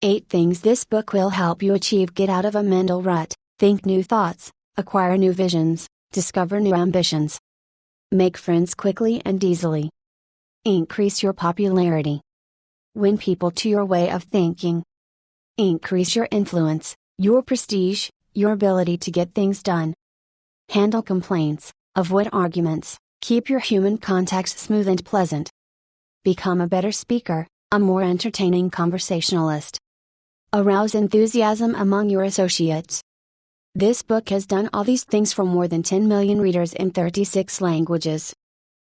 8 things this book will help you achieve: get out of a mental rut, think new thoughts, acquire new visions, discover new ambitions. Make friends quickly and easily. Increase your popularity. Win people to your way of thinking. Increase your influence, your prestige, your ability to get things done. Handle complaints, avoid arguments, keep your human contacts smooth and pleasant. Become a better speaker, a more entertaining conversationalist. Arouse enthusiasm among your associates. This book has done all these things for more than 10 million readers in 36 languages.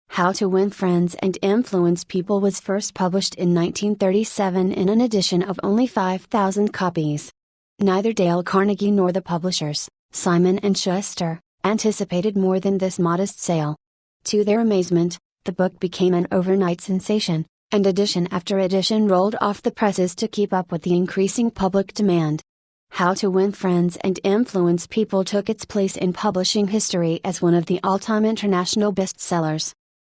How to Win Friends and Influence People was first published in 1937 in an edition of only 5,000 copies. Neither Dale Carnegie nor the publishers, Simon & Schuster, anticipated more than this modest sale. To their amazement, the book became an overnight sensation, and edition after edition rolled off the presses to keep up with the increasing public demand. How to Win Friends and Influence People took its place in publishing history as one of the all-time international bestsellers.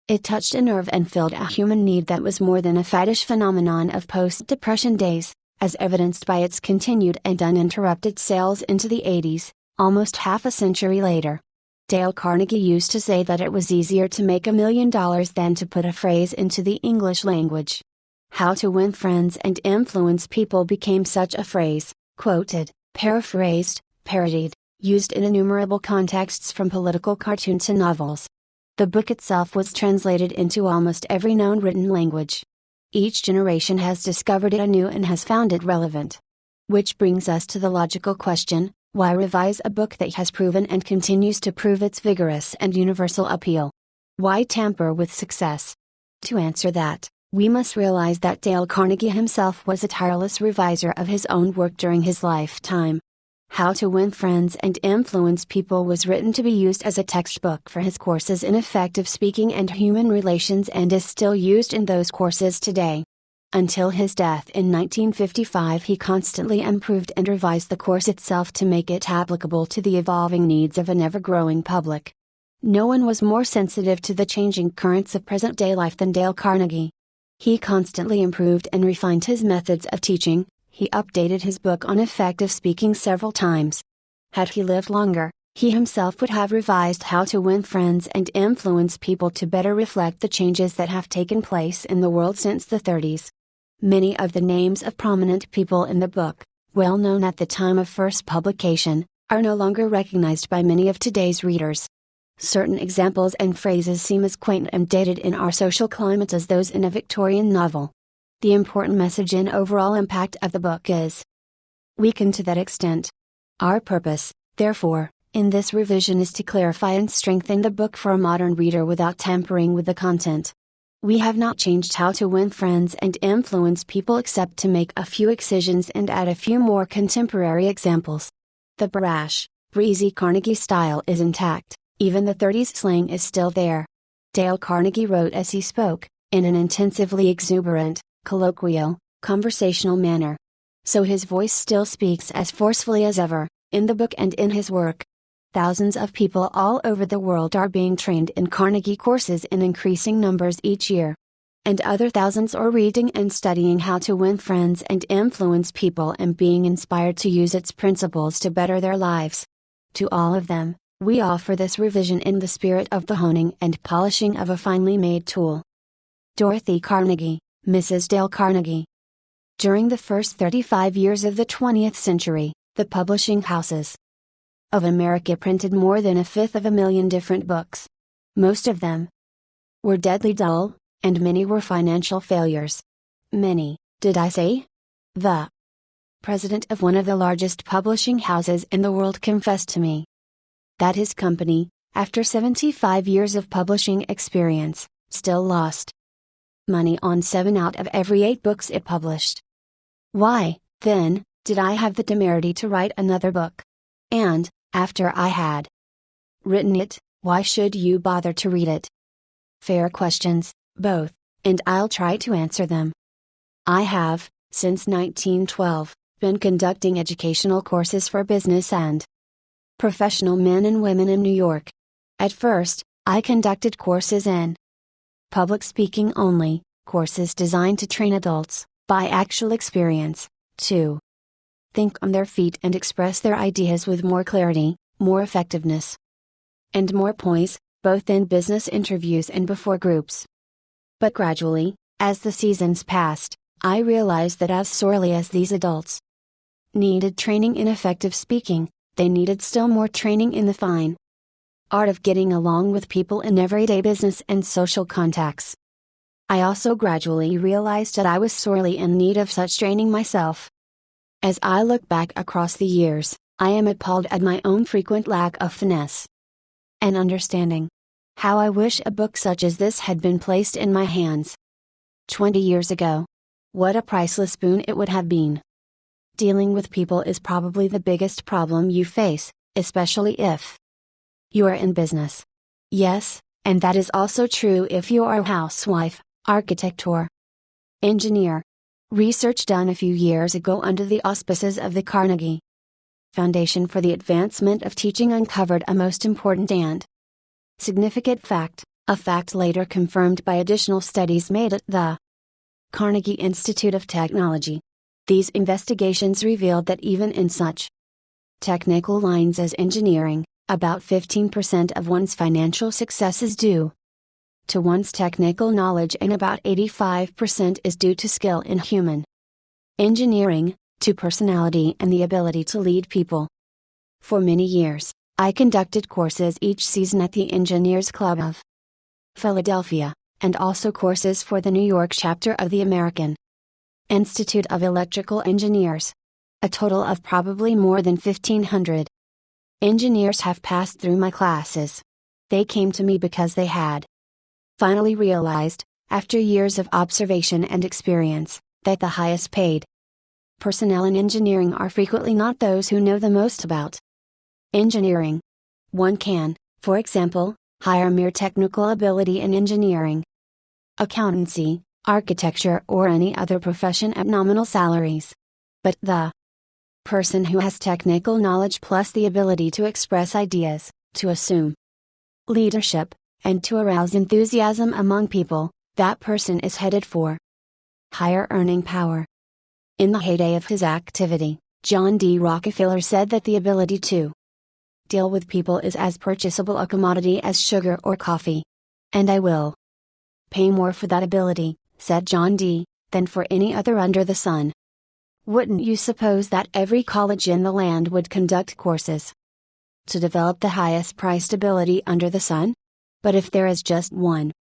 It touched a nerve and filled a human need that was more than a faddish phenomenon of post-Depression days, as evidenced by its continued and uninterrupted sales into the 80s, almost half a century later. Dale Carnegie used to say that it was easier to make $1 million than to put a phrase into the English language. How to Win Friends and Influence People became such a phrase, quoted, paraphrased, parodied, used in innumerable contexts from political cartoons to novels. The book itself was translated into almost every known written language. Each generation has discovered it anew and has found it relevant. Which brings us to the logical question, why revise a book that has proven and continues to prove its vigorous and universal appeal? Why tamper with success? To answer that, we must realize that Dale Carnegie himself was a tireless reviser of his own work during his lifetime. How to Win Friends and Influence People was written to be used as a textbook for his courses in effective speaking and human relations and is still used in those courses today. Until his death in 1955, he constantly improved and revised the course itself to make it applicable to the evolving needs of an ever-growing public. No one was more sensitive to the changing currents of present-day life than Dale Carnegie. He constantly improved and refined his methods of teaching. He updated his book on effective speaking several times. Had he lived longer, he himself would have revised How to Win Friends and Influence People to better reflect the changes that have taken place in the world since the 30s. Many of the names of prominent people in the book, well known at the time of first publication, are no longer recognized by many of today's readers. Certain examples and phrases seem as quaint and dated in our social climate as those in a Victorian novel. The important message and overall impact of the book is weakened to that extent. Our purpose, therefore, in this revision is to clarify and strengthen the book for a modern reader without tampering with the content. We have not changed How to Win Friends and Influence People except to make a few excisions and add a few more contemporary examples. The brash, breezy Carnegie style is intact, even the 30s slang is still there. Dale Carnegie wrote as he spoke, in an intensively exuberant, colloquial, conversational manner. So his voice still speaks as forcefully as ever, in the book and in his work. Thousands of people all over the world are being trained in Carnegie courses in increasing numbers each year. And other thousands are reading and studying How to Win Friends and Influence People and being inspired to use its principles to better their lives. To all of them, we offer this revision in the spirit of the honing and polishing of a finely made tool. Dorothy Carnegie, Mrs. Dale Carnegie. During the first 35 years of the 20th century, the publishing houses of America printed more than 500,000 different books. Most of them were deadly dull, and many were financial failures. Many, did I say? The president of one of the largest publishing houses in the world confessed to me that his company, after 75 years of publishing experience, still lost money on 7 out of every 8 books it published. Why, then, did I have the temerity to write another book? And, after I had written it, why should you bother to read it? Fair questions, both, and I'll try to answer them. I have, since 1912, been conducting educational courses for business and professional men and women in New York. At first, I conducted courses in public speaking only, courses designed to train adults, by actual experience, 2. Think on their feet and express their ideas with more clarity, more effectiveness, and more poise, both in business interviews and before groups. But gradually, as the seasons passed, I realized that as sorely as these adults needed training in effective speaking, they needed still more training in the fine art of getting along with people in everyday business and social contacts. I also gradually realized that I was sorely in need of such training myself. As I look back across the years, I am appalled at my own frequent lack of finesse and understanding. How I wish a book such as this had been placed in my hands 20 years ago. What a priceless boon it would have been. Dealing with people is probably the biggest problem you face, especially if you are in business. Yes, and that is also true if you are a housewife, architect or engineer. Research done a few years ago under the auspices of the Carnegie Foundation for the Advancement of Teaching uncovered a most important and significant fact, a fact later confirmed by additional studies made at the Carnegie Institute of Technology. These investigations revealed that even in such technical lines as engineering, about 15% of one's financial success is due to one's technical knowledge and about 85% is due to skill in human engineering, to personality and the ability to lead people. For many years, I conducted courses each season at the Engineers Club of Philadelphia, and also courses for the New York chapter of the American Institute of Electrical Engineers. A total of probably more than 1,500 engineers have passed through my classes. They came to me because they had finally realized, after years of observation and experience, that the highest paid personnel in engineering are frequently not those who know the most about engineering. One can, for example, hire mere technical ability in engineering, accountancy, architecture or any other profession at nominal salaries. But the person who has technical knowledge plus the ability to express ideas, to assume leadership, and to arouse enthusiasm among people, that person is headed for higher earning power. In the heyday of his activity, John D. Rockefeller said that the ability to deal with people is as purchasable a commodity as sugar or coffee. And I will pay more for that ability, said John D., than for any other under the sun. Wouldn't you suppose that every college in the land would conduct courses to develop the highest priced ability under the sun? But if there is just one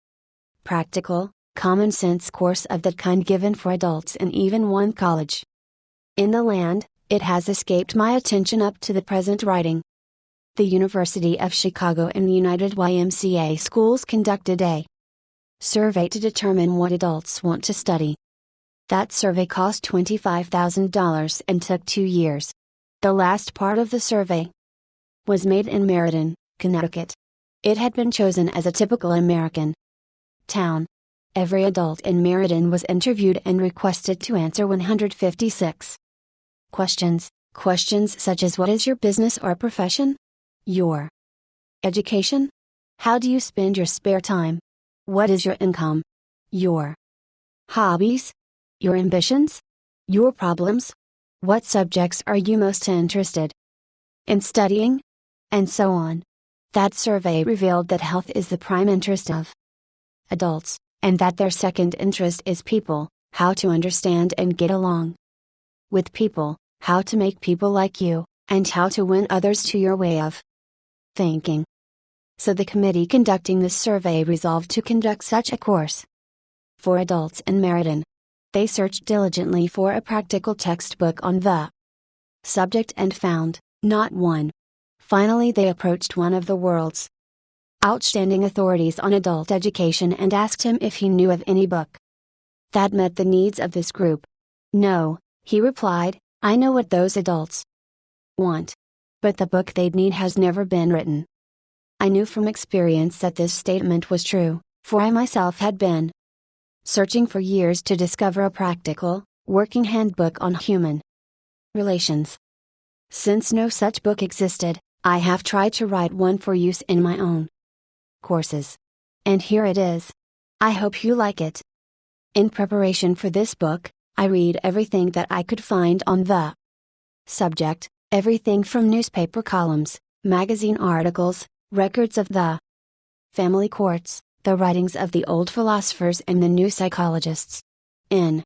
practical, common sense course of that kind given for adults in even one college in the land, it has escaped my attention up to the present writing. The University of Chicago and the United YMCA schools conducted a survey to determine what adults want to study. That survey cost $25,000 and took 2 years. The last part of the survey was made in Meriden, Connecticut. It had been chosen as a typical American town. Every adult in Meriden was interviewed and requested to answer 156 questions. Questions such as what is your business or profession? Your education? How do you spend your spare time? What is your income? Your hobbies? Your ambitions? Your problems? What subjects are you most interested in studying? And so on. That survey revealed that health is the prime interest of adults, and that their second interest is people, how to understand and get along with people, how to make people like you, and how to win others to your way of thinking. So the committee conducting this survey resolved to conduct such a course for adults in Meriden. They searched diligently for a practical textbook on the subject and found not one. Finally, they approached one of the world's outstanding authorities on adult education and asked him if he knew of any book that met the needs of this group. No, he replied, I know what those adults want. But the book they'd need has never been written. I knew from experience that this statement was true, for I myself had been searching for years to discover a practical, working handbook on human relations. Since no such book existed, I have tried to write one for use in my own courses. And here it is. I hope you like it. In preparation for this book, I read everything that I could find on the subject, everything from newspaper columns, magazine articles, records of the family courts, the writings of the old philosophers and the new psychologists. In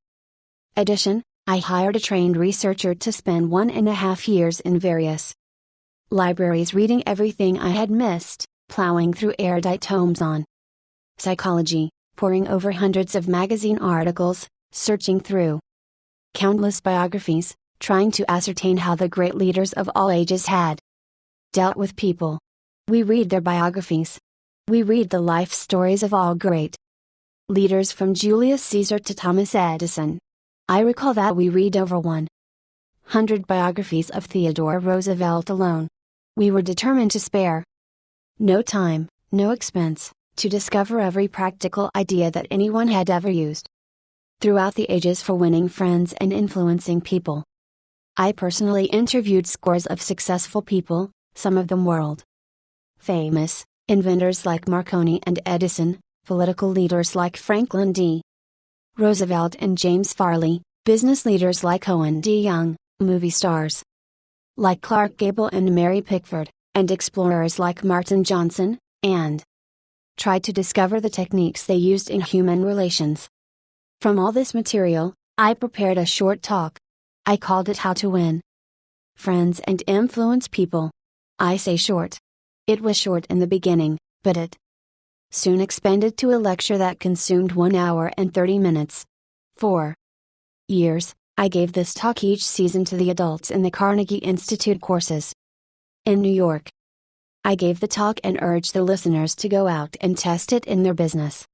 addition, I hired a trained researcher to spend 1.5 years in various libraries reading everything I had missed, plowing through erudite tomes on psychology, poring over hundreds of magazine articles, searching through countless biographies, trying to ascertain how the great leaders of all ages had dealt with people. We read their biographies. We read the life stories of all great leaders from Julius Caesar to Thomas Edison. I recall that we read over 100 biographies of Theodore Roosevelt alone. We were determined to spare no time, no expense, to discover every practical idea that anyone had ever used throughout the ages for winning friends and influencing people. I personally interviewed scores of successful people, some of them world famous, inventors like Marconi and Edison, political leaders like Franklin D. Roosevelt and James Farley, business leaders like Owen D. Young, movie stars like Clark Gable and Mary Pickford, and explorers like Martin Johnson, and tried to discover the techniques they used in human relations. From all this material, I prepared a short talk. I called it How to Win Friends and Influence People. I say short. It was short in the beginning, but it soon expanded to a lecture that consumed 1 hour and 30 minutes. 4 years, I gave this talk each season to the adults in the Carnegie Institute courses in New York. I gave the talk and urged the listeners to go out and test it in their business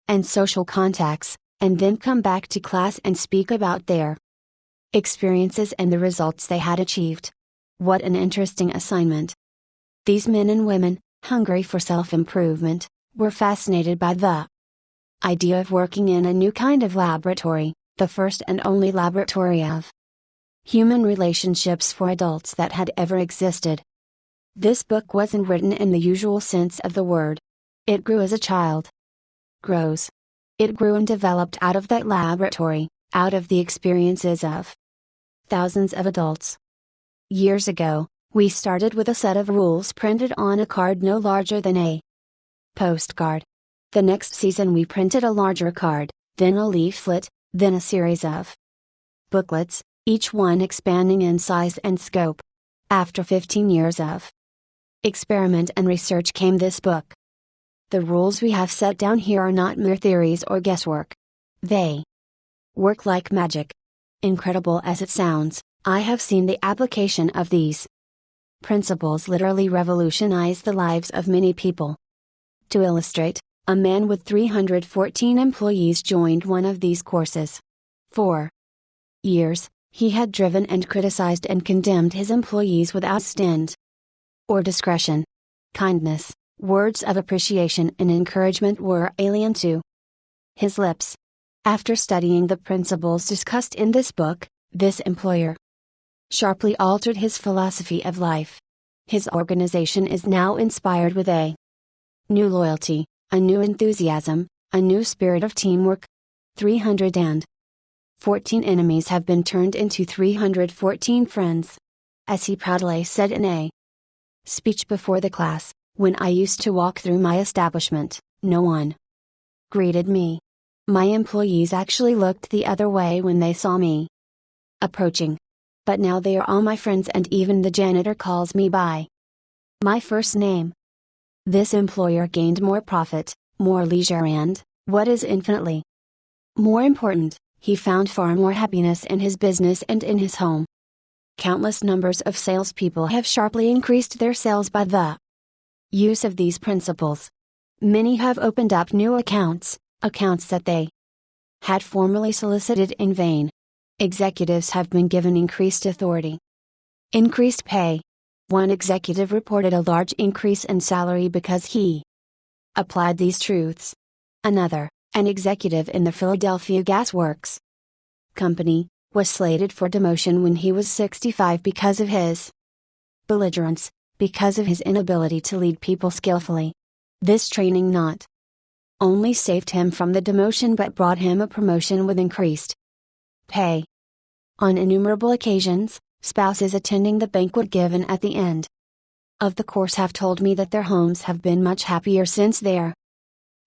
and social contacts, and then come back to class and speak about their experiences and the results they had achieved. What an interesting assignment. These men and women, hungry for self-improvement, were fascinated by the idea of working in a new kind of laboratory, the first and only laboratory of human relationships for adults that had ever existed. This book wasn't written in the usual sense of the word. It grew as a child grows. It grew and developed out of that laboratory, out of the experiences of thousands of adults. Years ago, we started with a set of rules printed on a card no larger than a postcard. The next season we printed a larger card, then a leaflet, then a series of booklets, each one expanding in size and scope. After 15 years of experiment and research came this book. The rules we have set down here are not mere theories or guesswork. They work like magic. Incredible as it sounds, I have seen the application of these principles literally revolutionize the lives of many people. To illustrate, a man with 314 employees joined one of these courses. For years, he had driven and criticized and condemned his employees without stint or discretion. Kindness, words of appreciation and encouragement were alien to his lips. After studying the principles discussed in this book, this employer sharply altered his philosophy of life. His organization is now inspired with a new loyalty, a new enthusiasm, a new spirit of teamwork. 314 enemies have been turned into 314 friends. As he proudly said in a speech before the class, when I used to walk through my establishment, no one greeted me. My employees actually looked the other way when they saw me approaching. But now they are all my friends, and even the janitor calls me by my first name. This employer gained more profit, more leisure, and, what is infinitely more important, he found far more happiness in his business and in his home. Countless numbers of salespeople have sharply increased their sales by the use of these principles. Many have opened up new accounts that they had formerly solicited in vain. Executives have been given increased authority, increased pay. One executive reported a large increase in salary because he applied these truths. Another, an executive in the Philadelphia Gas Works Company, was slated for demotion when he was 65 because of his belligerence, because of his inability to lead people skillfully. This training not only saved him from the demotion but brought him a promotion with increased pay. On innumerable occasions, spouses attending the banquet given at the end of the course have told me that their homes have been much happier since their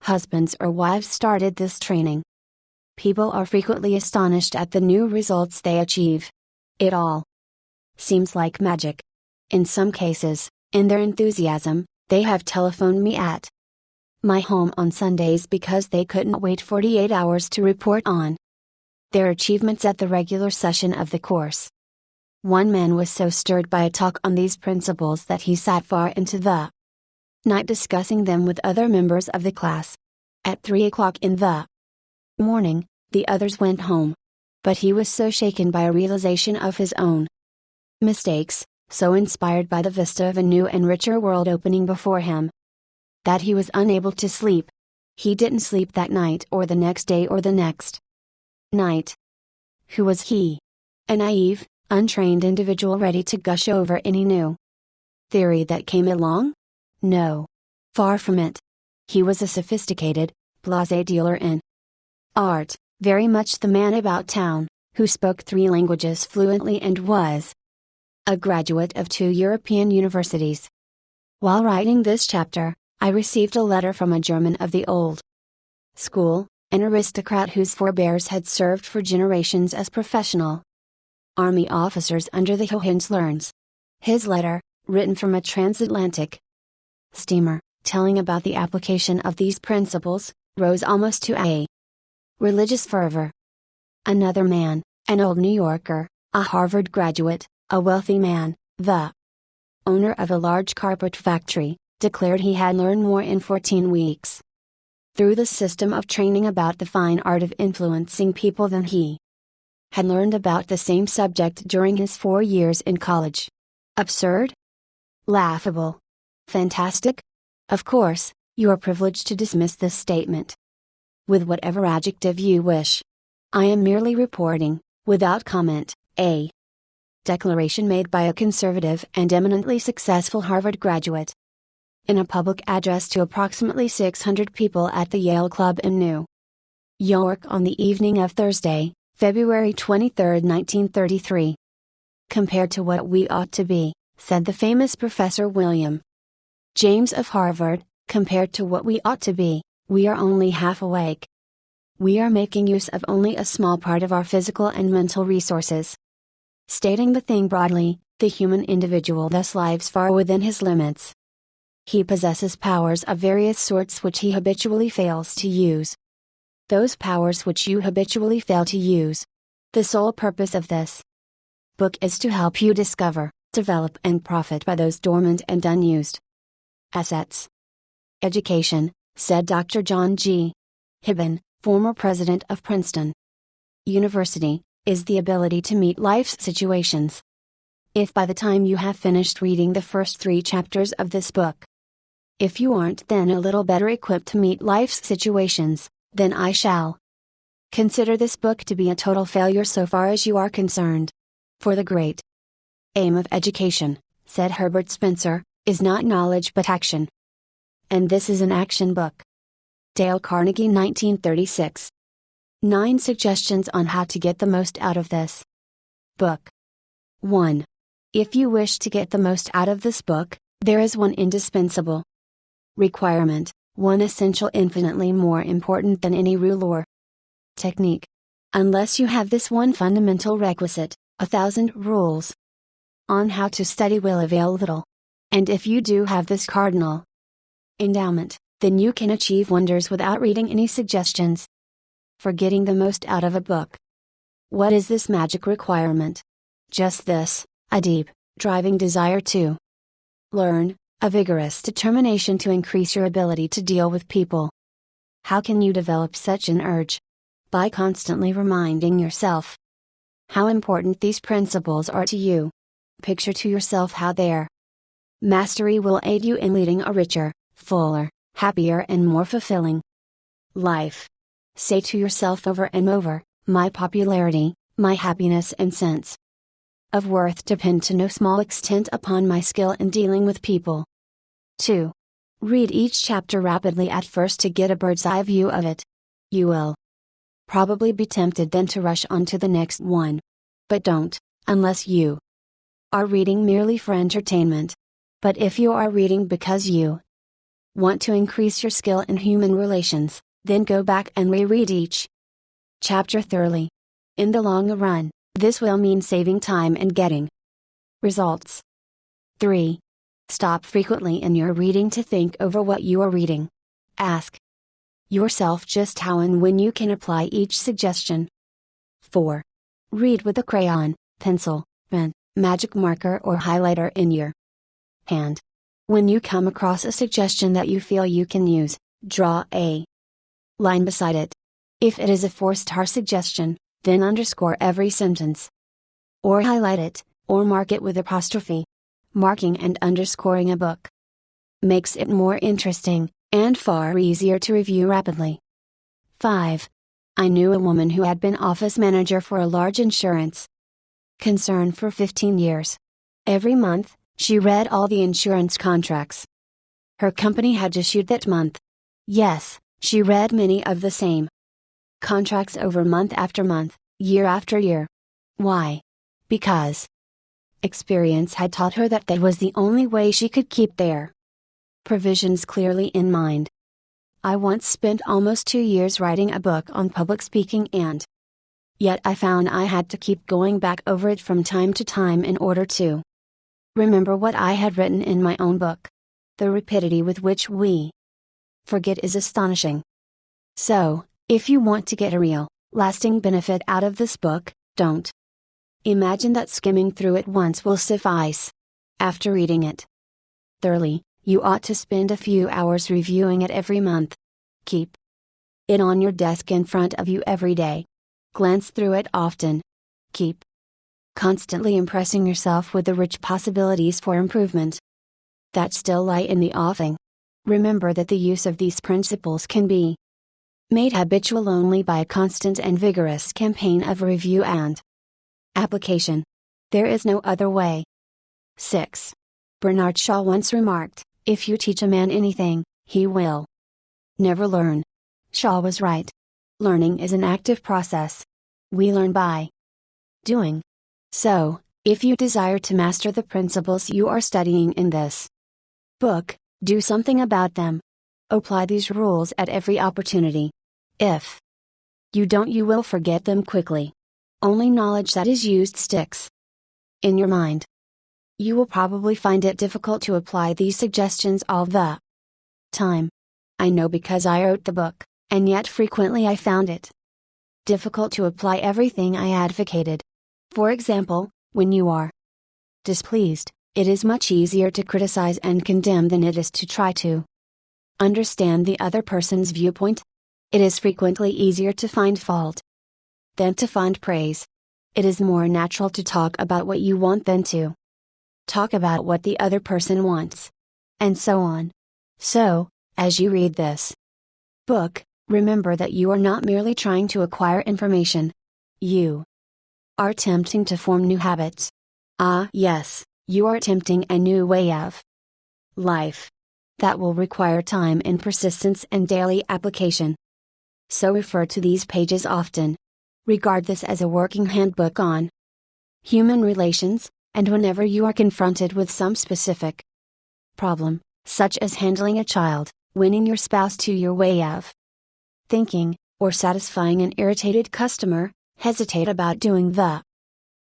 husbands or wives started this training. People are frequently astonished at the new results they achieve. It all seems like magic. In some cases, in their enthusiasm, they have telephoned me at my home on Sundays because they couldn't wait 48 hours to report on their achievements at the regular session of the course. One man was so stirred by a talk on these principles that he sat far into the night discussing them with other members of the class. At 3 o'clock in the morning, the others went home. But he was so shaken by a realization of his own mistakes, so inspired by the vista of a new and richer world opening before him, that he was unable to sleep. He didn't sleep that night or the next day or the next night. Who was he? A naive, untrained individual ready to gush over any new theory that came along? No. Far from it. He was a sophisticated, blasé dealer in art, very much the man about town, who spoke 3 languages fluently and was a graduate of 2 European universities. While writing this chapter, I received a letter from a German of the old school, an aristocrat whose forebears had served for generations as professional army officers under the Hohenzollerns. His letter, written from a transatlantic steamer, telling about the application of these principles, rose almost to a religious fervor. Another man, an old New Yorker, a Harvard graduate, a wealthy man, the owner of a large carpet factory, declared he had learned more in 14 weeks through the system of training about the fine art of influencing people than he had learned about the same subject during his 4 years in college. Absurd? Laughable? Fantastic? Of course, you are privileged to dismiss this statement with whatever adjective you wish. I am merely reporting, without comment, a declaration made by a conservative and eminently successful Harvard graduate in a public address to approximately 600 people at the Yale Club in New York on the evening of Thursday, February 23, 1933. Compared to what we ought to be, said the famous Professor William James of Harvard, compared to what we ought to be, we are only half awake. We are making use of only a small part of our physical and mental resources. Stating the thing broadly, the human individual thus lives far within his limits. He possesses powers of various sorts which he habitually fails to use. Those powers which you habitually fail to use. The sole purpose of this book is to help you discover, develop and profit by those dormant and unused assets. Education, said Dr. John G. Hibben, former president of Princeton University, is the ability to meet life's situations. If by the time you have finished reading the first 3 chapters of this book, if you aren't then a little better equipped to meet life's situations, then I shall consider this book to be a total failure so far as you are concerned. For the great aim of education, said Herbert Spencer, is not knowledge but action. And this is an action book. Dale Carnegie, 1936. 9 suggestions on how to get the most out of this book. 1. If you wish to get the most out of this book, there is one indispensable requirement, one essential infinitely more important than any rule or technique. Unless you have this one fundamental requisite, 1,000 rules on how to study will avail little. And if you do have this cardinal endowment, then you can achieve wonders without reading any suggestions for getting the most out of a book. What is this magic requirement? Just this: a deep, driving desire to learn, a vigorous determination to increase your ability to deal with people. How can you develop such an urge? By constantly reminding yourself how important these principles are to you. Picture to yourself how their mastery will aid you in leading a richer, fuller, happier and more fulfilling life. Say to yourself over and over, my popularity, my happiness and sense of worth depend to no small extent upon my skill in dealing with people. 2. Read each chapter rapidly at first to get a bird's eye view of it. You will probably be tempted then to rush on to the next one. But don't, unless you are reading merely for entertainment. But if you are reading because you want to increase your skill in human relations, then go back and reread each chapter thoroughly. In the long run, this will mean saving time and getting results. 3. Stop frequently in your reading to think over what you are reading. Ask yourself just how and when you can apply each suggestion. 4. Read with a crayon, pencil, pen, magic marker or highlighter in your hand. When you come across a suggestion that you feel you can use, draw a line beside it. If it is a 4-star suggestion, then underscore every sentence. Or highlight it, or mark it with apostrophe. Marking and underscoring a book makes it more interesting, and far easier to review rapidly. 5. I knew a woman who had been office manager for a large insurance concern for 15 years. Every month, she read all the insurance contracts her company had issued that month. Yes, she read many of the same contracts over month after month, year after year. Why? Because experience had taught her that was the only way she could keep their provisions clearly in mind. I once spent almost 2 years writing a book on public speaking, and yet I found I had to keep going back over it from time to time in order to remember what I had written in my own book. The rapidity with which we forget is astonishing. So, if you want to get a real, lasting benefit out of this book, don't imagine that skimming through it once will suffice. After reading it thoroughly, you ought to spend a few hours reviewing it every month. Keep it on your desk in front of you every day. Glance through it often. Keep constantly impressing yourself with the rich possibilities for improvement that still lie in the offing. Remember that the use of these principles can be made habitual only by a constant and vigorous campaign of review and application. There is no other way. 6. Bernard Shaw once remarked, "If you teach a man anything, he will never learn." Shaw was right. Learning is an active process. We learn by doing. So, if you desire to master the principles you are studying in this book, do something about them. Apply these rules at every opportunity. If you don't, you will forget them quickly. Only knowledge that is used sticks in your mind. You will probably find it difficult to apply these suggestions all the time. I know, because I wrote the book, and yet frequently I found it difficult to apply everything I advocated. For example, when you are displeased, it is much easier to criticize and condemn than it is to try to understand the other person's viewpoint. It is frequently easier to find fault than to find praise. It is more natural to talk about what you want than to talk about what the other person wants. And so on. So, as you read this book, remember that you are not merely trying to acquire information. You are attempting to form new habits. Ah, yes, you are attempting a new way of life that will require time and persistence and daily application. So refer to these pages often. Regard this as a working handbook on human relations, and whenever you are confronted with some specific problem, such as handling a child, winning your spouse to your way of thinking, or satisfying an irritated customer, hesitate about doing the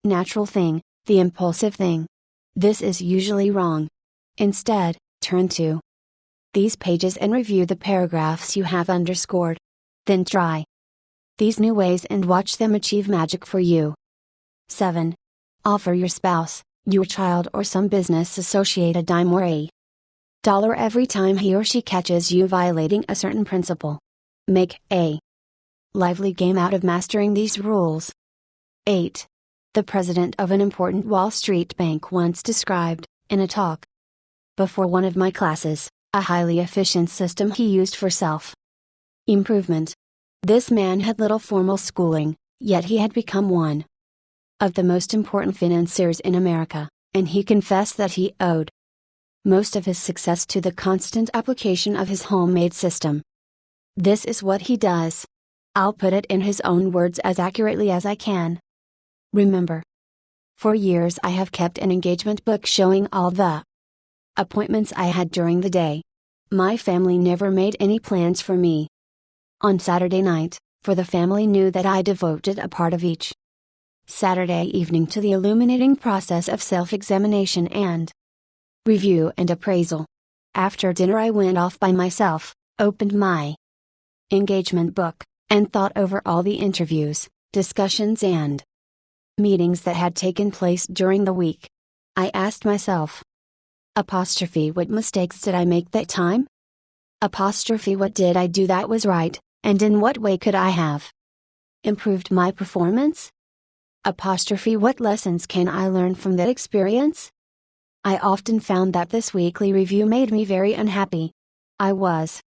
natural thing, the impulsive thing. This is usually wrong. Instead, turn to these pages and review the paragraphs you have underscored. Then try these new ways and watch them achieve magic for you. 7. Offer your spouse, your child, or some business associate a dime or a dollar every time he or she catches you violating a certain principle. Make a lively game out of mastering these rules. 8. The president of an important Wall Street bank once described, in a talk before one of my classes, a highly efficient system he used for self-improvement. This man had little formal schooling, yet he had become one of the most important financiers in America, and he confessed that he owed most of his success to the constant application of his homemade system. This is what he does. I'll put it in his own words as accurately as I can. Remember. For years I have kept an engagement book showing all the appointments I had during the day. My family never made any plans for me. On Saturday night, for the family knew that I devoted a part of each Saturday evening to the illuminating process of self-examination and review and appraisal. After dinner I went off by myself, opened my engagement book, and thought over all the interviews, discussions and meetings that had taken place during the week. I asked myself, what mistakes did I make that time? What did I do that was right, and in what way could I have improved my performance? What lessons can I learn from that experience? I often found that this weekly review made me very unhappy. I was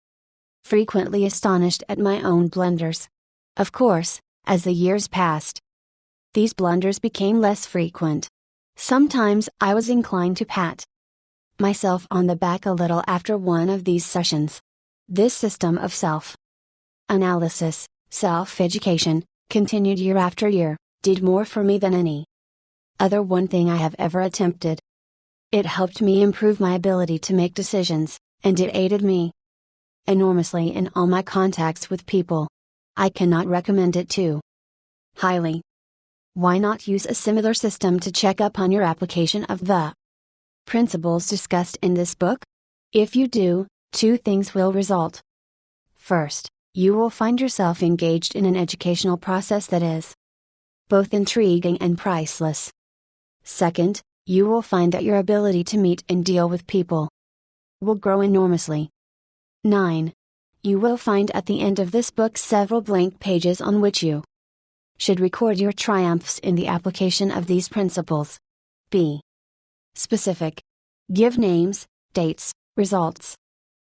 frequently astonished at my own blunders. Of course, as the years passed, these blunders became less frequent. Sometimes I was inclined to pat myself on the back a little after one of these sessions. This system of self-analysis, self-education, continued year after year, did more for me than any other one thing I have ever attempted. It helped me improve my ability to make decisions, and it aided me enormously in all my contacts with people. I cannot recommend it too highly. Why not use a similar system to check up on your application of the principles discussed in this book? If you do, two things will result. First, you will find yourself engaged in an educational process that is both intriguing and priceless. Second, you will find that your ability to meet and deal with people will grow enormously. 9. You will find at the end of this book several blank pages on which you should record your triumphs in the application of these principles. Be specific. Give names, dates, results.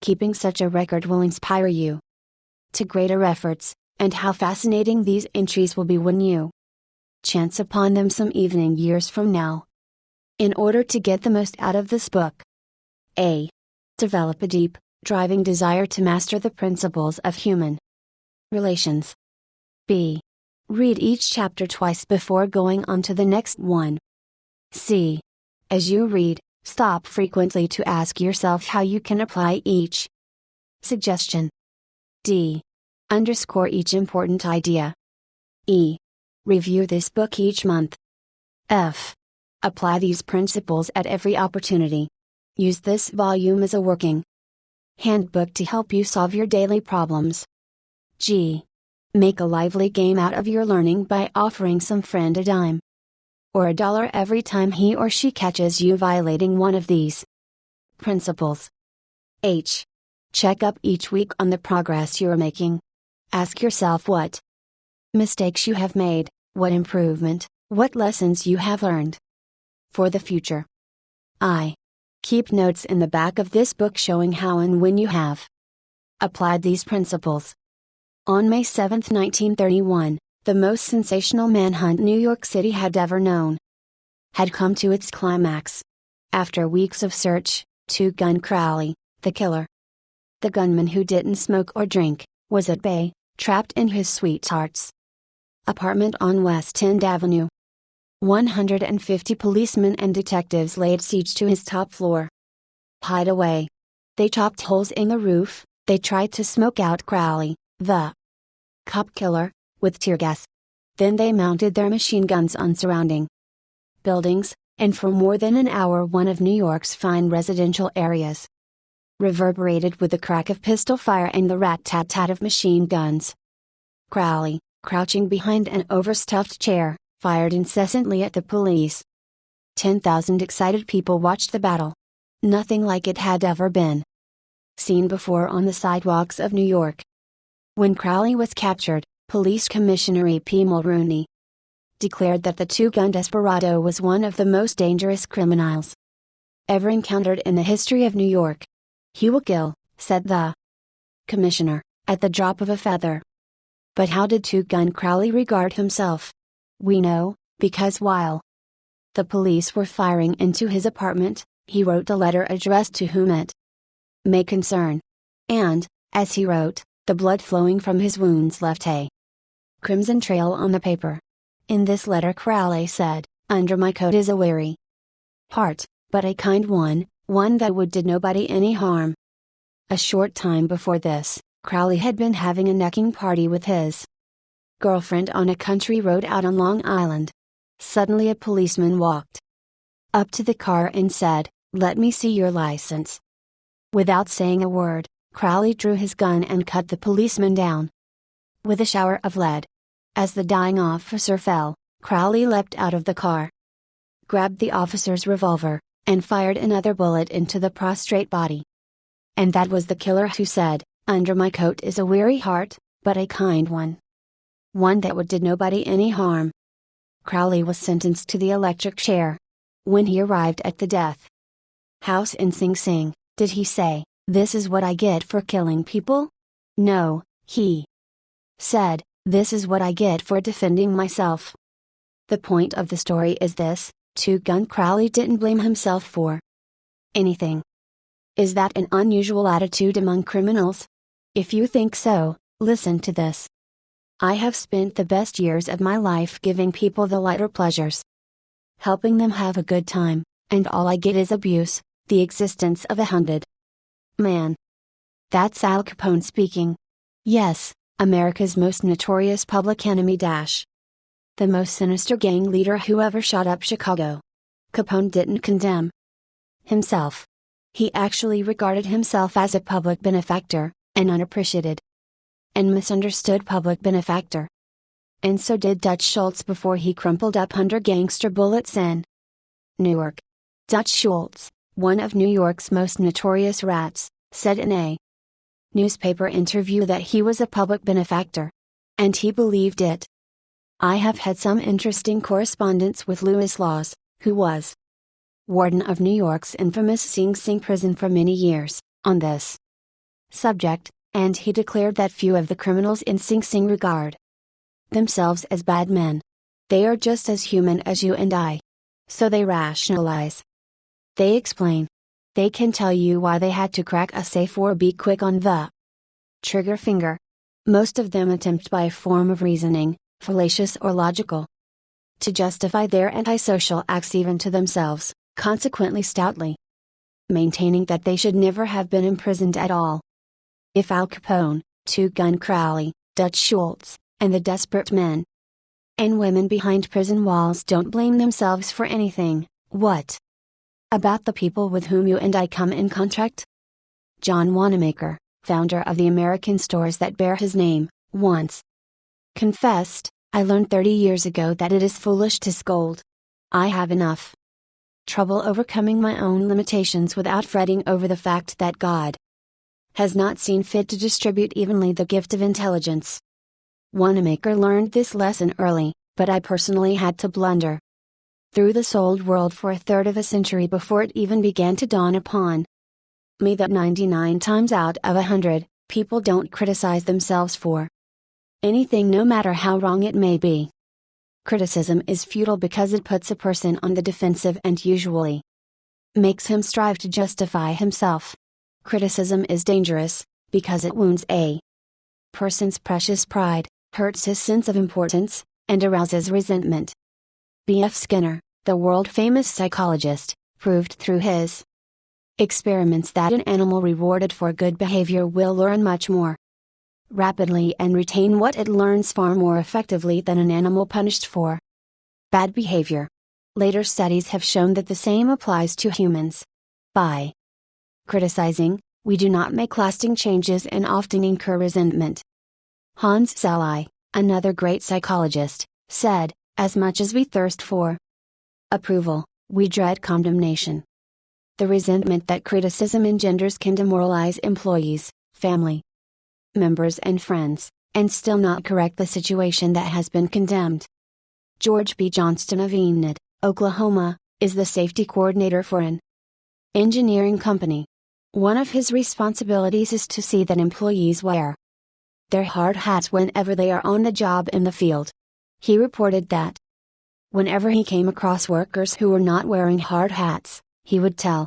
Keeping such a record will inspire you to greater efforts, and how fascinating these entries will be when you chance upon them some evening years from now. In order to get the most out of this book, A. Develop a deep, driving desire to master the principles of human relations. B. Read each chapter twice before going on to the next one. C. As you read, stop frequently to ask yourself how you can apply each suggestion. D. Underscore each important idea. E. Review this book each month. F. Apply these principles at every opportunity. Use this volume as a working handbook to help you solve your daily problems. G. Make a lively game out of your learning by offering some friend a dime or $1 every time he or she catches you violating one of these principles. H. Check up each week on the progress you are making. Ask yourself what mistakes you have made, what improvement, what lessons you have learned for the future. I. Keep notes in the back of this book showing how and when you have applied these principles. On May 7, 1931, the most sensational manhunt New York City had ever known had come to its climax. After weeks of search, Two-Gun Crowley, the killer, the gunman who didn't smoke or drink, was at bay, trapped in his sweetheart's apartment on West End Avenue. 150 policemen and detectives laid siege to his top floor hideaway. They chopped holes in the roof, they tried to smoke out Crowley, the cop killer, with tear gas. Then they mounted their machine guns on surrounding buildings, and for more than an hour one of New York's fine residential areas reverberated with the crack of pistol fire and the rat-tat-tat of machine guns. Crowley, crouching behind an overstuffed chair, fired incessantly at the police. 10,000 excited people watched the battle. Nothing like it had ever been seen before on the sidewalks of New York. When Crowley was captured, Police Commissioner E.P. Mulrooney declared that the two-gun desperado was one of the most dangerous criminals ever encountered in the history of New York. "He will kill," said the commissioner, "at the drop of a feather." But how did Two-Gun Crowley regard himself? We know, because while the police were firing into his apartment, he wrote a letter addressed to whom it may concern. And, as he wrote, the blood flowing from his wounds left a crimson trail on the paper. In this letter Crowley said, "Under my coat is a weary heart, but a kind one, one that would did nobody any harm." A short time before this, Crowley had been having a necking party with his girlfriend on a country road out on Long Island. Suddenly a policeman walked up to the car and said, "Let me see your license." Without saying a word, Crowley drew his gun and cut the policeman down with a shower of lead. As the dying officer fell, Crowley leapt out of the car, grabbed the officer's revolver, and fired another bullet into the prostrate body. And that was the killer who said, "Under my coat is a weary heart, but a kind one. One that would did nobody any harm." Crowley was sentenced to the electric chair. When he arrived at the death house in Sing Sing, did he say, "This is what I get for killing people"? No, he said, "This is what I get for defending myself." The point of the story is this: Two Gun Crowley didn't blame himself for anything. Is that an unusual attitude among criminals? If you think so, listen to this. I have spent the best years of my life giving people the lighter pleasures, helping them have a good time, and all I get is abuse, the existence of a hunted man. That's Al Capone speaking. Yes, America's most notorious public enemy the most sinister gang leader who ever shot up Chicago. Capone didn't condemn himself. He actually regarded himself as a public benefactor, an unappreciated and misunderstood public benefactor. And so did Dutch Schultz before he crumpled up under gangster bullets in Newark. Dutch Schultz, one of New York's most notorious rats, said in a newspaper interview that he was a public benefactor. And he believed it. I have had some interesting correspondence with Louis Laws, who was warden of New York's infamous Sing Sing prison for many years, on this subject, and he declared that few of the criminals in Sing Sing regard themselves as bad men. They are just as human as you and I. So they rationalize. They explain. They can tell you why they had to crack a safe or be quick on the trigger finger. Most of them attempt by a form of reasoning, fallacious or logical, to justify their antisocial acts even to themselves, consequently stoutly maintaining that they should never have been imprisoned at all. If Al Capone, Two Gun Crowley, Dutch Schultz, and the desperate men and women behind prison walls don't blame themselves for anything, what about the people with whom you and I come in contact? John Wanamaker, founder of the American stores that bear his name, once confessed, "I learned 30 years ago that it is foolish to scold. I have enough trouble overcoming my own limitations without fretting over the fact that God has not seen fit to distribute evenly the gift of intelligence." Wanamaker learned this lesson early, but I personally had to blunder through this old world for a third of a century before it even began to dawn upon me that 99 times out of 100, people don't criticize themselves for anything no matter how wrong it may be. Criticism is futile because it puts a person on the defensive and usually makes him strive to justify himself. Criticism is dangerous, because it wounds a person's precious pride, hurts his sense of importance, and arouses resentment. B.F. Skinner, the world-famous psychologist, proved through his experiments that an animal rewarded for good behavior will learn much more rapidly and retain what it learns far more effectively than an animal punished for bad behavior. Later studies have shown that the same applies to humans. By criticizing, we do not make lasting changes and often incur resentment. Hans Selye, another great psychologist, said, "As much as we thirst for approval, we dread condemnation." The resentment that criticism engenders can demoralize employees, family members and friends, and still not correct the situation that has been condemned. George B. Johnston of Enid, Oklahoma, is the safety coordinator for an engineering company. One of his responsibilities is to see that employees wear their hard hats whenever they are on the job in the field. He reported that whenever he came across workers who were not wearing hard hats, he would tell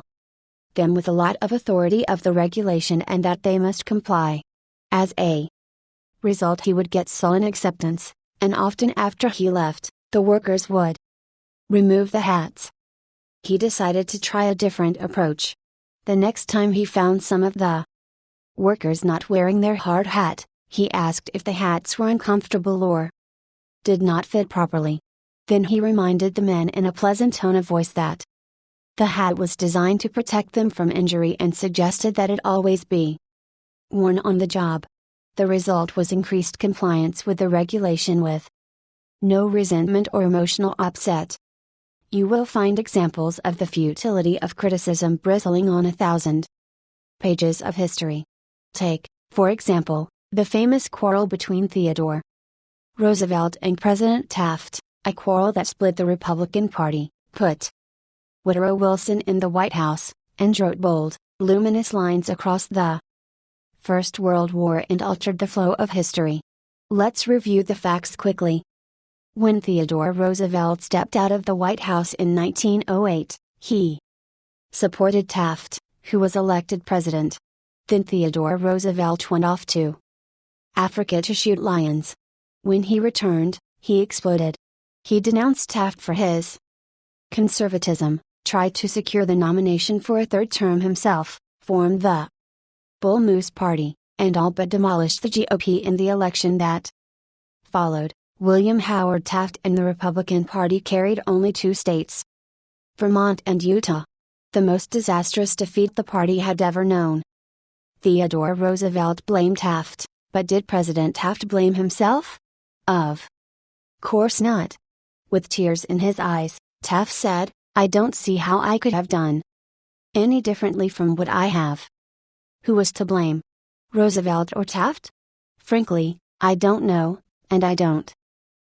them with a lot of authority of the regulation and that they must comply. As a result, he would get sullen acceptance, and often after he left, the workers would remove the hats. He decided to try a different approach. The next time he found some of the workers not wearing their hard hat, he asked if the hats were uncomfortable or did not fit properly. Then he reminded the men in a pleasant tone of voice that the hat was designed to protect them from injury and suggested that it always be worn on the job. The result was increased compliance with the regulation with no resentment or emotional upset. You will find examples of the futility of criticism bristling on 1,000 pages of history. Take, for example, the famous quarrel between Theodore Roosevelt and President Taft, a quarrel that split the Republican Party, put Woodrow Wilson in the White House, and wrote bold, luminous lines across the First World War and altered the flow of history. Let's review the facts quickly. When Theodore Roosevelt stepped out of the White House in 1908, he supported Taft, who was elected president. Then Theodore Roosevelt went off to Africa to shoot lions. When he returned, he exploded. He denounced Taft for his conservatism, tried to secure the nomination for a third term himself, formed the Bull Moose Party, and all but demolished the GOP in the election that followed. William Howard Taft and the Republican Party carried only 2 states, Vermont and Utah. The most disastrous defeat the party had ever known. Theodore Roosevelt blamed Taft, but did President Taft blame himself? Of course not. With tears in his eyes, Taft said, "I don't see how I could have done any differently from what I have." Who was to blame? Roosevelt or Taft? Frankly, I don't know, and I don't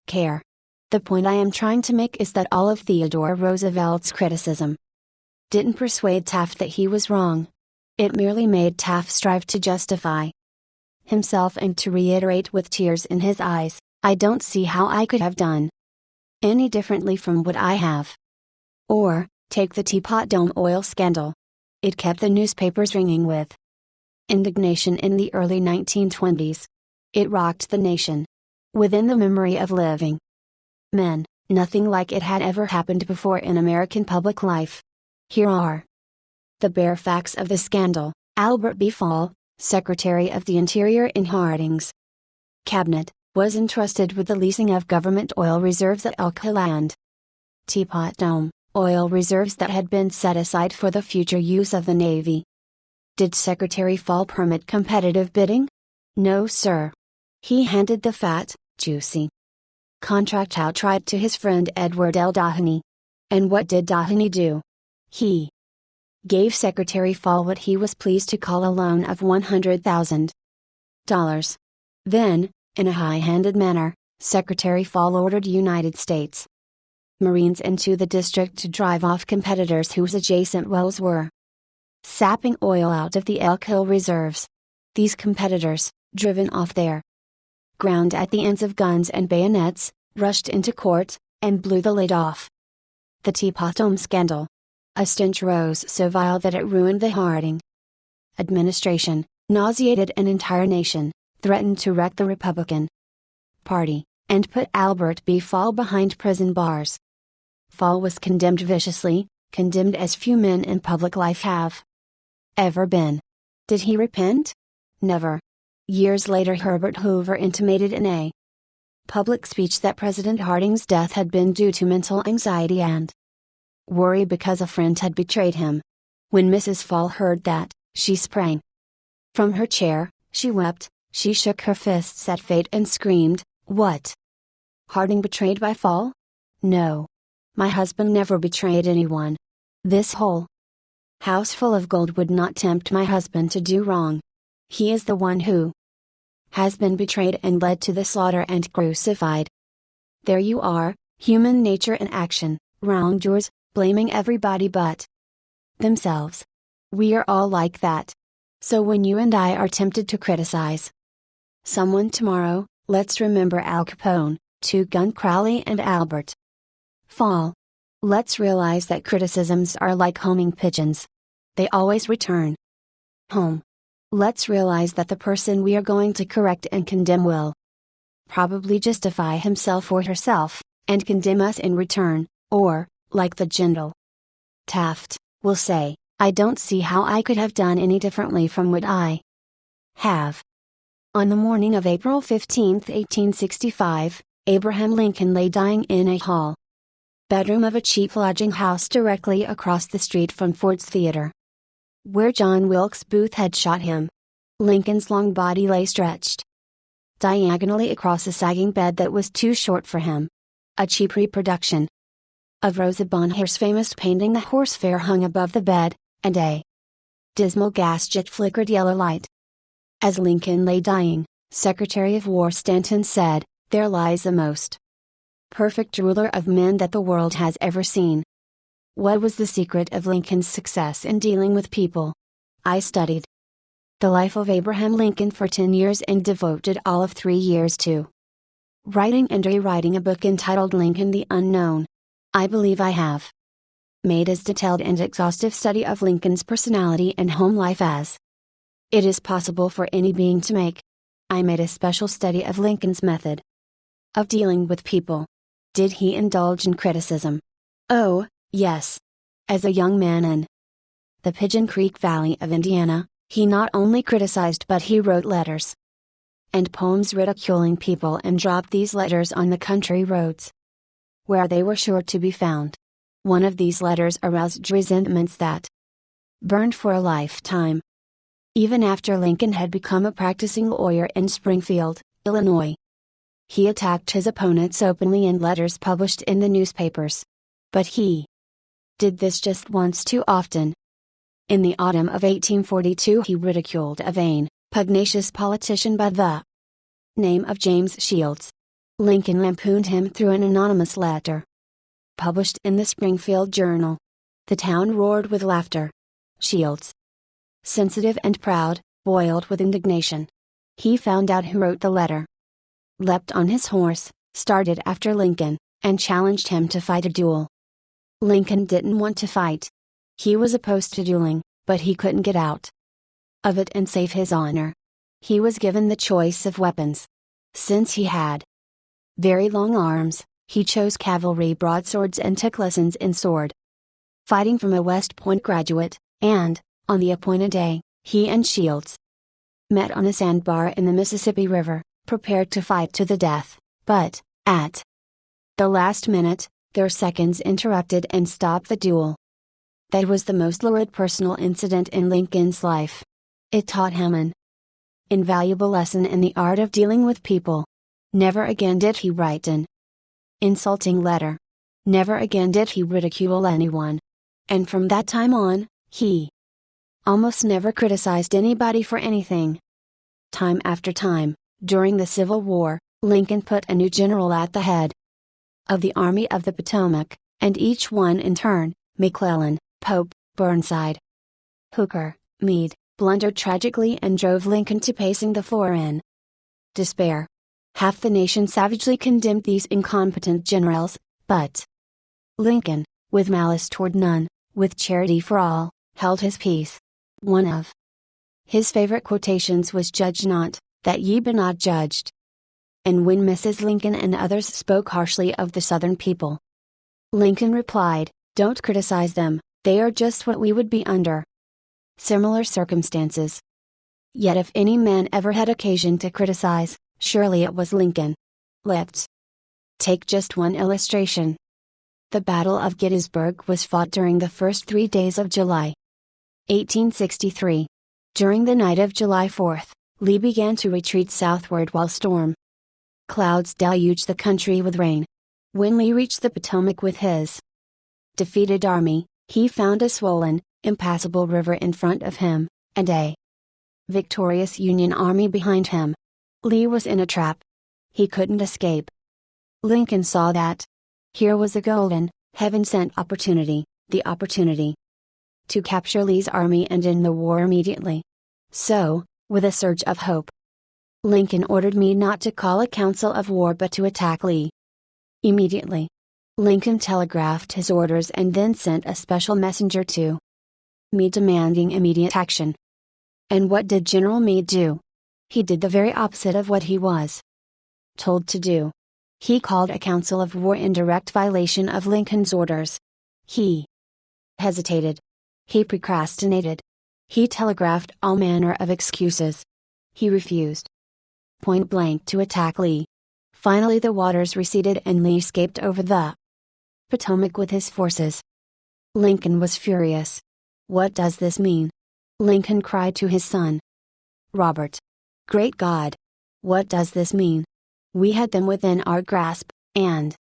care. The point I am trying to make is that all of Theodore Roosevelt's criticism didn't persuade Taft that he was wrong. It merely made Taft strive to justify himself and to reiterate with tears in his eyes, "I don't see how I could have done any differently from what I have." Or, take the Teapot Dome oil scandal. It kept the newspapers ringing with indignation in the early 1920s. It rocked the nation. Within the memory of living men, nothing like it had ever happened before in American public life. Here are the bare facts of the scandal. Albert B. Fall, Secretary of the Interior in Harding's cabinet, was entrusted with the leasing of government oil reserves at Elk Hill and Teapot Dome, oil reserves that had been set aside for the future use of the Navy. Did Secretary Fall permit competitive bidding? No, sir. He handed the fat, juicy contract outright to his friend Edward L. Doheny. And what did Doheny do? He gave Secretary Fall what he was pleased to call a loan of $100,000. Then, in a high-handed manner, Secretary Fall ordered United States Marines into the district to drive off competitors whose adjacent wells were sapping oil out of the Elk Hill reserves. These competitors, driven off their ground at the ends of guns and bayonets, rushed into court, and blew the lid off the Teapot Dome scandal. A stench rose so vile that it ruined the Harding administration, nauseated an entire nation, threatened to wreck the Republican Party, and put Albert B. Fall behind prison bars. Fall was condemned viciously, condemned as few men in public life have ever been. Did he repent? Never. Years later, Herbert Hoover intimated in a public speech that President Harding's death had been due to mental anxiety and worry because a friend had betrayed him. When Mrs. Fall heard that, she sprang from her chair, she wept, she shook her fists at fate and screamed, "What? Harding betrayed by Fall? No. My husband never betrayed anyone. This whole house full of gold would not tempt my husband to do wrong. He is the one who has been betrayed and led to the slaughter and crucified." There you are, human nature in action, wrongdoers, blaming everybody but themselves. We are all like that. So when you and I are tempted to criticize someone tomorrow, let's remember Al Capone, Two Gun Crowley and Albert Fall. Let's realize that criticisms are like homing pigeons. They always return home. Let's realize that the person we are going to correct and condemn will probably justify himself or herself, and condemn us in return, or, like the gentle Taft, will say, I don't see how I could have done any differently from what I have. On the morning of April 15, 1865, Abraham Lincoln lay dying in a hall bedroom of a cheap lodging house directly across the street from Ford's Theater, where John Wilkes Booth had shot him. Lincoln's long body lay stretched diagonally across a sagging bed that was too short for him. A cheap reproduction of Rosa Bonheur's famous painting The Horse Fair hung above the bed, and a dismal gas jet flickered yellow light. As Lincoln lay dying, Secretary of War Stanton said, "There lies the most perfect ruler of men that the world has ever seen." What was the secret of Lincoln's success in dealing with people? I studied the life of Abraham Lincoln for 10 years and devoted all of 3 years to writing and rewriting a book entitled Lincoln the Unknown. I believe I have made as detailed and exhaustive study of Lincoln's personality and home life as it is possible for any being to make. I made a special study of Lincoln's method of dealing with people. Did he indulge in criticism? Oh, yes. As a young man in the Pigeon Creek Valley of Indiana, he not only criticized but he wrote letters and poems ridiculing people and dropped these letters on the country roads, where they were sure to be found. One of these letters aroused resentments that burned for a lifetime. Even after Lincoln had become a practicing lawyer in Springfield, Illinois, he attacked his opponents openly in letters published in the newspapers. But he did this just once too often. In the autumn of 1842 he ridiculed a vain, pugnacious politician by the name of James Shields. Lincoln lampooned him through an anonymous letter published in the Springfield Journal. The town roared with laughter. Shields, sensitive and proud, boiled with indignation. He found out who wrote the letter, leapt on his horse, started after Lincoln, and challenged him to fight a duel. Lincoln didn't want to fight. He was opposed to dueling, but he couldn't get out of it and save his honor. He was given the choice of weapons. Since he had very long arms, he chose cavalry broadswords and took lessons in sword fighting from a West Point graduate, and, on the appointed day, he and Shields met on a sandbar in the Mississippi River, prepared to fight to the death, but, at the last minute, their seconds interrupted and stopped the duel. That was the most lurid personal incident in Lincoln's life. It taught him an invaluable lesson in the art of dealing with people. Never again did he write an insulting letter. Never again did he ridicule anyone. And from that time on, he almost never criticized anybody for anything. Time after time, during the Civil War, Lincoln put a new general at the head of the Army of the Potomac, and each one in turn, McClellan, Pope, Burnside, Hooker, Meade, blundered tragically and drove Lincoln to pacing the floor in despair. Half the nation savagely condemned these incompetent generals, but Lincoln, with malice toward none, with charity for all, held his peace. One of his favorite quotations was "Judge not, that ye be not judged." And when Mrs. Lincoln and others spoke harshly of the Southern people, Lincoln replied, "Don't criticize them, they are just what we would be under similar circumstances." Yet if any man ever had occasion to criticize, surely it was Lincoln. Let's take just one illustration. The Battle of Gettysburg was fought during the first 3 days of July, 1863. During the night of July 4th, Lee began to retreat southward while storm clouds deluged the country with rain. When Lee reached the Potomac with his defeated army, he found a swollen, impassable river in front of him, and a victorious Union army behind him. Lee was in a trap. He couldn't escape. Lincoln saw that. Here was a golden, heaven-sent opportunity, the opportunity to capture Lee's army and end the war immediately. So, with a surge of hope, Lincoln ordered Meade not to call a council of war but to attack Lee immediately. Lincoln telegraphed his orders and then sent a special messenger to Meade demanding immediate action. And what did General Meade do? He did the very opposite of what he was told to do. He called a council of war in direct violation of Lincoln's orders. He hesitated. He procrastinated. He telegraphed all manner of excuses. He refused point blank to attack Lee. Finally the waters receded and Lee escaped over the Potomac with his forces. Lincoln was furious. What does this mean? Lincoln cried to his son Robert. Great God! What does this mean? We had them within our grasp, and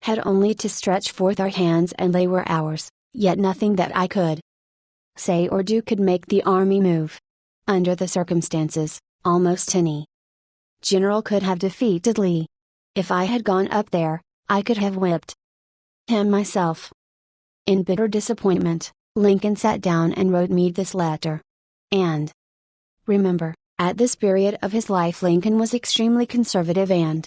had only to stretch forth our hands and they were ours, yet nothing that I could say or do could make the army move. Under the circumstances, almost any general could have defeated Lee. If I had gone up there, I could have whipped him myself. In bitter disappointment, Lincoln sat down and wrote me this letter. And remember, at this period of his life Lincoln was extremely conservative and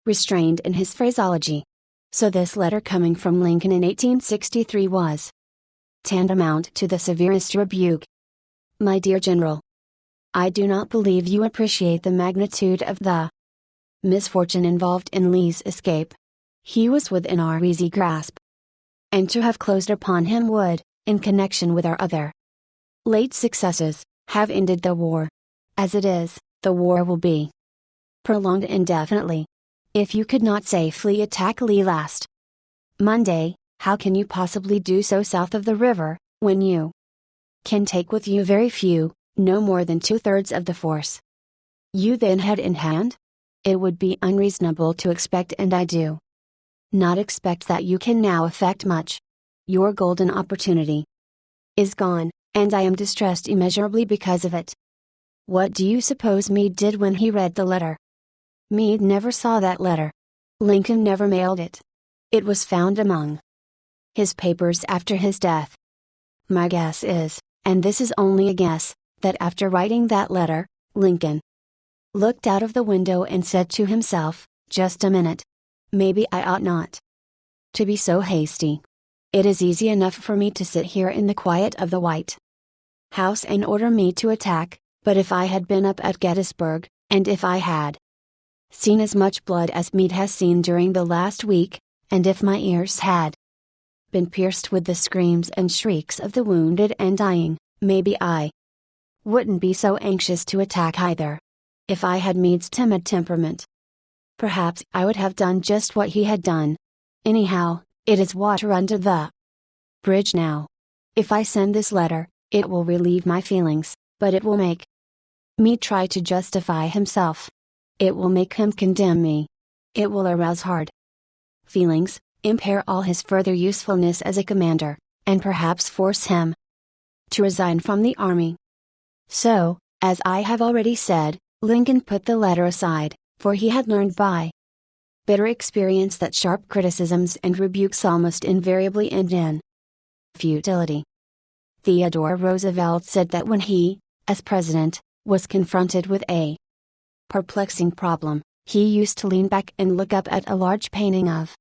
restrained in his phraseology. So this letter coming from Lincoln in 1863 was tantamount to the severest rebuke. My dear General, I do not believe you appreciate the magnitude of the misfortune involved in Lee's escape. He was within our easy grasp. And to have closed upon him would, in connection with our other late successes, have ended the war. As it is, the war will be prolonged indefinitely. If you could not safely attack Lee last Monday, how can you possibly do so south of the river, when you can take with you very few, no more than 2/3 of the force you then had in hand? It would be unreasonable to expect, and I do not expect, that you can now effect much. Your golden opportunity is gone, and I am distressed immeasurably because of it. What do you suppose Meade did when he read the letter? Meade never saw that letter. Lincoln never mailed it. It was found among his papers after his death. My guess is, and this is only a guess, that after writing that letter, Lincoln looked out of the window and said to himself, just a minute. Maybe I ought not to be so hasty. It is easy enough for me to sit here in the quiet of the White House and order Meade to attack, but if I had been up at Gettysburg, and if I had seen as much blood as Meade has seen during the last week, and if my ears had been pierced with the screams and shrieks of the wounded and dying, maybe I wouldn't be so anxious to attack either. If I had Meade's timid temperament, perhaps I would have done just what he had done. Anyhow, it is water under the bridge now. If I send this letter, it will relieve my feelings, but it will make Meade try to justify himself. It will make him condemn me. It will arouse hard feelings, impair all his further usefulness as a commander, and perhaps force him to resign from the army. So, as I have already said, Lincoln put the letter aside, for he had learned by bitter experience that sharp criticisms and rebukes almost invariably end in futility. Theodore Roosevelt said that when he, as president, was confronted with a perplexing problem, he used to lean back and look up at a large painting of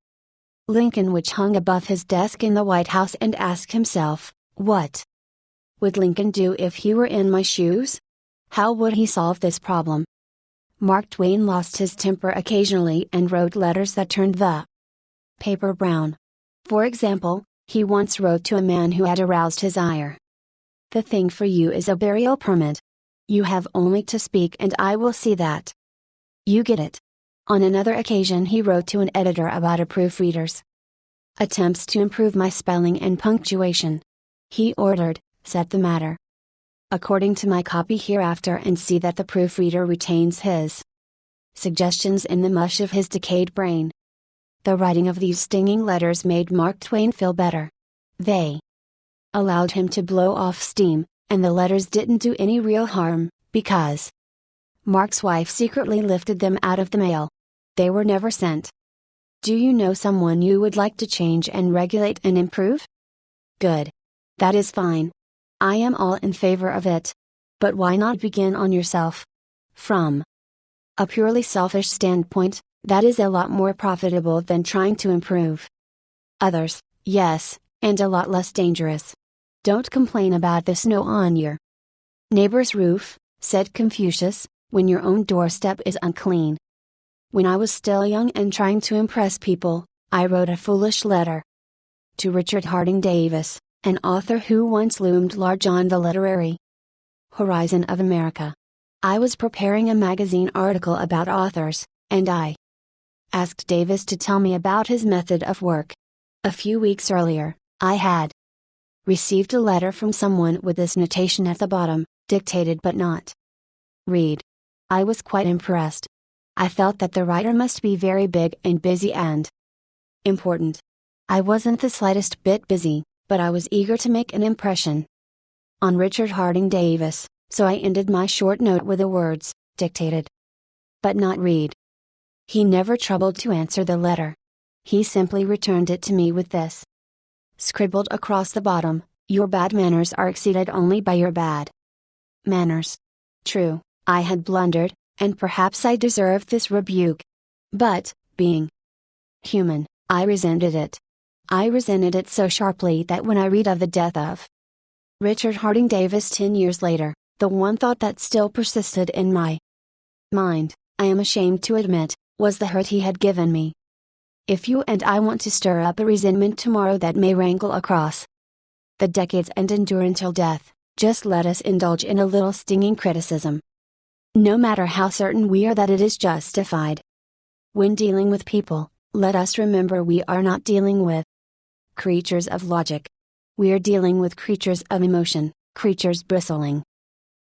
Lincoln which hung above his desk in the White House and ask himself, what would Lincoln do if he were in my shoes? How would he solve this problem? Mark Twain lost his temper occasionally and wrote letters that turned the paper brown. For example, he once wrote to a man who had aroused his ire. The thing for you is a burial permit. You have only to speak and I will see that you get it. On another occasion he wrote to an editor about a proofreader's attempts to improve my spelling and punctuation. He ordered, set the matter according to my copy hereafter and see that the proofreader retains his suggestions in the mush of his decayed brain. The writing of these stinging letters made Mark Twain feel better. They allowed him to blow off steam, and the letters didn't do any real harm, because Mark's wife secretly lifted them out of the mail. They were never sent. Do you know someone you would like to change and regulate and improve? Good. That is fine. I am all in favor of it. But why not begin on yourself? From a purely selfish standpoint, that is a lot more profitable than trying to improve others, yes, and a lot less dangerous. Don't complain about the snow on your neighbor's roof, said Confucius, when your own doorstep is unclean. When I was still young and trying to impress people, I wrote a foolish letter. To Richard Harding Davis, an author who once loomed large on the literary horizon of America. I was preparing a magazine article about authors, and I asked Davis to tell me about his method of work. A few weeks earlier, I had received a letter from someone with this notation at the bottom, dictated but not read. I was quite impressed. I felt that the writer must be very big and busy and important. I wasn't the slightest bit busy, but I was eager to make an impression on Richard Harding Davis, so I ended my short note with the words, dictated but not read. He never troubled to answer the letter. He simply returned it to me with this scribbled across the bottom: "Your bad manners are exceeded only by your bad manners." True, I had blundered, and perhaps I deserved this rebuke. But, being human, I resented it. I resented it so sharply that when I read of the death of Richard Harding Davis 10 years later, the one thought that still persisted in my mind, I am ashamed to admit, was the hurt he had given me. If you and I want to stir up a resentment tomorrow that may wrangle across the decades and endure until death, just let us indulge in a little stinging criticism. No matter how certain we are that it is justified. When dealing with people, let us remember we are not dealing with creatures of logic. We are dealing with creatures of emotion, creatures bristling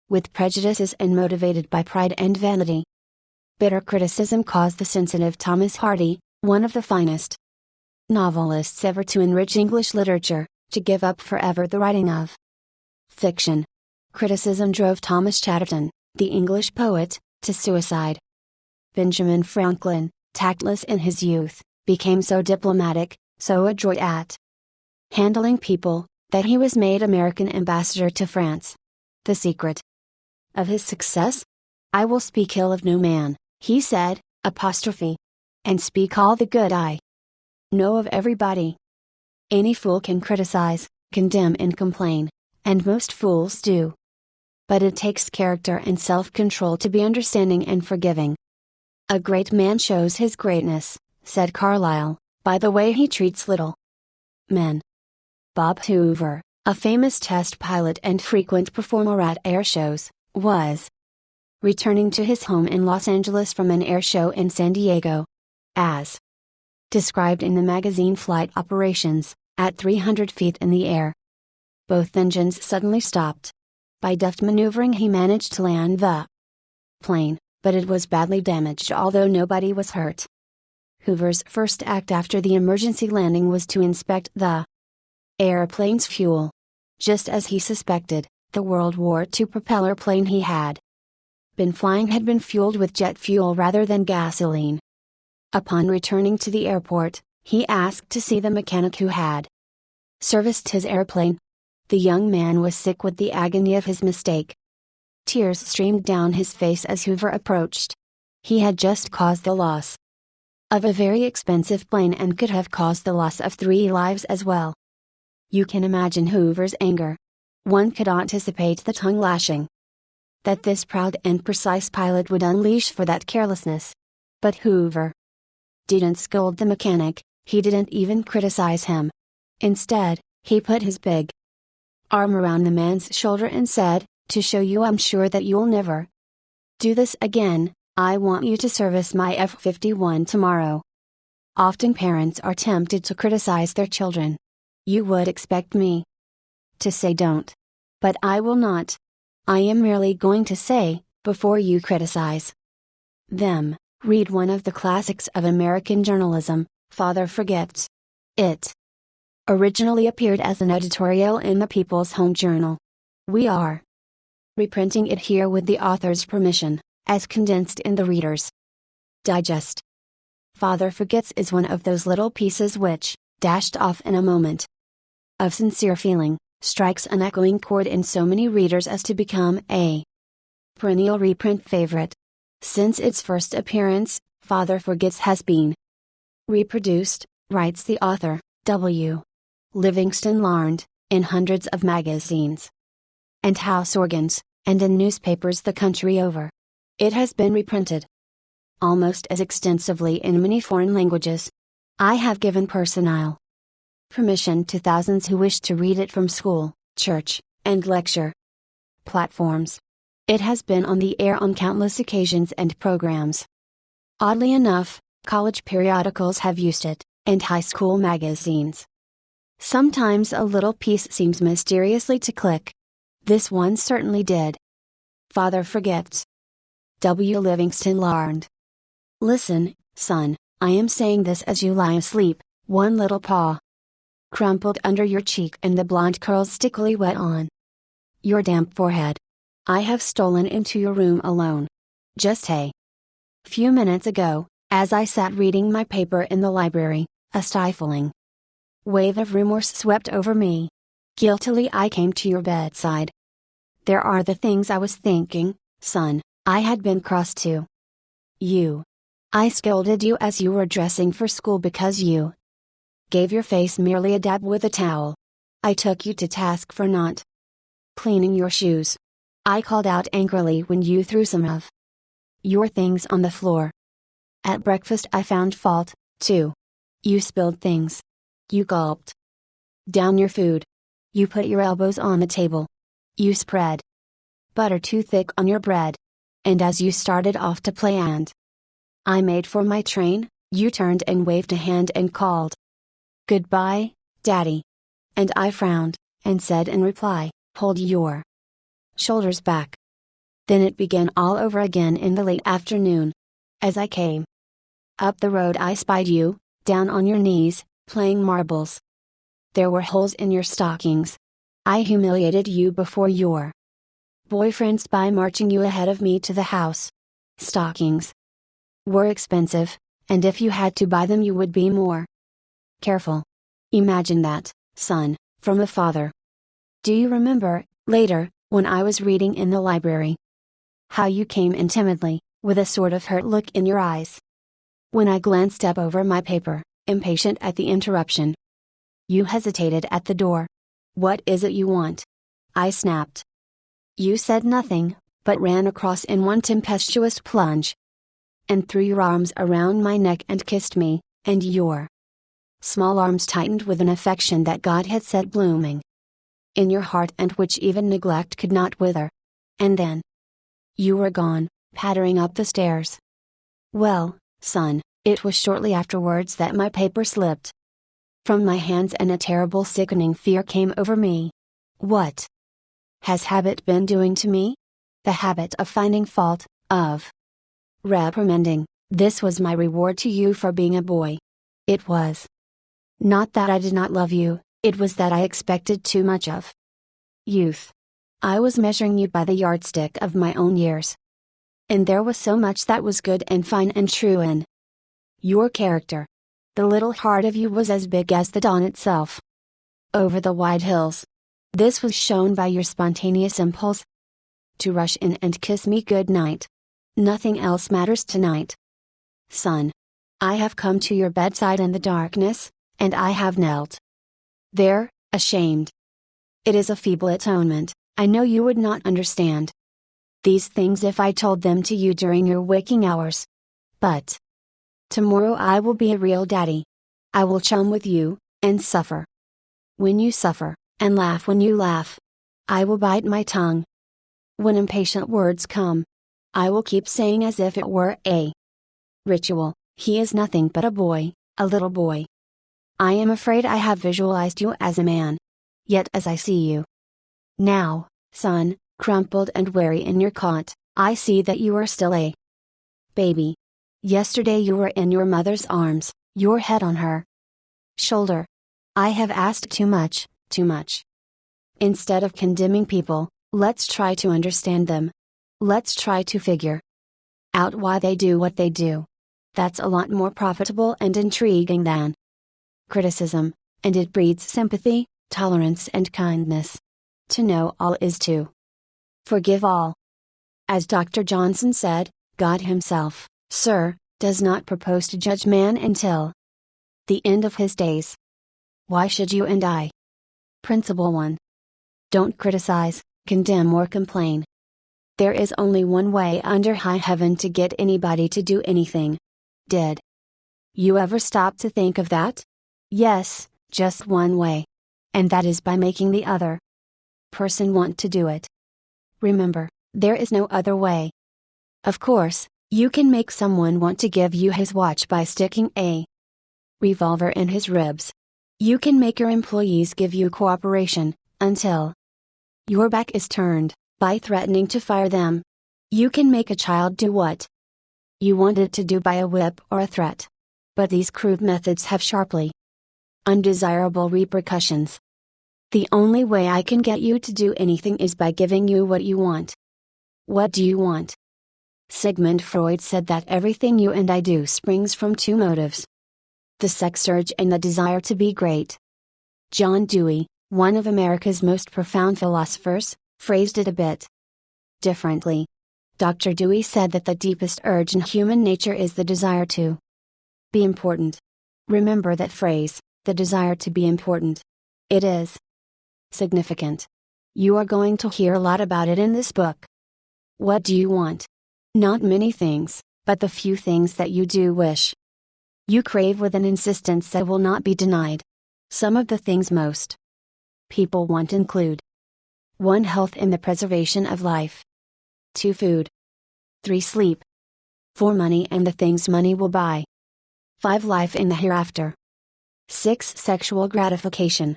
with prejudices and motivated by pride and vanity. Bitter criticism caused the sensitive Thomas Hardy, one of the finest novelists ever to enrich English literature, to give up forever the writing of fiction. Criticism drove Thomas Chatterton, the English poet, to suicide. Benjamin Franklin, tactless in his youth, became so diplomatic, so adroit at handling people, that he was made American ambassador to France. The secret of his success? "I will speak ill of no man," he said, "and speak all the good I know of everybody." Any fool can criticize, condemn and complain, and most fools do. But it takes character and self-control to be understanding and forgiving. "A great man shows his greatness," said Carlyle, "by the way he treats little men." Bob Hoover, a famous test pilot and frequent performer at air shows, was returning to his home in Los Angeles from an air show in San Diego. As described in the magazine Flight Operations, at 300 feet in the air, both engines suddenly stopped. By deft maneuvering he managed to land the plane, but it was badly damaged although nobody was hurt. Hoover's first act after the emergency landing was to inspect the airplane's fuel. Just as he suspected, the World War II propeller plane he had been flying had been fueled with jet fuel rather than gasoline. Upon returning to the airport, he asked to see the mechanic who had serviced his airplane. The young man was sick with the agony of his mistake. Tears streamed down his face as Hoover approached. He had just caused the loss of a very expensive plane and could have caused the loss of 3 lives as well. You can imagine Hoover's anger. One could anticipate the tongue lashing that this proud and precise pilot would unleash for that carelessness. But Hoover didn't scold the mechanic, he didn't even criticize him. Instead, he put his big arm around the man's shoulder and said, "To show you I'm sure that you'll never do this again, I want you to service my F-51 tomorrow." Often parents are tempted to criticize their children. You would expect me to say don't. But I will not. I am merely going to say, before you criticize them, read one of the classics of American journalism, Father Forgets. It originally appeared as an editorial in the People's Home Journal. We are reprinting it here with the author's permission, as condensed in the Reader's Digest. Father Forgets is one of those little pieces which, dashed off in a moment of sincere feeling, strikes an echoing chord in so many readers as to become a perennial reprint favorite. Since its first appearance, Father Forgets has been reproduced, writes the author, W. Livingston Larned, in hundreds of magazines and house organs, and in newspapers the country over. It has been reprinted almost as extensively in many foreign languages. I have given personal permission to thousands who wish to read it from school, church, and lecture platforms. It has been on the air on countless occasions and programs. Oddly enough, college periodicals have used it, and high school magazines. Sometimes a little piece seems mysteriously to click. This one certainly did. Father forgets. W. Livingston Larned. Listen, son, I am saying this as you lie asleep, one little paw crumpled under your cheek and the blonde curls stickily wet on your damp forehead. I have stolen into your room alone. Just a few minutes ago, as I sat reading my paper in the library, a stifling wave of remorse swept over me. Guiltily I came to your bedside. There are the things I was thinking, son. I had been cross to you. I scolded you as you were dressing for school because you gave your face merely a dab with a towel. I took you to task for not cleaning your shoes. I called out angrily when you threw some of your things on the floor. At breakfast I found fault, too. You spilled things. You gulped down your food. You put your elbows on the table. You spread butter too thick on your bread. And as you started off to play and I made for my train, you turned and waved a hand and called, "Goodbye, Daddy." And I frowned, and said in reply, "Hold your shoulders back." Then it began all over again in the late afternoon. As I came up the road I spied you, down on your knees, playing marbles. There were holes in your stockings. I humiliated you before your boyfriends by marching you ahead of me to the house. Stockings were expensive, and if you had to buy them you would be more careful. Imagine that, son, from a father. Do you remember, later, when I was reading in the library, how you came in timidly, with a sort of hurt look in your eyes? When I glanced up over my paper, impatient at the interruption, you hesitated at the door. "What is it you want?" I snapped. You said nothing, but ran across in one tempestuous plunge, and threw your arms around my neck and kissed me, and your small arms tightened with an affection that God had set blooming in your heart and which even neglect could not wither. And then you were gone, pattering up the stairs. Well, son, it was shortly afterwards that my paper slipped from my hands and a terrible sickening fear came over me. What has habit been doing to me? The habit of finding fault, of reprimanding. This was my reward to you for being a boy. It was not that I did not love you, it was that I expected too much of youth. I was measuring you by the yardstick of my own years. And there was so much that was good and fine and true in your character. The little heart of you was as big as the dawn itself. Over the wide hills. This was shown by your spontaneous impulse to rush in and kiss me good night. Nothing else matters tonight. Son. I have come to your bedside in the darkness, and I have knelt there, ashamed. It is a feeble atonement, I know you would not understand these things if I told them to you during your waking hours. But tomorrow I will be a real daddy. I will chum with you, and suffer when you suffer, and laugh when you laugh. I will bite my tongue when impatient words come. I will keep saying as if it were a ritual, "He is nothing but a boy, a little boy." I am afraid I have visualized you as a man. Yet as I see you now, son, crumpled and weary in your cot, I see that you are still a baby. Yesterday you were in your mother's arms, your head on her shoulder. I have asked too much, too much. Instead of condemning people, let's try to understand them. Let's try to figure out why they do what they do. That's a lot more profitable and intriguing than criticism, and it breeds sympathy, tolerance and kindness. To know all is to forgive all. As Dr. Johnson said, God himself, sir, does not propose to judge man until the end of his days. Why should you and I? Principle 1. Don't criticize, condemn or complain. There is only one way under high heaven to get anybody to do anything. Did you ever stop to think of that? Yes, just one way. And that is by making the other person want to do it. Remember, there is no other way. Of course, you can make someone want to give you his watch by sticking a revolver in his ribs. You can make your employees give you cooperation, until your back is turned, by threatening to fire them. You can make a child do what you want it to do by a whip or a threat. But these crude methods have sharply undesirable repercussions. The only way I can get you to do anything is by giving you what you want. What do you want? Sigmund Freud said that everything you and I do springs from two motives: the sex urge and the desire to be great. John Dewey, one of America's most profound philosophers, phrased it a bit differently. Dr. Dewey said that the deepest urge in human nature is the desire to be important. Remember that phrase, the desire to be important. It is significant. You are going to hear a lot about it in this book. What do you want? Not many things, but the few things that you do wish. You crave with an insistence that will not be denied. Some of the things most people want include: 1. Health and the preservation of life. 2. Food. 3. Sleep. 4. Money and the things money will buy. 5. Life in the hereafter. 6. Sexual gratification.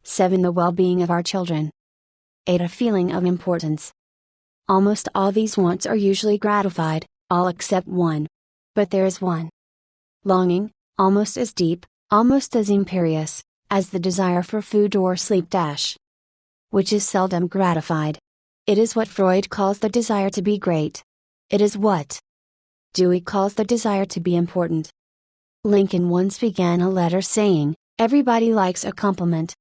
7. The well-being of our children. 8. A feeling of importance. Almost all these wants are usually gratified, all except one. But there is one longing, almost as deep, almost as imperious, as the desire for food or sleep which is seldom gratified. It is what Freud calls the desire to be great. It is what Dewey calls the desire to be important. Lincoln once began a letter saying, "Everybody likes a compliment."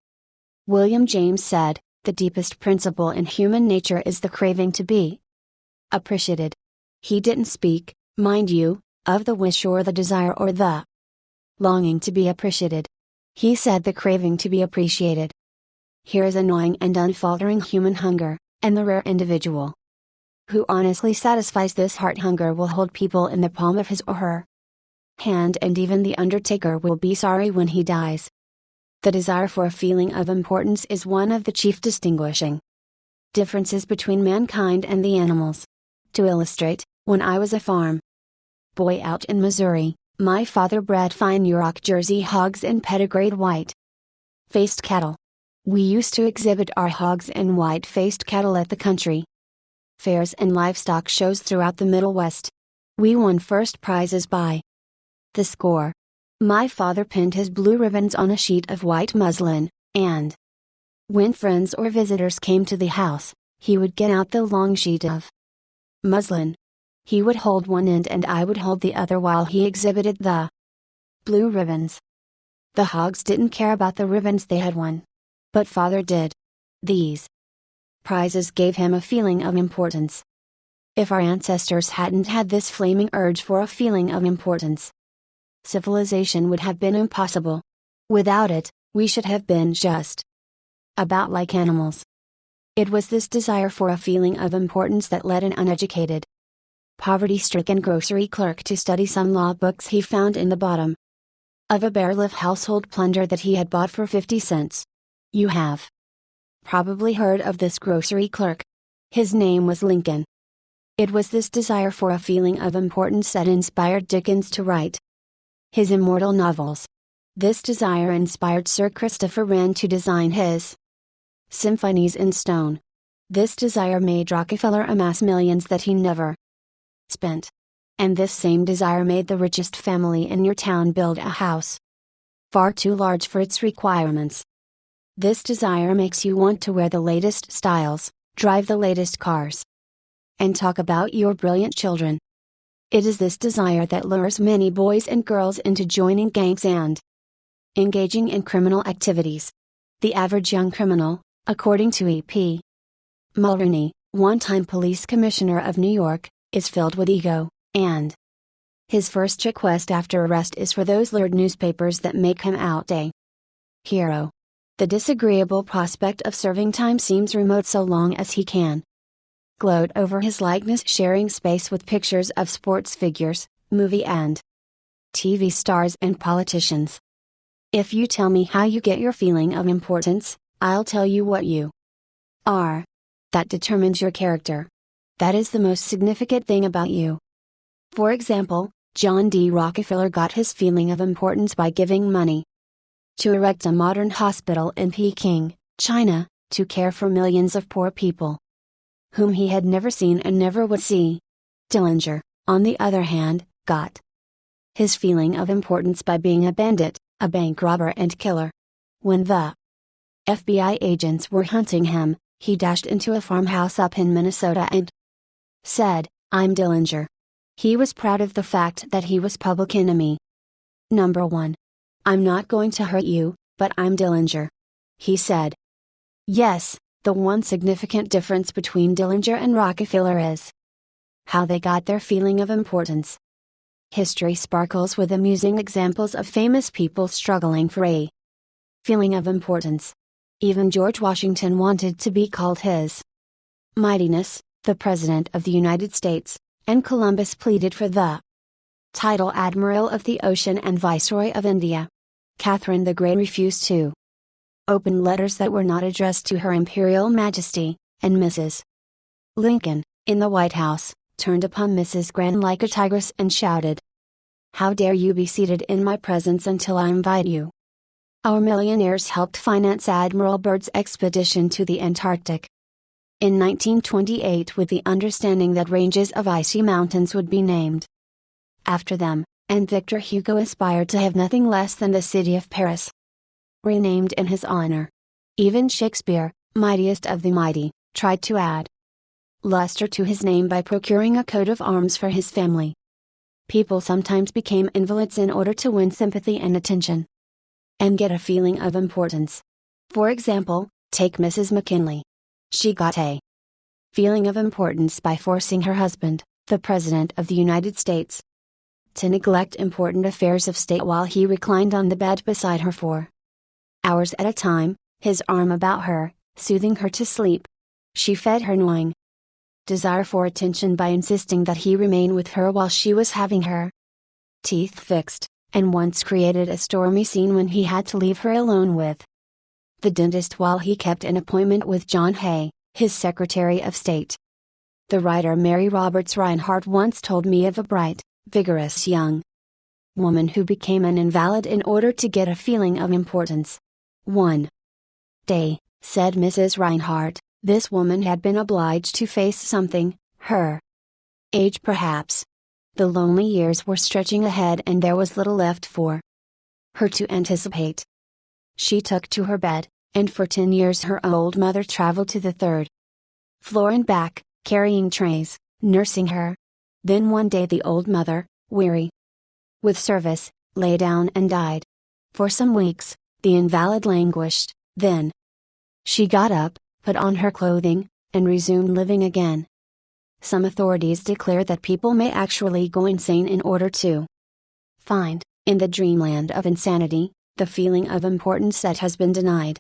William James said, "The deepest principle in human nature is the craving to be appreciated." He didn't speak, mind you, of the wish or the desire or the longing to be appreciated. He said the craving to be appreciated. Here is a gnawing and unfaltering human hunger, and the rare individual who honestly satisfies this heart hunger will hold people in the palm of his or her hand, and even the undertaker will be sorry when he dies. The desire for a feeling of importance is one of the chief distinguishing differences between mankind and the animals. To illustrate, when I was a farm boy out in Missouri, my father bred fine Yurok Jersey hogs and pedigreed white-faced cattle. We used to exhibit our hogs and white-faced cattle at the country fairs and livestock shows throughout the Middle West. We won first prizes by the score. My father pinned his blue ribbons on a sheet of white muslin, and when friends or visitors came to the house, he would get out the long sheet of muslin. He would hold one end and I would hold the other while he exhibited the blue ribbons. The hogs didn't care about the ribbons they had won. But father did. These prizes gave him a feeling of importance. If our ancestors hadn't had this flaming urge for a feeling of importance, civilization would have been impossible. Without it, we should have been just about like animals. It was this desire for a feeling of importance that led an uneducated, poverty-stricken grocery clerk to study some law books he found in the bottom of a bare-lived household plunder that he had bought for 50 cents. You have probably heard of this grocery clerk. His name was Lincoln. It was this desire for a feeling of importance that inspired Dickens to write his immortal novels. This desire inspired Sir Christopher Wren to design his symphonies in stone. This desire made Rockefeller amass millions that he never spent. And this same desire made the richest family in your town build a house far too large for its requirements. This desire makes you want to wear the latest styles, drive the latest cars, and talk about your brilliant children. It is this desire that lures many boys and girls into joining gangs and engaging in criminal activities. The average young criminal, according to E.P. Mulrooney, one-time police commissioner of New York, is filled with ego, and his first request after arrest is for those lurid newspapers that make him out a hero. The disagreeable prospect of serving time seems remote so long as he can gloat over his likeness sharing space with pictures of sports figures, movie and TV stars and politicians. If you tell me how you get your feeling of importance, I'll tell you what you are. That determines your character. That is the most significant thing about you. For example, John D. Rockefeller got his feeling of importance by giving money to erect a modern hospital in Peking, China, to care for millions of poor people whom he had never seen and never would see. Dillinger, on the other hand, got his feeling of importance by being a bandit, a bank robber and killer. When the FBI agents were hunting him, he dashed into a farmhouse up in Minnesota and said, "I'm Dillinger." He was proud of the fact that he was public enemy number one. "I'm not going to hurt you, but I'm Dillinger," he said. Yes, the one significant difference between Dillinger and Rockefeller is how they got their feeling of importance. History sparkles with amusing examples of famous people struggling for a feeling of importance. Even George Washington wanted to be called His Mightiness, the President of the United States, and Columbus pleaded for the title Admiral of the Ocean and Viceroy of India. Catherine the Great refused to open letters that were not addressed to Her Imperial Majesty, and Mrs. Lincoln, in the White House, turned upon Mrs. Grant like a tigress and shouted, "How dare you be seated in my presence until I invite you?" Our millionaires helped finance Admiral Byrd's expedition to the Antarctic in 1928 with the understanding that ranges of icy mountains would be named after them, and Victor Hugo aspired to have nothing less than the city of Paris renamed in his honor. Even Shakespeare, mightiest of the mighty, tried to add luster to his name by procuring a coat of arms for his family. People sometimes became invalids in order to win sympathy and attention and get a feeling of importance. For example, take Mrs. McKinley. She got a feeling of importance by forcing her husband, the President of the United States, to neglect important affairs of state while he reclined on the bed beside her for hours at a time, his arm about her, soothing her to sleep. She fed her gnawing desire for attention by insisting that he remain with her while she was having her teeth fixed, and once created a stormy scene when he had to leave her alone with the dentist while he kept an appointment with John Hay, his Secretary of State. The writer Mary Roberts Rinehart once told me of a bright, vigorous young woman who became an invalid in order to get a feeling of importance. One day, said Mrs. Rinehart, this woman had been obliged to face something, her age perhaps. The lonely years were stretching ahead and there was little left for her to anticipate. She took to her bed, and for 10 years her old mother traveled to the third floor and back, carrying trays, nursing her. Then one day the old mother, weary with service, lay down and died. For some weeks, the invalid languished, then she got up, put on her clothing, and resumed living again. Some authorities declare that people may actually go insane in order to find, in the dreamland of insanity, the feeling of importance that has been denied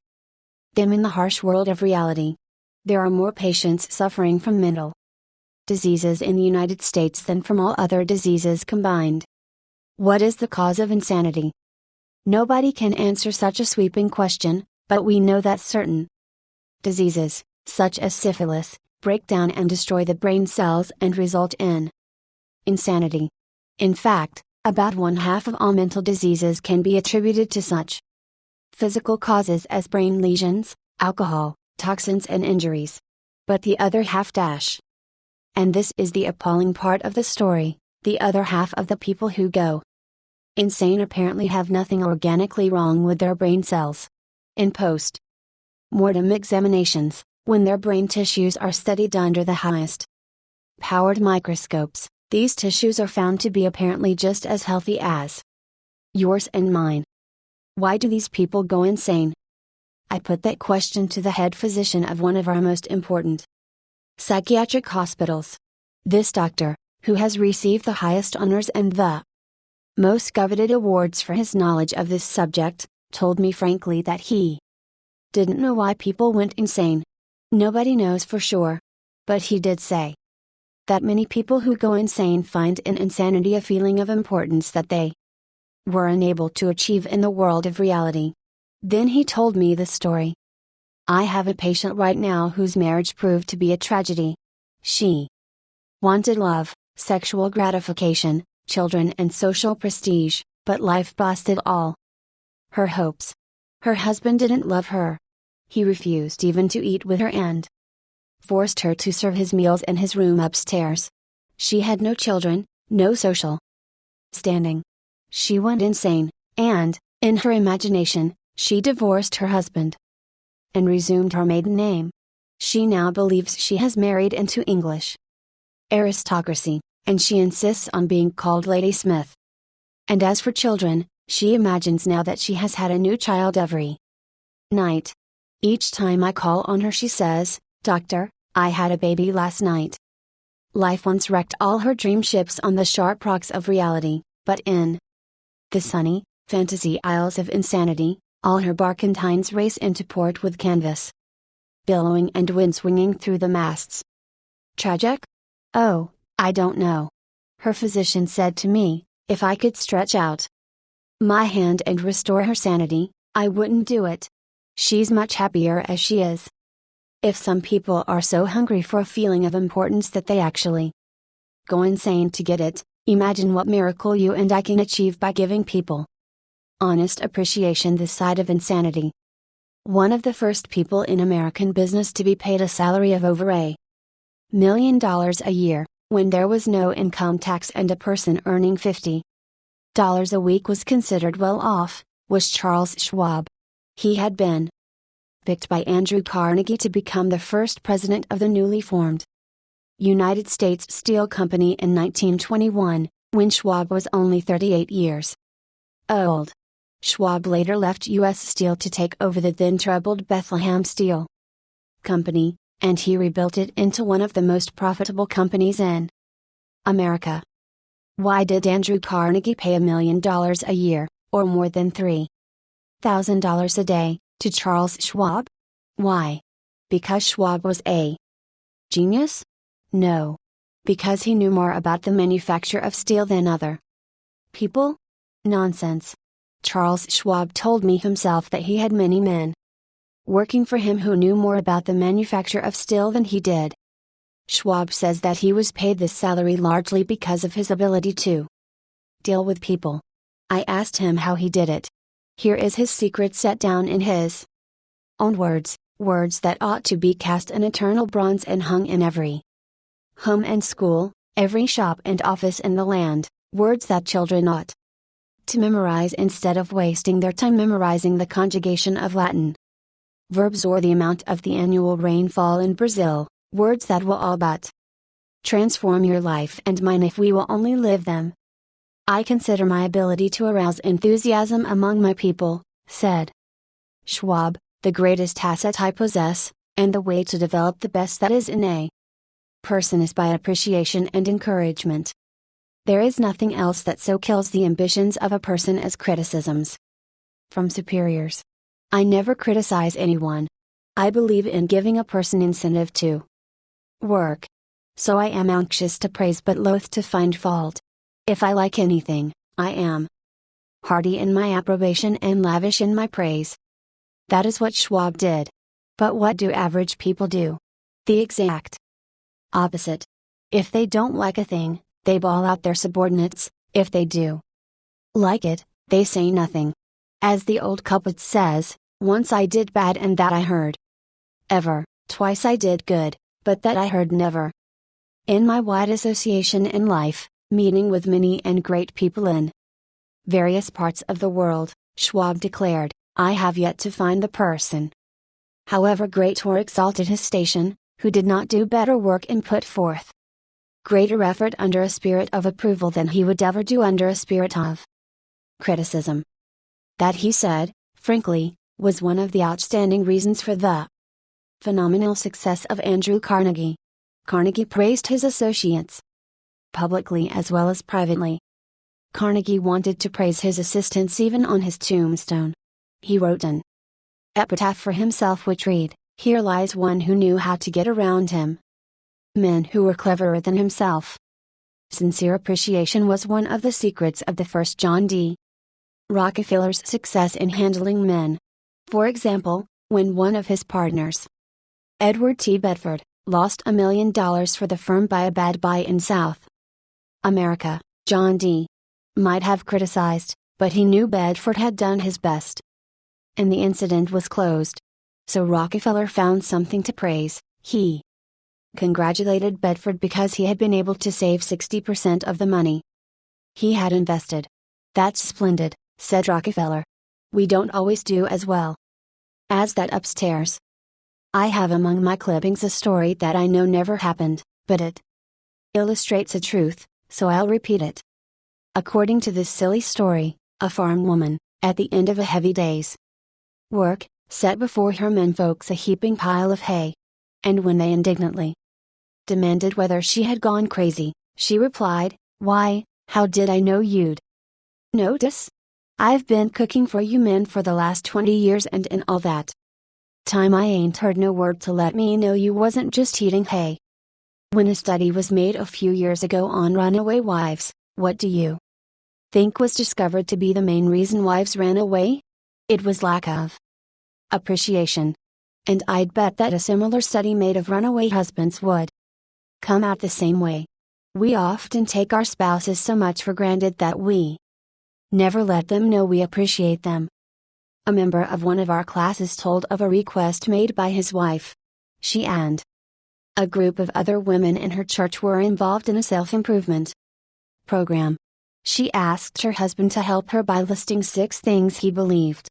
them in the harsh world of reality. There are more patients suffering from mental diseases in the United States than from all other diseases combined. What is the cause of insanity? Nobody can answer such a sweeping question, but we know that certain diseases, such as syphilis, break down and destroy the brain cells and result in insanity. In fact, about 1/2 of all mental diseases can be attributed to such physical causes as brain lesions, alcohol, toxins and injuries. But the other half dash. And this is the appalling part of the story, the other half of the people who go insane apparently have nothing organically wrong with their brain cells. In post-mortem examinations, when their brain tissues are studied under the highest powered microscopes, these tissues are found to be apparently just as healthy as yours and mine. Why do these people go insane? I put that question to the head physician of one of our most important psychiatric hospitals. This doctor, who has received the highest honors and the most coveted awards for his knowledge of this subject, told me frankly that he didn't know why people went insane. Nobody knows for sure. But he did say that many people who go insane find in insanity a feeling of importance that they were unable to achieve in the world of reality. Then he told me the story. I have a patient right now whose marriage proved to be a tragedy. She wanted love, sexual gratification, children and social prestige, but life busted all her hopes. Her husband didn't love her. He refused even to eat with her and forced her to serve his meals in his room upstairs. She had no children, no social standing. She went insane, and, in her imagination, she divorced her husband and resumed her maiden name. She now believes she has married into English aristocracy, and she insists on being called Lady Smith. And as for children, she imagines now that she has had a new child every night. Each time I call on her she says, "Doctor, I had a baby last night." Life once wrecked all her dream ships on the sharp rocks of reality, but in the sunny, fantasy isles of insanity, all her barkentines race into port with canvas billowing and wind swinging through the masts. Tragic? Oh, I don't know. Her physician said to me, if I could stretch out my hand and restore her sanity, I wouldn't do it. She's much happier as she is. If some people are so hungry for a feeling of importance that they actually go insane to get it, imagine what miracle you and I can achieve by giving people honest appreciation this side of insanity. One of the first people in American business to be paid a salary of over $1 million a year, when there was no income tax and a person earning $50 a week was considered well off, was Charles Schwab. He had been picked by Andrew Carnegie to become the first president of the newly formed United States Steel Company in 1921, when Schwab was only 38 years old. Schwab later left U.S. Steel to take over the then troubled Bethlehem Steel Company, and he rebuilt it into one of the most profitable companies in America. Why did Andrew Carnegie pay $1 million a year, or more than $3,000 a day, to Charles Schwab? Why? Because Schwab was a genius? No. Because he knew more about the manufacture of steel than other people? Nonsense. Charles Schwab told me himself that he had many men working for him who knew more about the manufacture of steel than he did. Schwab says that he was paid this salary largely because of his ability to deal with people. I asked him how he did it. Here is his secret set down in his own words, words that ought to be cast in eternal bronze and hung in every home and school, every shop and office in the land, words that children ought to memorize instead of wasting their time memorizing the conjugation of Latin verbs or the amount of the annual rainfall in Brazil, words that will all but transform your life and mine if we will only live them. I consider my ability to arouse enthusiasm among my people, said Schwab, the greatest asset I possess, and the way to develop the best that is in a person is by appreciation and encouragement. There is nothing else that so kills the ambitions of a person as criticisms from superiors. I never criticize anyone. I believe in giving a person incentive to work. So I am anxious to praise but loath to find fault. If I like anything, I am hearty in my approbation and lavish in my praise. That is what Schwab did. But what do average people do? The exact opposite. If they don't like a thing, they bawl out their subordinates. If they do like it, they say nothing. As the old couplet says, once I did bad and that I heard ever, twice I did good, but that I heard never. In my wide association in life, meeting with many and great people in various parts of the world, Schwab declared, I have yet to find the person, however great or exalted his station, who did not do better work and put forth greater effort under a spirit of approval than he would ever do under a spirit of criticism. That, he said, frankly, was one of the outstanding reasons for the phenomenal success of Andrew Carnegie. Carnegie praised his associates publicly as well as privately. Carnegie wanted to praise his assistants even on his tombstone. He wrote an epitaph for himself which read, "Here lies one who knew how to get around him." Men who were cleverer than himself. Sincere appreciation was one of the secrets of the first John D. Rockefeller's success in handling men. For example, when one of his partners, Edward T. Bedford, lost $1 million for the firm by a bad buy in South America, John D. might have criticized, but he knew Bedford had done his best. And the incident was closed. So Rockefeller found something to praise. He congratulated Bedford because he had been able to save 60% of the money he had invested. "That's splendid," said Rockefeller. "We don't always do as well as that upstairs." I have among my clippings a story that I know never happened, but it illustrates a truth, so I'll repeat it. According to this silly story, a farm woman, at the end of a heavy day's work, set before her menfolks a heaping pile of hay. And when they indignantly demanded whether she had gone crazy, she replied, "Why, how did I know you'd notice? I've been cooking for you men for the last 20 years, and in all that time I ain't heard no word to let me know you wasn't just eating hay." When a study was made a few years ago on runaway wives, what do you think was discovered to be the main reason wives ran away? It was lack of appreciation. And I'd bet that a similar study made of runaway husbands would come out the same way. We often take our spouses so much for granted that we never let them know we appreciate them. A member of one of our classes told of a request made by his wife. She and a group of other women in her church were involved in a self-improvement program. She asked her husband to help her by listing 6 things he believed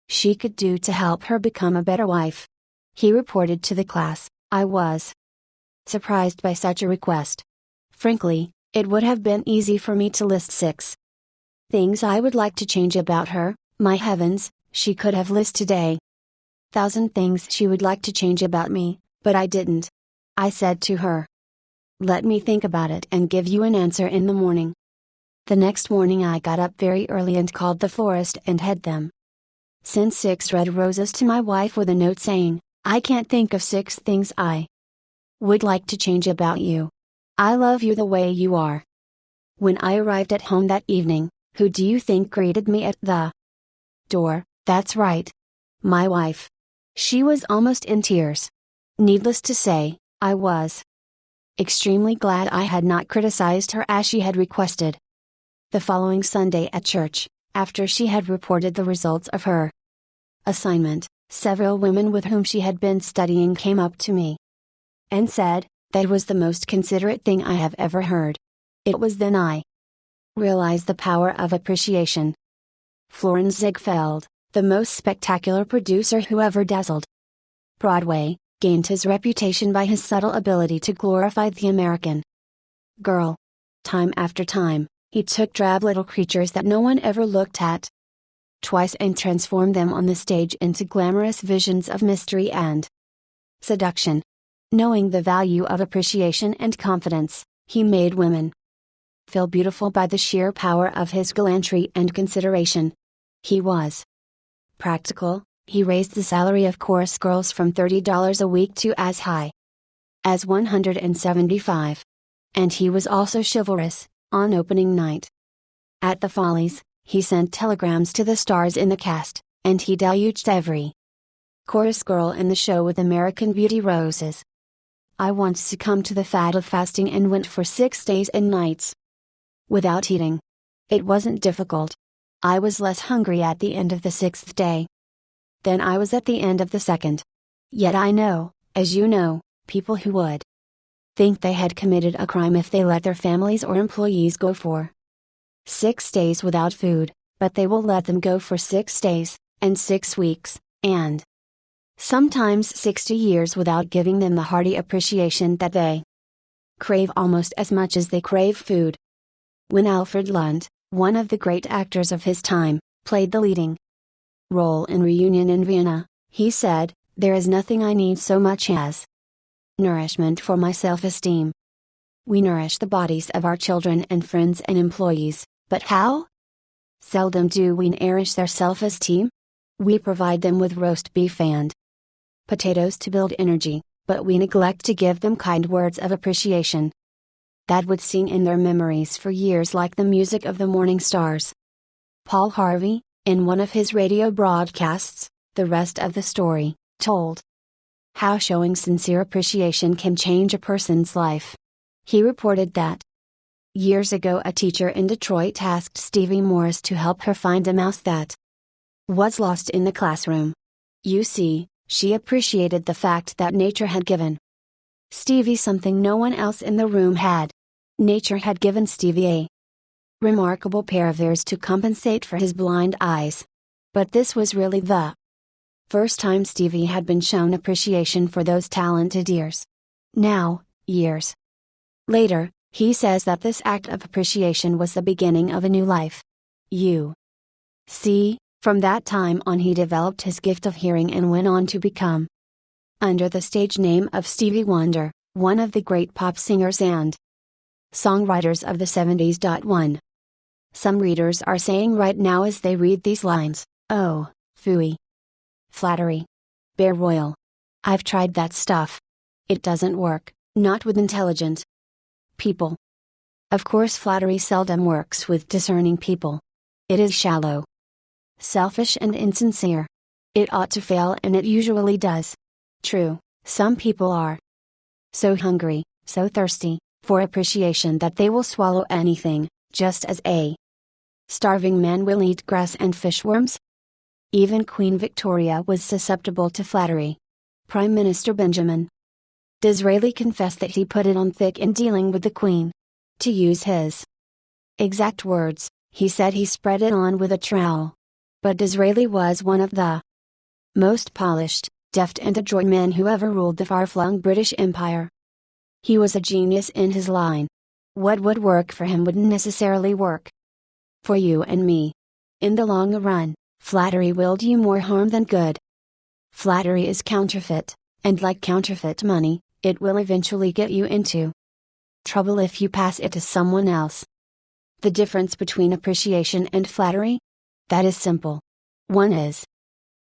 she could do to help her become a better wife. He reported to the class, "I was surprised by such a request. Frankly, it would have been easy for me to list 6 things I would like to change about her. My heavens, she could have listed a thousand things she would like to change about me, but I didn't. I said to her, 'Let me think about it and give you an answer in the morning.' The next morning I got up very early and called the florist and had them send 6 red roses to my wife with a note saying, 'I can't think of 6 things I would like to change about you. I love you the way you are.' When I arrived at home that evening, who do you think greeted me at the door? That's right. My wife. She was almost in tears. Needless to say, I was extremely glad I had not criticized her as she had requested. The following Sunday at church, after she had reported the results of her assignment, several women with whom she had been studying came up to me and said, "That was the most considerate thing I have ever heard." It was then I realized the power of appreciation. Florenz Ziegfeld, the most spectacular producer who ever dazzled Broadway, gained his reputation by his subtle ability to glorify the American girl. Time after time, he took drab little creatures that no one ever looked at twice and transformed them on the stage into glamorous visions of mystery and seduction. Knowing the value of appreciation and confidence, he made women feel beautiful by the sheer power of his gallantry and consideration. He was practical. He raised the salary of chorus girls from $30 a week to as high as $175. And he was also chivalrous. On opening night at the Follies, he sent telegrams to the stars in the cast, and he deluged every chorus girl in the show with American Beauty roses. I once succumbed to the fad of fasting and went for 6 days and nights without eating. It wasn't difficult. I was less hungry at the end of the 6th day than I was at the end of the 2nd. Yet I know, as you know, people who would think they had committed a crime if they let their families or employees go for 6 days without food, but they will let them go for 6 days, and 6 weeks, and sometimes 60 years without giving them the hearty appreciation that they crave almost as much as they crave food. When Alfred Lund, one of the great actors of his time, played the leading role in Reunion in Vienna, he said, "There is nothing I need so much as nourishment for my self-esteem." We nourish the bodies of our children and friends and employees, but how seldom do we nourish their self-esteem? We provide them with roast beef and potatoes to build energy, but we neglect to give them kind words of appreciation that would sing in their memories for years like the music of the morning stars. Paul Harvey, in one of his radio broadcasts, The Rest of the Story, told how showing sincere appreciation can change a person's life. He reported that years ago a teacher in Detroit asked Stevie Morris to help her find a mouse that was lost in the classroom. You see, she appreciated the fact that nature had given Stevie something no one else in the room had. Nature had given Stevie a remarkable pair of ears to compensate for his blind eyes. But this was really the first time Stevie had been shown appreciation for those talented ears. Now, years later, he says that this act of appreciation was the beginning of a new life. You see, from that time on he developed his gift of hearing and went on to become, under the stage name of Stevie Wonder, one of the great pop singers and songwriters of the 70s. Some readers are saying right now as they read these lines, "Oh, phooey. Flattery. Bear royal. I've tried that stuff. It doesn't work, not with intelligent people." Of course, flattery seldom works with discerning people. It is shallow, selfish, and insincere. It ought to fail, and it usually does. True, some people are so hungry, so thirsty for appreciation that they will swallow anything, just as a starving man will eat grass and fishworms. Even Queen Victoria was susceptible to flattery. Prime Minister Benjamin Disraeli confessed that he put it on thick in dealing with the Queen. To use his exact words, he said he spread it on with a trowel. But Disraeli was one of the most polished, deft and adroit men who ever ruled the far-flung British Empire. He was a genius in his line. What would work for him wouldn't necessarily work for you and me. In the long run, flattery will do you more harm than good. Flattery is counterfeit, and like counterfeit money, it will eventually get you into trouble if you pass it to someone else. The difference between appreciation and flattery? That is simple. One is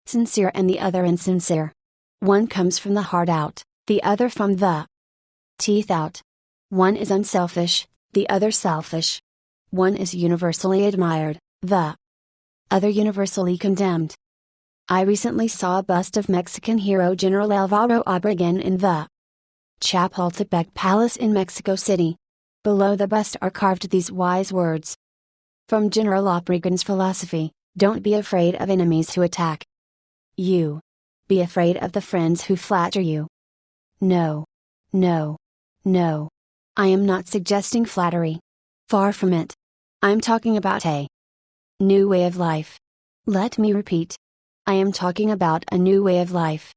sincere and the other insincere. One comes from the heart out, the other from the teeth out. One is unselfish, the other selfish. One is universally admired, the other universally condemned. I recently saw a bust of Mexican hero General Alvaro Obregón in the Chapultepec Palace in Mexico City. Below the bust are carved these wise words from General Obregón's philosophy: don't be afraid of enemies who attack you. Be afraid of the friends who flatter you. No. No. No. I am not suggesting flattery. Far from it. I'm talking about a new way of life. Let me repeat. I am talking about a new way of life.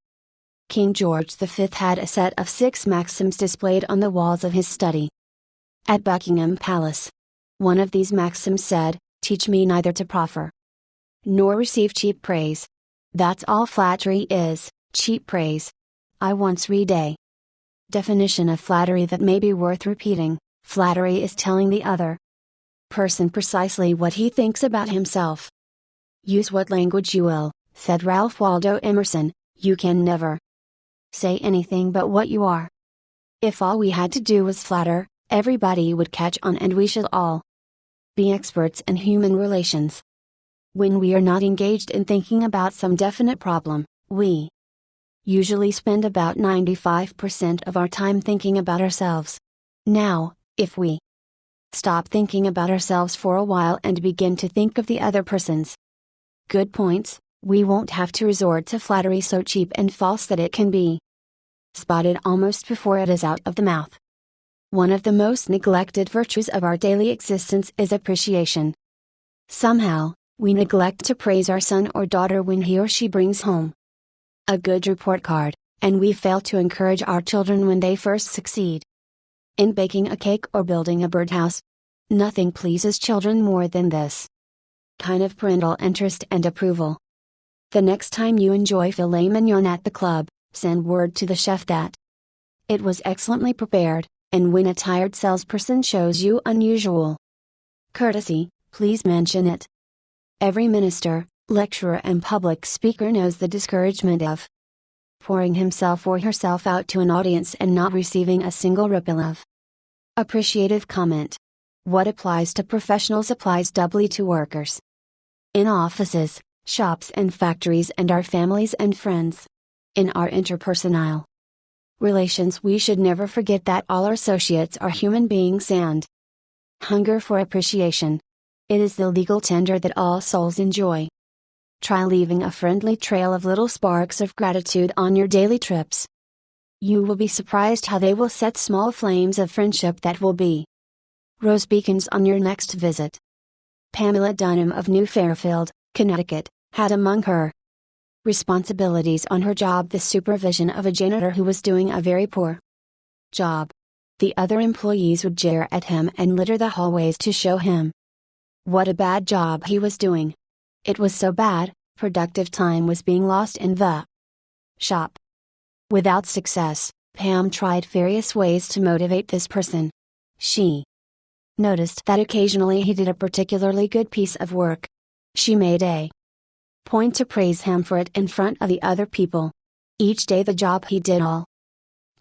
King George V had a set of 6 maxims displayed on the walls of his study at Buckingham Palace. One of these maxims said, "Teach me neither to proffer nor receive cheap praise." That's all flattery is, cheap praise. I once read a definition of flattery that may be worth repeating. Flattery is telling the other person precisely what he thinks about himself. Use what language you will, said Ralph Waldo Emerson, you can never say anything but what you are. If all we had to do was flatter, everybody would catch on and we should all be experts in human relations. When we are not engaged in thinking about some definite problem, we usually spend about 95% of our time thinking about ourselves. Now, if we stop thinking about ourselves for a while and begin to think of the other person's good points, we won't have to resort to flattery so cheap and false that it can be spotted almost before it is out of the mouth. One of the most neglected virtues of our daily existence is appreciation. Somehow, we neglect to praise our son or daughter when he or she brings home a good report card, and we fail to encourage our children when they first succeed in baking a cake or building a birdhouse. Nothing pleases children more than this kind of parental interest and approval. The next time you enjoy filet mignon at the club, send word to the chef that it was excellently prepared, and when a tired salesperson shows you unusual courtesy, please mention it. Every minister, lecturer and public speaker knows the discouragement of pouring himself or herself out to an audience and not receiving a single ripple of appreciative comment. What applies to professionals applies doubly to workers. In offices, shops and factories, and our families and friends. In our interpersonal relations, we should never forget that all our associates are human beings and hunger for appreciation. It is the legal tender that all souls enjoy. Try leaving a friendly trail of little sparks of gratitude on your daily trips. You will be surprised how they will set small flames of friendship that will be rose beacons on your next visit. Pamela Dunham of New Fairfield, Connecticut, had among her responsibilities on her job the supervision of a janitor who was doing a very poor job. The other employees would jeer at him and litter the hallways to show him what a bad job he was doing. It was so bad, productive time was being lost in the shop. Without success, Pam tried various ways to motivate this person. She noticed that occasionally he did a particularly good piece of work. She made a point to praise him for it in front of the other people. Each day the job he did all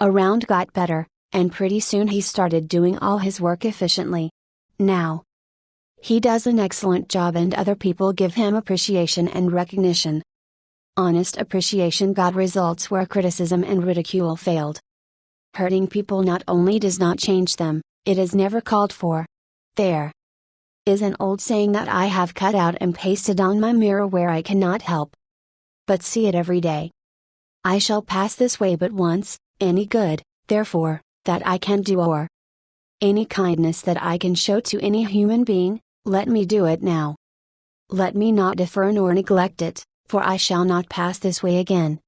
around got better, and pretty soon he started doing all his work efficiently. Now he does an excellent job and other people give him appreciation and recognition. Honest appreciation got results where criticism and ridicule failed. Hurting people not only does not change them, it is never called for. There is an old saying that I have cut out and pasted on my mirror where I cannot help but see it every day. I shall pass this way but once, any good, therefore, that I can do or any kindness that I can show to any human being, let me do it now. Let me not defer nor neglect it, for I shall not pass this way again.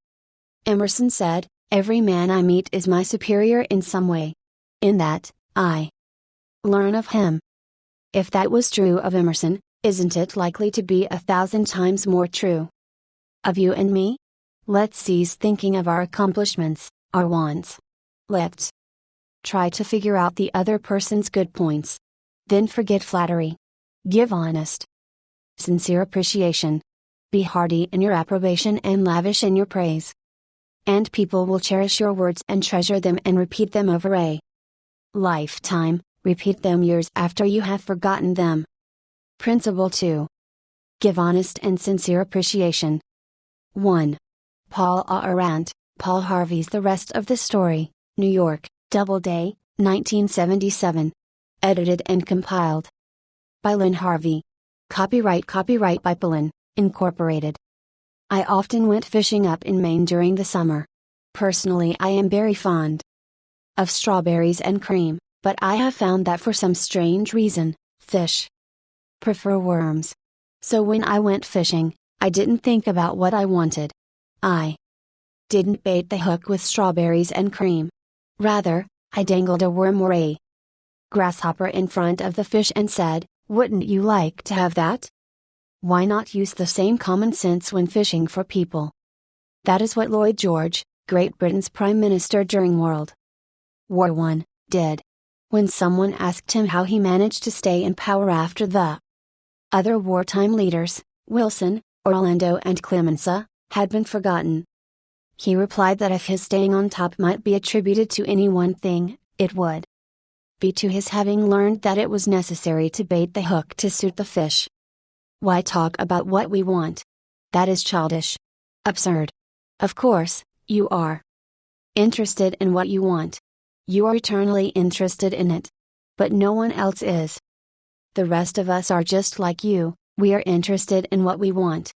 Emerson said, "Every man I meet is my superior in some way. In that, I learn of him." If that was true of Emerson, isn't it likely to be 1,000 times more true of you and me? Let's cease thinking of our accomplishments, our wants. Let's try to figure out the other person's good points. Then forget flattery. Give honest, sincere appreciation. Be hearty in your approbation and lavish in your praise. And people will cherish your words and treasure them and repeat them over a lifetime, repeat them years after you have forgotten them. Principle 2. Give honest and sincere appreciation. 1. Paul Arendt, Paul Harvey's The Rest of the Story, New York, Doubleday, 1977. Edited and compiled by Lynn Harvey. Copyright by Pollen, Incorporated. I often went fishing up in Maine during the summer. Personally, I am very fond of strawberries and cream, but I have found that for some strange reason, fish prefer worms. So when I went fishing, I didn't think about what I wanted. I didn't bait the hook with strawberries and cream. Rather, I dangled a worm or a grasshopper in front of the fish and said, "Wouldn't you like to have that?" Why not use the same common sense when fishing for people? That is what Lloyd George, Great Britain's Prime Minister during World War I, did. When someone asked him how he managed to stay in power after the other wartime leaders, Wilson, Orlando and Clemenceau, had been forgotten, he replied that if his staying on top might be attributed to any one thing, it would be to his having learned that it was necessary to bait the hook to suit the fish. Why talk about what we want? That is childish. Absurd. Of course, you are interested in what you want. You are eternally interested in it. But no one else is. The rest of us are just like you, we are interested in what we want.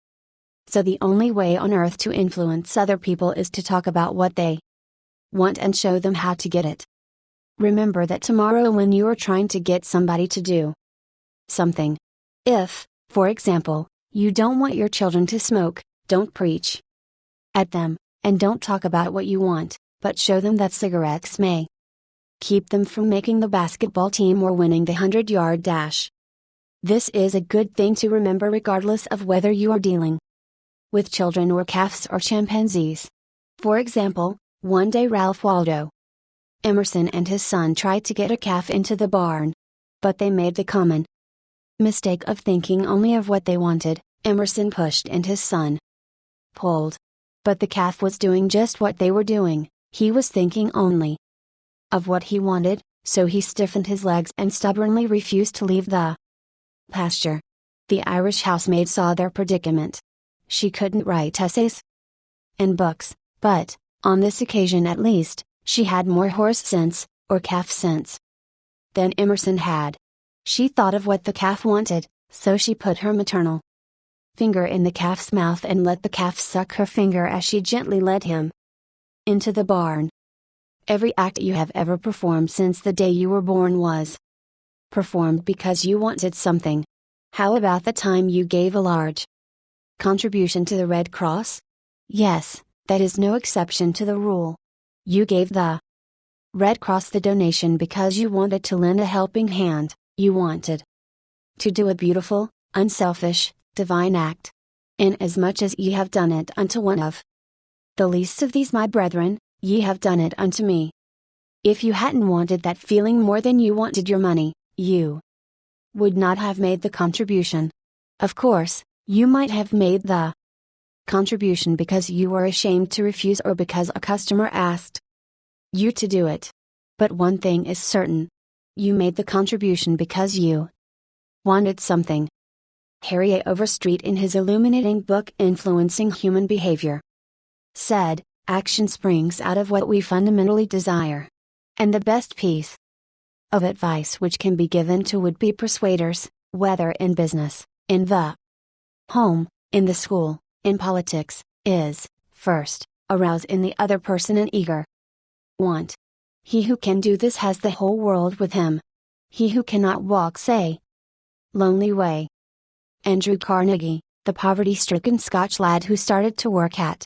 So the only way on earth to influence other people is to talk about what they want and show them how to get it. Remember that tomorrow when you are trying to get somebody to do something. If, for example, you don't want your children to smoke, don't preach at them, and don't talk about what you want, but show them that cigarettes may keep them from making the basketball team or winning the 100-yard dash. This is a good thing to remember regardless of whether you are dealing with children or calves or chimpanzees. For example, one day Ralph Waldo Emerson and his son tried to get a calf into the barn. But they made the common mistake of thinking only of what they wanted. Emerson pushed and his son pulled. But the calf was doing just what they were doing. He was thinking only of what he wanted, so he stiffened his legs and stubbornly refused to leave the pasture. The Irish housemaid saw their predicament. She couldn't write essays and books, but, on this occasion at least, she had more horse sense, or calf sense, than Emerson had. She thought of what the calf wanted, so she put her maternal finger in the calf's mouth and let the calf suck her finger as she gently led him into the barn. Every act you have ever performed since the day you were born was performed because you wanted something. How about the time you gave a large contribution to the Red Cross? Yes, that is no exception to the rule. You gave the Red Cross the donation because you wanted to lend a helping hand, you wanted to do a beautiful, unselfish, divine act. Inasmuch as ye have done it unto one of the least of these my brethren, ye have done it unto me. If you hadn't wanted that feeling more than you wanted your money, you would not have made the contribution. Of course, you might have made the contribution because you were ashamed to refuse or because a customer asked you to do it. But one thing is certain. You made the contribution because you wanted something. Harry A. Overstreet, in his illuminating book Influencing Human Behavior, said, "Action springs out of what we fundamentally desire. And the best piece of advice which can be given to would-be persuaders, whether in business, in the home, in the school, in politics, is, first, arouse in the other person an eager want. He who can do this has the whole world with him. He who cannot walks a lonely way." Andrew Carnegie, the poverty-stricken Scotch lad who started to work at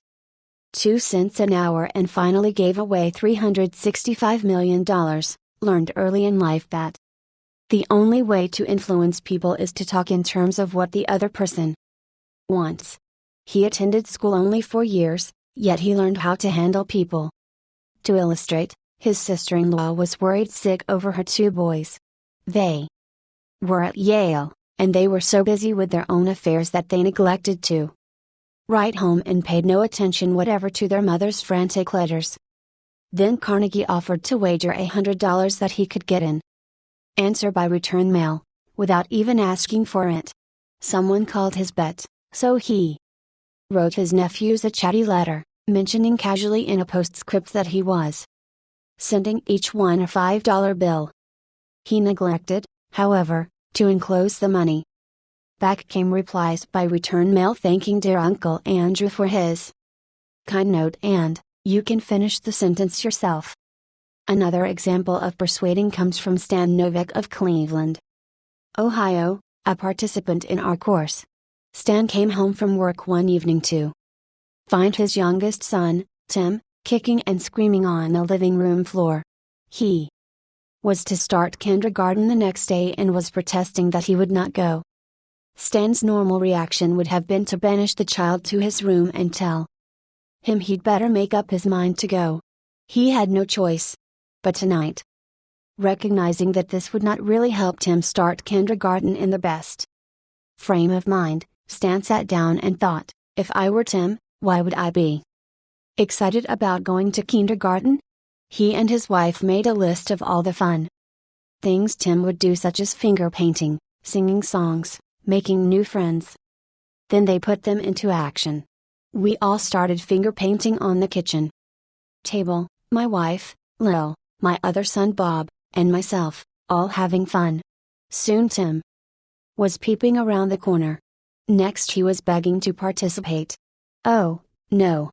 2 cents an hour and finally gave away $365 million, learned early in life that the only way to influence people is to talk in terms of what the other person wants. He attended school only 4 years, yet he learned how to handle people. To illustrate, his sister-in-law was worried sick over her 2 boys. They were at Yale, and they were so busy with their own affairs that they neglected to write home and paid no attention whatever to their mother's frantic letters. Then Carnegie offered to wager $100 that he could get an answer by return mail, without even asking for it. Someone called his bet, so he wrote his nephews a chatty letter, mentioning casually in a postscript that he was sending each one a $5 bill. He neglected, however, to enclose the money. Back came replies by return mail thanking dear Uncle Andrew for his kind note and, "You can finish the sentence yourself." Another example of persuading comes from Stan Novick of Cleveland, Ohio, a participant in our course. Stan came home from work one evening to find his youngest son, Tim, kicking and screaming on the living room floor. He was to start kindergarten the next day and was protesting that he would not go. Stan's normal reaction would have been to banish the child to his room and tell him he'd better make up his mind to go. He had no choice. But tonight, recognizing that this would not really help Tim start kindergarten in the best frame of mind, Stan sat down and thought, if I were Tim, why would I be excited about going to kindergarten? He and his wife made a list of all the fun things Tim would do, such as finger painting, singing songs, making new friends. Then they put them into action. We all started finger painting on the kitchen table, my wife, Lil, my other son Bob, and myself, all having fun. Soon Tim was peeping around the corner. Next he was begging to participate. "Oh, no.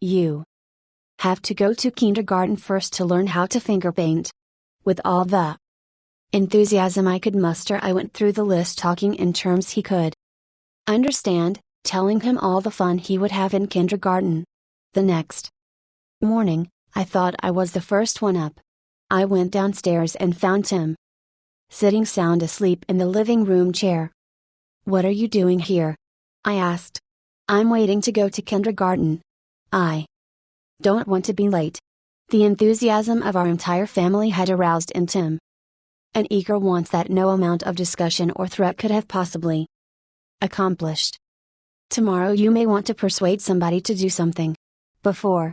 You have to go to kindergarten first to learn how to finger paint." With all the enthusiasm I could muster, I went through the list talking in terms he could understand, telling him all the fun he would have in kindergarten. The next morning, I thought I was the first one up. I went downstairs and found Tim sitting sound asleep in the living room chair. "What are you doing here?" I asked. "I'm waiting to go to kindergarten. I don't want to be late." The enthusiasm of our entire family had aroused in Tim an eager want that no amount of discussion or threat could have possibly accomplished. Tomorrow you may want to persuade somebody to do something. Before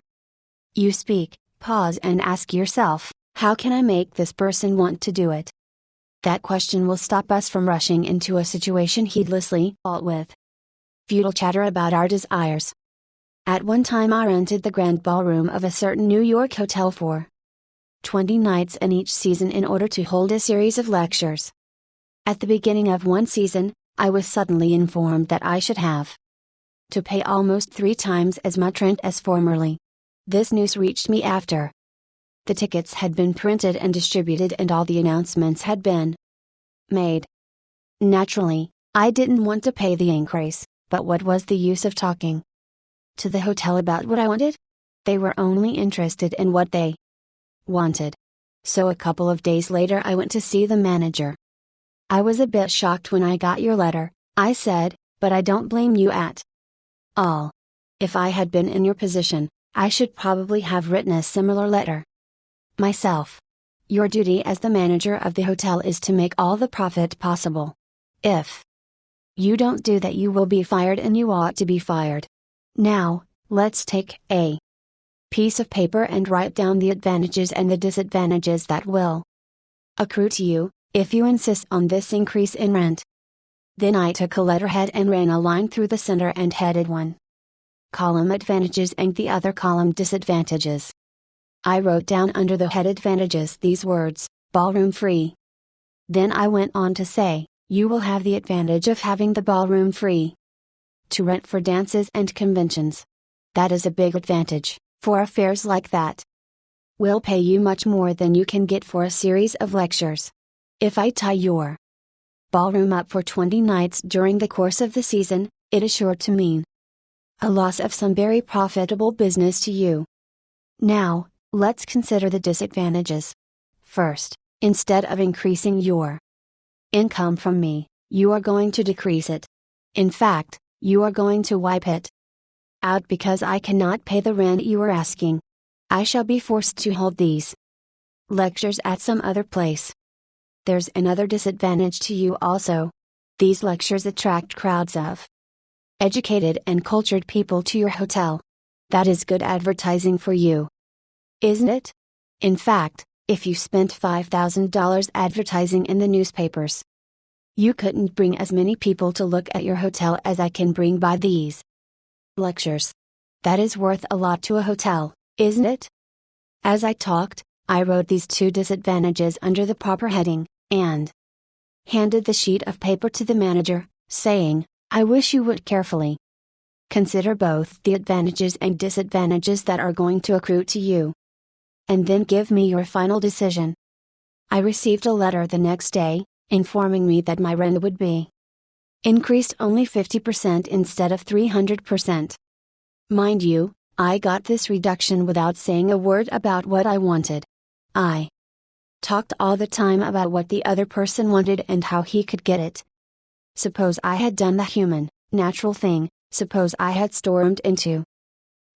you speak, pause and ask yourself, how can I make this person want to do it? That question will stop us from rushing into a situation heedlessly, with futile chatter about our desires. At one time I rented the grand ballroom of a certain New York hotel for 20 nights in each season in order to hold a series of lectures. At the beginning of one season, I was suddenly informed that I should have to pay almost 3 times as much rent as formerly. This news reached me after the tickets had been printed and distributed and all the announcements had been made. Naturally, I didn't want to pay the increase, but what was the use of talking to the hotel about what I wanted? They were only interested in what they wanted. So a couple of days later I went to see the manager. I was a bit shocked when I got your letter, I said, but I don't blame you at all. If I had been in your position, I should probably have written a similar letter myself. Your duty as the manager of the hotel is to make all the profit possible. If you don't do that, you will be fired, and you ought to be fired. Now, let's take a piece of paper and write down the advantages and the disadvantages that will accrue to you, if you insist on this increase in rent. Then I took a letterhead and ran a line through the center and headed one column advantages and the other column disadvantages. I wrote down under the head advantages these words, ballroom free. Then I went on to say, you will have the advantage of having the ballroom free to rent for dances and conventions. That is a big advantage, for affairs like that will pay you much more than you can get for a series of lectures. If I tie your ballroom up for 20 nights during the course of the season, it is sure to mean a loss of some very profitable business to you. Now, let's consider the disadvantages. First, instead of increasing your income from me, you are going to decrease it. In fact, you are going to wipe it out because I cannot pay the rent you are asking. I shall be forced to hold these lectures at some other place. There's another disadvantage to you also. These lectures attract crowds of educated and cultured people to your hotel. That is good advertising for you, isn't it? In fact, if you spent $5,000 advertising in the newspapers, you couldn't bring as many people to look at your hotel as I can bring by these lectures. That is worth a lot to a hotel, isn't it? As I talked, I wrote these 2 disadvantages under the proper heading, and handed the sheet of paper to the manager, saying, I wish you would carefully consider both the advantages and disadvantages that are going to accrue to you, and then give me your final decision. I received a letter the next day, informing me that my rent would be increased only 50% instead of 300%. Mind you, I got this reduction without saying a word about what I wanted. I talked all the time about what the other person wanted and how he could get it. Suppose I had done the human, natural thing, suppose I had stormed into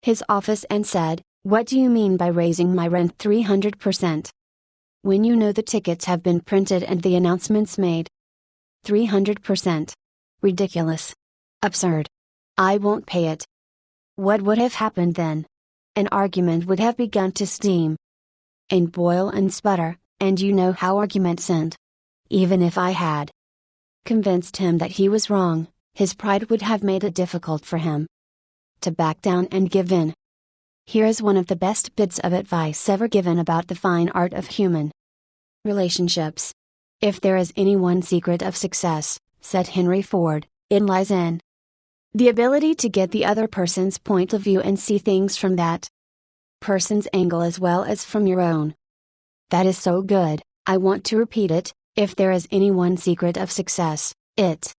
his office and said, what do you mean by raising my rent 300%? When you know the tickets have been printed and the announcements made. 300%. Ridiculous. Absurd. I won't pay it. What would have happened then? An argument would have begun to steam and boil and sputter, and you know how arguments end. Even if I had convinced him that he was wrong, his pride would have made it difficult for him to back down and give in. Here is one of the best bits of advice ever given about the fine art of human relationships. If there is any one secret of success, said Henry Ford, it lies in the ability to get the other person's point of view and see things from that person's angle as well as from your own. That is so good, I want to repeat it. If there is any one secret of success, it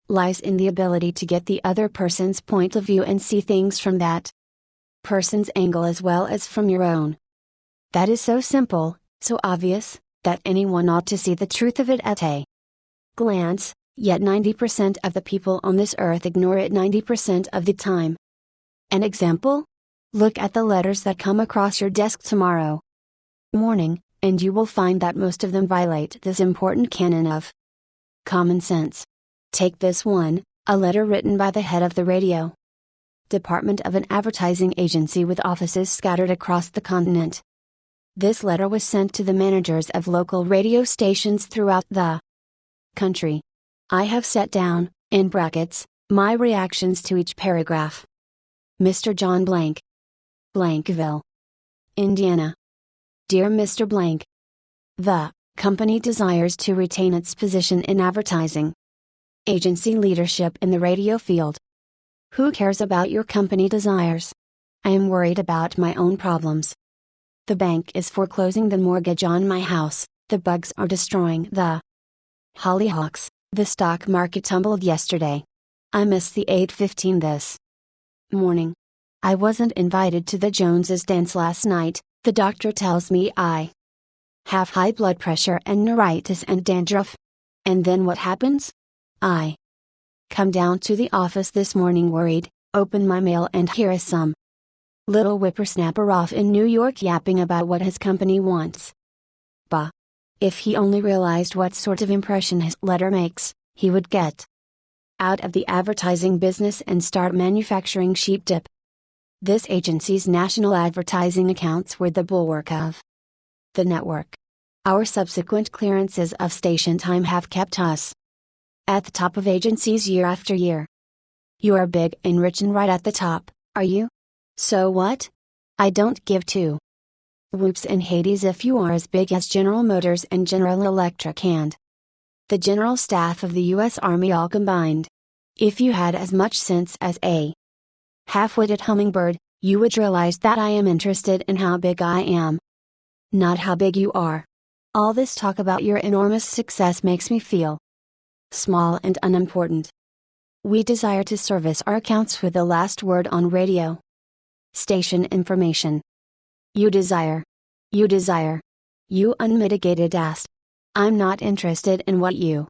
lies in the ability to get the other person's point of view and see things from that person's angle as well as from your own. That is so simple, so obvious, that anyone ought to see the truth of it at a glance, yet 90% of the people on this earth ignore it 90% of the time. An example? Look at the letters that come across your desk tomorrow morning, and you will find that most of them violate this important canon of common sense. Take this one, a letter written by the head of the radio department of an advertising agency with offices scattered across the continent. This letter was sent to the managers of local radio stations throughout the country. I have set down, in brackets, my reactions to each paragraph. Mr. John Blank. Blankville, Indiana. Dear Mr. Blank. The company desires to retain its position in advertising. Agency leadership in the radio field. Who cares about your company desires? I am worried about my own problems. The bank is foreclosing the mortgage on my house, the bugs are destroying the hollyhocks, the stock market tumbled yesterday. I missed the 8:15 this morning. I wasn't invited to the Joneses' dance last night, the doctor tells me I have high blood pressure and neuritis and dandruff. And then what happens? I come down to the office this morning worried, open my mail and here is some little whippersnapper off in New York yapping about what his company wants. Bah! If he only realized what sort of impression his letter makes, he would get out of the advertising business and start manufacturing sheep dip. This agency's national advertising accounts were the bulwark of the network. Our subsequent clearances of station time have kept us at the top of agencies year after year. You are big and rich and right at the top, are you? So what? I don't give two whoops and Hades if you are as big as General Motors and General Electric and the General Staff of the U.S. Army all combined. If you had as much sense as a half-witted hummingbird, you would realize that I am interested in how big I am, not how big you are. All this talk about your enormous success makes me feel small and unimportant. We desire to service our accounts with the last word on radio station information. You desire, you unmitigated ass. I'm not interested in what you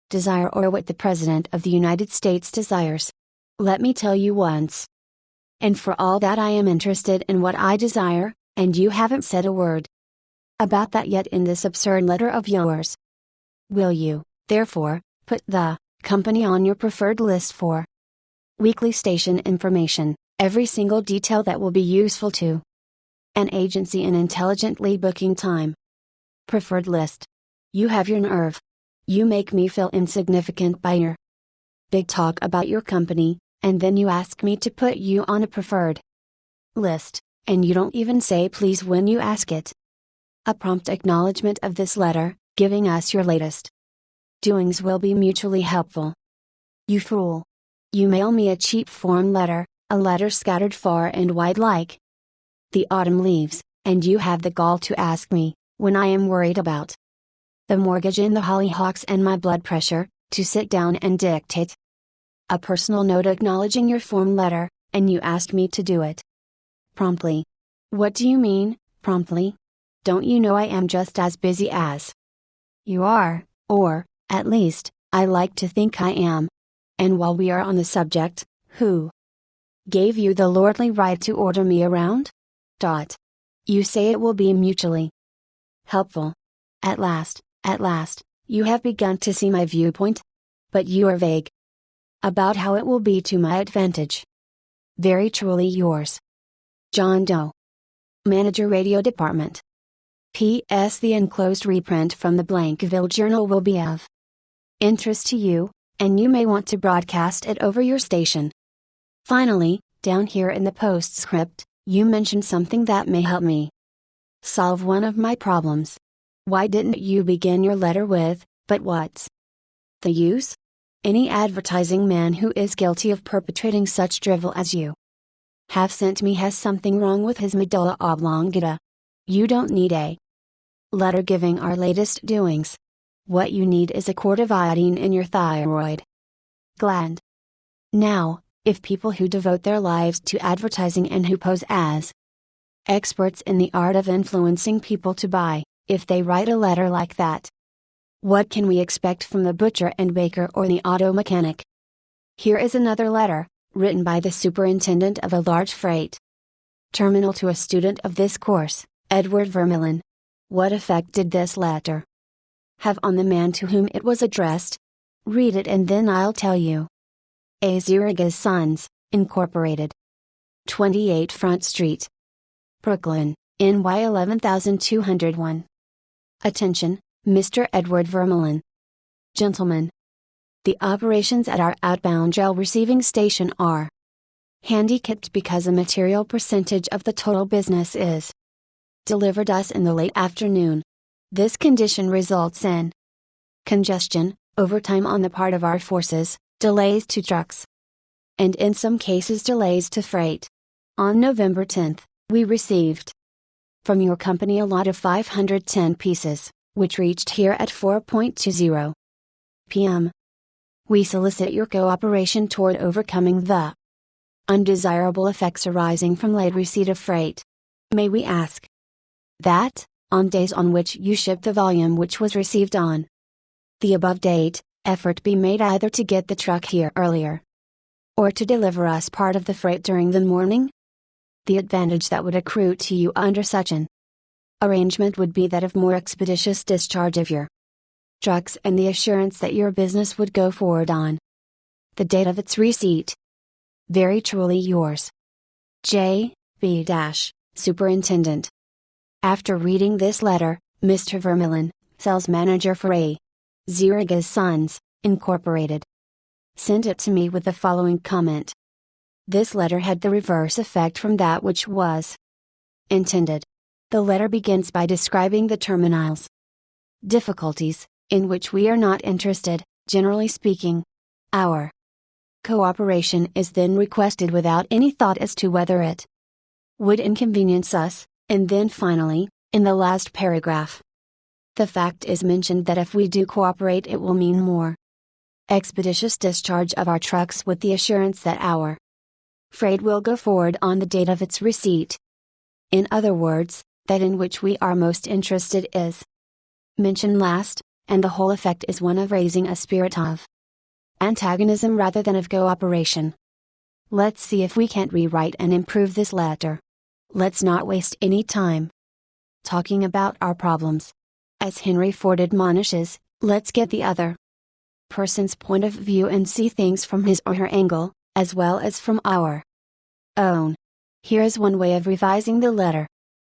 desire or what the President of the United States desires. Let me tell you once and for all that I am interested in what I desire, and you haven't said a word about that yet in this absurd letter of yours. Will you, therefore, put the company on your preferred list for weekly station information, every single detail that will be useful to an agency in intelligently booking time? Preferred list. You have your nerve. You make me feel insignificant by your big talk about your company, and then you ask me to put you on a preferred list, and you don't even say please when you ask it. A prompt acknowledgement of this letter, giving us your latest doings will be mutually helpful. You fool! You mail me a cheap form letter, a letter scattered far and wide like the autumn leaves, and you have the gall to ask me, when I am worried about the mortgage and the hollyhocks and my blood pressure, to sit down and dictate a personal note acknowledging your form letter, and you ask me to do it promptly. What do you mean, promptly? Don't you know I am just as busy as you are, or, at least, I like to think I am. And while we are on the subject, who gave you the lordly right to order me around? You say it will be mutually helpful. At last, you have begun to see my viewpoint? But you are vague about how it will be to my advantage. Very truly yours, John Doe. Manager Radio Department. P.S. The enclosed reprint from the Blankville Journal will be of interest to you, and you may want to broadcast it over your station. Finally, down here in the postscript, you mentioned something that may help me solve one of my problems. Why didn't you begin your letter with, but what's the use? Any advertising man who is guilty of perpetrating such drivel as you have sent me has something wrong with his medulla oblongata. You don't need a letter giving our latest doings. What you need is a quart of iodine in your thyroid gland. Now, if people who devote their lives to advertising and who pose as experts in the art of influencing people to buy, if they write a letter like that, what can we expect from the butcher and baker or the auto mechanic? Here is another letter, written by the superintendent of a large freight terminal to a student of this course, Edward Vermillion. What effect did this letter have on the man to whom it was addressed? Read it and then I'll tell you. Aziraga's Sons, Incorporated. 28 Front Street, Brooklyn, NY 11201. Attention, Mr. Edward Vermeulen. Gentlemen. The operations at our outbound mail receiving station are handicapped because a material percentage of the total business is delivered us in the late afternoon. This condition results in congestion, overtime on the part of our forces, delays to trucks, and in some cases delays to freight. On November 10th, we received from your company a lot of 510 pieces, which reached here at 4:20 p.m. We solicit your cooperation toward overcoming the undesirable effects arising from late receipt of freight. May we ask that, on days on which you ship the volume which was received on the above date, effort be made either to get the truck here earlier, or to deliver us part of the freight during the morning? The advantage that would accrue to you under such an arrangement would be that of more expeditious discharge of your trucks and the assurance that your business would go forward on the date of its receipt. Very truly yours, J. B. Superintendent. After reading this letter, Mr. Vermeulen, sales manager for A. Ziriga's Sons, Incorporated, sent it to me with the following comment. This letter had the reverse effect from that which was intended. The letter begins by describing the terminals difficulties, in which we are not interested, generally speaking. Our cooperation is then requested without any thought as to whether it would inconvenience us, and then finally, in the last paragraph, the fact is mentioned that if we do cooperate it will mean more expeditious discharge of our trucks with the assurance that our freight will go forward on the date of its receipt. In other words, that in which we are most interested is mentioned last, and the whole effect is one of raising a spirit of antagonism rather than of cooperation. Let's see if we can't rewrite and improve this letter. Let's not waste any time talking about our problems. As Henry Ford admonishes, let's get the other person's point of view and see things from his or her angle, as well as from our own. Here is one way of revising the letter.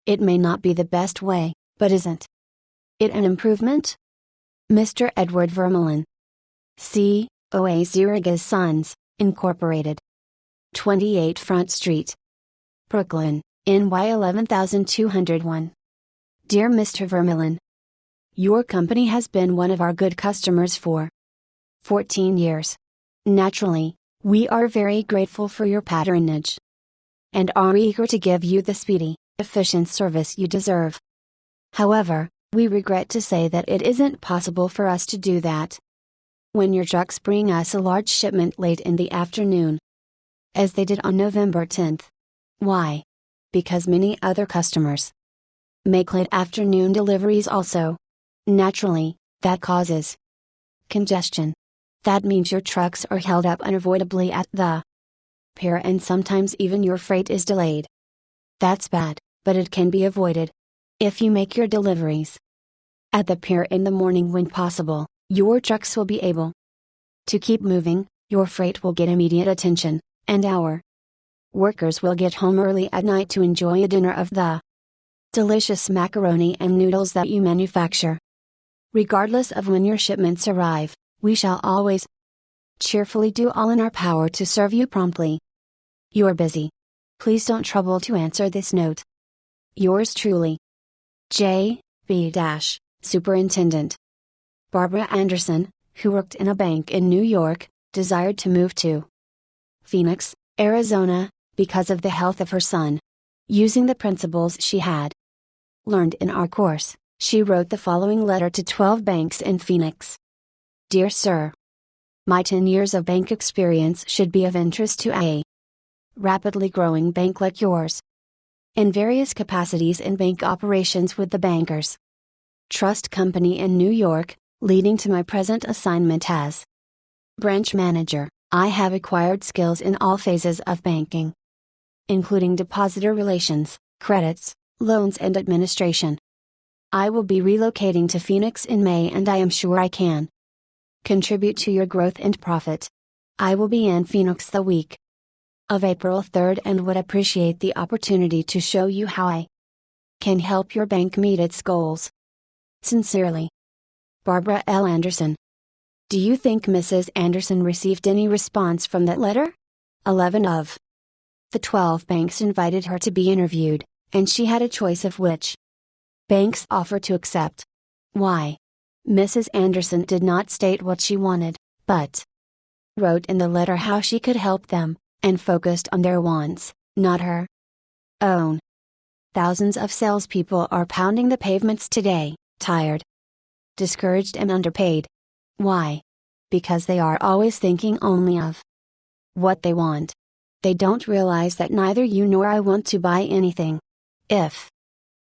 It may not be the best way, but isn't it an improvement? Mr. Edward Vermeulen. C. O. A. Ziriga's Sons, Incorporated. 28 Front Street, Brooklyn, NY 11201. Dear Mr. Vermeulen, your company has been one of our good customers for 14 years. Naturally, we are very grateful for your patronage and are eager to give you the speedy, efficient service you deserve. However, we regret to say that it isn't possible for us to do that when your trucks bring us a large shipment late in the afternoon, as they did on November 10th. Why? Because many other customers make late afternoon deliveries also. Naturally, that causes congestion. That means your trucks are held up unavoidably at the pier and sometimes even your freight is delayed. That's bad, but it can be avoided. If you make your deliveries at the pier in the morning when possible, your trucks will be able to keep moving, your freight will get immediate attention, and our workers will get home early at night to enjoy a dinner of the delicious macaroni and noodles that you manufacture. Regardless of when your shipments arrive, we shall always cheerfully do all in our power to serve you promptly. You are busy. Please don't trouble to answer this note. Yours truly, J. B. Superintendent. Barbara Anderson, who worked in a bank in New York, desired to move to Phoenix, Arizona, because of the health of her son. Using the principles she had learned in our course, she wrote the following letter to 12 banks in Phoenix. Dear Sir, my 10 years of bank experience should be of interest to a rapidly growing bank like yours. In various capacities in bank operations with the Bankers Trust Company in New York, leading to my present assignment as branch manager, I have acquired skills in all phases of banking, including depositor relations, credits, loans and administration. I will be relocating to Phoenix in May and I am sure I can contribute to your growth and profit. I will be in Phoenix the week of April 3rd and would appreciate the opportunity to show you how I can help your bank meet its goals. Sincerely, Barbara L. Anderson. Do you think Mrs. Anderson received any response from that letter? 11 of the 12 banks invited her to be interviewed, and she had a choice of which banks offer to accept. Why? Mrs. Anderson did not state what she wanted, but wrote in the letter how she could help them, and focused on their wants, not her own. Thousands of salespeople are pounding the pavements today, tired, discouraged and underpaid. Why? Because they are always thinking only of what they want. They don't realize that neither you nor I want to buy anything. If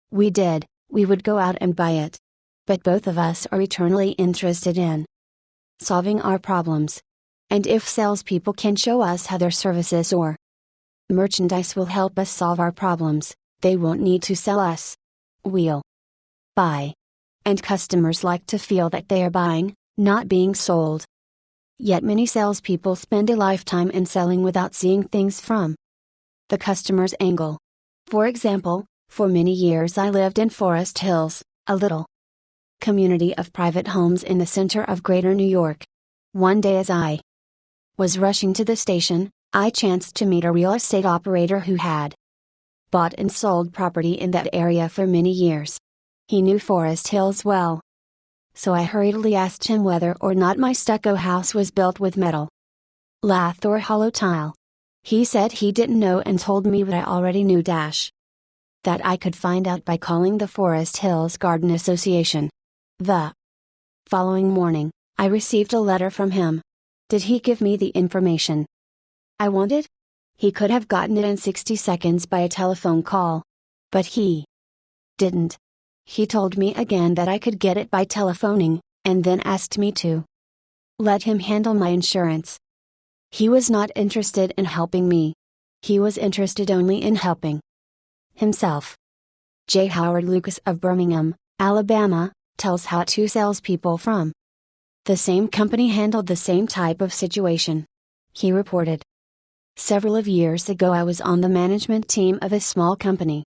we did, we would go out and buy it. But both of us are eternally interested in solving our problems. And if salespeople can show us how their services or merchandise will help us solve our problems, they won't need to sell us. We'll buy. And customers like to feel that they are buying, not being sold. Yet many salespeople spend a lifetime in selling without seeing things from the customer's angle. For example, for many years I lived in Forest Hills, a little community of private homes in the center of Greater New York. One day as I was rushing to the station, I chanced to meet a real estate operator who had bought and sold property in that area for many years. He knew Forest Hills well. So I hurriedly asked him whether or not my stucco house was built with metal, lath or hollow tile. He said he didn't know and told me what I already knew that I could find out by calling the Forest Hills Garden Association. The following morning, I received a letter from him. Did he give me the information I wanted? He could have gotten it in 60 seconds by a telephone call. But he didn't. He told me again that I could get it by telephoning, and then asked me to let him handle my insurance. He was not interested in helping me. He was interested only in helping himself. J. Howard Lucas of Birmingham, Alabama, tells how two salespeople from the same company handled the same type of situation. He reported, "Several of years ago I was on the management team of a small company.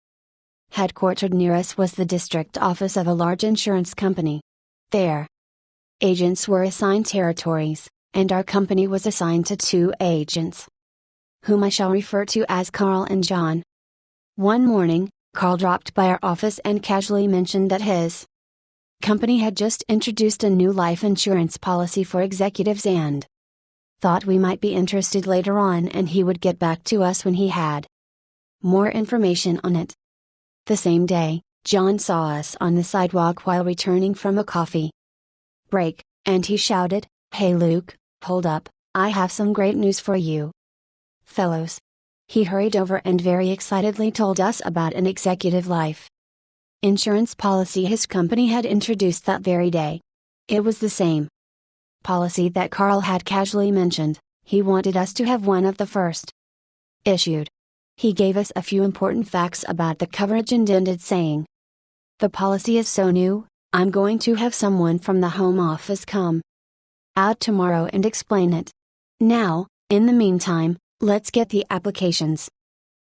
Headquartered near us was the district office of a large insurance company. Their agents were assigned territories, and our company was assigned to two agents, whom I shall refer to as Carl and John. One morning, Carl dropped by our office and casually mentioned that his company had just introduced a new life insurance policy for executives and thought we might be interested later on, and he would get back to us when he had more information on it. The same day, John saw us on the sidewalk while returning from a coffee break, and he shouted, 'Hey Luke, hold up, I have some great news for you, fellows.' He hurried over and very excitedly told us about an executive life insurance policy his company had introduced that very day. It was the same policy that Carl had casually mentioned. He wanted us to have one of the first issued. He gave us a few important facts about the coverage and ended saying, 'The policy is so new, I'm going to have someone from the home office come out tomorrow and explain it. Now, in the meantime, let's get the applications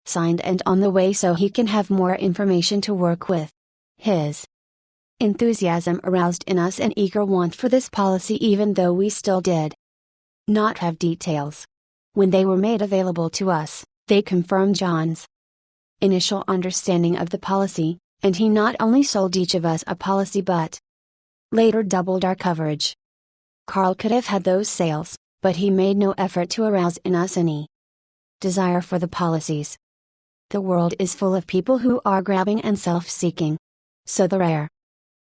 signed and on the way so he can have more information to work with.' His enthusiasm aroused in us an eager want for this policy, even though we still did not have details. When they were made available to us, they confirmed John's initial understanding of the policy, and he not only sold each of us a policy but later doubled our coverage. Carl could have had those sales, but he made no effort to arouse in us any desire for the policies. The world is full of people who are grabbing and self-seeking. So the rare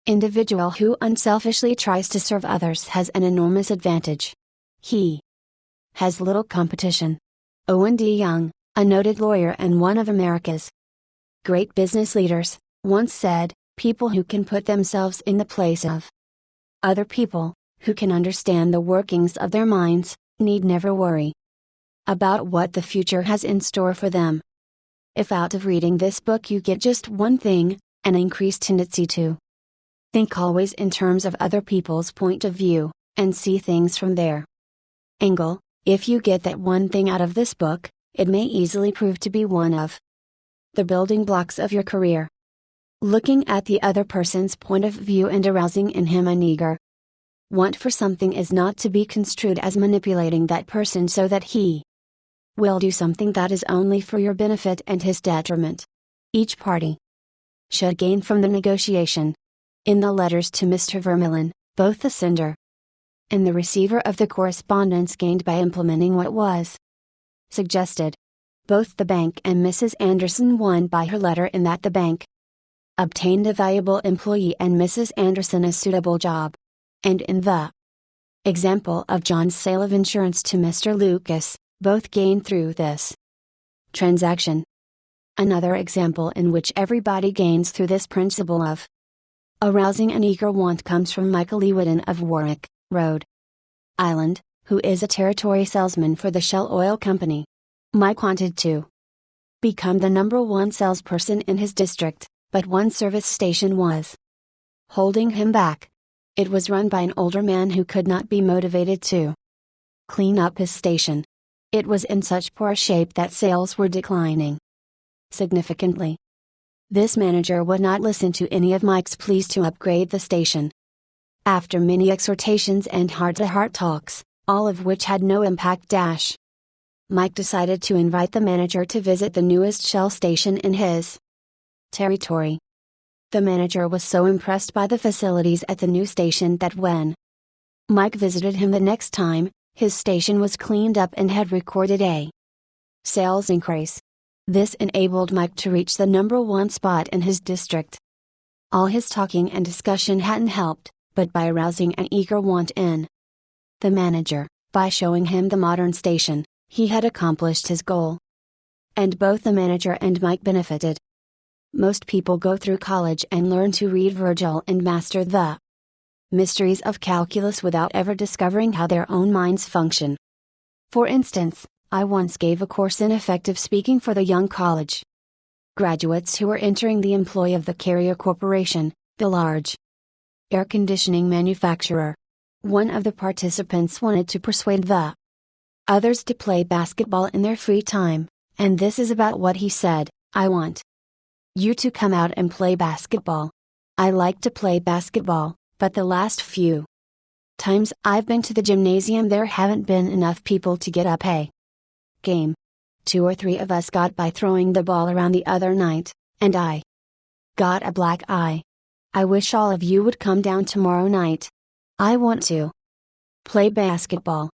individual who unselfishly tries to serve others has an enormous advantage. He has little competition. Owen D. Young, a noted lawyer and one of America's great business leaders, once said, "People who can put themselves in the place of other people, who can understand the workings of their minds, need never worry about what the future has in store for them." If out of reading this book you get just one thing, an increased tendency to think always in terms of other people's point of view, and see things from their angle, if you get that one thing out of this book, it may easily prove to be one of the building blocks of your career. Looking at the other person's point of view and arousing in him an eager want for something is not to be construed as manipulating that person so that he will do something that is only for your benefit and his detriment. Each party should gain from the negotiation. In the letters to Mr. Vermeulen, both the sender and the receiver of the correspondence gained by implementing what was suggested. Both the bank and Mrs. Anderson won by her letter in that the bank obtained a valuable employee and Mrs. Anderson a suitable job. And in the example of John's sale of insurance to Mr. Lucas, both gained through this transaction. Another example in which everybody gains through this principle of arousing an eager want comes from Michael E. Whitten of Warwick, Rhode Island, who is a territory salesman for the Shell Oil Company. Mike wanted to become the #1 salesperson in his district, but one service station was holding him back. It was run by an older man who could not be motivated to clean up his station. It was in such poor shape that sales were declining significantly. This manager would not listen to any of Mike's pleas to upgrade the station. After many exhortations and heart-to-heart talks, all of which had no impact, Mike decided to invite the manager to visit the newest Shell station in his territory. The manager was so impressed by the facilities at the new station that when Mike visited him the next time, his station was cleaned up and had recorded a sales increase. This enabled Mike to reach the #1 spot in his district. All his talking and discussion hadn't helped, but by arousing an eager want in the manager, by showing him the modern station, he had accomplished his goal. And both the manager and Mike benefited. Most people go through college and learn to read Virgil and master the mysteries of calculus without ever discovering how their own minds function. For instance, I once gave a course in effective speaking for the young college graduates who were entering the employ of the Carrier Corporation, the large air conditioning manufacturer. One of the participants wanted to persuade the others to play basketball in their free time, and this is about what he said: "I want you to come out and play basketball. I like to play basketball, but the last few times I've been to the gymnasium there haven't been enough people to get up a game. 2 or 3 of us got by throwing the ball around the other night, and I got a black eye. I wish all of you would come down tomorrow night. I want to play basketball."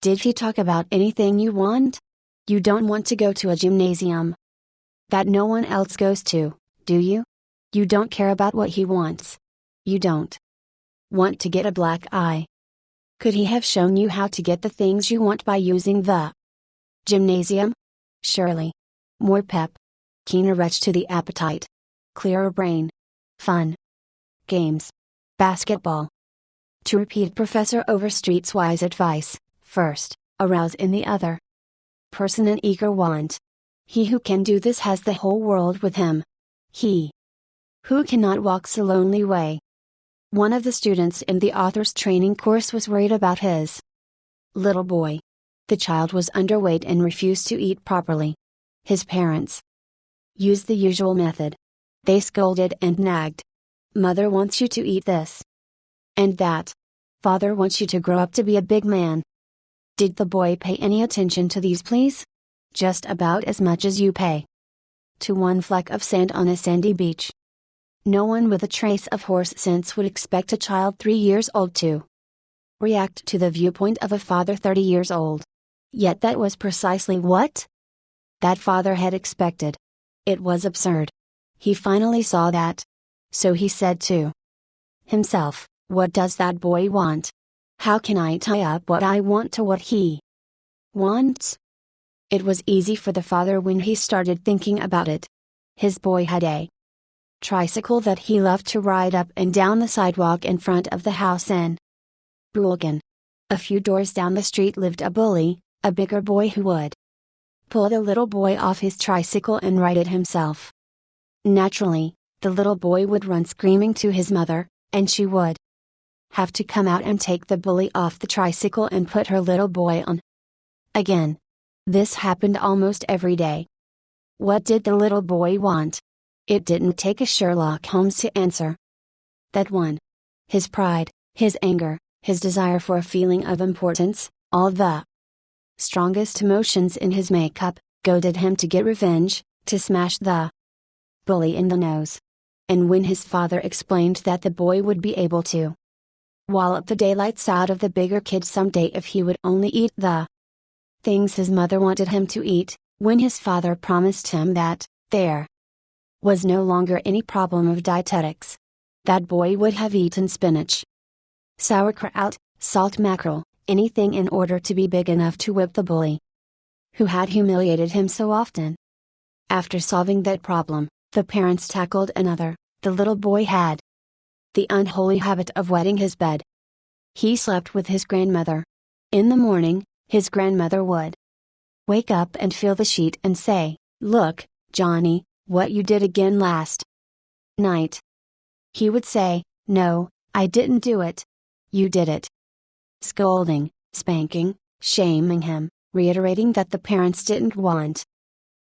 Did he talk about anything you want? You don't want to go to a gymnasium that no one else goes to, do you? You don't care about what he wants. You don't want to get a black eye. Could he have shown you how to get the things you want by using the gymnasium? Surely. More pep. Keener retch to the appetite. Clearer brain. Fun. Games. Basketball. To repeat Professor Overstreet's wise advice, first, arouse in the other person an eager want. He who can do this has the whole world with him. He who cannot walks a lonely way. One of the students in the author's training course was worried about his little boy. The child was underweight and refused to eat properly. His parents used the usual method. They scolded and nagged. Mother wants you to eat this and that. Father wants you to grow up to be a big man. Did the boy pay any attention to these pleas? Just about as much as you pay to one fleck of sand on a sandy beach. No one with a trace of horse sense would expect a child 3 years old to react to the viewpoint of a father 30 years old. Yet that was precisely what that father had expected. It was absurd. He finally saw that. So he said to himself, "What does that boy want? How can I tie up what I want to what he wants?" It was easy for the father when he started thinking about it. His boy had a tricycle that he loved to ride up and down the sidewalk in front of the house in Brulgan. A few doors down the street lived a bully, a bigger boy who would pull the little boy off his tricycle and ride it himself. Naturally, the little boy would run screaming to his mother, and she would have to come out and take the bully off the tricycle and put her little boy on again. This happened almost every day. What did the little boy want? It didn't take a Sherlock Holmes to answer that one. His pride, his anger, his desire for a feeling of importance, all the strongest emotions in his makeup, goaded him to get revenge, to smash the bully in the nose. And when his father explained that the boy would be able to wallop the daylights out of the bigger kid someday if he would only eat the things his mother wanted him to eat, when his father promised him that there was no longer any problem of dietetics, that boy would have eaten spinach, sauerkraut, salt mackerel, anything in order to be big enough to whip the bully who had humiliated him so often. After solving that problem, the parents tackled another. The little boy had the unholy habit of wetting his bed. He slept with his grandmother. In the morning, his grandmother would wake up and feel the sheet and say, "Look, Johnny, what you did again last night." He would say, "No, I didn't do it. You did it." Scolding, spanking, shaming him, reiterating that the parents didn't want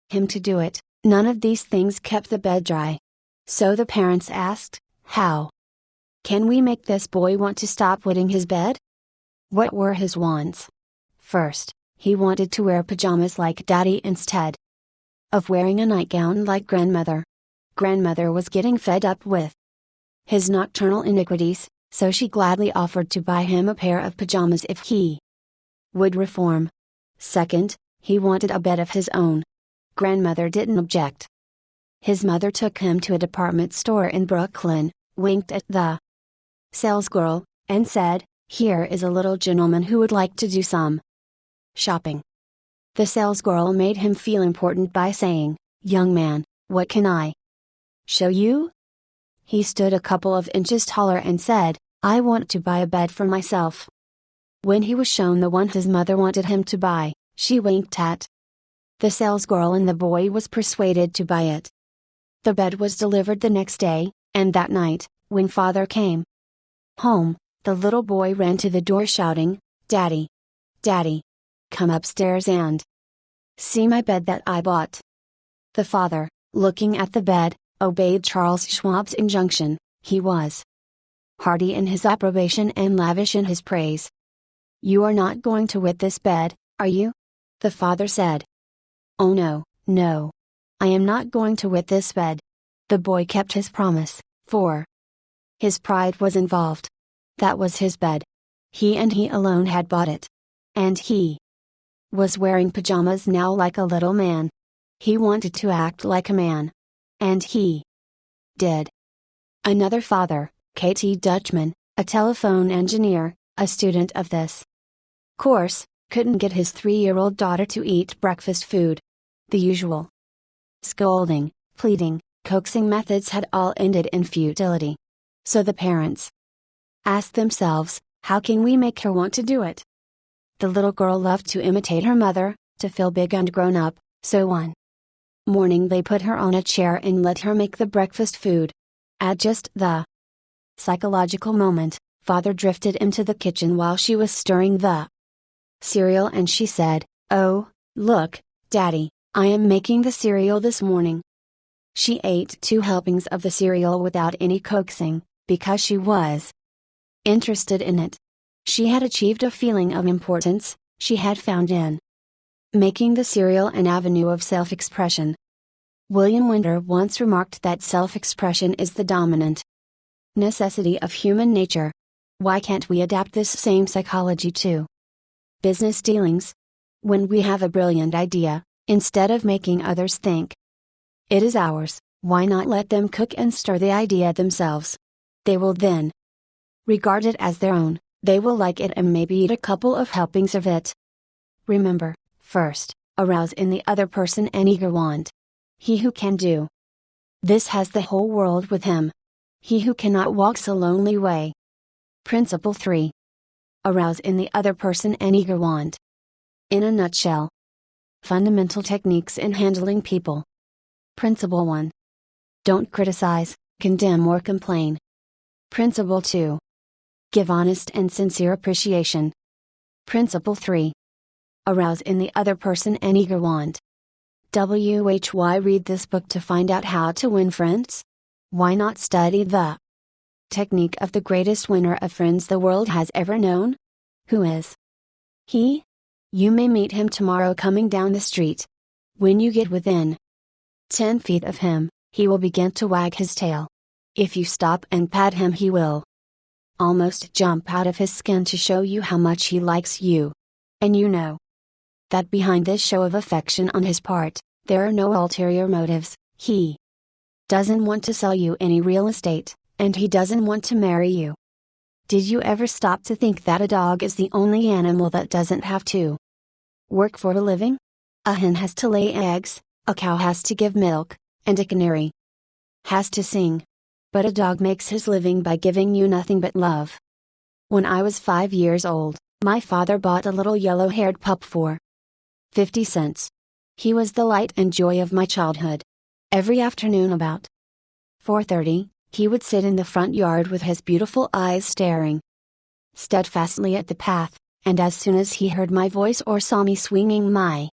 him to do it, none of these things kept the bed dry. So the parents asked, "How can we make this boy want to stop wetting his bed?" What were his wants? First, he wanted to wear pajamas like Daddy instead of wearing a nightgown like Grandmother. Grandmother was getting fed up with his nocturnal iniquities, so she gladly offered to buy him a pair of pajamas if he would reform. Second, he wanted a bed of his own. Grandmother didn't object. His mother took him to a department store in Brooklyn, winked at the salesgirl, and said, "Here is a little gentleman who would like to do some shopping." The salesgirl made him feel important by saying, "Young man, what can I show you?" He stood a couple of inches taller and said, "I want to buy a bed for myself." When he was shown the one his mother wanted him to buy, she winked at the salesgirl and the boy was persuaded to buy it. The bed was delivered the next day, and that night, when father came home, the little boy ran to the door shouting, "Daddy! Daddy! Come upstairs and see my bed that I bought." The father, looking at the bed, obeyed Charles Schwab's injunction. He was hearty in his approbation and lavish in his praise. "You are not going to wet this bed, are you?" the father said. "Oh no, no. I am not going to wet this bed." The boy kept his promise, for his pride was involved. That was his bed. He and he alone had bought it. And he was wearing pajamas now like a little man. He wanted to act like a man. And he did. Another father, K.T. Dutchman, a telephone engineer, a student of this course, couldn't get his 3-year-old daughter to eat breakfast food. The usual scolding, pleading, coaxing methods had all ended in futility. So the parents asked themselves, how can we make her want to do it? The little girl loved to imitate her mother, to feel big and grown up, so one morning they put her on a chair and let her make the breakfast food. At just the psychological moment, father drifted into the kitchen while she was stirring the cereal and she said, "Oh, look, Daddy, I am making the cereal this morning." She ate 2 helpings of the cereal without any coaxing, because she was interested in it. She had achieved a feeling of importance, she had found in making the cereal an avenue of self-expression. William Winter once remarked that self-expression is the dominant necessity of human nature. Why can't we adapt this same psychology to business dealings? When we have a brilliant idea, instead of making others think it is ours, why not let them cook and stir the idea themselves? They will then regard it as their own, they will like it and maybe eat a couple of helpings of it. Remember, first, arouse in the other person an eager want. He who can do this has the whole world with him. He who cannot walks a lonely way. Principle 3. Arouse in the other person an eager want. In a nutshell. Fundamental techniques in handling people. Principle 1. Don't criticize, condemn or complain. Principle 2. Give honest and sincere appreciation. Principle 3. arouse in the other person an eager want. Why read this book to find out how to win friends? Why not study the technique of the greatest winner of friends the world has ever known? Who is he? You may meet him tomorrow coming down the street. When you get within 10 feet of him, he will begin to wag his tail. If you stop and pat him, he will almost jump out of his skin to show you how much he likes you. And you know that behind this show of affection on his part, there are no ulterior motives. He doesn't want to sell you any real estate, and he doesn't want to marry you. Did you ever stop to think that a dog is the only animal that doesn't have to work for a living? A hen has to lay eggs, a cow has to give milk, and a canary has to sing. But a dog makes his living by giving you nothing but love. When I was 5 years old, my father bought a little yellow-haired pup for 50 cents. He was the light and joy of my childhood. Every afternoon about 4:30, he would sit in the front yard with his beautiful eyes staring steadfastly at the path, and as soon as he heard my voice or saw me swinging my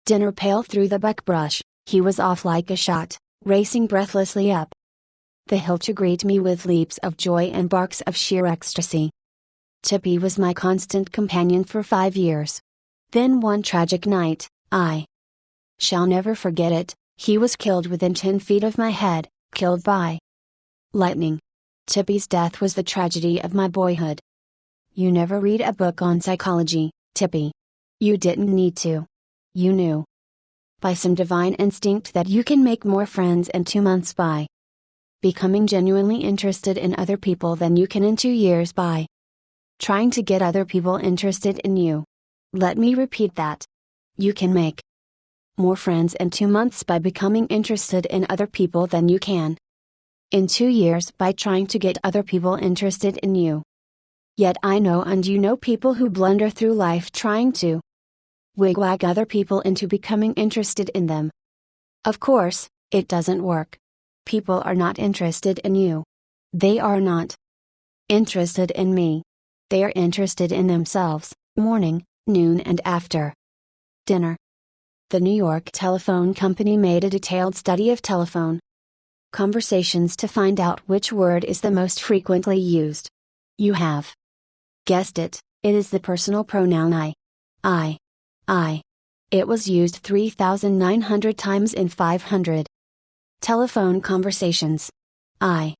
dinner pail through the buckbrush, he was off like a shot, racing breathlessly up the hill to greet me with leaps of joy and barks of sheer ecstasy. Tippy was my constant companion for 5 years. Then one tragic night, I shall never forget it, he was killed within 10 feet of my head, killed by lightning. Tippy's death was the tragedy of my boyhood. You never read a book on psychology, Tippy. You didn't need to. You knew by some divine instinct that you can make more friends in 2 months by becoming genuinely interested in other people than you can in 2 years by trying to get other people interested in you. Let me repeat that. You can make more friends in 2 months by becoming interested in other people than you can in 2 years by trying to get other people interested in you. Yet I know and you know people who blunder through life trying to wigwag other people into becoming interested in them. Of course, it doesn't work. People are not interested in you. They are not interested in me. They are interested in themselves, morning, noon and after dinner. The New York Telephone Company made a detailed study of telephone conversations to find out which word is the most frequently used. You have guessed it, it is the personal pronoun I. It was used 3,900 times in 500 telephone conversations. I.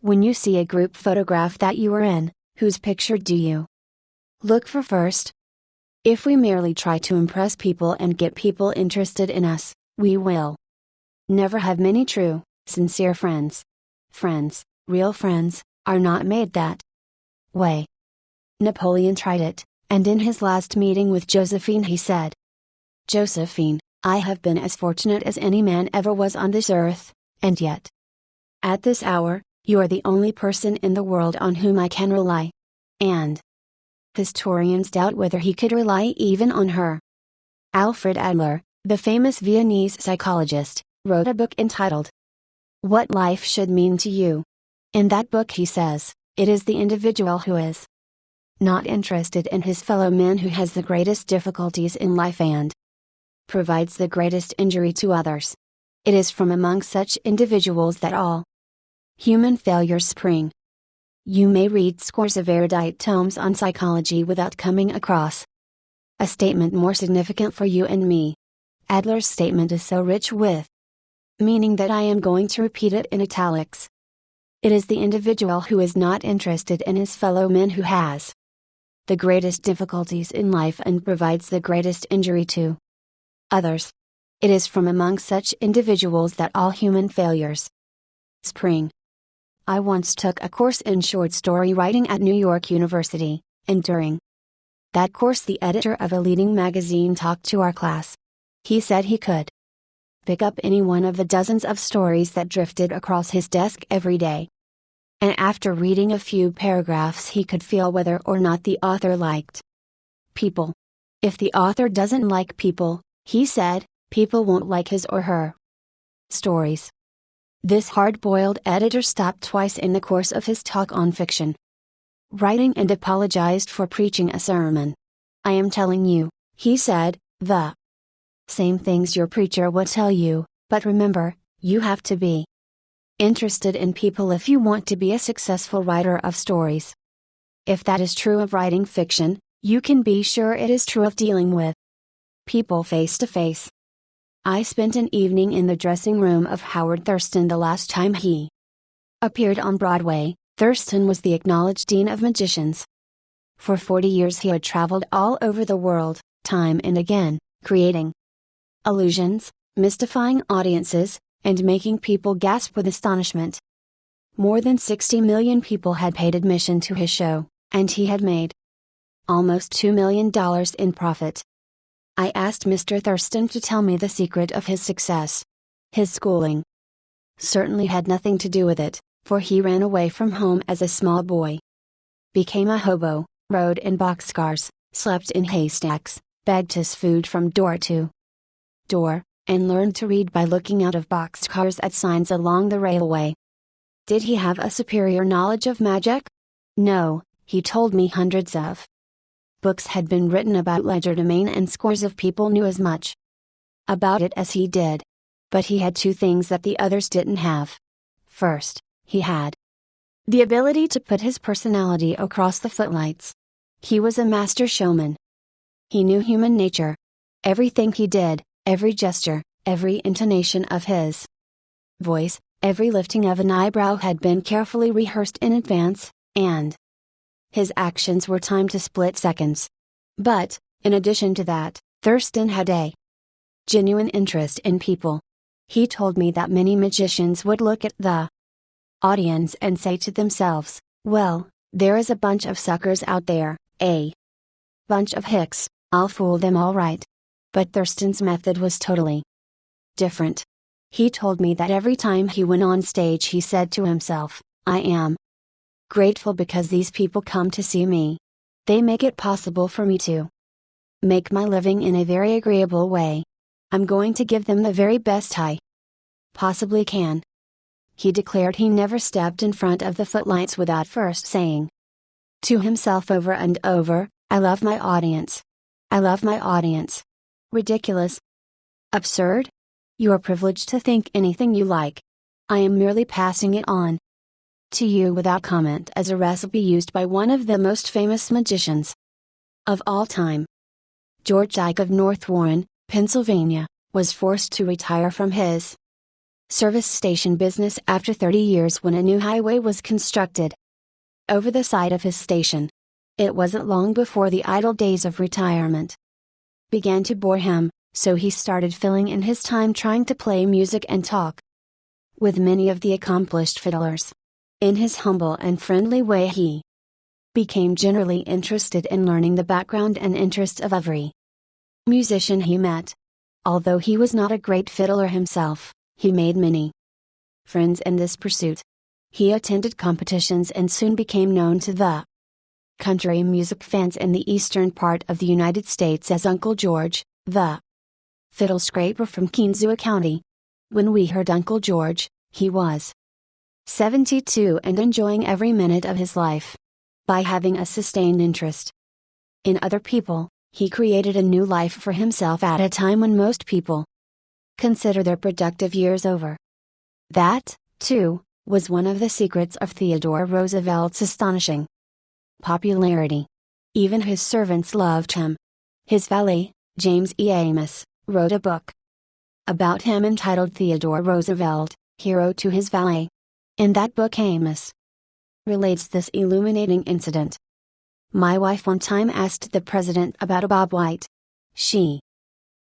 When you see a group photograph that you are in, whose picture do you look for first? If we merely try to impress people and get people interested in us, we will never have many true, sincere friends. Friends, real friends, are not made that way. Napoleon tried it, and in his last meeting with Josephine he said, "Josephine, I have been as fortunate as any man ever was on this earth, and yet, at this hour, you are the only person in the world on whom I can rely." And historians doubt whether he could rely even on her. Alfred Adler, the famous Viennese psychologist, wrote a book entitled What Life Should Mean to You. In that book he says, it is the individual who is not interested in his fellow men who has the greatest difficulties in life and provides the greatest injury to others. It is from among such individuals that all human failures spring. You may read scores of erudite tomes on psychology without coming across a statement more significant for you and me. Adler's statement is so rich with meaning that I am going to repeat it in italics. It is the individual who is not interested in his fellow men who has the greatest difficulties in life and provides the greatest injury to others. It is from among such individuals that all human failures spring. I once took a course in short story writing at New York University, and during that course the editor of a leading magazine talked to our class. He said he could pick up any one of the dozens of stories that drifted across his desk every day. And after reading a few paragraphs he could feel whether or not the author liked people. If the author doesn't like people, he said, people won't like his or her stories. This hard-boiled editor stopped twice in the course of his talk on fiction. writing and apologized for preaching a sermon. "I am telling you," he said, "the same things your preacher would tell you, but remember, you have to be interested in people if you want to be a successful writer of stories. If that is true of writing fiction, you can be sure it is true of dealing with people face to face." I spent an evening in the dressing room of Howard Thurston the last time he appeared on Broadway. Thurston was the acknowledged dean of magicians. For 40 years he had traveled all over the world, time and again, creating illusions, mystifying audiences, and making people gasp with astonishment. More than 60 million people had paid admission to his show, and he had made almost $2 million in profit. I asked Mr. Thurston to tell me the secret of his success. His schooling certainly had nothing to do with it, for he ran away from home as a small boy, became a hobo, rode in boxcars, slept in haystacks, begged his food from door to door, and learned to read by looking out of boxcars at signs along the railway. Did he have a superior knowledge of magic? No, he told me hundreds of books had been written about legerdemain and scores of people knew as much about it as he did. But he had two things that the others didn't have. First, he had the ability to put his personality across the footlights. He was a master showman. He knew human nature. Everything he did, every gesture, every intonation of his voice, every lifting of an eyebrow had been carefully rehearsed in advance, and his actions were timed to split seconds. But, in addition to that, Thurston had a genuine interest in people. He told me that many magicians would look at the audience and say to themselves, "Well, there is a bunch of suckers out there, a bunch of hicks, I'll fool them all right." But Thurston's method was totally different. He told me that every time he went on stage he said to himself, "I am grateful because these people come to see me. They make it possible for me to make my living in a very agreeable way. I'm going to give them the very best I possibly can." He declared he never stepped in front of the footlights without first saying to himself over and over, "I love my audience. I love my audience." Ridiculous? Absurd? You are privileged to think anything you like. I am merely passing it on to you without comment as a recipe used by one of the most famous magicians of all time. George Ike of North Warren, Pennsylvania, was forced to retire from his service station business after 30 years when a new highway was constructed over the site of his station. It wasn't long before the idle days of retirement began to bore him, so he started filling in his time trying to play music and talk with many of the accomplished fiddlers. In his humble and friendly way he became generally interested in learning the background and interests of every musician he met. Although he was not a great fiddler himself, he made many friends in this pursuit. He attended competitions and soon became known to the country music fans in the eastern part of the United States as Uncle George, the fiddle scraper from Keenesaw County. When we heard Uncle George, he was 72 and enjoying every minute of his life. By having a sustained interest in other people, he created a new life for himself at a time when most people consider their productive years over. That, too, was one of the secrets of Theodore Roosevelt's astonishing popularity. Even his servants loved him. His valet, James E. Amos, wrote a book about him entitled Theodore Roosevelt, Hero to His Valet. In that book Amos relates this illuminating incident. "My wife one time asked the president about a bob white. She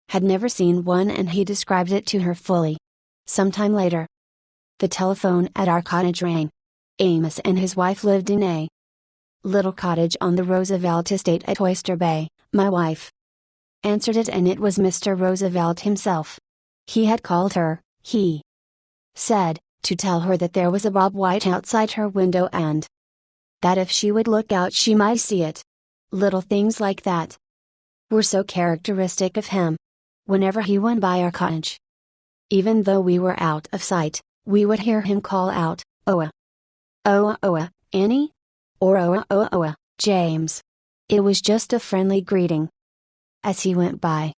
had never seen one and he described it to her fully. Sometime later, the telephone at our cottage rang. Amos and his wife lived in a little cottage on the Roosevelt estate at Oyster Bay. My wife answered it and it was Mr. Roosevelt himself. He had called her, he said, to tell her that there was a bob white outside her window and that if she would look out she might see it. Little things like that were so characteristic of him. Whenever he went by our cottage, even though we were out of sight, we would hear him call out, 'Oa! Oa, Oa, Annie!' or James. It was just a friendly greeting as he went by.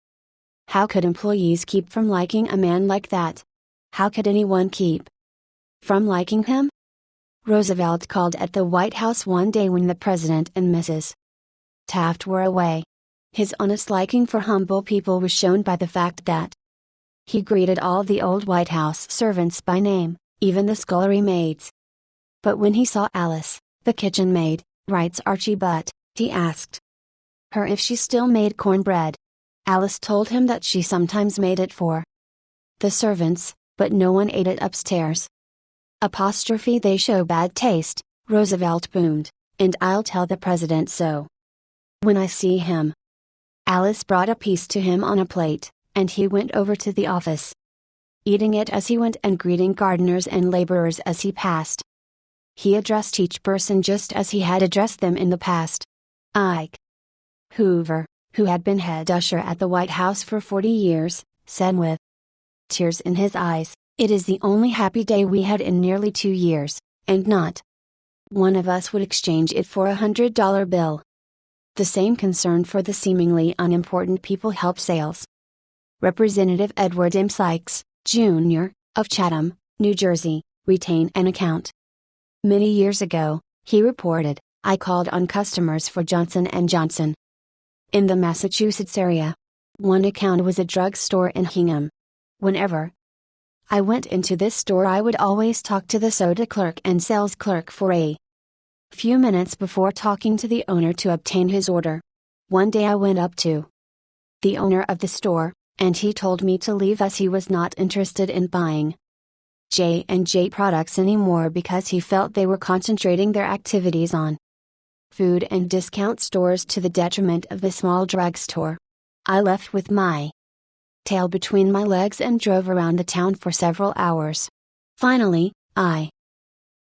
How could employees keep from liking a man like that? How could anyone keep from liking him? Roosevelt called at the White House one day when the President and Mrs. Taft were away. His honest liking for humble people was shown by the fact that he greeted all the old White House servants by name, even the scullery maids. But when he saw Alice, the kitchen maid, writes Archie Butt, he asked her if she still made cornbread. Alice told him that she sometimes made it for the servants, but no one ate it upstairs. They show bad taste, Roosevelt boomed, and I'll tell the President so when I see him. Alice brought a piece to him on a plate, and he went over to the office, eating it as he went and greeting gardeners and laborers as he passed. He addressed each person just as he had addressed them in the past. Ike Hoover, who had been head usher at the White House for 40 years, said with tears in his eyes, "It is the only happy day we had in nearly 2 years, and not one of us would exchange it for a $100 bill." The same concern for the seemingly unimportant people helped sales. Representative Edward M. Sykes, Jr., of Chatham, New Jersey, retain an account. Many years ago, he reported, I called on customers for Johnson & Johnson in the Massachusetts area. One account was a drug store in Hingham. Whenever I went into this store, I would always talk to the soda clerk and sales clerk for a few minutes before talking to the owner to obtain his order. One day I went up to the owner of the store, and he told me to leave as he was not interested in buying J&J products anymore because he felt they were concentrating their activities on food and discount stores to the detriment of the small drugstore. I left with my tail between my legs and drove around the town for several hours. Finally, I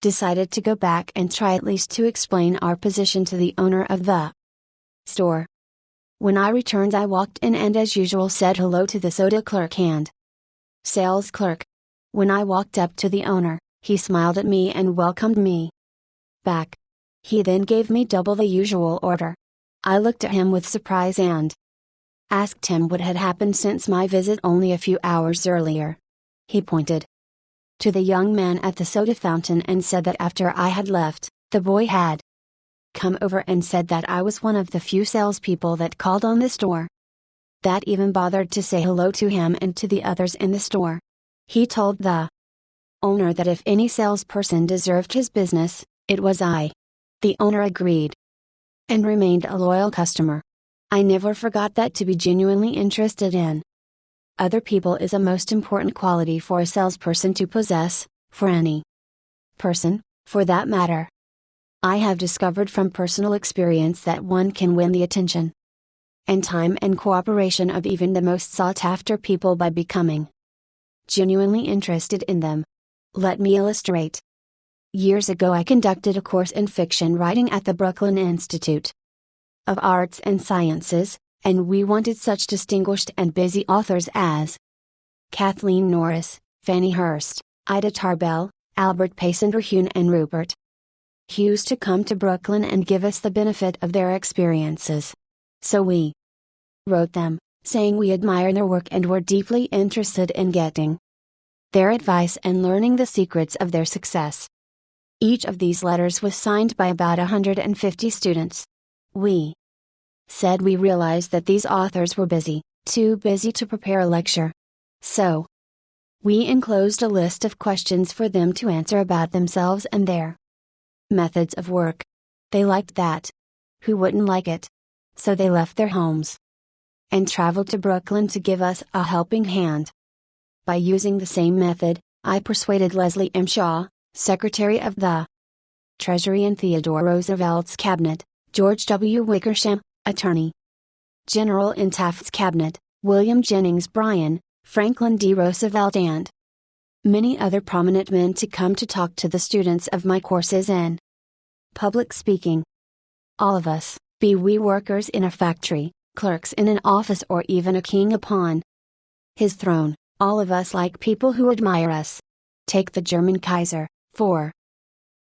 decided to go back and try at least to explain our position to the owner of the store. When I returned, I walked in and as usual said hello to the soda clerk and sales clerk. When I walked up to the owner, he smiled at me and welcomed me back. He then gave me double the usual order. I looked at him with surprise and asked him what had happened since my visit only a few hours earlier. He pointed to the young man at the soda fountain and said that after I had left, the boy had come over and said that I was one of the few salespeople that called on the store that even bothered to say hello to him and to the others in the store. He told the owner that if any salesperson deserved his business, it was I. The owner agreed and remained a loyal customer. I never forgot that to be genuinely interested in other people is a most important quality for a salesperson to possess, for any person, for that matter. I have discovered from personal experience that one can win the attention and time and cooperation of even the most sought-after people by becoming genuinely interested in them. Let me illustrate. Years ago I conducted a course in fiction writing at the Brooklyn Institute of Arts and Sciences, and we wanted such distinguished and busy authors as Kathleen Norris, Fannie Hurst, Ida Tarbell, Albert Payson Terhune and Rupert Hughes to come to Brooklyn and give us the benefit of their experiences. So we wrote them, saying we admire their work and were deeply interested in getting their advice and learning the secrets of their success. Each of these letters was signed by about 150 students. We said we realized that these authors were busy, too busy to prepare a lecture. So we enclosed a list of questions for them to answer about themselves and their methods of work. They liked that. Who wouldn't like it? So they left their homes and traveled to Brooklyn to give us a helping hand. By using the same method, I persuaded Leslie M. Shaw, Secretary of the Treasury in Theodore Roosevelt's cabinet, George W. Wickersham, Attorney General in Taft's cabinet, William Jennings Bryan, Franklin D. Roosevelt and many other prominent men to come to talk to the students of my courses in public speaking. All of us, be we workers in a factory, clerks in an office or even a king upon his throne, all of us like people who admire us. Take the German Kaiser, for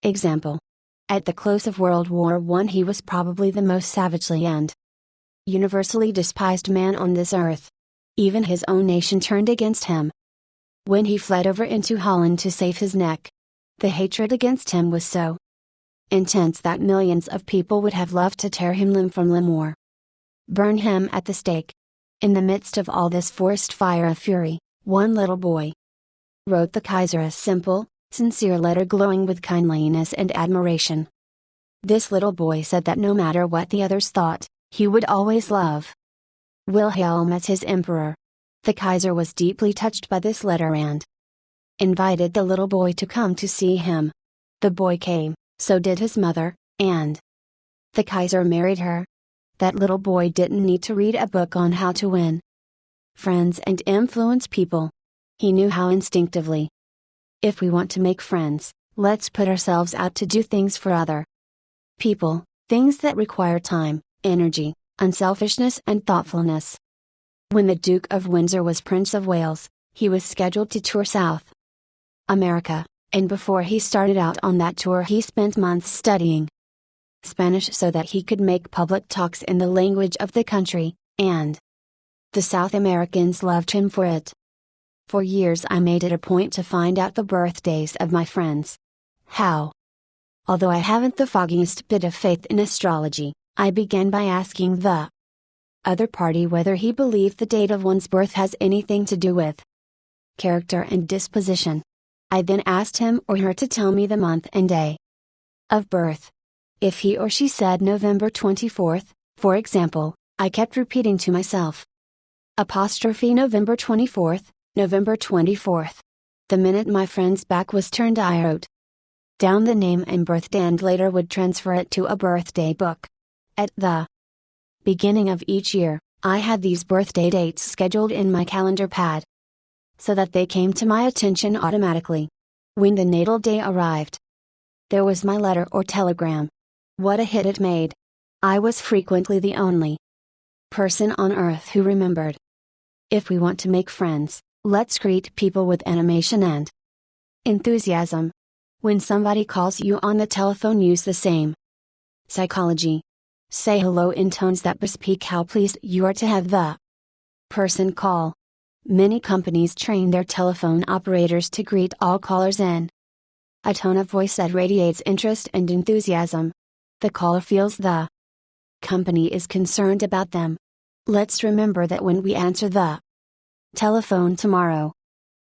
example. At the close of World War I, he was probably the most savagely and universally despised man on this earth. Even his own nation turned against him. When he fled over into Holland to save his neck, the hatred against him was so intense that millions of people would have loved to tear him limb from limb or burn him at the stake. In the midst of all this forest fire of fury, one little boy wrote the Kaiser a simple, sincere letter glowing with kindliness and admiration. This little boy said that no matter what the others thought, he would always love Wilhelm as his emperor. The Kaiser was deeply touched by this letter and invited the little boy to come to see him. The boy came, so did his mother, and the Kaiser married her. That little boy didn't need to read a book on how to win friends and influence people. He knew how instinctively. If we want to make friends, let's put ourselves out to do things for other people, things that require time, energy, unselfishness and thoughtfulness. When the Duke of Windsor was Prince of Wales, he was scheduled to tour South America, and before he started out on that tour he spent months studying Spanish so that he could make public talks in the language of the country, and the South Americans loved him for it. For years I made it a point to find out the birthdays of my friends. How? Although I haven't the foggiest bit of faith in astrology, I began by asking the other party whether he believed the date of one's birth has anything to do with character and disposition. I then asked him or her to tell me the month and day of birth. If he or she said November 24th, for example, I kept repeating to myself, November 24th, November 24th. The minute my friend's back was turned I wrote down the name and birthday and later would transfer it to a birthday book. At the beginning of each year, I had these birthday dates scheduled in my calendar pad, so that they came to my attention automatically. When the natal day arrived, there was my letter or telegram. What a hit it made! I was frequently the only person on earth who remembered. If we want to make friends, let's greet people with animation and enthusiasm. When somebody calls you on the telephone, use the same psychology. Say hello in tones that bespeak how pleased you are to have the person call. Many companies train their telephone operators to greet all callers in a tone of voice that radiates interest and enthusiasm. The caller feels the company is concerned about them. Let's remember that when we answer the telephone tomorrow.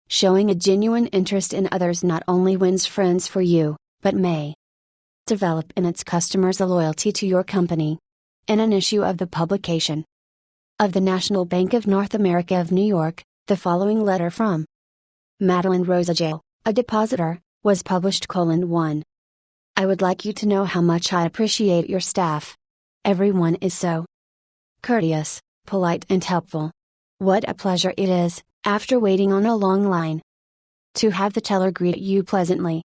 Showing a genuine interest in others not only wins friends for you, but may develop in its customers a loyalty to your company. In an issue of the publication of the National Bank of North America of New York, the following letter from Madeline Rosagale, a depositor, was published: 1. I would like you to know how much I appreciate your staff. Everyone is so courteous, polite and helpful. What a pleasure it is, after waiting on a long line, to have the teller greet you pleasantly.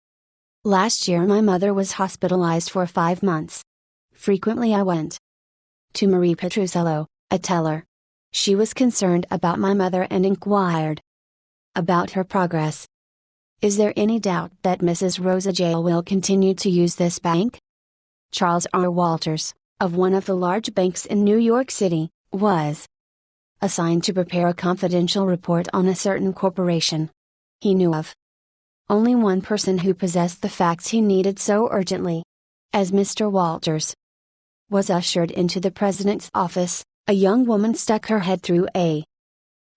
Last year my mother was hospitalized for 5 months. Frequently I went to Marie Petruzello, a teller. She was concerned about my mother and inquired about her progress. Is there any doubt that Mrs. Rosagale will continue to use this bank? Charles R. Walters, of one of the large banks in New York City, was assigned to prepare a confidential report on a certain corporation. He knew of only one person who possessed the facts he needed so urgently. As Mr. Walters was ushered into the president's office, a young woman stuck her head through a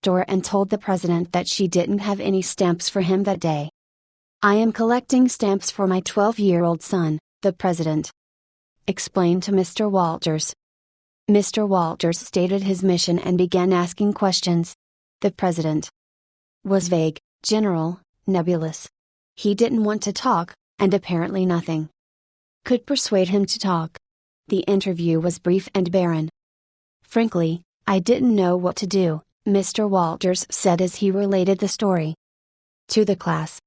door and told the president that she didn't have any stamps for him that day. I am collecting stamps for my 12-year-old son, the president explained to Mr. Walters. Mr. Walters stated his mission and began asking questions. The president was vague, general, nebulous. He didn't want to talk, and apparently nothing could persuade him to talk. The interview was brief and barren. Frankly, I didn't know what to do, Mr. Walters said as he related the story to the class.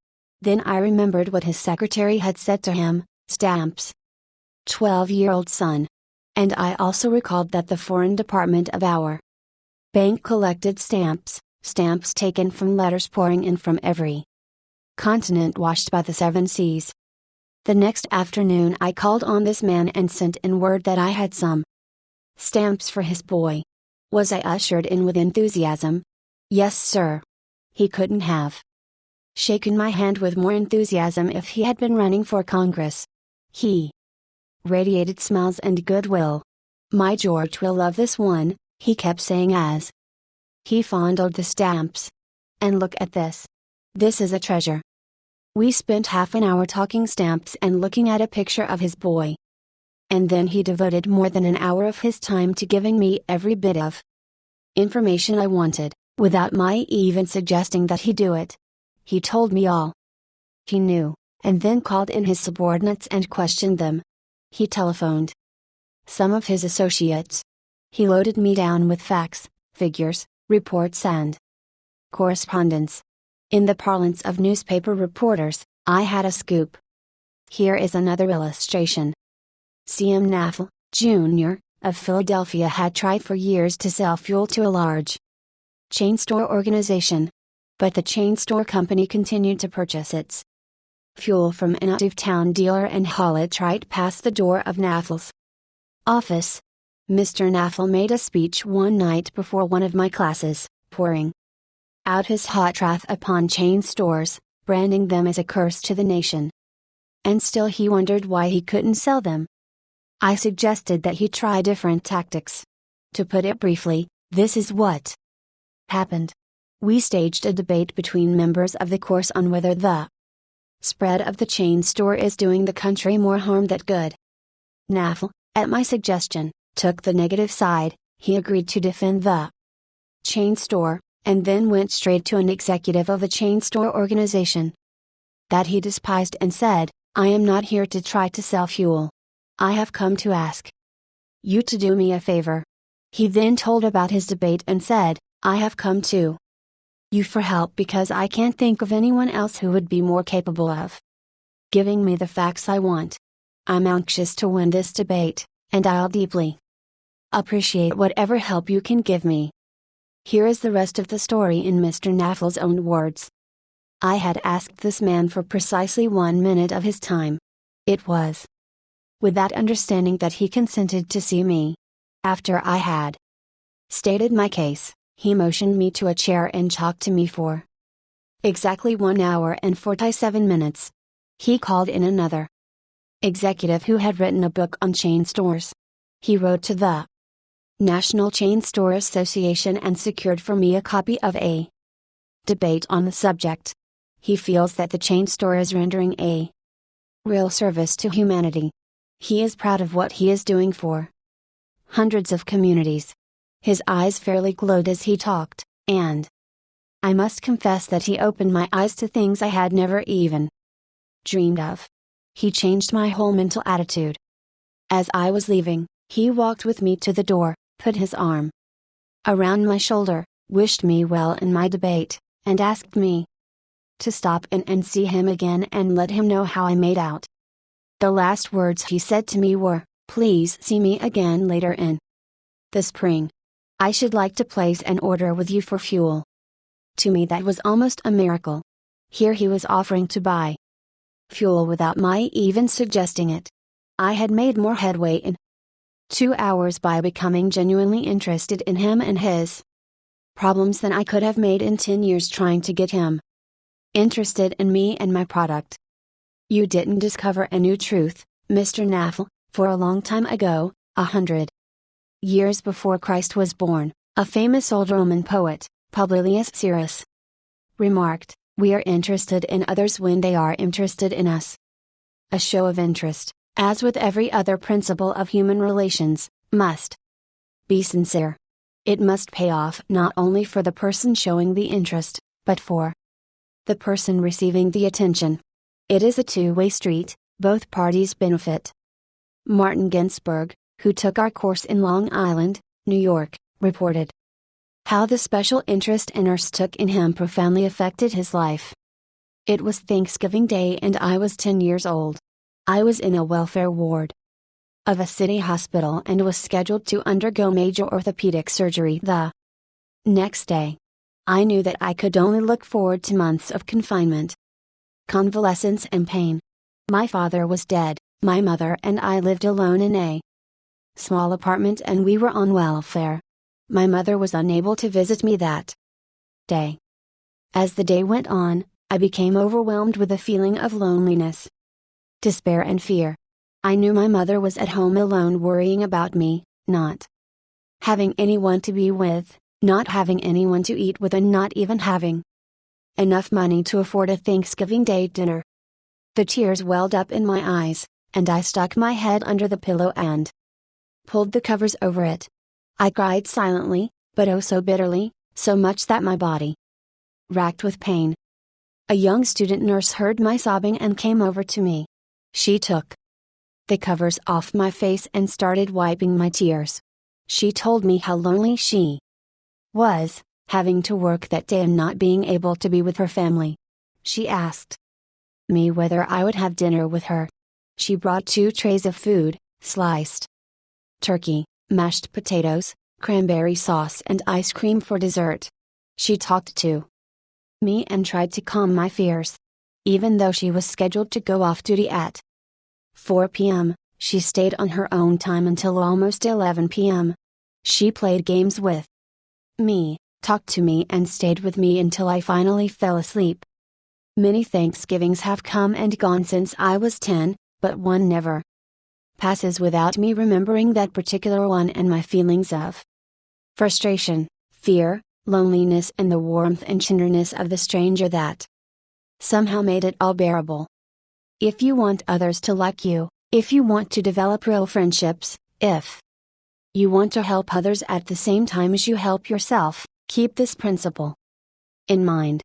Then I remembered what his secretary had said to him: stamps. 12-year-old son. And I also recalled that the foreign department of our bank collected stamps taken from letters pouring in from every continent washed by the 7 seas. The next afternoon I called on this man and sent in word that I had some stamps for his boy. Was I ushered in with enthusiasm? Yes, sir. He couldn't have shaken my hand with more enthusiasm if he had been running for Congress. He radiated smiles and goodwill. My George will love this one, he kept saying as he fondled the stamps. And look at this. This is a treasure. We spent half an hour talking stamps and looking at a picture of his boy. And then he devoted more than an hour of his time to giving me every bit of information I wanted, without my even suggesting that he do it. He told me all he knew, and then called in his subordinates and questioned them. He telephoned some of his associates. He loaded me down with facts, figures, reports and correspondence. In the parlance of newspaper reporters, I had a scoop. Here is another illustration. C.M. Naffel, Jr., of Philadelphia had tried for years to sell fuel to a large chain store organization. But the chain store company continued to purchase its fuel from an out-of-town dealer and haul it right past the door of Naffel's office. Mr. Naffel made a speech one night before one of my classes, pouring out his hot wrath upon chain stores, branding them as a curse to the nation. And still he wondered why he couldn't sell them. I suggested that he try different tactics. To put it briefly, this is what happened. We staged a debate between members of the course on whether the spread of the chain store is doing the country more harm than good. Naffel, at my suggestion, took the negative side. He agreed to defend the chain store, and then went straight to an executive of a chain store organization that he despised and said, "I am not here to try to sell fuel. I have come to ask you to do me a favor." He then told about his debate and said, "I have come to you for help because I can't think of anyone else who would be more capable of giving me the facts I want. I'm anxious to win this debate, and I'll deeply appreciate whatever help you can give me." Here is the rest of the story in Mr. Naffel's own words. I had asked this man for precisely 1 minute of his time. It was with that understanding that he consented to see me. After I had stated my case, he motioned me to a chair and talked to me for exactly 1 hour and 47 minutes. He called in another executive who had written a book on chain stores. He wrote to the National Chain Store Association and secured for me a copy of a debate on the subject. He feels that the chain store is rendering a real service to humanity. He is proud of what he is doing for hundreds of communities. His eyes fairly glowed as he talked, and I must confess that he opened my eyes to things I had never even dreamed of. He changed my whole mental attitude. As I was leaving, he walked with me to the door, put his arm around my shoulder, wished me well in my debate, and asked me to stop in and see him again and let him know how I made out. The last words he said to me were, "Please see me again later in the spring. I should like to place an order with you for fuel." To me that was almost a miracle. Here he was offering to buy fuel without my even suggesting it. I had made more headway in 2 hours by becoming genuinely interested in him and his problems than I could have made in 10 years trying to get him interested in me and my product. You didn't discover a new truth, Mr. Naffel, for a long time ago, 100 years before Christ was born, a famous old Roman poet, Publilius Syrus, remarked, "We are interested in others when they are interested in us." A show of interest, as with every other principle of human relations, must be sincere. It must pay off not only for the person showing the interest, but for the person receiving the attention. It is a two-way street, both parties benefit. Martin Ginsburg, who took our course in Long Island, New York, reported how the special interest a nurse took in him profoundly affected his life. It was Thanksgiving Day and I was 10 years old. I was in a welfare ward of a city hospital and was scheduled to undergo major orthopedic surgery the next day. I knew that I could only look forward to months of confinement, convalescence and pain. My father was dead, my mother and I lived alone in a small apartment and we were on welfare. My mother was unable to visit me that day. As the day went on, I became overwhelmed with a feeling of loneliness, despair and fear. I knew my mother was at home alone worrying about me, not having anyone to be with, not having anyone to eat with and not even having enough money to afford a Thanksgiving Day dinner. The tears welled up in my eyes, and I stuck my head under the pillow and pulled the covers over it. I cried silently, but oh so bitterly, so much that my body racked with pain. A young student nurse heard my sobbing and came over to me. She took the covers off my face and started wiping my tears. She told me how lonely she was, having to work that day and not being able to be with her family. She asked me whether I would have dinner with her. She brought 2 trays of food, sliced turkey, mashed potatoes, cranberry sauce and ice cream for dessert. She talked to me and tried to calm my fears. Even though she was scheduled to go off duty at 4 p.m., she stayed on her own time until almost 11 p.m. She played games with me, talked to me and stayed with me until I finally fell asleep. Many Thanksgivings have come and gone since I was 10, but one never passes without me remembering that particular one and my feelings of frustration, fear, loneliness and the warmth and tenderness of the stranger that somehow made it all bearable. If you want others to like you, if you want to develop real friendships, if you want to help others at the same time as you help yourself, keep this principle in mind.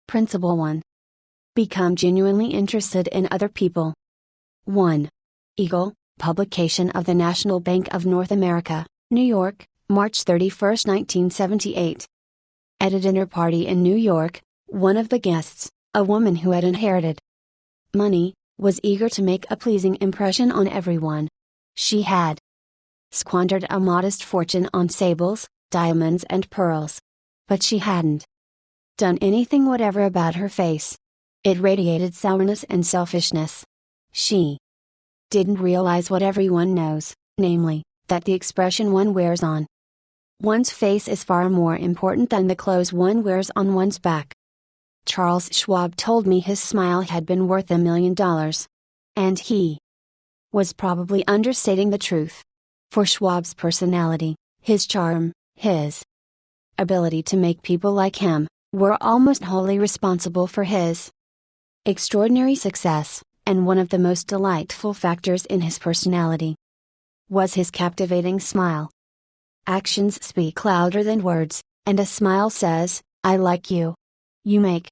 Principle 1. Become genuinely interested in other people. 1. Eagle, publication of the National Bank of North America, New York, March 31, 1978. At a dinner party in New York, one of the guests, a woman who had inherited money, was eager to make a pleasing impression on everyone. She had squandered a modest fortune on sables, diamonds and pearls. But she hadn't done anything whatever about her face. It radiated sourness and selfishness. She didn't realize what everyone knows, namely, that the expression one wears on one's face is far more important than the clothes one wears on one's back. Charles Schwab told me his smile had been worth $1 million. And he was probably understating the truth. For Schwab's personality, his charm, his ability to make people like him, were almost wholly responsible for his extraordinary success, and one of the most delightful factors in his personality was his captivating smile. Actions speak louder than words, and a smile says, "I like you. You make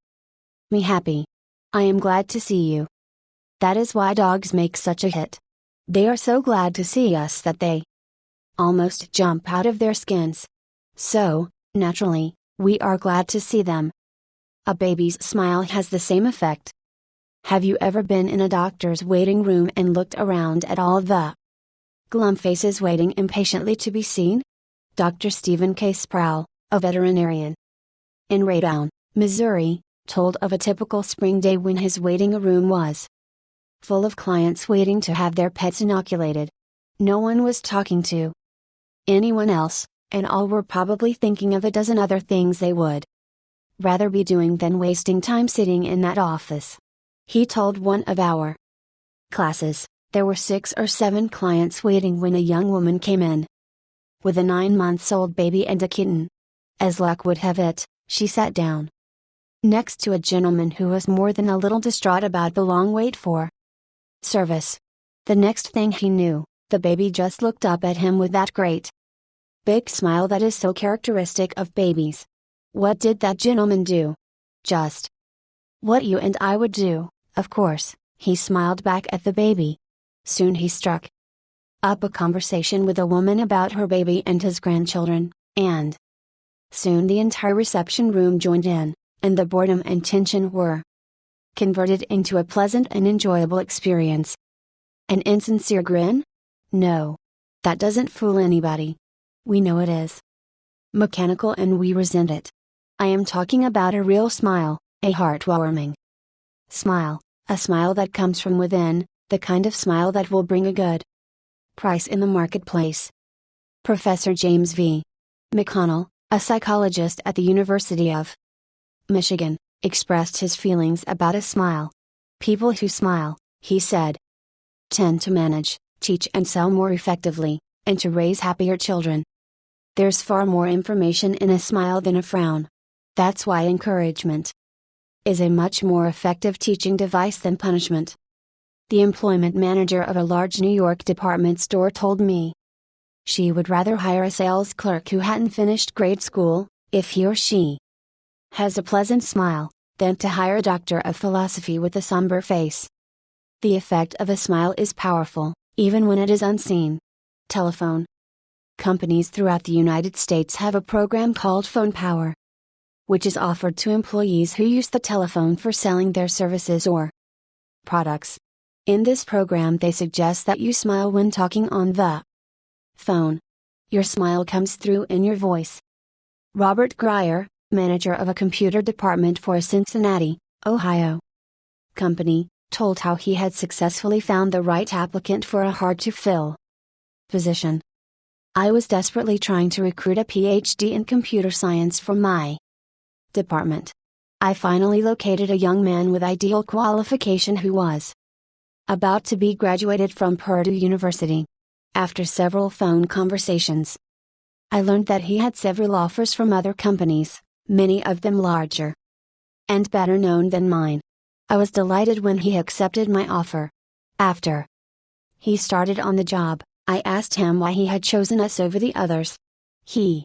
me happy. I am glad to see you." That is why dogs make such a hit. They are so glad to see us that they almost jump out of their skins. So, naturally, we are glad to see them. A baby's smile has the same effect. Have you ever been in a doctor's waiting room and looked around at all the glum faces waiting impatiently to be seen? Dr. Stephen K. Sproul, a veterinarian in Raytown, Missouri, told of a typical spring day when his waiting room was full of clients waiting to have their pets inoculated. No one was talking to anyone else, and all were probably thinking of a dozen other things they would rather be doing than wasting time sitting in that office. He told one of our classes, there were 6 or 7 clients waiting when a young woman came in with a 9-month-old baby and a kitten. As luck would have it, she sat down next to a gentleman who was more than a little distraught about the long wait for service. The next thing he knew, the baby just looked up at him with that great big smile that is so characteristic of babies. What did that gentleman do? Just what you and I would do, of course. He smiled back at the baby. Soon he struck up a conversation with a woman about her baby and his grandchildren, and soon the entire reception room joined in, and the boredom and tension were converted into a pleasant and enjoyable experience. An insincere grin? No. That doesn't fool anybody. We know it is mechanical and we resent it. I am talking about a real smile, a heartwarming smile, A smile that comes from within, the kind of smile that will bring a good price in the marketplace. Professor James V. McConnell, a psychologist at the University of Michigan, expressed his feelings about a smile. People who smile, he said, tend to manage, teach and sell more effectively, and to raise happier children. There's far more information in a smile than a frown. That's why encouragement is a much more effective teaching device than punishment. The employment manager of a large New York department store told me she would rather hire a sales clerk who hadn't finished grade school, if he or she has a pleasant smile, than to hire a doctor of philosophy with a somber face. The effect of a smile is powerful, even when it is unseen. Telephone companies throughout the United States have a program called Phone Power, which is offered to employees who use the telephone for selling their services or products. In this program, they suggest that you smile when talking on the phone. Your smile comes through in your voice. Robert Grier, manager of a computer department for a Cincinnati, Ohio company, told how he had successfully found the right applicant for a hard-to-fill position. I was desperately trying to recruit a PhD in computer science for my department. I finally located a young man with ideal qualification who was about to be graduated from Purdue University. After several phone conversations, I learned that he had several offers from other companies, many of them larger and better known than mine. I was delighted when he accepted my offer. After he started on the job, I asked him why he had chosen us over the others. He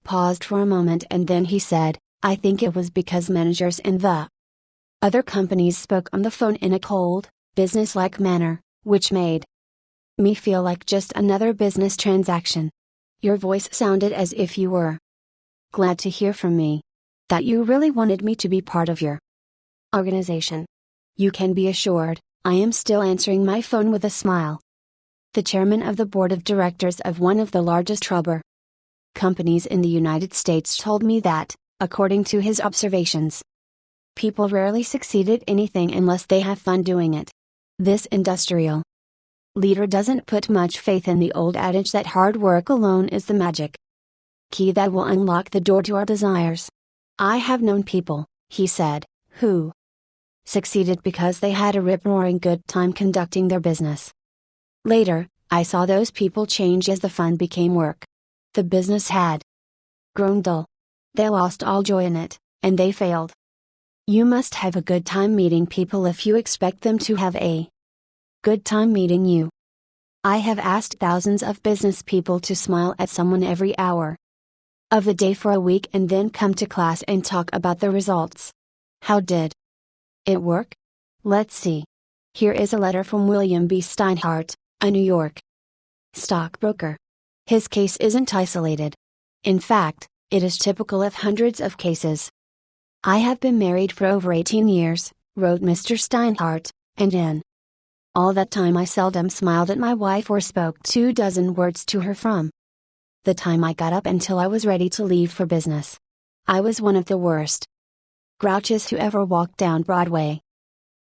paused for a moment and then he said, I think it was because managers in the other companies spoke on the phone in a cold, business-like manner, which made me feel like just another business transaction. Your voice sounded as if you were glad to hear from me. That you really wanted me to be part of your organization. You can be assured, I am still answering my phone with a smile. The chairman of the board of directors of one of the largest rubber companies in the United States told me that, according to his observations, people rarely succeed at anything unless they have fun doing it. This industrial leader doesn't put much faith in the old adage that hard work alone is the magic key that will unlock the door to our desires. I have known people, he said, who succeeded because they had a rip-roaring good time conducting their business. Later, I saw those people change as the fun became work. The business had grown dull. They lost all joy in it, and they failed. You must have a good time meeting people if you expect them to have a good time meeting you. I have asked thousands of business people to smile at someone every hour of the day for a week and then come to class and talk about the results. How did it work? Let's see. Here is a letter from William B. Steinhardt, a New York stockbroker. His case isn't isolated. In fact, it is typical of hundreds of cases. I have been married for over 18 years, wrote Mr. Steinhardt, and in all that time I seldom smiled at my wife or spoke 24 words to her from the time I got up until I was ready to leave for business. I was one of the worst grouches who ever walked down Broadway.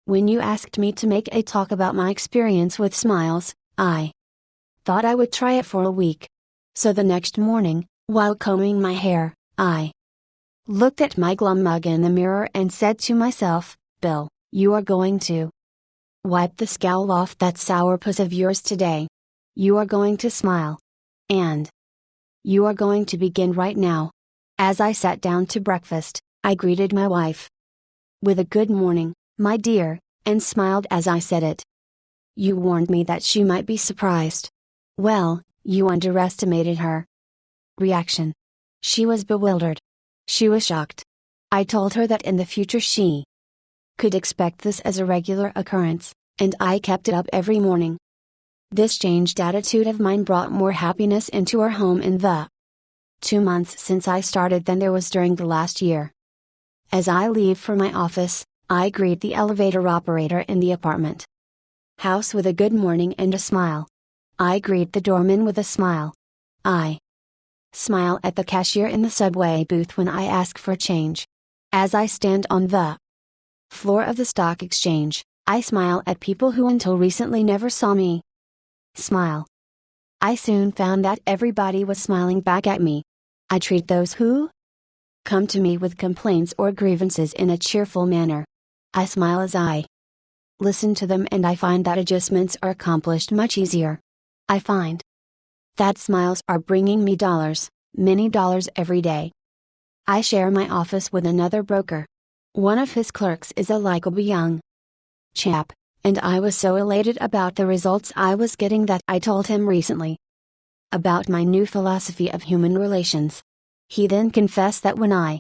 When you asked me to make a talk about my experience with smiles, I thought I would try it for a week. So the next morning, while combing my hair, I looked at my glum mug in the mirror and said to myself, Bill, you are going to wipe the scowl off that sourpuss of yours today. You are going to smile. And you are going to begin right now. As I sat down to breakfast, I greeted my wife with a good morning, my dear, and smiled as I said it. You warned me that she might be surprised. Well, you underestimated her reaction. She was bewildered. She was shocked. I told her that in the future she could expect this as a regular occurrence, and I kept it up every morning. This changed attitude of mine brought more happiness into our home in the 2 months since I started than there was during the last year. As I leave for my office, I greet the elevator operator in the apartment house with a good morning and a smile. I greet the doorman with a smile. I smile at the cashier in the subway booth when I ask for change. As I stand on the floor of the stock exchange, I smile at people who until recently never saw me smile. I soon found that everybody was smiling back at me. I treat those who come to me with complaints or grievances in a cheerful manner. I smile as I listen to them, and I find that adjustments are accomplished much easier. I find that smiles are bringing me dollars, many dollars every day. I share my office with another broker. One of his clerks is a likable young chap, and I was so elated about the results I was getting that I told him recently about my new philosophy of human relations. He then confessed that when I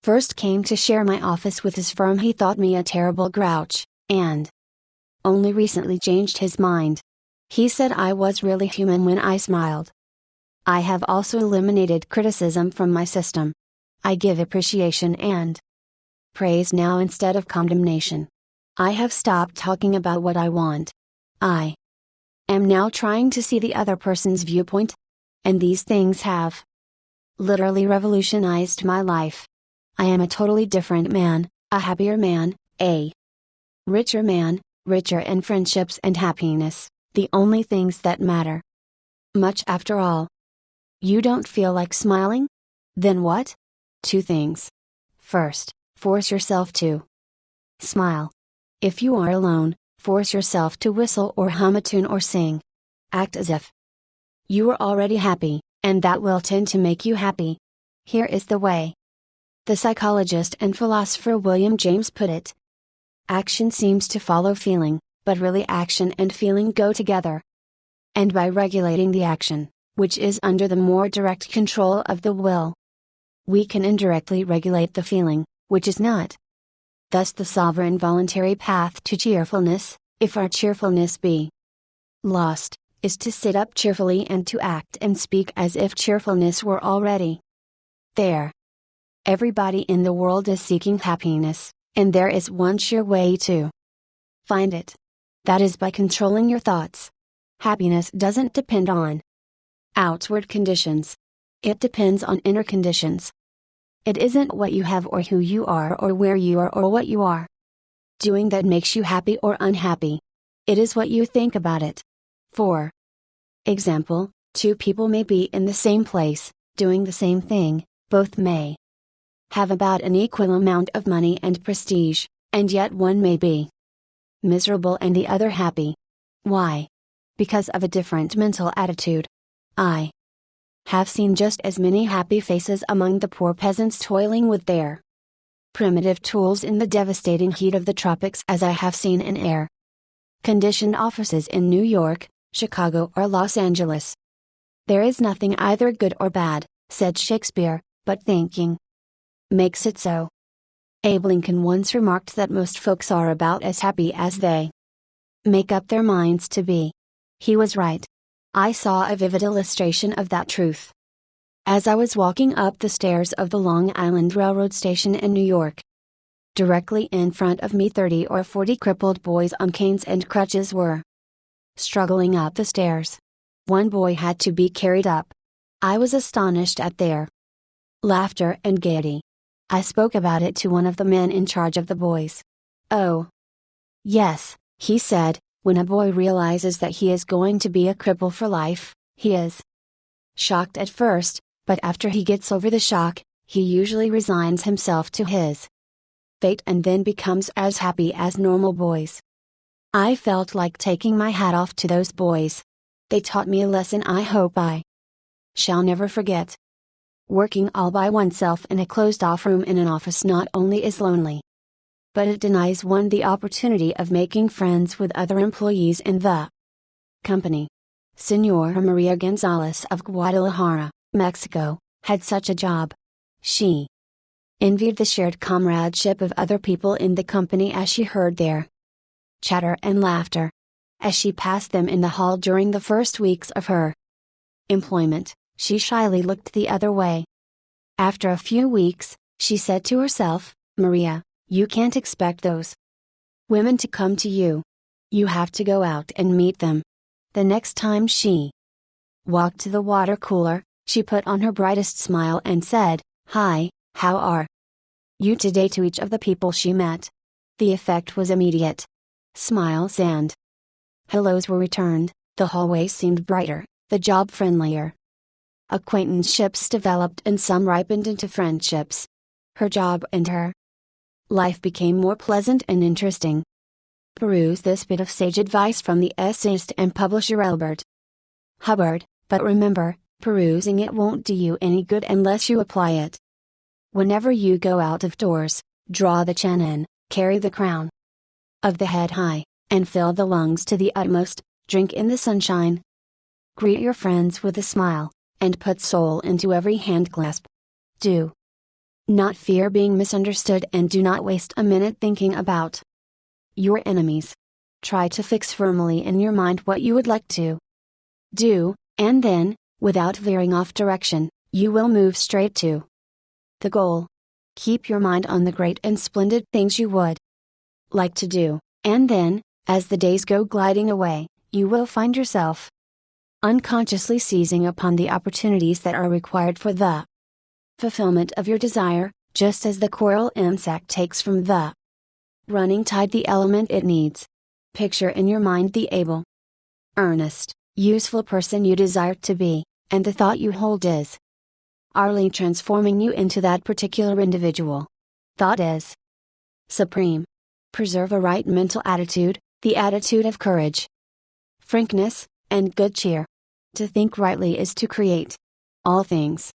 first came to share my office with his firm, he thought me a terrible grouch, and only recently changed his mind. He said I was really human when I smiled. I have also eliminated criticism from my system. I give appreciation and praise now instead of condemnation. I have stopped talking about what I want. I am now trying to see the other person's viewpoint. And these things have literally revolutionized my life. I am a totally different man, a happier man, a richer man, richer in friendships and happiness, the only things that matter much after all. You don't feel like smiling? Then what? 2 things. First, force yourself to smile. If you are alone, force yourself to whistle or hum a tune or sing. Act as if you are already happy, and that will tend to make you happy. Here is the way the psychologist and philosopher William James put it. Action seems to follow feeling, but really action and feeling go together. And by regulating the action, which is under the more direct control of the will, we can indirectly regulate the feeling, which is not. Thus the sovereign voluntary path to cheerfulness, if our cheerfulness be lost, is to sit up cheerfully and to act and speak as if cheerfulness were already there. Everybody in the world is seeking happiness, and there is one sure way to find it. That is by controlling your thoughts. Happiness doesn't depend on outward conditions. It depends on inner conditions. It isn't what you have or who you are or where you are or what you are doing that makes you happy or unhappy. It is what you think about it. For example, 2 people may be in the same place, doing the same thing, both may have about an equal amount of money and prestige, and yet one may be miserable and the other happy. Why? Because of a different mental attitude. I have seen just as many happy faces among the poor peasants toiling with their primitive tools in the devastating heat of the tropics as I have seen in air conditioned offices in New York, Chicago or Los Angeles. There is nothing either good or bad, said Shakespeare, but thinking makes it so. Abe Lincoln once remarked that most folks are about as happy as they make up their minds to be. He was right. I saw a vivid illustration of that truth as I was walking up the stairs of the Long Island Railroad station in New York. Directly in front of me 30 or 40 crippled boys on canes and crutches were struggling up the stairs. One boy had to be carried up. I was astonished at their laughter and gaiety. I spoke about it to one of the men in charge of the boys. Oh, yes, he said, when a boy realizes that he is going to be a cripple for life, he is shocked at first, but after he gets over the shock, he usually resigns himself to his fate and then becomes as happy as normal boys. I felt like taking my hat off to those boys. They taught me a lesson I hope I shall never forget. Working all by oneself in a closed-off room in an office not only is lonely, but it denies one the opportunity of making friends with other employees in the company. Señora Maria Gonzalez of Guadalajara, Mexico, had such a job. She envied the shared comradeship of other people in the company as she heard their chatter and laughter. As she passed them in the hall during the first weeks of her employment, she shyly looked the other way. After a few weeks, she said to herself, "Maria, you can't expect those women to come to you. You have to go out and meet them." The next time she walked to the water cooler, she put on her brightest smile and said, "Hi, how are you today?" to each of the people she met. The effect was immediate. Smiles and hellos were returned, the hallway seemed brighter, the job friendlier. Acquaintanceships developed and some ripened into friendships. Her job and her life became more pleasant and interesting. Peruse this bit of sage advice from the essayist and publisher Elbert Hubbard, but remember, perusing it won't do you any good unless you apply it. Whenever you go out of doors, draw the chin in, carry the crown of the head high, and fill the lungs to the utmost, drink in the sunshine. Greet your friends with a smile, and put soul into every handclasp. Do not fear being misunderstood and do not waste a minute thinking about your enemies. Try to fix firmly in your mind what you would like to do, and then, without veering off direction, you will move straight to the goal. Keep your mind on the great and splendid things you would like to do, and then, as the days go gliding away, you will find yourself unconsciously seizing upon the opportunities that are required for the fulfillment of your desire, just as the coral insect takes from the running tide the element it needs. Picture in your mind the able, earnest, useful person you desire to be, and the thought you hold is hourly transforming you into that particular individual. Thought is supreme. Preserve a right mental attitude, the attitude of courage, frankness, and good cheer. To think rightly is to create all things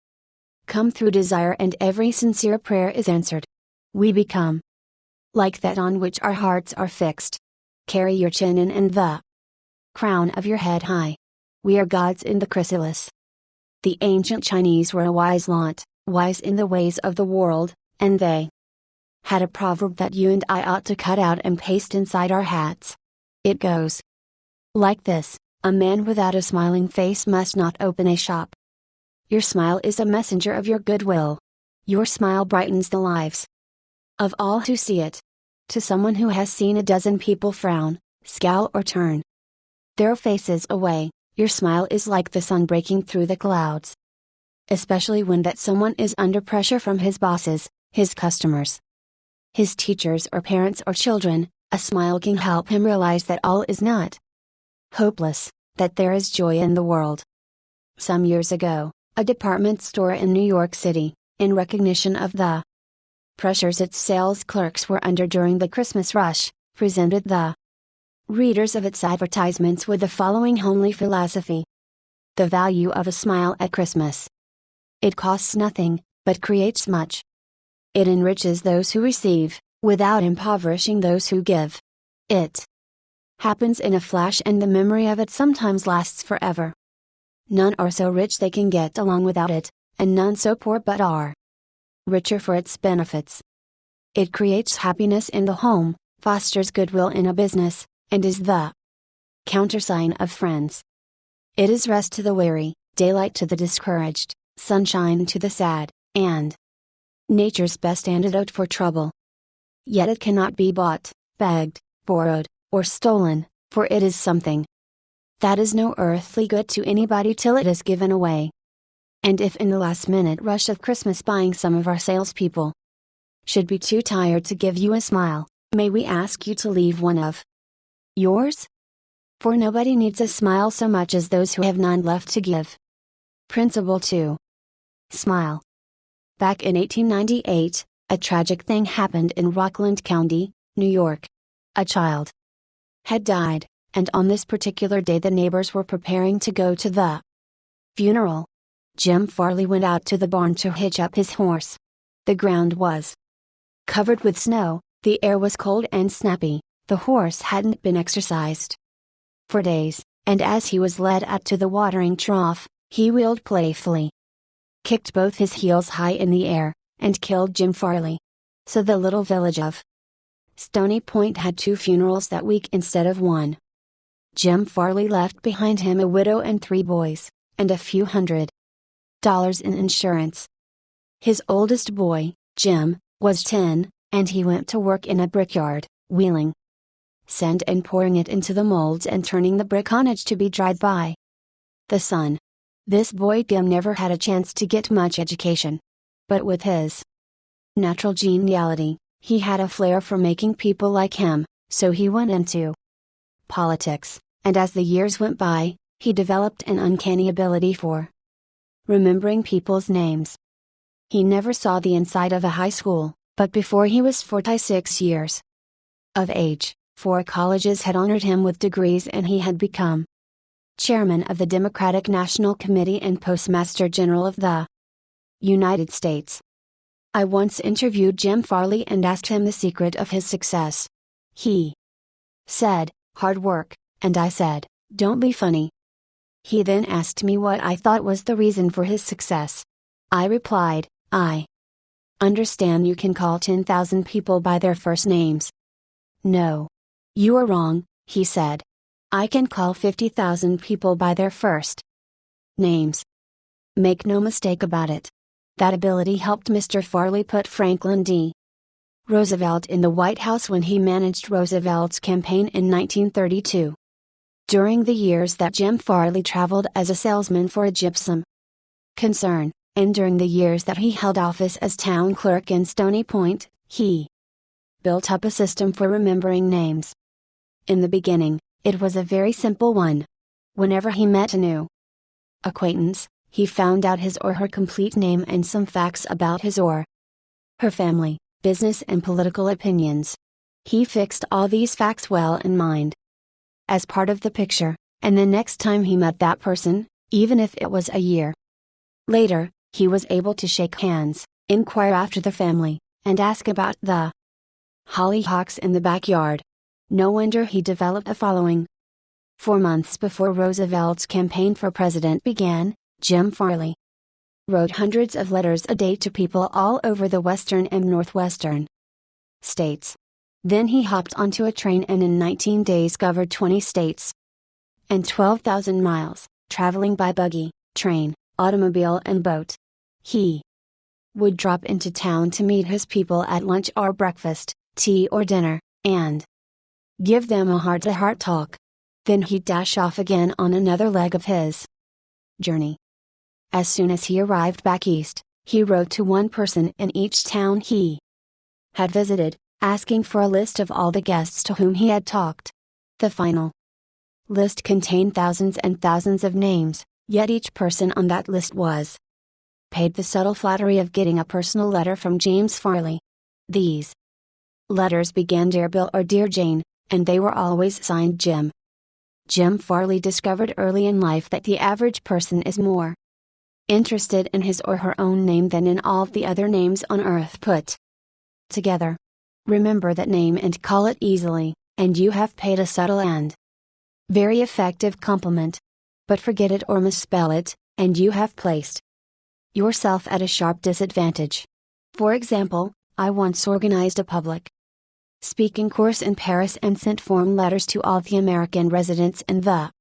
come through desire, and every sincere prayer is answered. We become like that on which our hearts are fixed. Carry your chin in and the crown of your head high. We are gods in the chrysalis. The ancient Chinese were a wise lot, wise in the ways of the world, and they had a proverb that you and I ought to cut out and paste inside our hats. It goes like this: a man without a smiling face must not open a shop. Your smile is a messenger of your goodwill. Your smile brightens the lives of all who see it. To someone who has seen a dozen people frown, scowl, or turn their faces away, your smile is like the sun breaking through the clouds. Especially when that someone is under pressure from his bosses, his customers, his teachers, or parents, or children, a smile can help him realize that all is not hopeless, that there is joy in the world. Some years ago, a department store in New York City, in recognition of the pressures its sales clerks were under during the Christmas rush, presented the readers of its advertisements with the following homely philosophy: the value of a smile at Christmas. It costs nothing, but creates much. It enriches those who receive, without impoverishing those who give. It happens in a flash, and the memory of it sometimes lasts forever. None are so rich they can get along without it, and none so poor but are richer for its benefits. It creates happiness in the home, fosters goodwill in a business, and is the countersign of friends. It is rest to the weary, daylight to the discouraged, sunshine to the sad, and nature's best antidote for trouble. Yet it cannot be bought, begged, borrowed, or stolen, for it is something that is no earthly good to anybody till it is given away. And if in the last minute rush of Christmas buying some of our salespeople should be too tired to give you a smile, may we ask you to leave one of yours? For nobody needs a smile so much as those who have none left to give. Principle 2. Smile. Back in 1898, a tragic thing happened in Rockland County, New York. A child had died, and on this particular day the neighbors were preparing to go to the funeral. Jim Farley went out to the barn to hitch up his horse. The ground was covered with snow, the air was cold and snappy, the horse hadn't been exercised for days, and as he was led out to the watering trough, he wheeled playfully, kicked both his heels high in the air, and killed Jim Farley. So the little village of Stony Point had 2 funerals that week instead of 1. Jim Farley left behind him a widow and 3 boys, and a few $100 in insurance. His oldest boy, Jim, was 10, and he went to work in a brickyard, wheeling sand and pouring it into the molds and turning the brick tonnage to be dried by the sun. This boy Jim never had a chance to get much education. But with his natural geniality, he had a flair for making people like him. so he went into politics, and as the years went by, he developed an uncanny ability for remembering people's names. He never saw the inside of a high school, but before he was 46 years of age, 4 colleges had honored him with degrees and he had become chairman of the Democratic National Committee and Postmaster General of the United States. I once interviewed Jim Farley and asked him the secret of his success. He said, "Hard work," and I said, "Don't be funny." He then asked me what I thought was the reason for his success. I replied, "I understand you can call 10,000 people by their first names." "No. You are wrong," he said. "I can call 50,000 people by their first names." Make no mistake about it. That ability helped Mr. Farley put Franklin D. Roosevelt in the White House when he managed Roosevelt's campaign in 1932. During the years that Jim Farley traveled as a salesman for a gypsum concern, and during the years that he held office as town clerk in Stony Point, he built up a system for remembering names. In the beginning, it was a very simple one. Whenever he met a new acquaintance, he found out his or her complete name and some facts about his or her family, business and political opinions. He fixed all these facts well in mind as part of the picture, and the next time he met that person, even if it was a year later, he was able to shake hands, inquire after the family, and ask about the hollyhocks in the backyard. No wonder he developed a following. 4 months before Roosevelt's campaign for president began, Jim Farley wrote hundreds of letters a day to people all over the western and northwestern states. Then he hopped onto a train and in 19 days covered 20 states and 12,000 miles, traveling by buggy, train, automobile and boat. He would drop into town to meet his people at lunch or breakfast, tea or dinner, and give them a heart-to-heart talk. Then he'd dash off again on another leg of his journey. As soon as he arrived back east, he wrote to one person in each town he had visited, asking for a list of all the guests to whom he had talked. The final list contained thousands and thousands of names, yet each person on that list was paid the subtle flattery of getting a personal letter from James Farley. These letters began "Dear Bill" or "Dear Jane," and they were always signed Jim. Jim Farley discovered early in life that the average person is more interested in his or her own name than in all the other names on earth put together. Remember that name and call it easily, and you have paid a subtle and very effective compliment. But forget it or misspell it, and you have placed yourself at a sharp disadvantage. For example, I once organized a public speaking course in Paris and sent form letters to all the American residents in the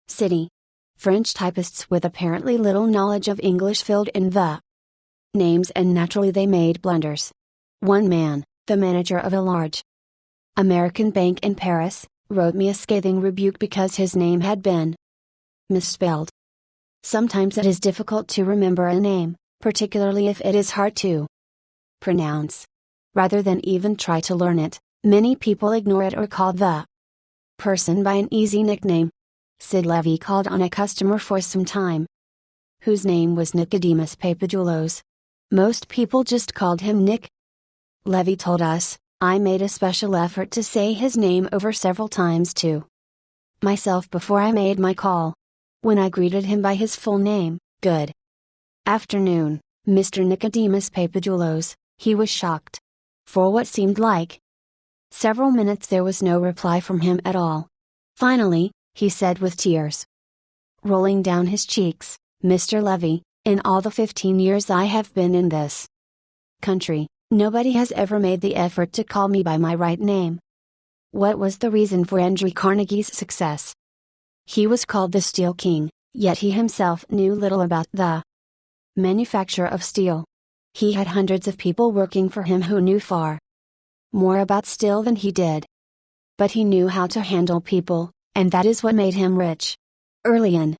city. French typists with apparently little knowledge of English filled in the names and naturally they made blunders. One man, the manager of a large American bank in Paris, wrote me a scathing rebuke because his name had been misspelled. Sometimes it is difficult to remember a name, particularly if it is hard to pronounce. Rather than even try to learn it, many people ignore it or call the person by an easy nickname. Sid Levy called on a customer for some time, whose name was Nicodemus Papadoulos. Most people just called him Nick. Levy told us, "I made a special effort to say his name over several times to myself before I made my call. When I greeted him by his full name, 'Good afternoon, Mr. Nicodemus Papadoulos,' he was shocked. For what seemed like several minutes there was no reply from him at all. Finally, he said with tears rolling down his cheeks, 'Mr. Levy, in all the 15 years I have been in this country, nobody has ever made the effort to call me by my right name.'" What was the reason for Andrew Carnegie's success? He was called the Steel King, yet he himself knew little about the manufacture of steel. He had hundreds of people working for him who knew far more about steel than he did. But he knew how to handle people, and that is what made him rich. Early in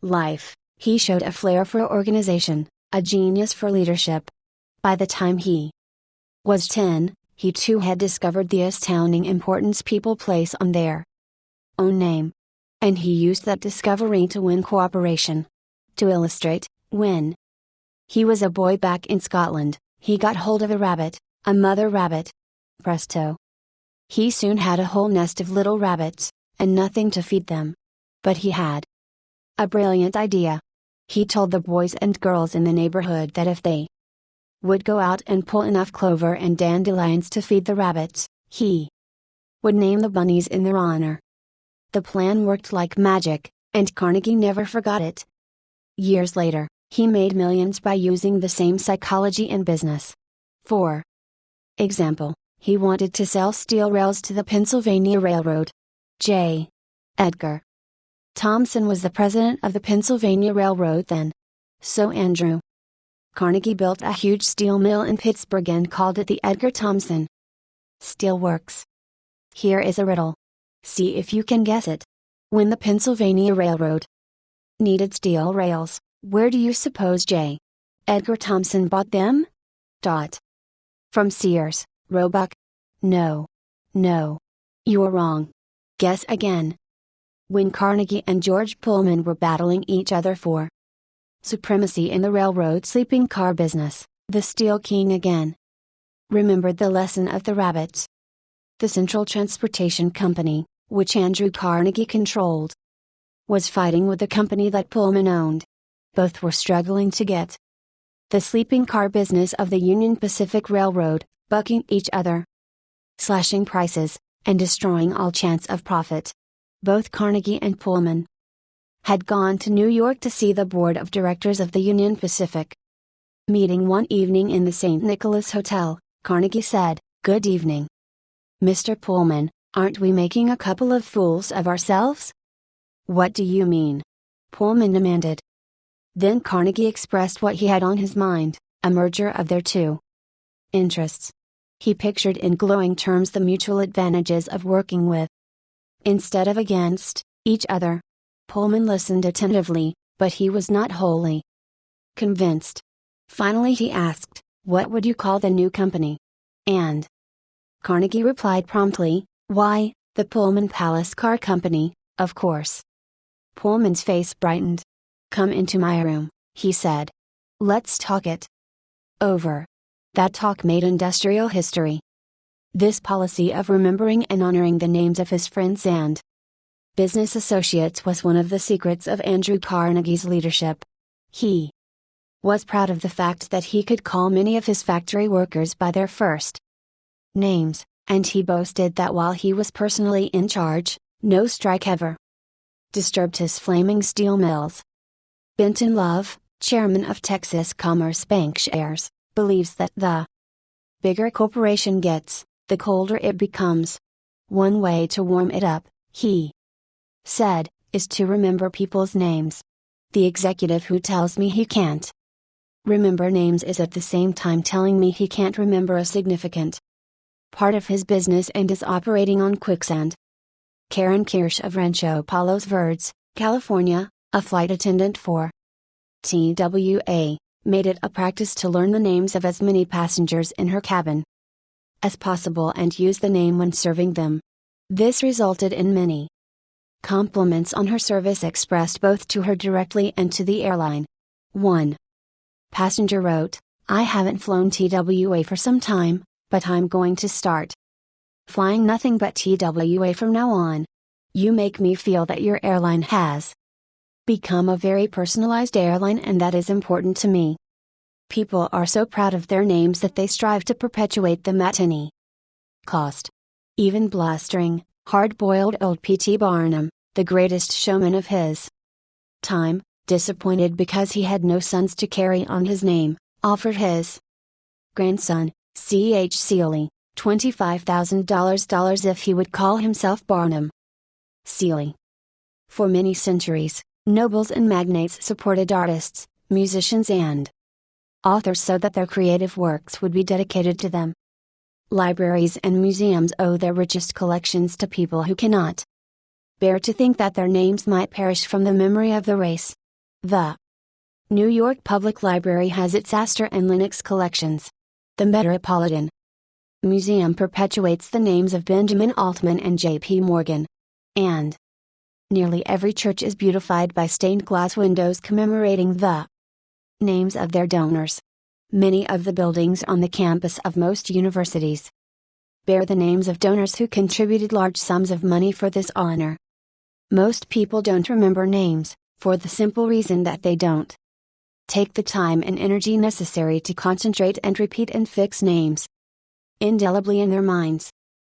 life, he showed a flair for organization, a genius for leadership. By the time he was 10, he too had discovered the astounding importance people place on their own name. And he used that discovery to win cooperation. To illustrate, when he was a boy back in Scotland, he got hold of a rabbit, a mother rabbit. Presto! He soon had a whole nest of little rabbits, and nothing to feed them. But he had a brilliant idea. He told the boys and girls in the neighborhood that if they would go out and pull enough clover and dandelions to feed the rabbits, he would name the bunnies in their honor. The plan worked like magic, and Carnegie never forgot it. Years later, he made millions by using the same psychology in business. For example, he wanted to sell steel rails to the Pennsylvania Railroad. J. Edgar Thomson was the president of the Pennsylvania Railroad then. So Andrew Carnegie built a huge steel mill in Pittsburgh and called it the Edgar Thomson Steel Works. Here is a riddle. See if you can guess it. When the Pennsylvania Railroad needed steel rails, where do you suppose J. Edgar Thomson bought them? From Sears, Roebuck? No. You're wrong. Guess again. When Carnegie and George Pullman were battling each other for supremacy in the railroad sleeping car business, the Steel King again remembered the lesson of the rabbits. The Central Transportation Company, which Andrew Carnegie controlled, was fighting with the company that Pullman owned. Both were struggling to get the sleeping car business of the Union Pacific Railroad, bucking each other, slashing prices, and destroying all chance of profit. Both Carnegie and Pullman had gone to New York to see the board of directors of the Union Pacific. Meeting one evening in the St. Nicholas Hotel, Carnegie said, "Good evening, Mr. Pullman, aren't we making a couple of fools of ourselves?" "What do you mean?" Pullman demanded. Then Carnegie expressed what he had on his mind, a merger of their two interests. He pictured in glowing terms the mutual advantages of working with, instead of against, each other. Pullman listened attentively, but he was not wholly convinced. Finally he asked, "What would you call the new company?" And Carnegie replied promptly, "Why, the Pullman Palace Car Company, of course." Pullman's face brightened. "Come into my room," he said. "Let's talk it over." That talk made industrial history. This policy of remembering and honoring the names of his friends and business associates was one of the secrets of Andrew Carnegie's leadership. He was proud of the fact that he could call many of his factory workers by their first names, and he boasted that while he was personally in charge, no strike ever disturbed his flaming steel mills. Benton Love, chairman of Texas Commerce Bank Shares, believes that the bigger a corporation gets, the colder it becomes. One way to warm it up, he said, is to remember people's names. The executive who tells me he can't remember names is at the same time telling me he can't remember a significant part of his business and is operating on quicksand. Karen Kirsch of Rancho Palos Verdes, California, a flight attendant for TWA, made it a practice to learn the names of as many passengers in her cabin as possible and use the name when serving them. This resulted in many compliments on her service expressed both to her directly and to the airline. One passenger wrote, "I haven't flown TWA for some time, but I'm going to start flying nothing but TWA from now on. You make me feel that your airline has become a very personalized airline, and that is important to me." People are so proud of their names that they strive to perpetuate them at any cost. Even blustering, hard-boiled old P.T. Barnum, the greatest showman of his time, disappointed because he had no sons to carry on his name, offered his grandson, C.H. Seeley, $25,000 if he would call himself Barnum Seeley. For many centuries, nobles and magnates supported artists, musicians and authors so that their creative works would be dedicated to them. Libraries and museums owe their richest collections to people who cannot bear to think that their names might perish from the memory of the race. The New York Public Library has its Astor and Lenox collections. The Metropolitan Museum perpetuates the names of Benjamin Altman and J.P. Morgan. And nearly every church is beautified by stained glass windows commemorating the names of their donors. Many of the buildings on the campus of most universities bear the names of donors who contributed large sums of money for this honor. Most people don't remember names, for the simple reason that they don't take the time and energy necessary to concentrate and repeat and fix names indelibly in their minds.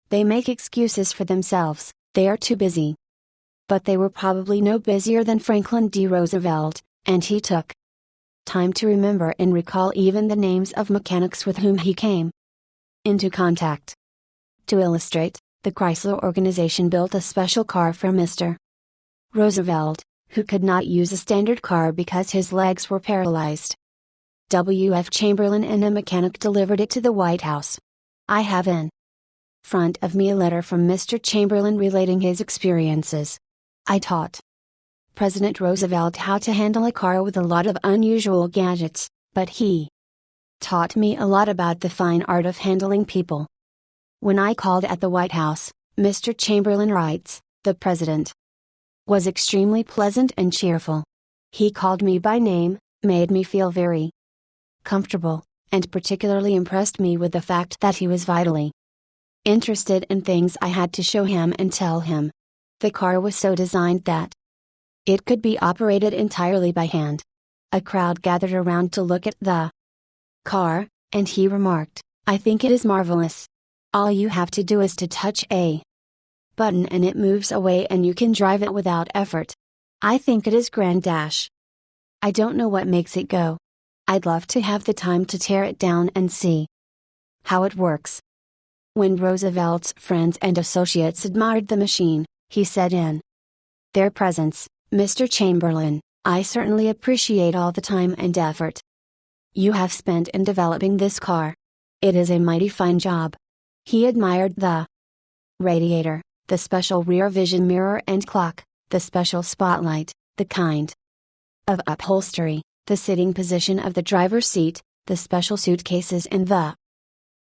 They make excuses for themselves, they are too busy. But they were probably no busier than Franklin D. Roosevelt, and he took time to remember and recall even the names of mechanics with whom he came into contact. To illustrate, the Chrysler organization built a special car for Mr. Roosevelt, who could not use a standard car because his legs were paralyzed. W.F. Chamberlain and a mechanic delivered it to the White House. I have in front of me a letter from Mr. Chamberlain relating his experiences. I taught President Roosevelt how to handle a car with a lot of unusual gadgets, but he taught me a lot about the fine art of handling people. When I called at the White House, Mr. Chamberlain writes, the president was extremely pleasant and cheerful. He called me by name, made me feel very comfortable, and particularly impressed me with the fact that he was vitally interested in things I had to show him and tell him. The car was so designed that it could be operated entirely by hand. A crowd gathered around to look at the car, and he remarked, I think it is marvelous. All you have to do is to touch a button and it moves away and you can drive it without effort. I think it is grand dash. I don't know what makes it go. I'd love to have the time to tear it down and see how it works. When Roosevelt's friends and associates admired the machine, he said in their presence, Mr. Chamberlain, I certainly appreciate all the time and effort you have spent in developing this car. It is a mighty fine job. He admired the radiator, the special rear vision mirror and clock, the special spotlight, the kind of upholstery, the sitting position of the driver's seat, the special suitcases in the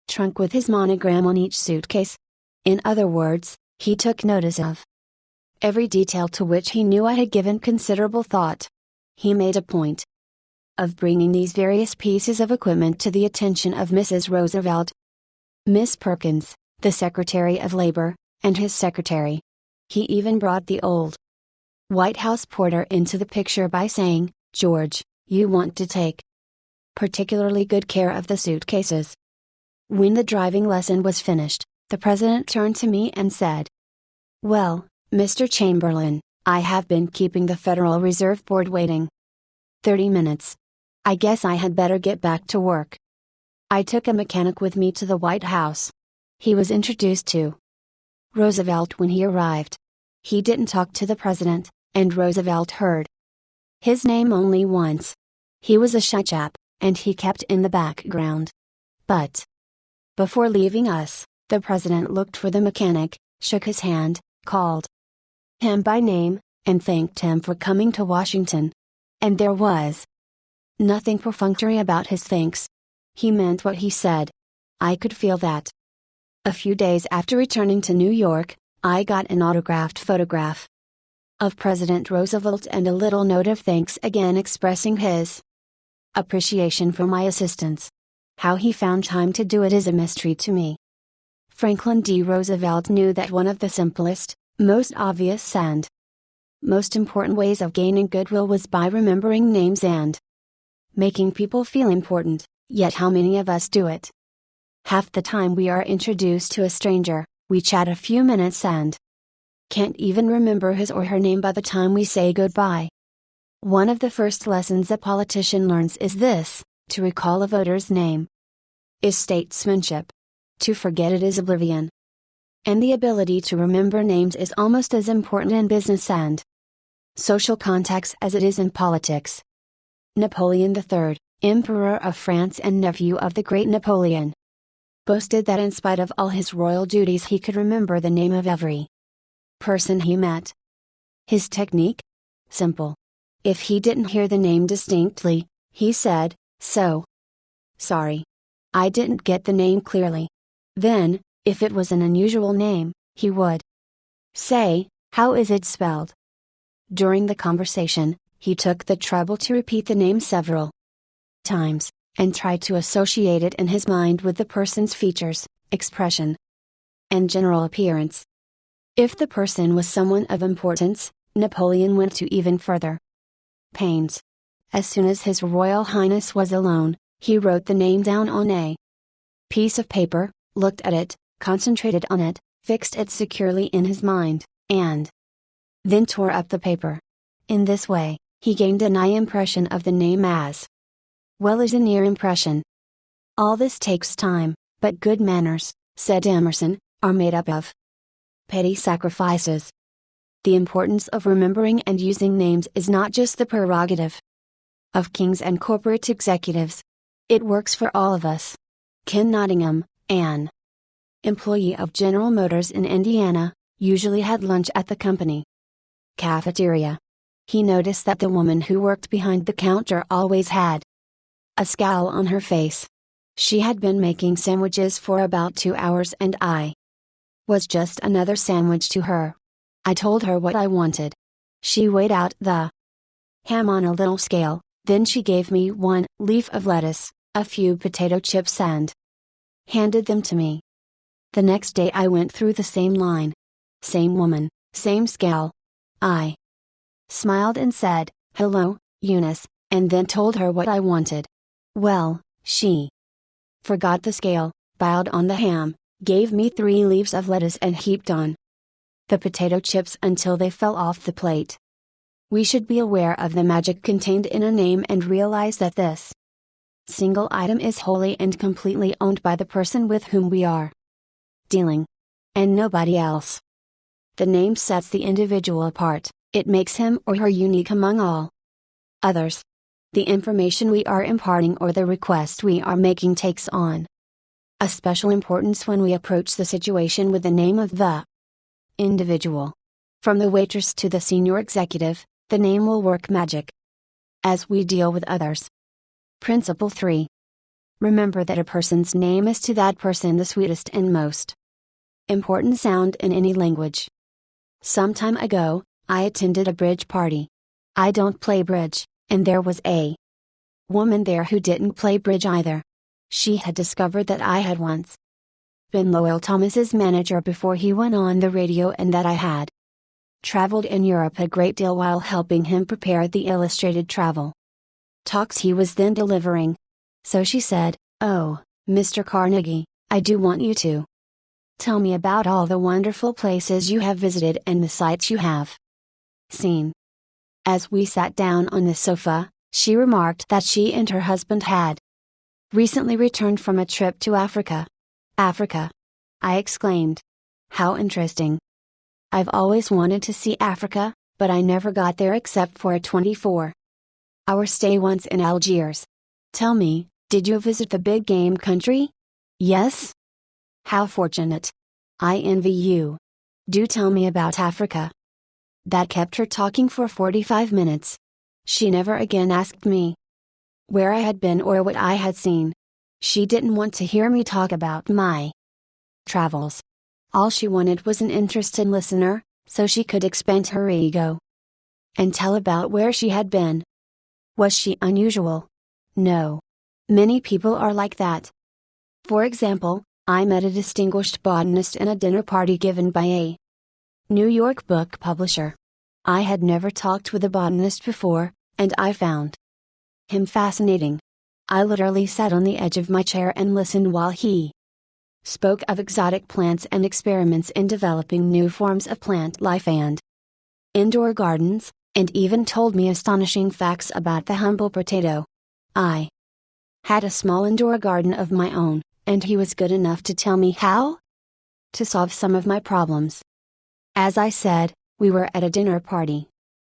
trunk with his monogram on each suitcase. In other words, he took notice of every detail to which he knew I had given considerable thought. He made a point of bringing these various pieces of equipment to the attention of Mrs. Roosevelt, Miss Perkins, the Secretary of Labor, and his secretary. He even brought the old White House porter into the picture by saying, George, you want to take particularly good care of the suitcases. When the driving lesson was finished, the president turned to me and said, Well, Mr. Chamberlain, I have been keeping the Federal Reserve Board waiting 30 minutes. I guess I had better get back to work. I took a mechanic with me to the White House. He was introduced to Roosevelt when he arrived. He didn't talk to the president, and Roosevelt heard his name only once. He was a shy chap, and he kept in the background. But before leaving us, the president looked for the mechanic, shook his hand, called him by name, and thanked him for coming to Washington. And there was nothing perfunctory about his thanks. He meant what he said. I could feel that. A few days after returning to New York, I got an autographed photograph of President Roosevelt and a little note of thanks again expressing his appreciation for my assistance. How he found time to do it is a mystery to me. Franklin D. Roosevelt knew that one of the simplest, most obvious and most important ways of gaining goodwill was by remembering names and making people feel important, yet how many of us do it? Half the time we are introduced to a stranger, we chat a few minutes and can't even remember his or her name by the time we say goodbye. One of the first lessons a politician learns is this: to recall a voter's name is statesmanship. To forget it is oblivion. And the ability to remember names is almost as important in business and social contacts as it is in politics. Napoleon III, Emperor of France and nephew of the great Napoleon, boasted that in spite of all his royal duties he could remember the name of every person he met. His technique? Simple. If he didn't hear the name distinctly, he said, "So sorry. I didn't get the name clearly." Then, if it was an unusual name, he would say, "How is it spelled?" During the conversation, he took the trouble to repeat the name several times, and tried to associate it in his mind with the person's features, expression, and general appearance. If the person was someone of importance, Napoleon went to even further pains. As soon as His Royal Highness was alone, he wrote the name down on a piece of paper, looked at it, concentrated on it, fixed it securely in his mind, and then tore up the paper. In this way, he gained an eye impression of the name as well as an ear impression. All this takes time, but good manners, said Emerson, are made up of petty sacrifices. The importance of remembering and using names is not just the prerogative of kings and corporate executives. It works for all of us. Ken Nottingham, an employee of General Motors in Indiana, usually had lunch at the company cafeteria. He noticed that the woman who worked behind the counter always had a scowl on her face. She had been making sandwiches for about 2 hours and I was just another sandwich to her. I told her what I wanted. She weighed out the ham on a little scale, then she gave me 1 leaf of lettuce, a few potato chips and handed them to me. The next day I went through the same line. Same woman, same scale. I smiled and said, "Hello, Eunice," and then told her what I wanted. Well, she forgot the scale, bowed on the ham, gave me 3 leaves of lettuce and heaped on the potato chips until they fell off the plate. We should be aware of the magic contained in a name and realize that this single item is wholly and completely owned by the person with whom we are dealing, and nobody else. The name sets the individual apart, it makes him or her unique among all others. The information we are imparting or the request we are making takes on a special importance when we approach the situation with the name of the individual. From the waitress to the senior executive, the name will work magic as we deal with others. Principle 3. Remember that a person's name is to that person the sweetest and most important sound in any language. Some time ago, I attended a bridge party. I don't play bridge, and there was a woman there who didn't play bridge either. She had discovered that I had once been Lowell Thomas's manager before he went on the radio and that I had traveled in Europe a great deal while helping him prepare the illustrated travel talks he was then delivering. So she said, "Oh, Mr. Carnegie, I do want you to tell me about all the wonderful places you have visited and the sights you have seen." As we sat down on the sofa, she remarked that she and her husband had recently returned from a trip to Africa. "Africa!" I exclaimed. "How interesting. I've always wanted to see Africa, but I never got there except for a 24-hour stay once in Algiers. Tell me, did you visit the big game country?" "Yes." "How fortunate. I envy you. Do tell me about Africa." That kept her talking for 45 minutes. She never again asked me where I had been or what I had seen. She didn't want to hear me talk about my travels. All she wanted was an interested listener, so she could expand her ego and tell about where she had been. Was she unusual? No. Many people are like that. For example, I met a distinguished botanist in a dinner party given by a New York book publisher. I had never talked with a botanist before, and I found him fascinating. I literally sat on the edge of my chair and listened while he spoke of exotic plants and experiments in developing new forms of plant life and indoor gardens, and even told me astonishing facts about the humble potato. I had a small indoor garden of my own, and he was good enough to tell me how to solve some of my problems. As I said, we were at a dinner party.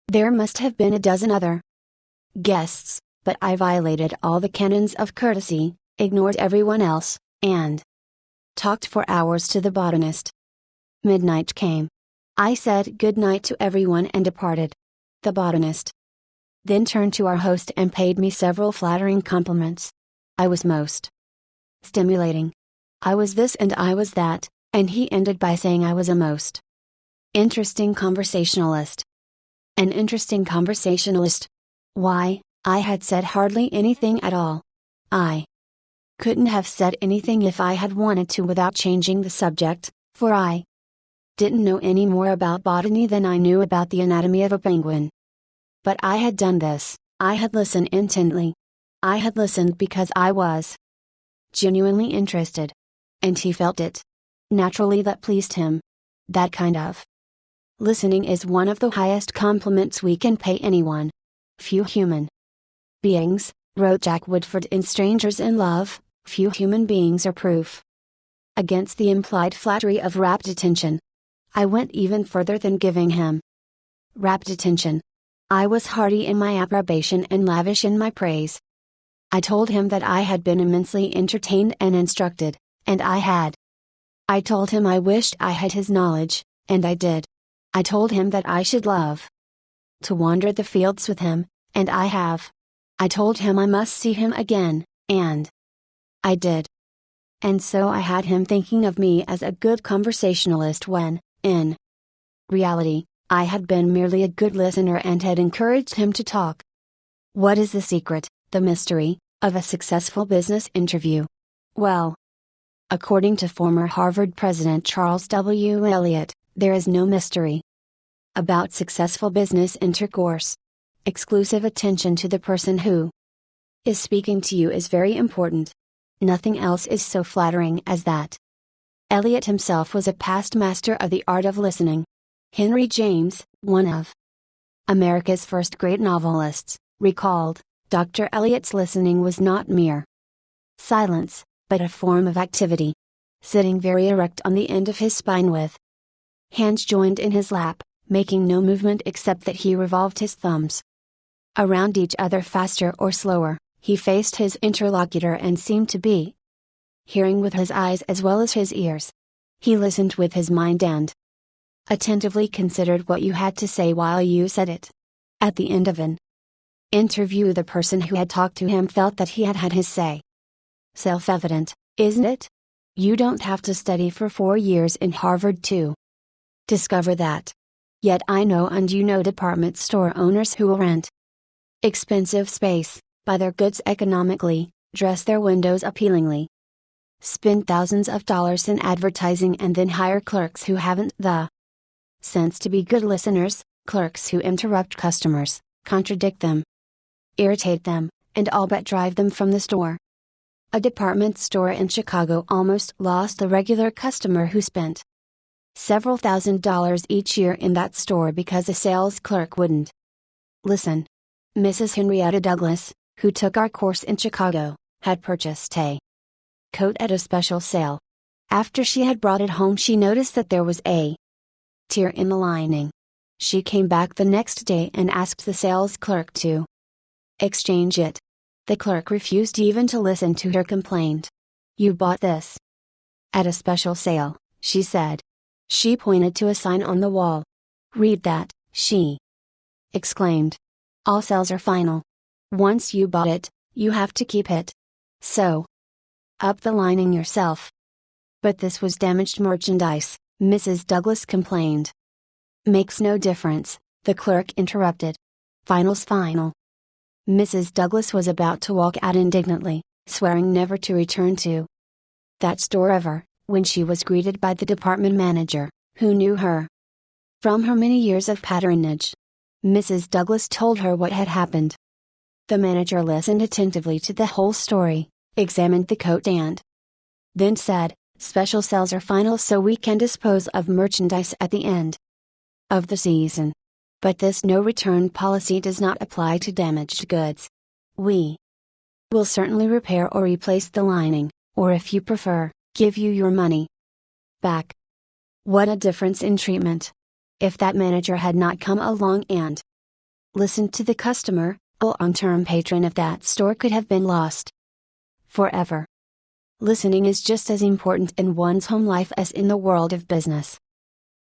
There must have been a dozen other guests, but I violated all the canons of courtesy, ignored everyone else, and talked for hours to the botanist. Midnight came. I said good night to everyone and departed. The botanist then turned to our host and paid me several flattering compliments. I was most stimulating. I was this and I was that, and he ended by saying I was a most interesting conversationalist. An interesting conversationalist. Why, I had said hardly anything at all. I couldn't have said anything if I had wanted to without changing the subject, for I didn't know any more about botany than I knew about the anatomy of a penguin. But I had done this, I had listened intently. I had listened because I was genuinely interested. And he felt it. Naturally, that pleased him. That kind of listening is one of the highest compliments we can pay anyone. Few human beings, wrote Jack Woodford in Strangers in Love, few human beings are proof against the implied flattery of rapt attention. I went even further than giving him rapt attention. I was hearty in my approbation and lavish in my praise. I told him that I had been immensely entertained and instructed, and I had. I told him I wished I had his knowledge, and I did. I told him that I should love to wander the fields with him, and I have. I told him I must see him again, and I did. And so I had him thinking of me as a good conversationalist when, in reality, I had been merely a good listener and had encouraged him to talk. What is the secret, the mystery, of a successful business interview? Well, according to former Harvard President Charles W. Eliot, there is no mystery about successful business intercourse. Exclusive attention to the person who is speaking to you is very important. Nothing else is so flattering as that. Eliot himself was a past master of the art of listening. Henry James, one of America's first great novelists, recalled, Dr. Eliot's listening was not mere silence, but a form of activity. Sitting very erect on the end of his spine with hands joined in his lap, making no movement except that he revolved his thumbs around each other faster or slower, he faced his interlocutor and seemed to be hearing with his eyes as well as his ears. He listened with his mind and attentively considered what you had to say while you said it. At the end of an interview, the person who had talked to him felt that he had had his say. Self-evident, isn't it? You don't have to study for 4 years in Harvard to discover that. Yet I know and you know department store owners who will rent expensive space, buy their goods economically, dress their windows appealingly, spend thousands of dollars in advertising and then hire clerks who haven't the sense to be good listeners, clerks who interrupt customers, contradict them, irritate them, and all but drive them from the store. A department store in Chicago almost lost a regular customer who spent several $1,000s each year in that store because a sales clerk wouldn't listen. Mrs. Henrietta Douglas, who took our course in Chicago, had purchased a coat at a special sale. After she had brought it home, she noticed that there was a tear in the lining. She came back the next day and asked the sales clerk to exchange it. The clerk refused even to listen to her complaint. You bought this at a special sale, she said. She pointed to a sign on the wall. Read that, she exclaimed. All sales are final. Once you bought it, you have to keep it. So, up the lining yourself. But this was damaged merchandise, Mrs. Douglas complained. Makes no difference, the clerk interrupted. Final's final. Mrs. Douglas was about to walk out indignantly, swearing never to return to that store ever, when she was greeted by the department manager, who knew her from her many years of patronage. Mrs. Douglas told her what had happened. The manager listened attentively to the whole story, examined the coat and then said, Special sales are final so we can dispose of merchandise at the end of the season. But this no return policy does not apply to damaged goods. We will certainly repair or replace the lining, or if you prefer, give you your money back. What a difference in treatment! If that manager had not come along and listened to the customer, a long-term patron of that store could have been lost forever. Listening is just as important in one's home life as in the world of business.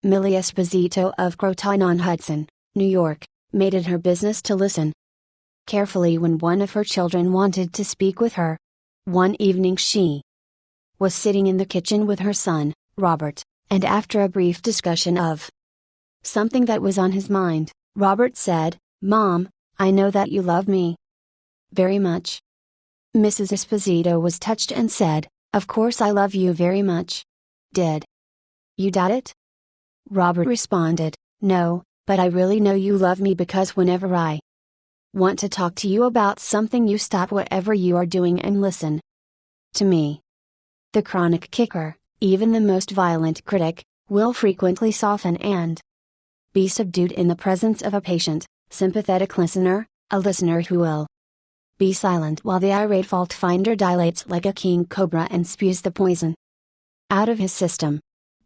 Millie Esposito of Croton-on-Hudson, New York, made it her business to listen carefully when one of her children wanted to speak with her. One evening she was sitting in the kitchen with her son, Robert, and after a brief discussion of something that was on his mind, Robert said, "Mom, I know that you love me very much." Mrs. Esposito was touched and said, "Of course I love you very much. Did you doubt it?" Robert responded, "No, but I really know you love me because whenever I want to talk to you about something you stop whatever you are doing and listen to me." The chronic kicker, even the most violent critic, will frequently soften and be subdued in the presence of a patient, sympathetic listener, a listener who will be silent while the irate fault finder dilates like a king cobra and spews the poison out of his system.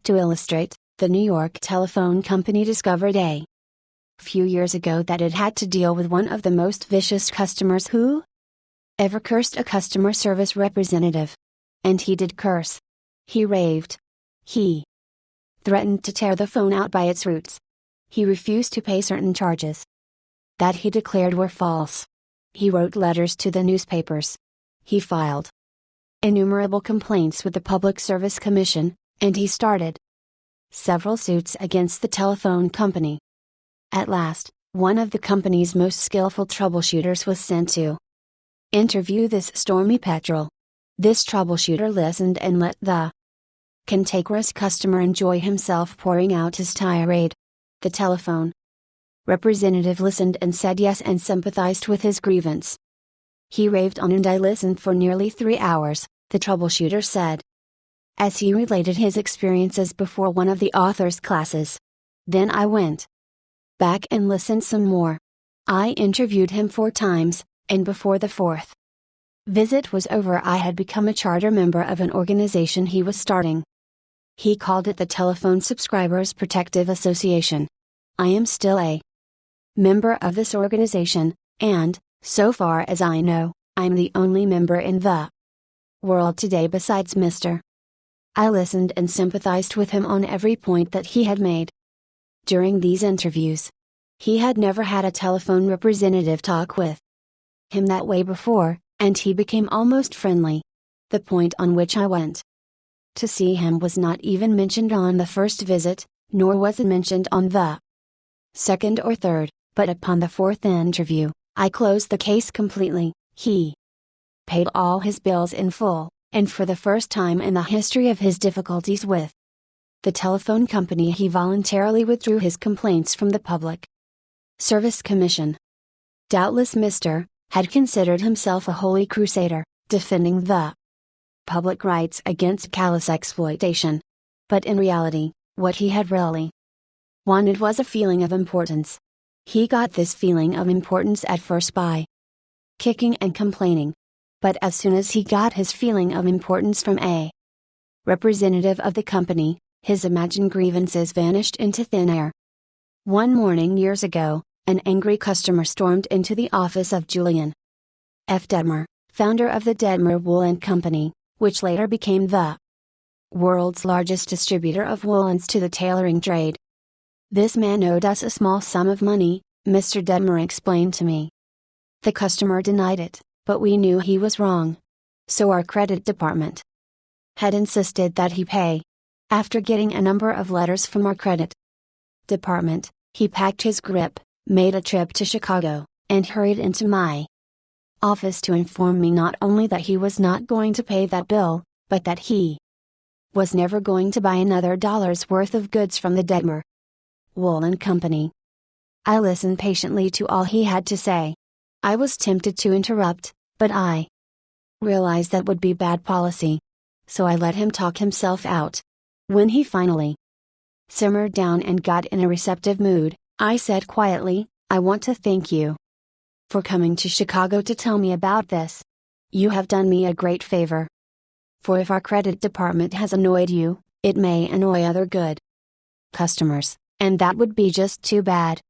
To illustrate, the New York Telephone Company discovered a few years ago that it had to deal with one of the most vicious customers who ever cursed a customer service representative. And he did curse. He raved. He threatened to tear the phone out by its roots. He refused to pay certain charges that he declared were false. He wrote letters to the newspapers. He filed innumerable complaints with the Public Service Commission, and he started several suits against the telephone company. At last, one of the company's most skillful troubleshooters was sent to interview this stormy petrel. This troubleshooter listened and let the cantankerous customer enjoy himself pouring out his tirade. The telephone representative listened and said yes and sympathized with his grievance. He raved on and I listened for nearly 3 hours, the troubleshooter said, as he related his experiences before one of the author's classes. Then I went back and listened some more. I interviewed him 4 times, and before the 4th visit was over I had become a charter member of an organization he was starting. He called it the Telephone Subscribers Protective Association. I am still a member of this organization, and, so far as I know, I'm the only member in the world today besides Mr. I listened and sympathized with him on every point that he had made. During these interviews, he had never had a telephone representative talk with him that way before, and he became almost friendly. The point on which I went to see him was not even mentioned on the first visit, nor was it mentioned on the second or third, but upon the 4th interview, I closed the case completely. He paid all his bills in full, and for the first time in the history of his difficulties with the telephone company he voluntarily withdrew his complaints from the Public Service Commission. Doubtless Mr. had considered himself a holy crusader, defending the public rights against callous exploitation. But in reality, what he had really wanted was a feeling of importance. He got this feeling of importance at first by kicking and complaining. But as soon as he got his feeling of importance from a representative of the company, his imagined grievances vanished into thin air. One morning years ago, an angry customer stormed into the office of Julian F. Detmer, founder of the Detmer Wool & Company, which later became the world's largest distributor of woolens to the tailoring trade. "This man owed us a small sum of money," Mr. Detmer explained to me. The customer denied it, but we knew he was wrong. So our credit department had insisted that he pay. After getting a number of letters from our credit department, he packed his grip, made a trip to Chicago, and hurried into my office to inform me not only that he was not going to pay that bill, but that he was never going to buy another dollar's worth of goods from the Detmer Wool & Company. I listened patiently to all he had to say. I was tempted to interrupt, but I realized that would be bad policy. So I let him talk himself out. When he finally simmered down and got in a receptive mood, I said quietly, "I want to thank you for coming to Chicago to tell me about this. You have done me a great favor. For if our credit department has annoyed you, it may annoy other good customers, and that would be just too bad.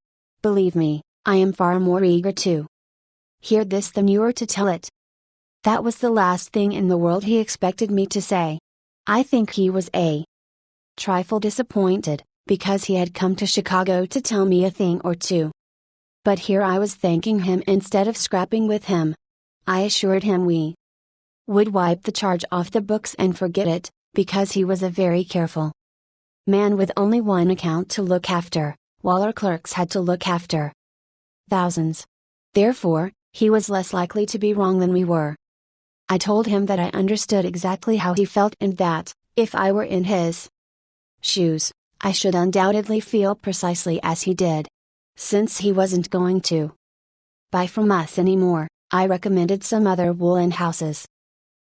Believe me, I am far more eager to hear this than you are to tell it." That was the last thing in the world he expected me to say. I think he was a trifle disappointed, because he had come to Chicago to tell me a thing or two. But here I was thanking him instead of scrapping with him. I assured him we would wipe the charge off the books and forget it, because he was a very careful man with only one account to look after, while our clerks had to look after thousands. Therefore, he was less likely to be wrong than we were. I told him that I understood exactly how he felt and that, if I were in his shoes, I should undoubtedly feel precisely as he did. Since he wasn't going to buy from us anymore, I recommended some other woolen houses.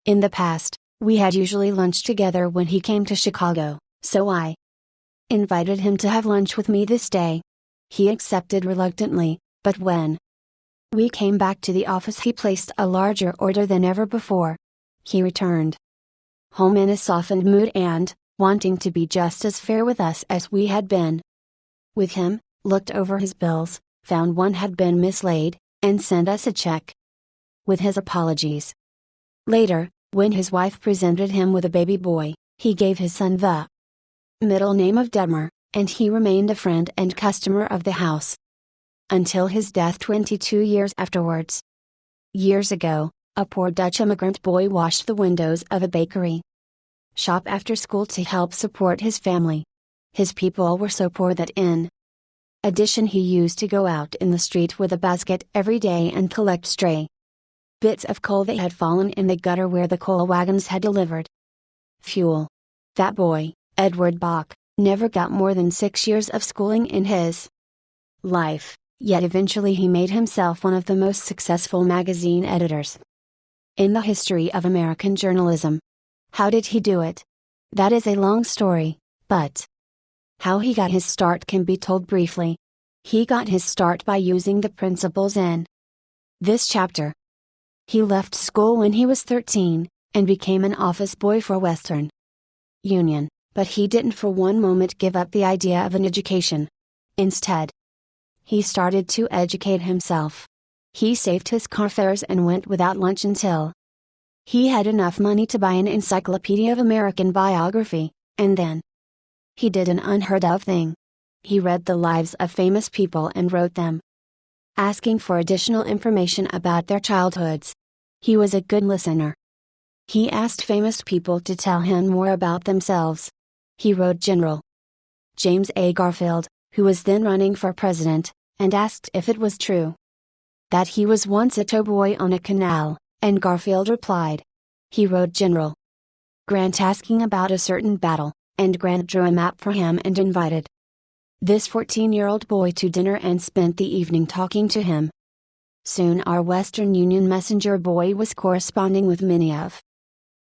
In the past, we had usually lunched together when he came to Chicago, so I invited him to have lunch with me this day. He accepted reluctantly, but when we came back to the office he placed a larger order than ever before. He returned home in a softened mood and, wanting to be just as fair with us as we had been with him, looked over his bills, found one had been mislaid, and sent us a check with his apologies. Later, when his wife presented him with a baby boy, he gave his son the middle name of Detmer, and he remained a friend and customer of the house until his death 22 years afterwards. Years ago, a poor Dutch immigrant boy washed the windows of a bakery shop after school to help support his family. His people were so poor that in addition he used to go out in the street with a basket every day and collect stray bits of coal that had fallen in the gutter where the coal wagons had delivered fuel. That boy, Edward Bach, never got more than 6 years of schooling in his life, yet eventually he made himself one of the most successful magazine editors in the history of American journalism. How did he do it? That is a long story, but how he got his start can be told briefly. He got his start by using the principles in this chapter. He left school when he was 13, and became an office boy for Western Union, but he didn't for one moment give up the idea of an education. Instead, he started to educate himself. He saved his car fares and went without lunch until he had enough money to buy an Encyclopedia of American Biography, and then he did an unheard of thing. He read the lives of famous people and wrote them, asking for additional information about their childhoods. He was a good listener. He asked famous people to tell him more about themselves. He wrote General James A. Garfield, who was then running for president, and asked if it was true that he was once a towboy on a canal, and Garfield replied. He wrote General Grant asking about a certain battle, and Grant drew a map for him and invited this 14-year-old boy to dinner and spent the evening talking to him. Soon our Western Union messenger boy was corresponding with many of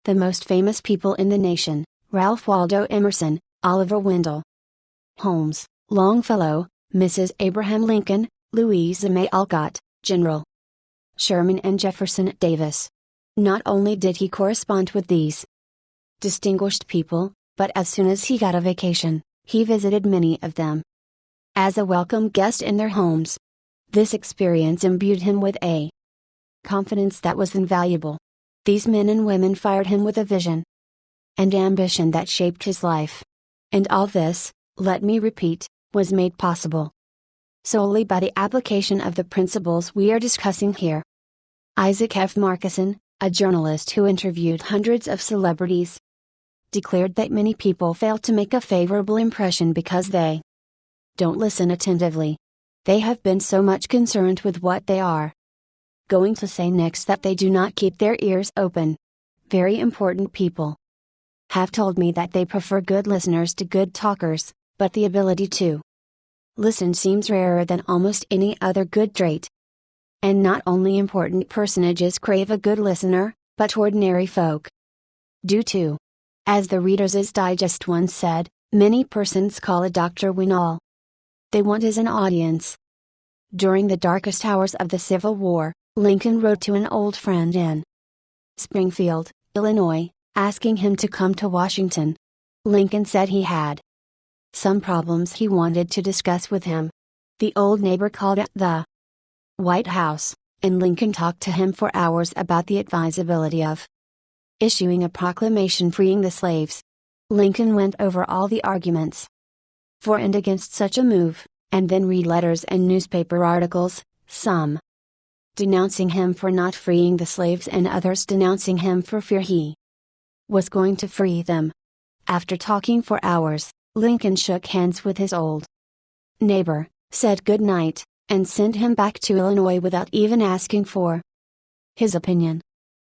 the most famous people in the nation: Ralph Waldo Emerson, Oliver Wendell Holmes, Longfellow, Mrs. Abraham Lincoln, Louisa May Alcott, General Sherman and Jefferson Davis. Not only did he correspond with these distinguished people, but as soon as he got a vacation, he visited many of them as a welcome guest in their homes. This experience imbued him with a confidence that was invaluable. These men and women fired him with a vision and ambition that shaped his life. And all this, let me repeat, was made possible solely by the application of the principles we are discussing here. Isaac F. Marcusson, a journalist who interviewed hundreds of celebrities, declared that many people fail to make a favorable impression because they don't listen attentively. They have been so much concerned with what they are going to say next that they do not keep their ears open. Very important people have told me that they prefer good listeners to good talkers, but the ability to listen seems rarer than almost any other good trait. And not only important personages crave a good listener, but ordinary folk do too. As the Reader's Digest once said, many persons call a doctor when all they want is an audience. During the darkest hours of the Civil War, Lincoln wrote to an old friend in Springfield, Illinois, asking him to come to Washington. Lincoln said he had some problems he wanted to discuss with him. The old neighbor called at the White House, and Lincoln talked to him for hours about the advisability of issuing a proclamation freeing the slaves. Lincoln went over all the arguments for and against such a move, and then read letters and newspaper articles, some denouncing him for not freeing the slaves and others denouncing him for fear he was going to free them. After talking for hours, Lincoln shook hands with his old neighbor, said good night, and sent him back to Illinois without even asking for his opinion.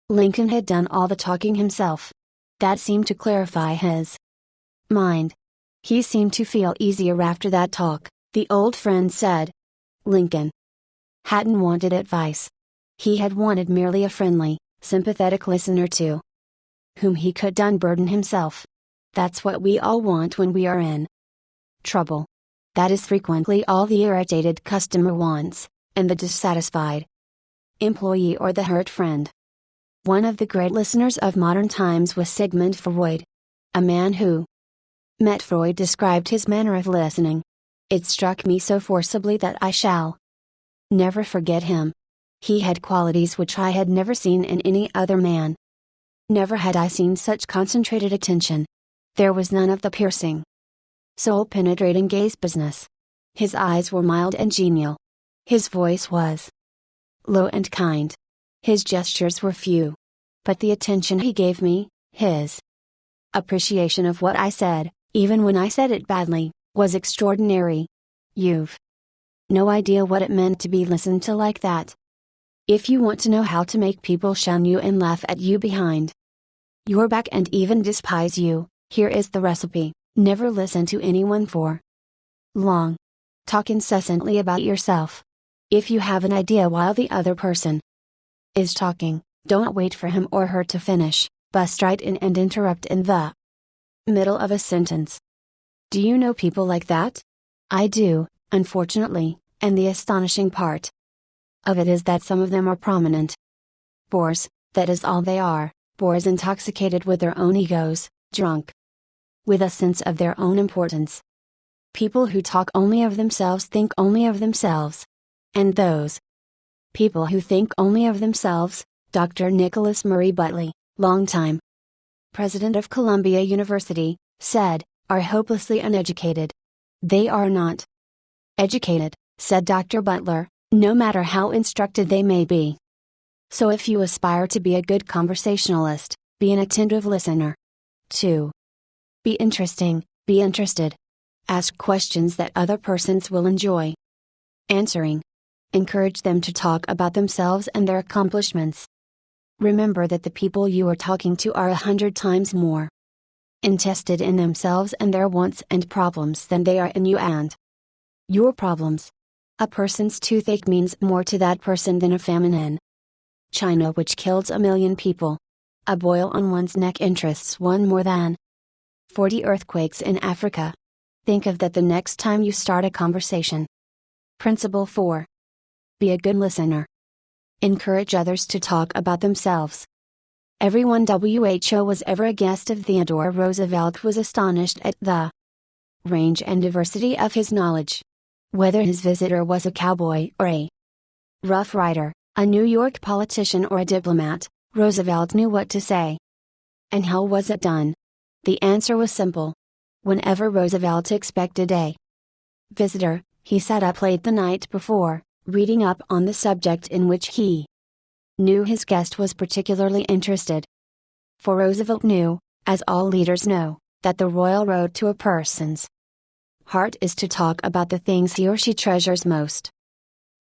Lincoln had done all the talking himself. That seemed to clarify his mind. He seemed to feel easier after that talk, the old friend said. Lincoln hadn't wanted advice. He had wanted merely a friendly, sympathetic listener to whom he could unburden himself. That's what we all want when we are in trouble. That is frequently all the irritated customer wants, and the dissatisfied employee or the hurt friend. One of the great listeners of modern times was Sigmund Freud. A man who met Freud described his manner of listening. It struck me so forcibly that I shall never forget him. He had qualities which I had never seen in any other man. Never had I seen such concentrated attention. There was none of the piercing, soul-penetrating gaze business. His eyes were mild and genial. His voice was low and kind. His gestures were few. But the attention he gave me, his appreciation of what I said, even when I said it badly, was extraordinary. You've no idea what it meant to be listened to like that. If you want to know how to make people shun you and laugh at you behind your back and even despise you, here is the recipe. Never listen to anyone for long. Talk incessantly about yourself. If you have an idea while the other person is talking, don't wait for him or her to finish, bust right in and interrupt in the middle of a sentence. Do you know people like that? I do, unfortunately, and the astonishing part of it is that some of them are prominent bores. That is all they are, bores intoxicated with their own egos, drunk with a sense of their own importance. People who talk only of themselves think only of themselves. And those people who think only of themselves, Dr. Nicholas Murray Butley, longtime president of Columbia University, said, are hopelessly uneducated. They are not educated, said Dr. Butler, no matter how instructed they may be. So if you aspire to be a good conversationalist, be an attentive listener. 2. Be interesting, be interested. Ask questions that other persons will enjoy answering. Encourage them to talk about themselves and their accomplishments. Remember that the people you are talking to are 100 times more interested in themselves and their wants and problems than they are in you and your problems. A person's toothache means more to that person than a famine in China which kills 1 million people. A boil on one's neck interests one more than 40 earthquakes in Africa. Think of that the next time you start a conversation. Principle 4. Be a good listener. Encourage others to talk about themselves. Everyone who was ever a guest of Theodore Roosevelt was astonished at the range and diversity of his knowledge. Whether his visitor was a cowboy or a rough rider, a New York politician or a diplomat, Roosevelt knew what to say. And how was it done? The answer was simple. Whenever Roosevelt expected a visitor, he sat up late the night before, reading up on the subject in which he knew his guest was particularly interested. For Roosevelt knew, as all leaders know, that the royal road to a person's heart is to talk about the things he or she treasures most.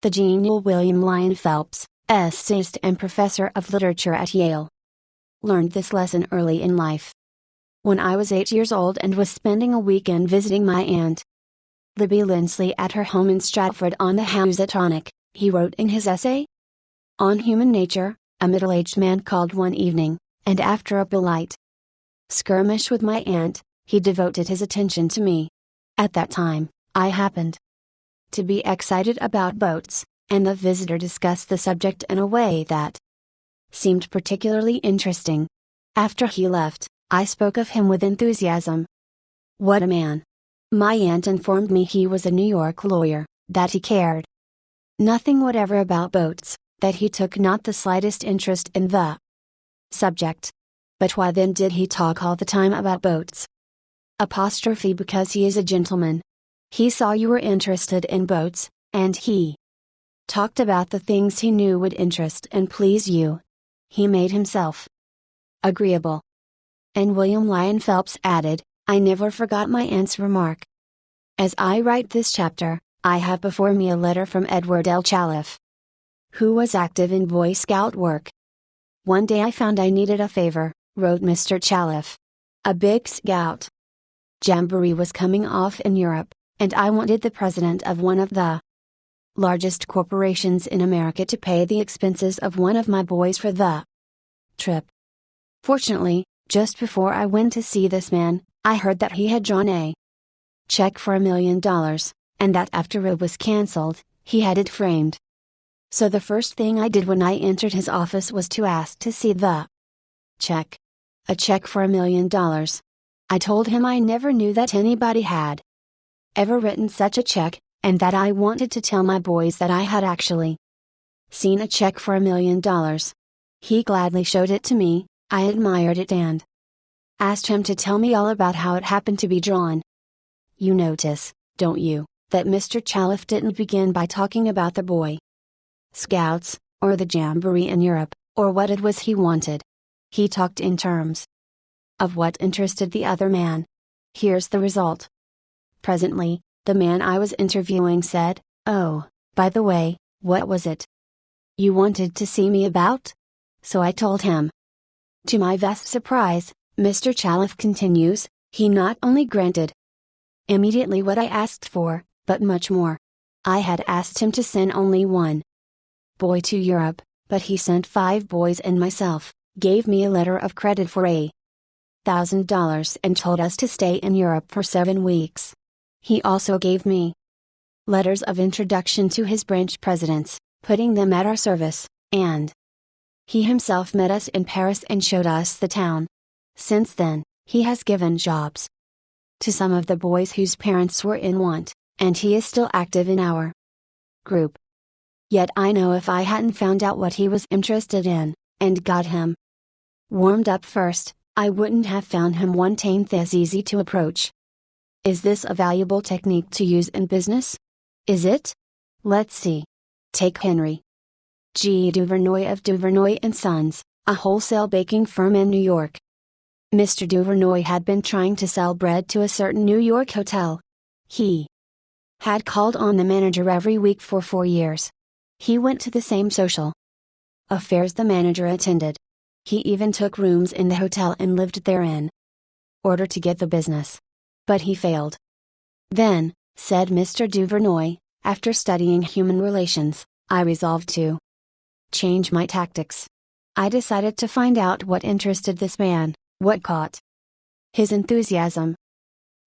The genial William Lyon Phelps, essayist and professor of literature at Yale, learned this lesson early in life. When I was 8 years old and was spending a weekend visiting my aunt Libby Lindsley at her home in Stratford-on-the-Housatonic, he wrote in his essay on human nature, a middle-aged man called one evening, and after a polite skirmish with my aunt, he devoted his attention to me. At that time, I happened to be excited about boats, and the visitor discussed the subject in a way that seemed particularly interesting. After he left, I spoke of him with enthusiasm. What a man! My aunt informed me he was a New York lawyer, that he cared nothing whatever about boats, that he took not the slightest interest in the subject. But why then did he talk all the time about boats? Because he is a gentleman. He saw you were interested in boats, and he Talked about the things he knew would interest and please you. He made himself agreeable. And William Lyon Phelps added, I never forgot my aunt's remark. As I write this chapter, I have before me a letter from Edward L. Chalif, who was active in Boy Scout work. One day I found I needed a favor, wrote Mr. Chalif. A big Scout jamboree was coming off in Europe, and I wanted the president of one of the largest corporations in America to pay the expenses of one of my boys for the trip. Fortunately, just before I went to see this man, I heard that he had drawn a check for $1 million, and that after it was canceled, he had it framed. So the first thing I did when I entered his office was to ask to see the check. A check for $1 million. I told him I never knew that anybody had ever written such a check, and that I wanted to tell my boys that I had actually seen a check for $1 million. He gladly showed it to me. I admired it and asked him to tell me all about how it happened to be drawn. You notice, don't you, that Mr. Chalif didn't begin by talking about the Boy Scouts, or the jamboree in Europe, or what it was he wanted. He talked in terms of what interested the other man. Here's the result. Presently, the man I was interviewing said, Oh, by the way, what was it you wanted to see me about? So I told him. To my vast surprise, Mr. Chalif continues, he not only granted immediately what I asked for, but much more. I had asked him to send only one boy to Europe, but he sent 5 boys and myself, gave me a letter of credit for $1,000 and told us to stay in Europe for 7 weeks. He also gave me letters of introduction to his branch presidents, putting them at our service, and he himself met us in Paris and showed us the town. Since then, he has given jobs to some of the boys whose parents were in want, and he is still active in our group. Yet I know if I hadn't found out what he was interested in, and got him warmed up first, I wouldn't have found him 1/10 as easy to approach. Is this a valuable technique to use in business? Is it? Let's see. Take Henry G. Duvernoy of Duvernoy & Sons, a wholesale baking firm in New York. Mr. Duvernoy had been trying to sell bread to a certain New York hotel. He had called on the manager every week for 4 years. He went to the same social affairs the manager attended. He even took rooms in the hotel and lived there in order to get the business. But he failed. Then, said Mr. Duvernoy, after studying human relations, I resolved to change my tactics. I decided to find out what interested this man, what caught his enthusiasm.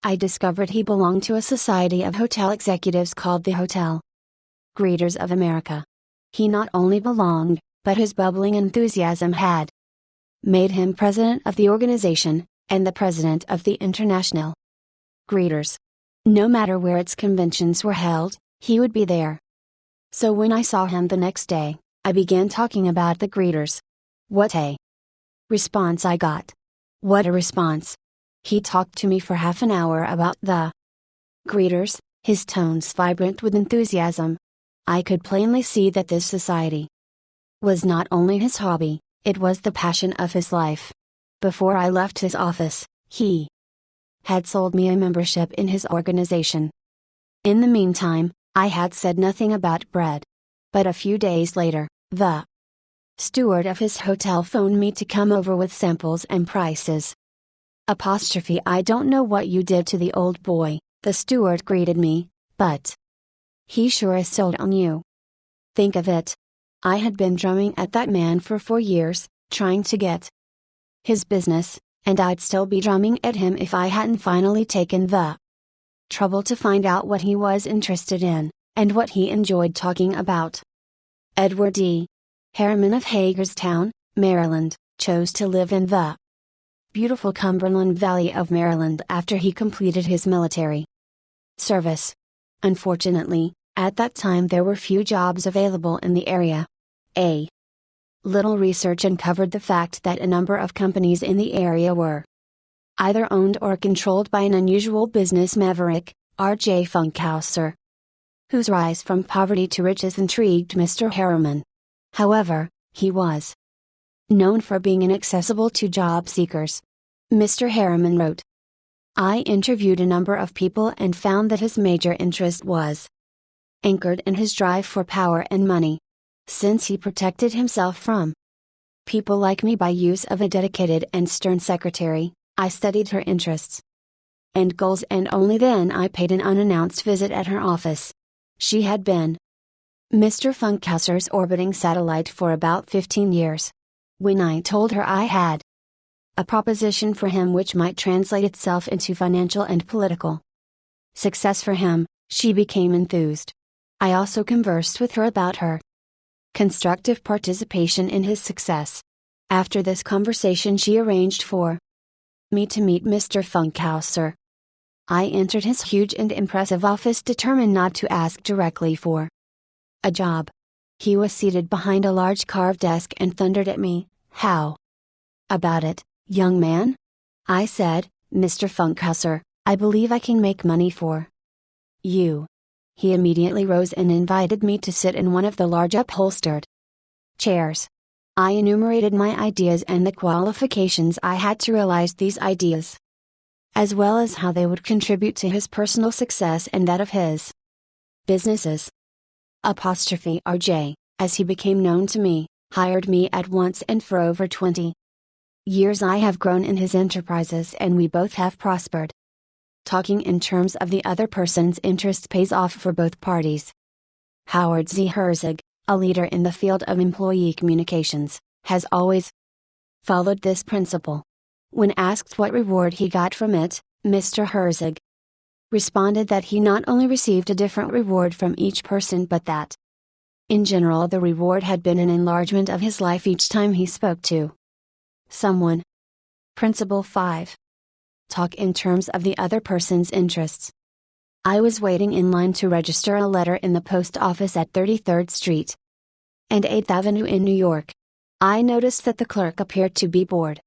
I discovered he belonged to a society of hotel executives called the Hotel Greeters of America. He not only belonged, but his bubbling enthusiasm had made him president of the organization, and the president of the International Greeters. No matter where its conventions were held, he would be there. So when I saw him the next day, I began talking about the greeters. What a response I got! What a response! He talked to me for half an hour about the greeters, his tones vibrant with enthusiasm. I could plainly see that this society was not only his hobby, it was the passion of his life. Before I left his office, he had sold me a membership in his organization. In the meantime, I had said nothing about bread. But a few days later, the steward of his hotel phoned me to come over with samples and prices. I don't know what you did to the old boy, the steward greeted me, but he sure is sold on you. Think of it. I had been drumming at that man for 4 years, trying to get his business, and I'd still be drumming at him if I hadn't finally taken the trouble to find out what he was interested in, and what he enjoyed talking about. Edward D. Harriman of Hagerstown, Maryland, chose to live in the beautiful Cumberland Valley of Maryland after he completed his military service. Unfortunately, at that time there were few jobs available in the area. A little research uncovered the fact that a number of companies in the area were either owned or controlled by an unusual business maverick, R.J. Funkhauser. whose rise from poverty to riches intrigued Mr. Harriman. However, he was known for being inaccessible to job seekers. Mr. Harriman wrote, I interviewed a number of people and found that his major interest was anchored in his drive for power and money. Since he protected himself from people like me by use of a dedicated and stern secretary, I studied her interests and goals, and only then I paid an unannounced visit at her office. She had been Mr. Funkhauser's orbiting satellite for about 15 years. When I told her I had a proposition for him which might translate itself into financial and political success for him, she became enthused. I also conversed with her about her constructive participation in his success. After this conversation, she arranged for me to meet Mr. Funkhauser. I entered his huge and impressive office determined not to ask directly for a job. He was seated behind a large carved desk and thundered at me, How about it, young man? I said, Mr. Funkhauser, I believe I can make money for you. He immediately rose and invited me to sit in one of the large upholstered chairs. I enumerated my ideas and the qualifications I had to realize these ideas, as well as how they would contribute to his personal success and that of his businesses. RJ, as he became known to me, hired me at once, and for over 20 years I have grown in his enterprises and we both have prospered. Talking in terms of the other person's interest pays off for both parties. Howard Z. Herzog, a leader in the field of employee communications, has always followed this principle. When asked what reward he got from it, Mr. Herzog responded that he not only received a different reward from each person but that, in general, the reward had been an enlargement of his life each time he spoke to someone. Principle 5. Talk in terms of the other person's interests. I was waiting in line to register a letter in the post office at 33rd Street and 8th Avenue in New York. I noticed that the clerk appeared to be bored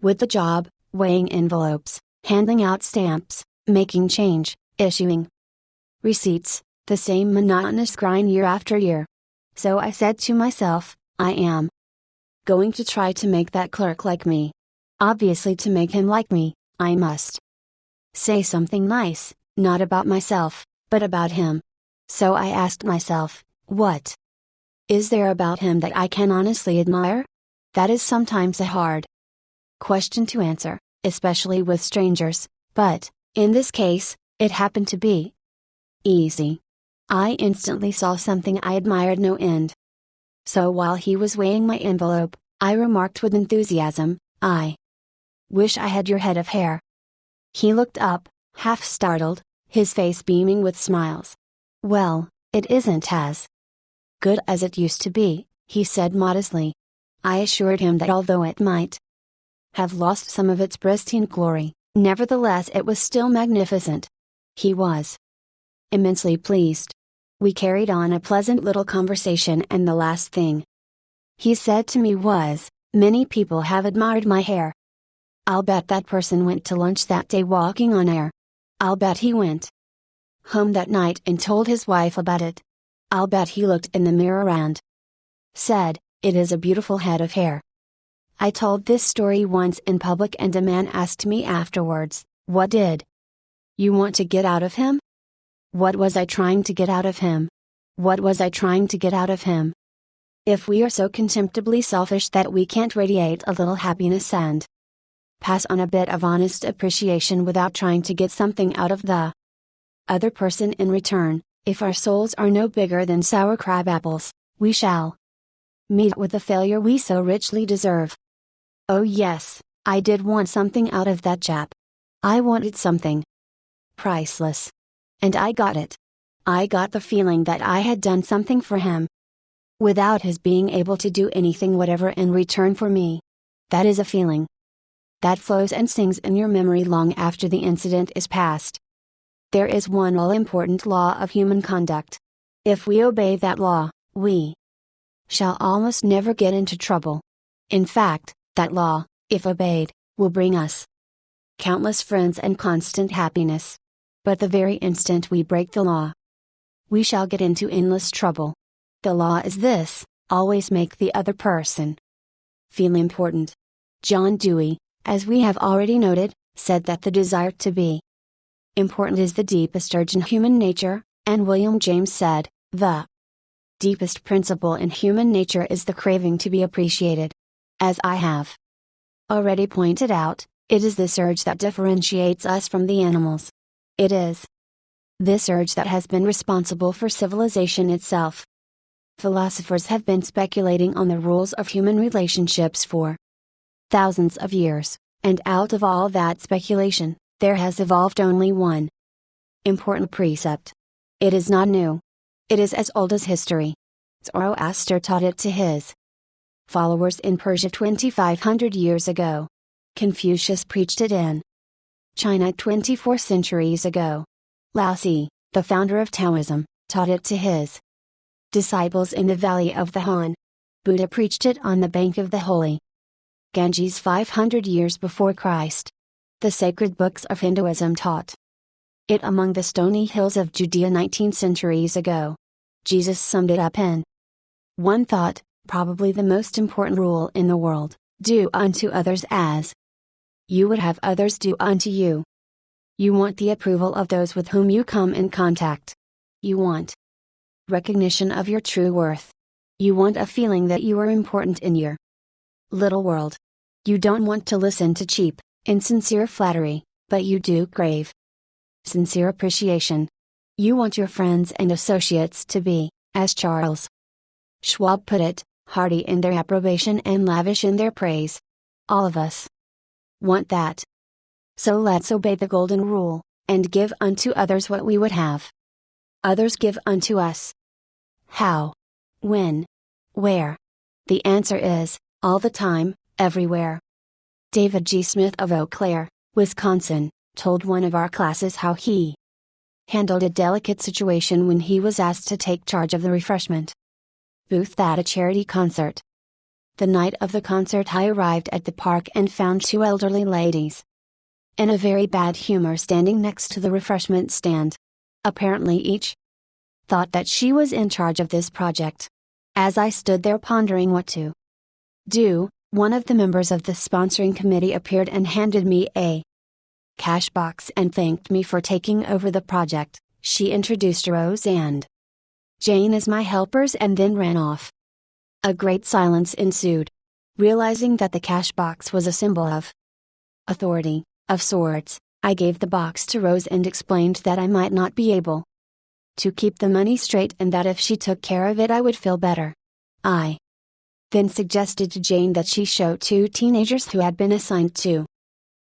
with the job, weighing envelopes, handing out stamps, making change, issuing receipts, the same monotonous grind year after year. So I said to myself, I am going to try to make that clerk like me. Obviously, to make him like me, I must say something nice, not about myself, but about him. So I asked myself, what is there about him that I can honestly admire? That is sometimes a hard question to answer, especially with strangers, but, in this case, it happened to be easy. I instantly saw something I admired no end. So while he was weighing my envelope, I remarked with enthusiasm, I wish I had your head of hair. He looked up, half startled, his face beaming with smiles. Well, it isn't as good as it used to be, he said modestly. I assured him that although it might have lost some of its pristine glory, nevertheless it was still magnificent. He was immensely pleased. We carried on a pleasant little conversation, and the last thing he said to me was, many people have admired my hair. I'll bet that person went to lunch that day walking on air. I'll bet he went home that night and told his wife about it. I'll bet he looked in the mirror and said, it is a beautiful head of hair. I told this story once in public and a man asked me afterwards, what did you want to get out of him? What was I trying to get out of him? What was I trying to get out of him? If we are so contemptibly selfish that we can't radiate a little happiness and pass on a bit of honest appreciation without trying to get something out of the other person in return, if our souls are no bigger than sour crab apples, we shall meet with the failure we so richly deserve. Oh yes, I did want something out of that chap. I wanted something priceless. And I got it. I got the feeling that I had done something for him, without his being able to do anything whatever in return for me. That is a feeling that flows and sings in your memory long after the incident is past. There is one all-important law of human conduct. If we obey that law, we shall almost never get into trouble. In fact, that law, if obeyed, will bring us countless friends and constant happiness. But the very instant we break the law, we shall get into endless trouble. The law is this: always make the other person feel important. John Dewey, as we have already noted, said that the desire to be important is the deepest urge in human nature, and William James said, the deepest principle in human nature is the craving to be appreciated. As I have already pointed out, it is this urge that differentiates us from the animals. It is this urge that has been responsible for civilization itself. Philosophers have been speculating on the rules of human relationships for thousands of years, and out of all that speculation, there has evolved only one important precept. It is not new. It is as old as history. Zoroaster taught it to his followers in Persia 2500 years ago. Confucius preached it in China 24 centuries ago. Lao Tzu, the founder of Taoism, taught it to his disciples in the valley of the Han. Buddha preached it on the bank of the holy Ganges 500 years before Christ. The sacred books of Hinduism taught it among the stony hills of Judea 19 centuries ago. Jesus summed it up in one thought, probably the most important rule in the world: do unto others as you would have others do unto you. You want the approval of those with whom you come in contact. You want recognition of your true worth. You want a feeling that you are important in your little world. You don't want to listen to cheap, insincere flattery, but you do crave sincere appreciation. You want your friends and associates to be, as Charles Schwab put it, hearty in their approbation and lavish in their praise. All of us want that. So let's obey the golden rule, and give unto others what we would have others give unto us. How? When? Where? The answer is, all the time, everywhere. David G. Smith of Eau Claire, Wisconsin, told one of our classes how he handled a delicate situation when he was asked to take charge of the refreshment booth at a charity concert. The night of the concert, I arrived at the park and found two elderly ladies in a very bad humor standing next to the refreshment stand. Apparently each thought that she was in charge of this project. As I stood there pondering what to do, one of the members of the sponsoring committee appeared and handed me a cash box and thanked me for taking over the project. She introduced Rose and Jane as my helpers and then ran off. A great silence ensued. Realizing that the cash box was a symbol of authority, of sorts, I gave the box to Rose and explained that I might not be able to keep the money straight and that if she took care of it I would feel better. I then suggested to Jane that she show two teenagers who had been assigned to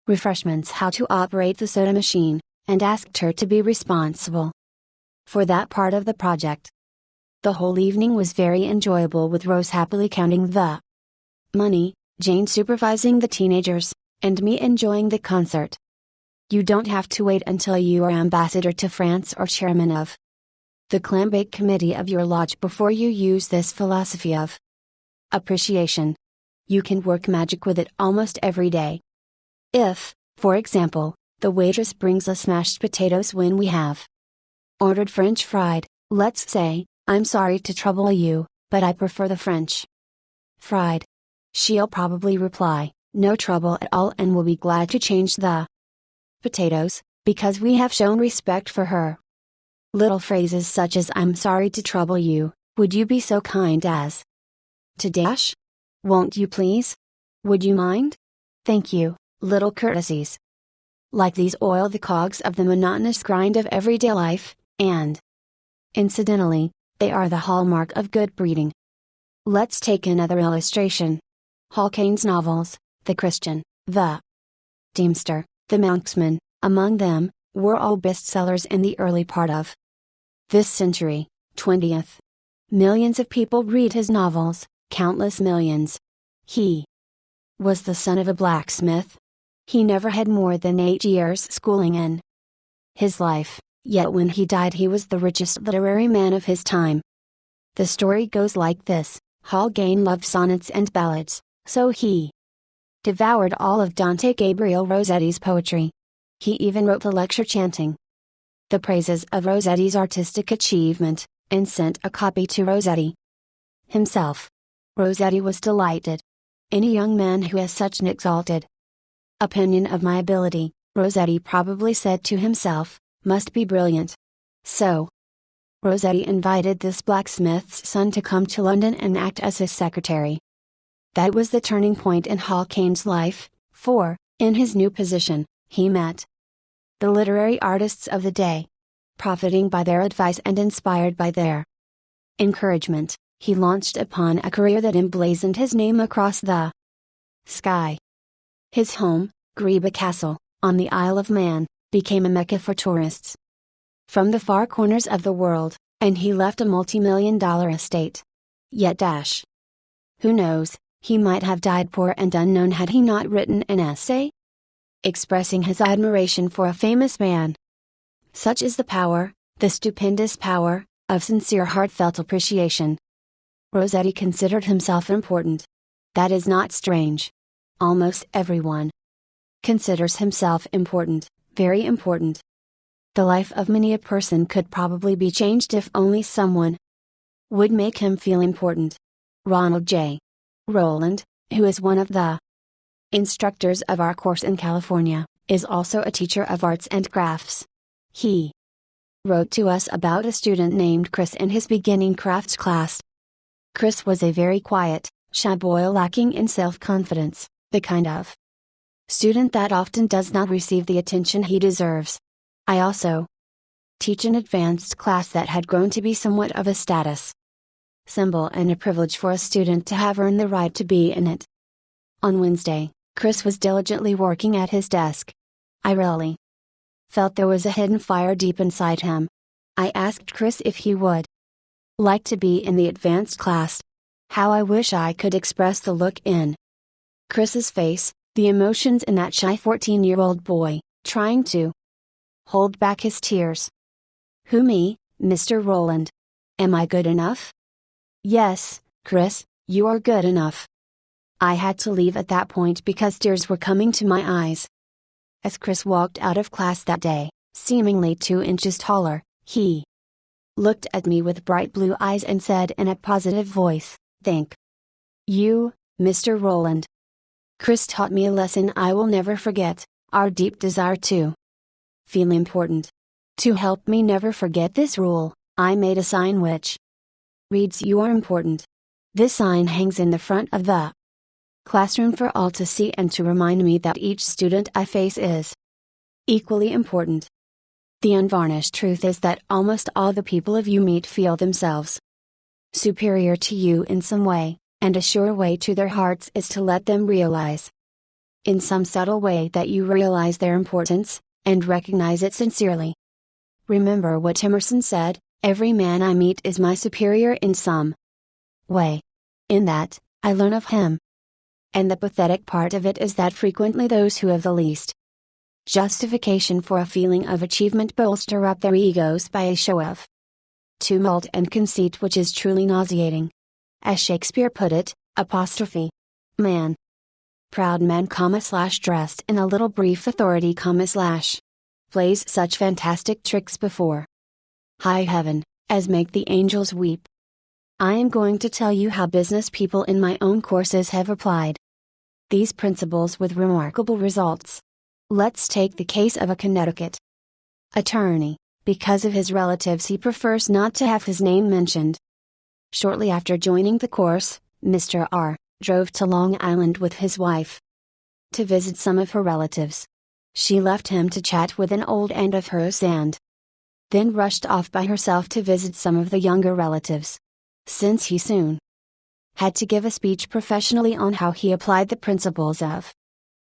refreshments how to operate the soda machine, and asked her to be responsible for that part of the project. The whole evening was very enjoyable, with Rose happily counting the money, Jane supervising the teenagers, and me enjoying the concert. You don't have to wait until you are ambassador to France or chairman of the clambake committee of your lodge before you use this philosophy of appreciation. You can work magic with it almost every day. If, for example, the waitress brings us mashed potatoes when we have ordered French fried, let's say, "I'm sorry to trouble you, but I prefer the French fried." She'll probably reply, "No trouble at all," and will be glad to change the potatoes, because we have shown respect for her. Little phrases such as "I'm sorry to trouble you, would you be so kind as to dash? Won't you please? Would you mind? Thank you," little courtesies like these oil the cogs of the monotonous grind of everyday life, and incidentally, they are the hallmark of good breeding. Let's take another illustration. Hawkins' novels, The Christian, The Deemster, The Monksman, among them, were all bestsellers in the early part of this century, 20th. Millions of people read his novels, countless millions. He was the son of a blacksmith. He never had more than 8 years schooling in his life, yet when he died he was the richest literary man of his time. The story goes like this: Hawkins loved sonnets and ballads, so he devoured all of Dante Gabriel Rossetti's poetry. He even wrote a lecture chanting the praises of Rossetti's artistic achievement, and sent a copy to Rossetti himself. Rossetti was delighted. Any young man who has such an exalted opinion of my ability, Rossetti probably said to himself, must be brilliant. So, Rossetti invited this blacksmith's son to come to London and act as his secretary. That was the turning point in Hawkins's life, for, in his new position, he met the literary artists of the day. Profiting by their advice and inspired by their encouragement, he launched upon a career that emblazoned his name across the sky. His home, Greba Castle, on the Isle of Man, became a mecca for tourists from the far corners of the world, and he left a multi-million-dollar estate. Yet who knows, he might have died poor and unknown had he not written an essay expressing his admiration for a famous man. Such is the power, the stupendous power, of sincere heartfelt appreciation. Rossetti considered himself important. That is not strange. Almost everyone considers himself important, very important. The life of many a person could probably be changed if only someone would make him feel important. Ronald J. Rowland, who is one of the instructors of our course in California, is also a teacher of arts and crafts. He wrote to us about a student named Chris in his beginning crafts class. Chris was a very quiet, shy boy lacking in self-confidence, the kind of student that often does not receive the attention he deserves. I also teach an advanced class that had grown to be somewhat of a status symbol and a privilege for a student to have earned the right to be in it. On Wednesday, Chris was diligently working at his desk. I really felt there was a hidden fire deep inside him. I asked Chris if he would like to be in the advanced class. How I wish I could express the look in Chris's face, the emotions in that shy 14-year-old boy, trying to hold back his tears. Who, me, Mr. Rowland? Am I good enough? Yes, Chris, you are good enough. I had to leave at that point because tears were coming to my eyes. As Chris walked out of class that day, seemingly 2 inches taller, he looked at me with bright blue eyes and said in a positive voice, "Thank you, Mr. Rowland." Chris taught me a lesson I will never forget, our deep desire to feel important. To help me never forget this rule, I made a sign which reads, "You are important." This sign hangs in the front of the classroom for all to see and to remind me that each student I face is equally important. The unvarnished truth is that almost all the people of you meet feel themselves superior to you in some way, and a sure way to their hearts is to let them realize in some subtle way that you realize their importance, and recognize it sincerely. Remember what Emerson said, "Every man I meet is my superior in some way. In that, I learn of him." And the pathetic part of it is that frequently those who have the least justification for a feeling of achievement bolster up their egos by a show of tumult and conceit which is truly nauseating. As Shakespeare put it, apostrophe man. Proud man, dressed in a little brief authority, plays such fantastic tricks before high heaven, as make the angels weep. I am going to tell you how business people in my own courses have applied these principles with remarkable results. Let's take the case of a Connecticut attorney. Because of his relatives, he prefers not to have his name mentioned. Shortly after joining the course, Mr. R drove to Long Island with his wife to visit some of her relatives. She left him to chat with an old aunt of hers and then rushed off by herself to visit some of the younger relatives. Since he soon had to give a speech professionally on how he applied the principles of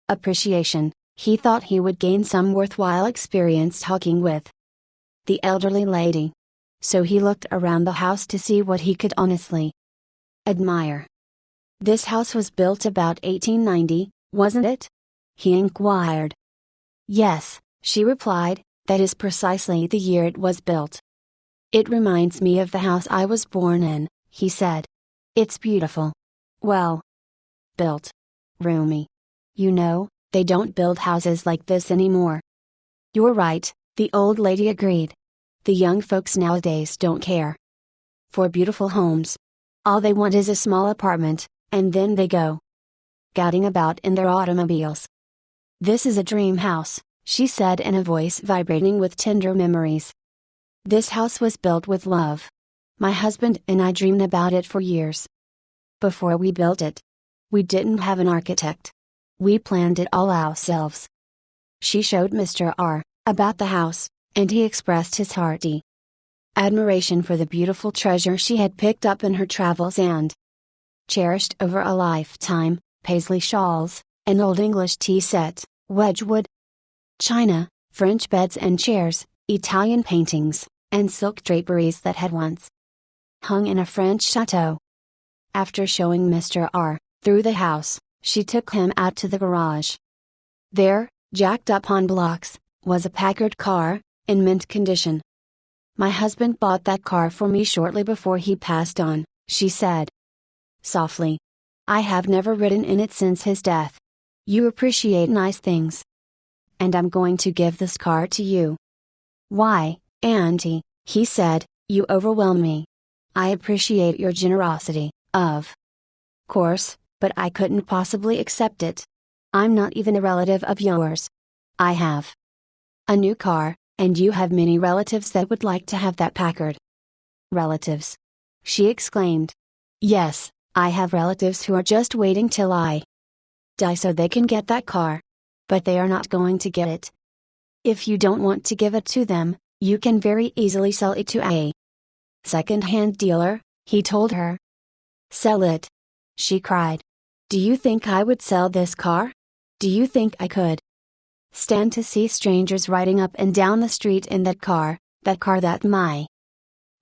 appreciation, he thought he would gain some worthwhile experience talking with the elderly lady. So he looked around the house to see what he could honestly admire. "This house was built about 1890, wasn't it?" he inquired. "Yes," she replied, "that is precisely the year it was built." "It reminds me of the house I was born in," he said. "It's beautiful. Well built. Roomy. You know, they don't build houses like this anymore." "You're right, The old lady agreed. The young folks nowadays don't care for beautiful homes. All they want is a small apartment, and then they go gadding about in their automobiles. This is a dream house, she said in a voice vibrating with tender memories. This house was built with love. My husband and I dreamed about it for years. Before we built it, we didn't have an architect. We planned it all ourselves. She showed Mr. R. about the house, and he expressed his hearty admiration for the beautiful treasure she had picked up in her travels and cherished over a lifetime: paisley shawls, an old English tea set, Wedgwood china, French beds and chairs, Italian paintings, and silk draperies that had once hung in a French chateau. After showing Mr. R. through the house, she took him out to the garage. There, jacked up on blocks, was a Packard car, in mint condition. My husband bought that car for me shortly before he passed on, she said softly. I have never ridden in it since his death. You appreciate nice things. And I'm going to give this car to you. Why, Auntie, he said, you overwhelm me. I appreciate your generosity, of course, but I couldn't possibly accept it. I'm not even a relative of yours. I have a new car, and you have many relatives that would like to have that Packard. Relatives? She exclaimed. Yes, I have relatives who are just waiting till I die so they can get that car. But they are not going to get it. If you don't want to give it to them, you can very easily sell it to a second-hand dealer, he told her. Sell it? She cried. Do you think I would sell this car? Do you think I could stand to see strangers riding up and down the street in that car that my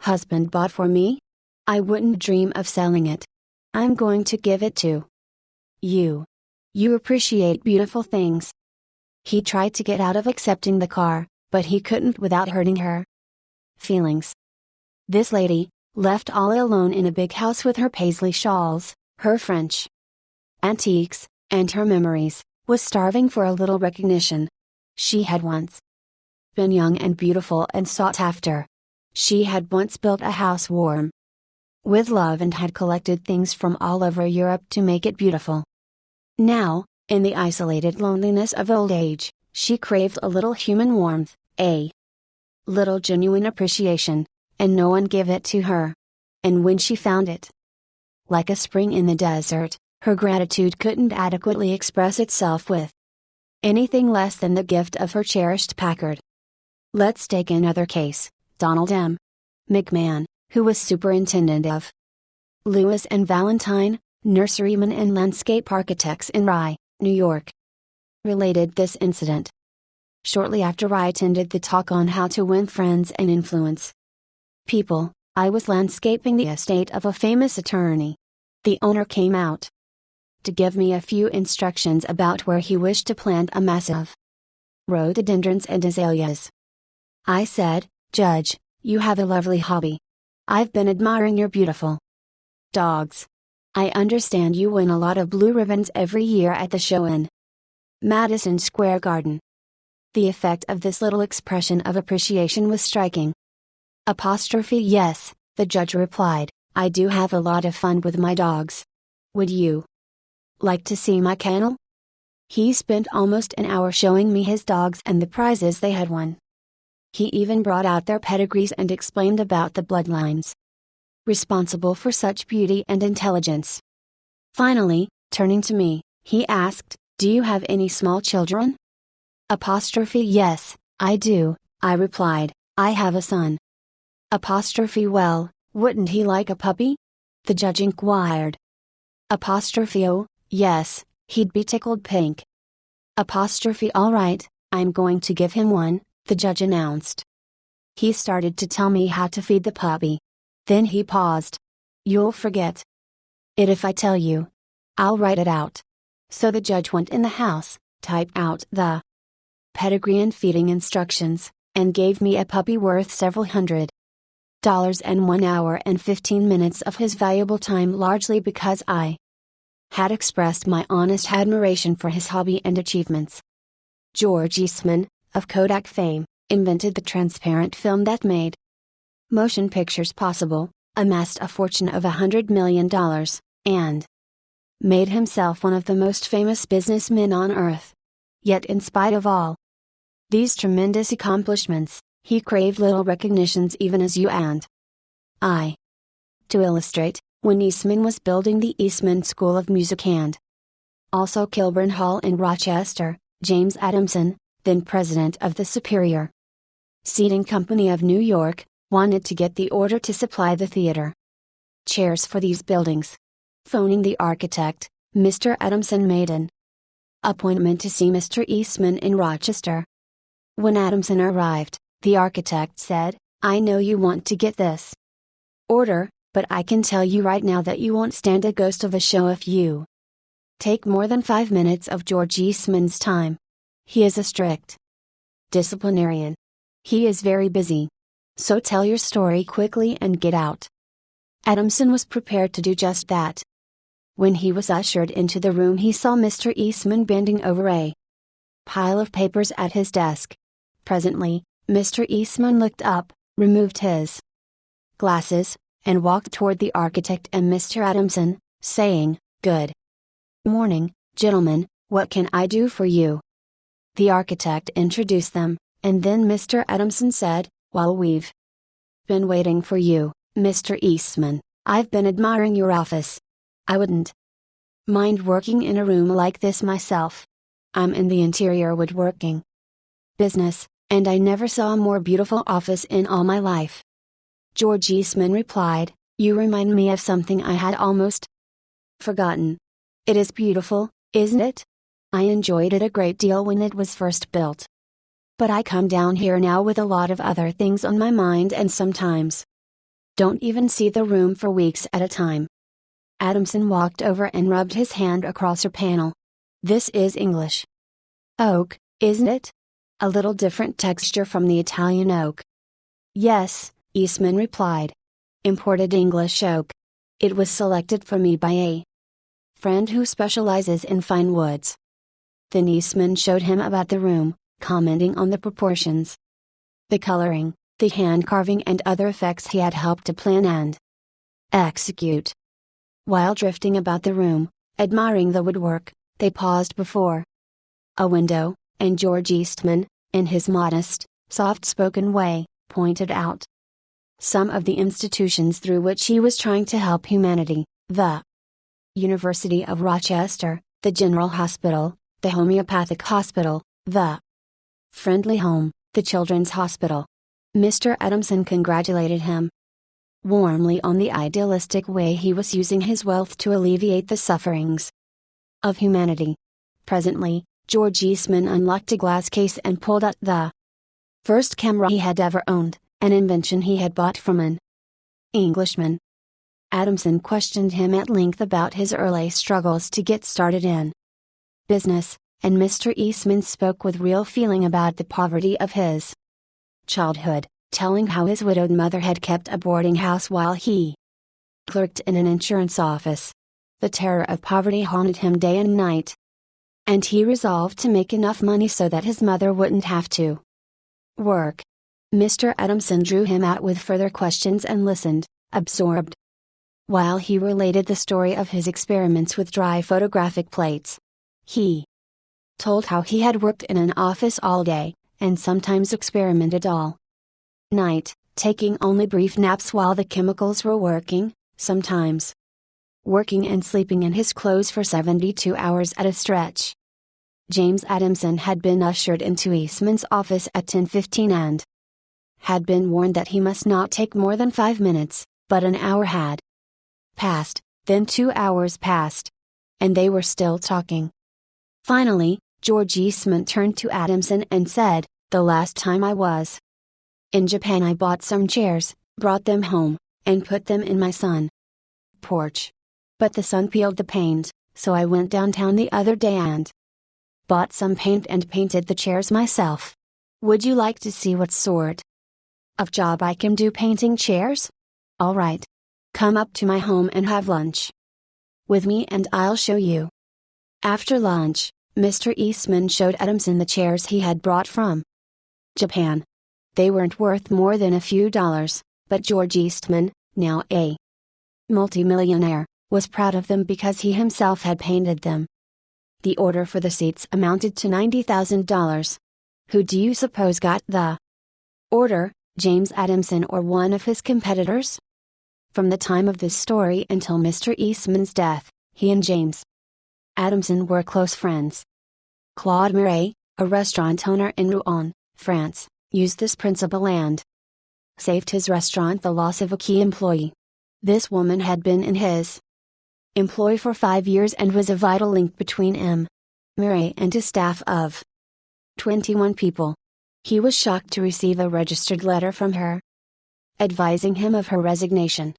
husband bought for me? I wouldn't dream of selling it. I'm going to give it to you. You appreciate beautiful things. He tried to get out of accepting the car, but he couldn't without hurting her feelings. This lady, left all alone in a big house with her paisley shawls, her French antiques, and her memories, was starving for a little recognition. She had once been young and beautiful and sought after. She had once built a house warm with love and had collected things from all over Europe to make it beautiful. Now, in the isolated loneliness of old age, she craved a little human warmth, a little genuine appreciation, and no one gave it to her. And when she found it, like a spring in the desert, her gratitude couldn't adequately express itself with anything less than the gift of her cherished Packard. Let's take another case, Donald M. McMahon, who was superintendent of Lewis and Valentine, nurserymen and landscape architects in Rye, New York, related this incident. Shortly after I attended the talk on how to win friends and influence people, I was landscaping the estate of a famous attorney. The owner came out to give me a few instructions about where he wished to plant a mass of rhododendrons and azaleas. I said, Judge, you have a lovely hobby. I've been admiring your beautiful dogs. I understand you win a lot of blue ribbons every year at the show in Madison Square Garden. The effect of this little expression of appreciation was striking. Yes, the judge replied, I do have a lot of fun with my dogs. Would you like to see my kennel? He spent almost an hour showing me his dogs and the prizes they had won. He even brought out their pedigrees and explained about the bloodlines responsible for such beauty and intelligence. Finally, turning to me, he asked, Do you have any small children? Yes, I do, I replied, I have a son. Well, wouldn't he like a puppy? The judge inquired. Oh, yes, he'd be tickled pink. All right, I'm going to give him one, the judge announced. He started to tell me how to feed the puppy. Then he paused. You'll forget it if I tell you. I'll write it out. So the judge went in the house, typed out the pedigree and feeding instructions, and gave me a puppy worth several $100 and 1 hour and 15 minutes of his valuable time, largely because I had expressed my honest admiration for his hobby and achievements. George Eastman, of Kodak fame, invented the transparent film that made motion pictures possible, amassed a fortune of $100 million, and made himself one of the most famous businessmen on earth. Yet in spite of all these tremendous accomplishments, he craved little recognitions even as you and I. To illustrate, when Eastman was building the Eastman School of Music and also Kilburn Hall in Rochester, James Adamson, then president of the Superior Seating Company of New York, wanted to get the order to supply the theater chairs for these buildings. Phoning the architect, Mr. Adamson made an appointment to see Mr. Eastman in Rochester. When Adamson arrived, the architect said, "I know you want to get this order, but I can tell you right now that you won't stand a ghost of a show if you take more than 5 minutes of George Eastman's time. He is a strict disciplinarian. He is very busy. So tell your story quickly and get out." Adamson was prepared to do just that. When he was ushered into the room, he saw Mr. Eastman bending over a pile of papers at his desk. Presently, Mr. Eastman looked up, removed his glasses, and walked toward the architect and Mr. Adamson, saying, "Good morning, gentlemen, what can I do for you?" The architect introduced them, and then Mr. Adamson said, "While we've been waiting for you, Mr. Eastman, I've been admiring your office. I wouldn't mind working in a room like this myself. I'm in the interior woodworking business, and I never saw a more beautiful office in all my life." George Eastman replied, "You remind me of something I had almost forgotten. It is beautiful, isn't it? I enjoyed it a great deal when it was first built. But I come down here now with a lot of other things on my mind and sometimes don't even see the room for weeks at a time." Adamson walked over and rubbed his hand across her panel. "This is English oak, isn't it? A little different texture from the Italian oak." "Yes," Eastman replied. "Imported English oak. It was selected for me by a friend who specializes in fine woods." Then Eastman showed him about the room, commenting on the proportions, the coloring, the hand carving and other effects he had helped to plan and execute. While drifting about the room, admiring the woodwork, they paused before a window, and George Eastman, in his modest, soft-spoken way, pointed out some of the institutions through which he was trying to help humanity: the University of Rochester, the General Hospital, the Homeopathic Hospital, the Friendly Home, the Children's Hospital. Mr. Adamson congratulated him warmly on the idealistic way he was using his wealth to alleviate the sufferings of humanity. Presently, George Eastman unlocked a glass case and pulled out the first camera he had ever owned, an invention he had bought from an Englishman. Adamson questioned him at length about his early struggles to get started in business, and Mr. Eastman spoke with real feeling about the poverty of his childhood, telling how his widowed mother had kept a boarding house while he clerked in an insurance office. The terror of poverty haunted him day and night, and he resolved to make enough money so that his mother wouldn't have to work. Mr. Adamson drew him out with further questions and listened, absorbed, while he related the story of his experiments with dry photographic plates. He told how he had worked in an office all day, and sometimes experimented all night, taking only brief naps while the chemicals were working, sometimes working and sleeping in his clothes for 72 hours at a stretch. James Adamson had been ushered into Eastman's office at 10:15 and had been warned that he must not take more than 5 minutes, but an hour had passed, then 2 hours passed, and they were still talking. Finally, George Eastman turned to Adamson and said, "The last time I was in Japan I bought some chairs, brought them home, and put them in my sun porch. But the sun peeled the paint, so I went downtown the other day and bought some paint and painted the chairs myself. Would you like to see what sort of job I can do painting chairs? All right. Come up to my home and have lunch with me and I'll show you." After lunch, Mr. Eastman showed Adamson the chairs he had brought from Japan. They weren't worth more than a few dollars, but George Eastman, now a multimillionaire, was proud of them because he himself had painted them. The order for the seats amounted to $90,000. Who do you suppose got the order, James Adamson or one of his competitors? From the time of this story until Mr. Eastman's death, he and James Adamson were close friends. Claude Murray, a restaurant owner in Rouen, France, used this principle and saved his restaurant the loss of a key employee. This woman had been in his employ for 5 years and was a vital link between M. Murray and his staff of 21 people. He was shocked to receive a registered letter from her, advising him of her resignation.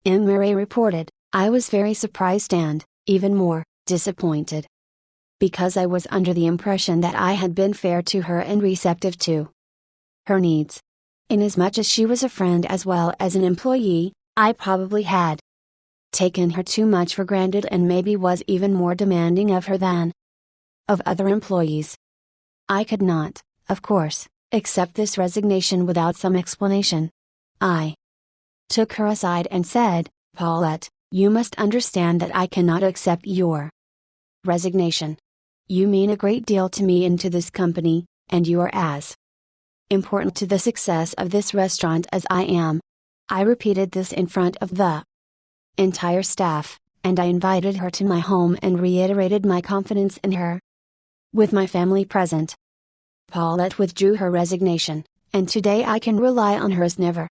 M. Murray reported, "I was very surprised and, even more, disappointed. Because I was under the impression that I had been fair to her and receptive to her needs. Inasmuch as she was a friend as well as an employee, I probably had taken her too much for granted and maybe was even more demanding of her than of other employees. I could not, of course, accept this resignation without some explanation. I took her aside and said, 'Paulette, you must understand that I cannot accept your resignation. You mean a great deal to me and to this company, and you are as important to the success of this restaurant as I am.' I repeated this in front of the entire staff, and I invited her to my home and reiterated my confidence in her. With my family present, Paulette withdrew her resignation, and today I can rely on her as never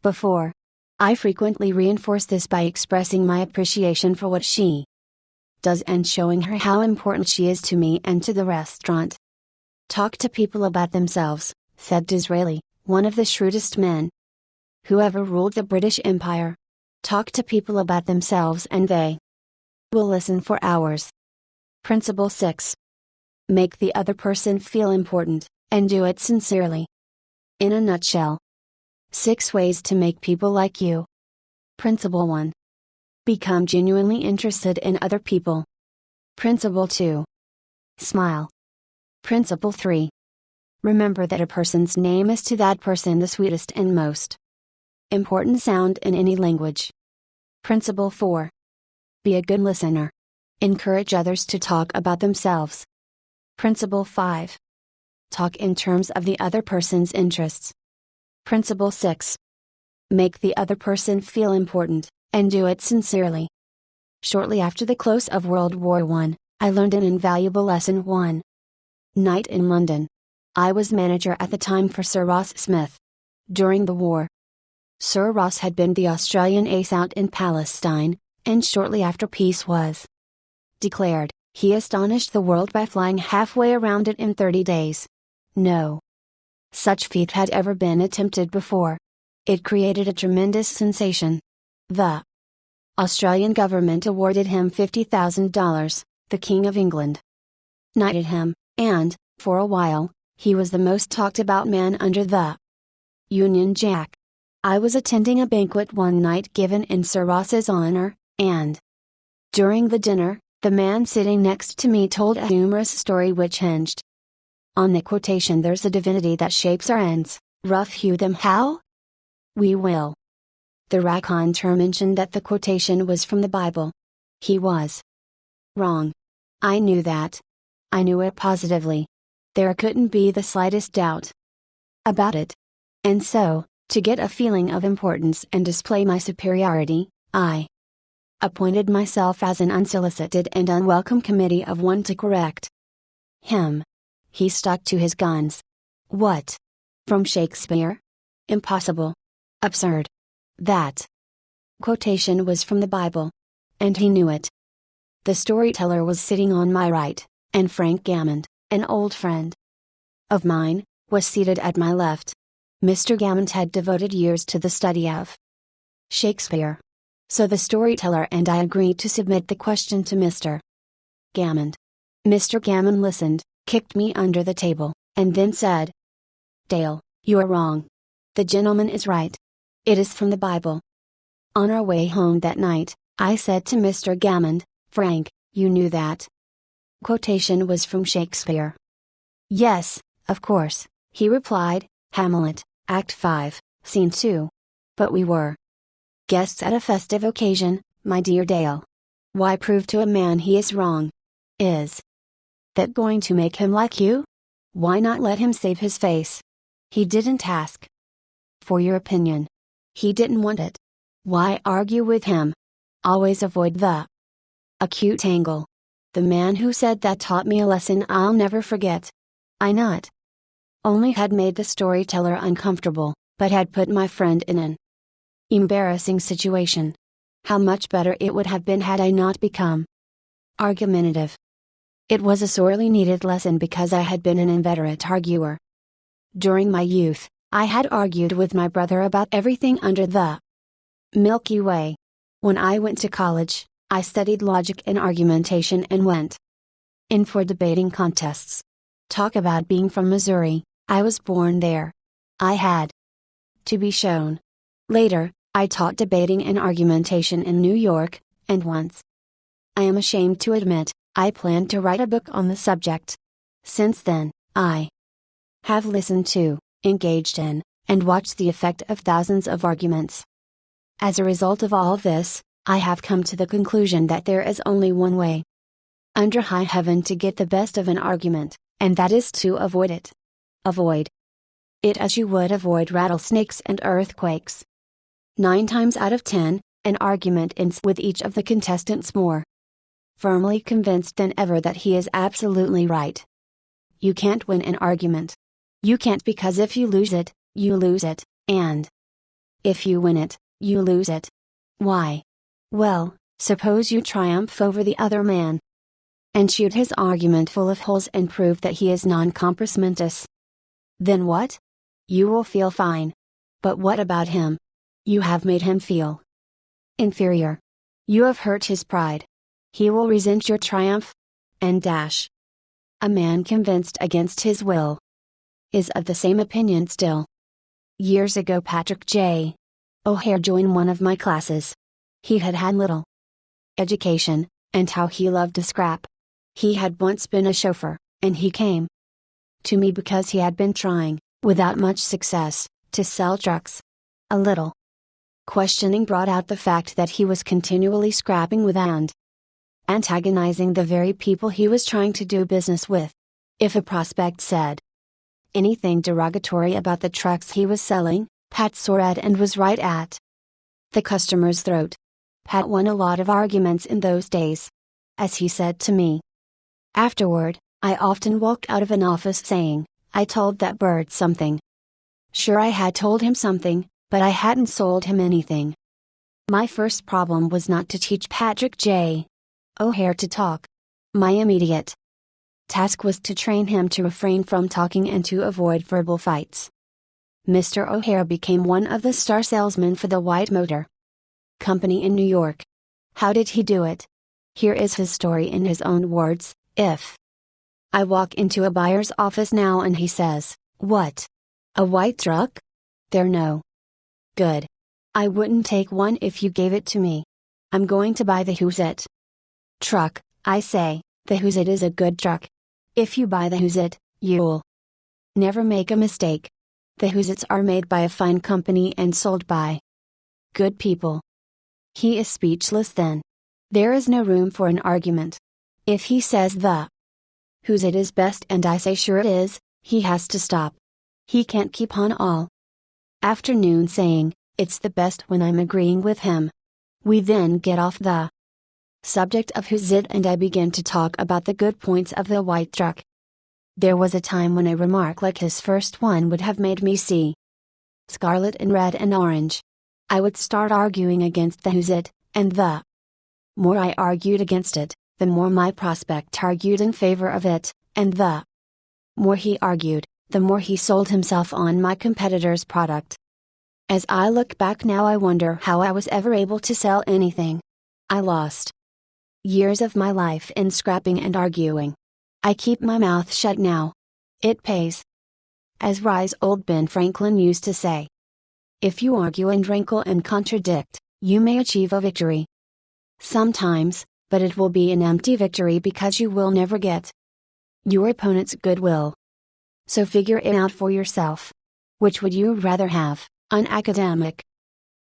before. I frequently reinforce this by expressing my appreciation for what she does and showing her how important she is to me and to the restaurant." "Talk to people about themselves," said Disraeli, one of the shrewdest men who ever ruled the British Empire. "Talk to people about themselves and they will listen for hours." Principle 6. Make the other person feel important, and do it sincerely. In a nutshell. 6 ways to make people like you. Principle 1. Become genuinely interested in other people. Principle 2. Smile. Principle 3. Remember that a person's name is to that person the sweetest and most important sound in any language. Principle 4. Be a good listener. Encourage others to talk about themselves. Principle 5. Talk in terms of the other person's interests. Principle 6. Make the other person feel important, and do it sincerely. Shortly after the close of World War I, I learned an invaluable lesson one night in London. I was manager at the time for Sir Ross Smith. During the war, Sir Ross had been the Australian ace out in Palestine, and shortly after peace was declared, he astonished the world by flying halfway around it in 30 days. No such feat had ever been attempted before. It created a tremendous sensation. The Australian government awarded him $50,000, the King of England knighted him, and, for a while, he was the most talked about man under the Union Jack. I was attending a banquet one night given in Sir Ross's honor, and during the dinner, the man sitting next to me told a humorous story which hinged on the quotation, "There's a divinity that shapes our ends, rough hew them how we will." The raconteur mentioned that the quotation was from the Bible. He was wrong. I knew that. I knew it positively. There couldn't be the slightest doubt about it. And so, to get a feeling of importance and display my superiority, I appointed myself as an unsolicited and unwelcome committee of one to correct him. He stuck to his guns. What? From Shakespeare? Impossible. Absurd. That quotation was from the Bible. And he knew it. The storyteller was sitting on my right, and Frank Gammond, an old friend of mine, was seated at my left. Mr. Gammond had devoted years to the study of Shakespeare. So the storyteller and I agreed to submit the question to Mr. Gammond. Mr. Gammond listened, kicked me under the table, and then said, "Dale, you are wrong. The gentleman is right. It is from the Bible." On our way home that night, I said to Mr. Gammond, "Frank, you knew that quotation was from Shakespeare." "Yes, of course," he replied, Hamlet, Act 5, Scene 2. But we were guests at a festive occasion, my dear Dale. Why prove to a man he is wrong? Is that going to make him like you? Why not let him save his face? He didn't ask for your opinion. He didn't want it. Why argue with him? Always avoid the acute angle. The man who said that taught me a lesson I'll never forget. I not only had made the storyteller uncomfortable, but had put my friend in an embarrassing situation. How much better it would have been had I not become argumentative. It was a sorely needed lesson because I had been an inveterate arguer. During my youth, I had argued with my brother about everything under the Milky Way. When I went to college, I studied logic and argumentation and went in for debating contests. Talk about being from Missouri, I was born there. I had to be shown. Later, I taught debating and argumentation in New York, and once, I am ashamed to admit, I planned to write a book on the subject. Since then, I have listened to, engaged in, and watched the effect of thousands of arguments. As a result of all this, I have come to the conclusion that there is only one way under high heaven to get the best of an argument, and that is to avoid it. Avoid it as you would avoid rattlesnakes and earthquakes. 9 times out of 10, an argument ends with each of the contestants more firmly convinced than ever that he is absolutely right. You can't win an argument. You can't, because if you lose it, you lose it, and if you win it, you lose it. Why? Well, suppose you triumph over the other man and shoot his argument full of holes and prove that he is non compos mentis. Then what? You will feel fine. But what about him? You have made him feel inferior. You have hurt his pride. He will resent your triumph. And dash. A man convinced against his will is of the same opinion still. Years ago, Patrick J. O'Hare joined one of my classes. He had had little education, and how he loved to scrap. He had once been a chauffeur, and he came to me because he had been trying, without much success, to sell trucks. A little questioning brought out the fact that he was continually scrapping with and antagonizing the very people he was trying to do business with. If a prospect said anything derogatory about the trucks he was selling, Pat saw it and was right at the customer's throat. Pat won a lot of arguments in those days. As he said to me afterward, I often walked out of an office saying, I told that bird something. Sure, I had told him something, but I hadn't sold him anything. My first problem was not to teach Patrick J. O'Hare to talk. My immediate task was to train him to refrain from talking and to avoid verbal fights. Mr. O'Hare became one of the star salesmen for the White Motor Company in New York. How did he do it? Here is his story in his own words. If I walk into a buyer's office now and he says, "What? A white truck? They're no good. I wouldn't take one if you gave it to me. I'm going to buy the Who's It truck," I say. The Who's It is a good truck. If you buy the Who's It, you'll never make a mistake. The Who's Its are made by a fine company and sold by good people. He is speechless then. There is no room for an argument. If he says the Who's It is best and I say sure it is, he has to stop. He can't keep on all afternoon saying, it's the best when I'm agreeing with him. We then get off the subject of Who's It and I begin to talk about the good points of the white truck. There was a time when a remark like his first one would have made me see scarlet and red and orange. I would start arguing against the Who's It, and the more I argued against it, the more my prospect argued in favor of it, and the more he argued, the more he sold himself on my competitor's product. As I look back now, I wonder how I was ever able to sell anything. I lost years of my life in scrapping and arguing. I keep my mouth shut now. It pays. As wise old Ben Franklin used to say, if you argue and wrinkle and contradict, you may achieve a victory sometimes, but it will be an empty victory because you will never get your opponent's goodwill. So figure it out for yourself. Which would you rather have, an academic,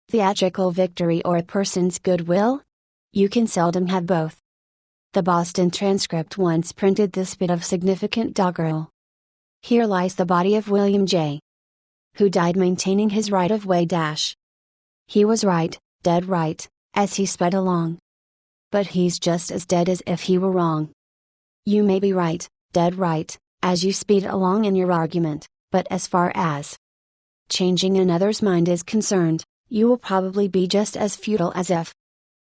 theatrical victory or a person's goodwill? You can seldom have both. The Boston Transcript once printed this bit of significant doggerel. Here lies the body of William J., who died maintaining his right-of-way dash. He was right, dead right, as he sped along. But he's just as dead as if he were wrong. You may be right, dead right, as you speed along in your argument, but as far as changing another's mind is concerned, you will probably be just as futile as if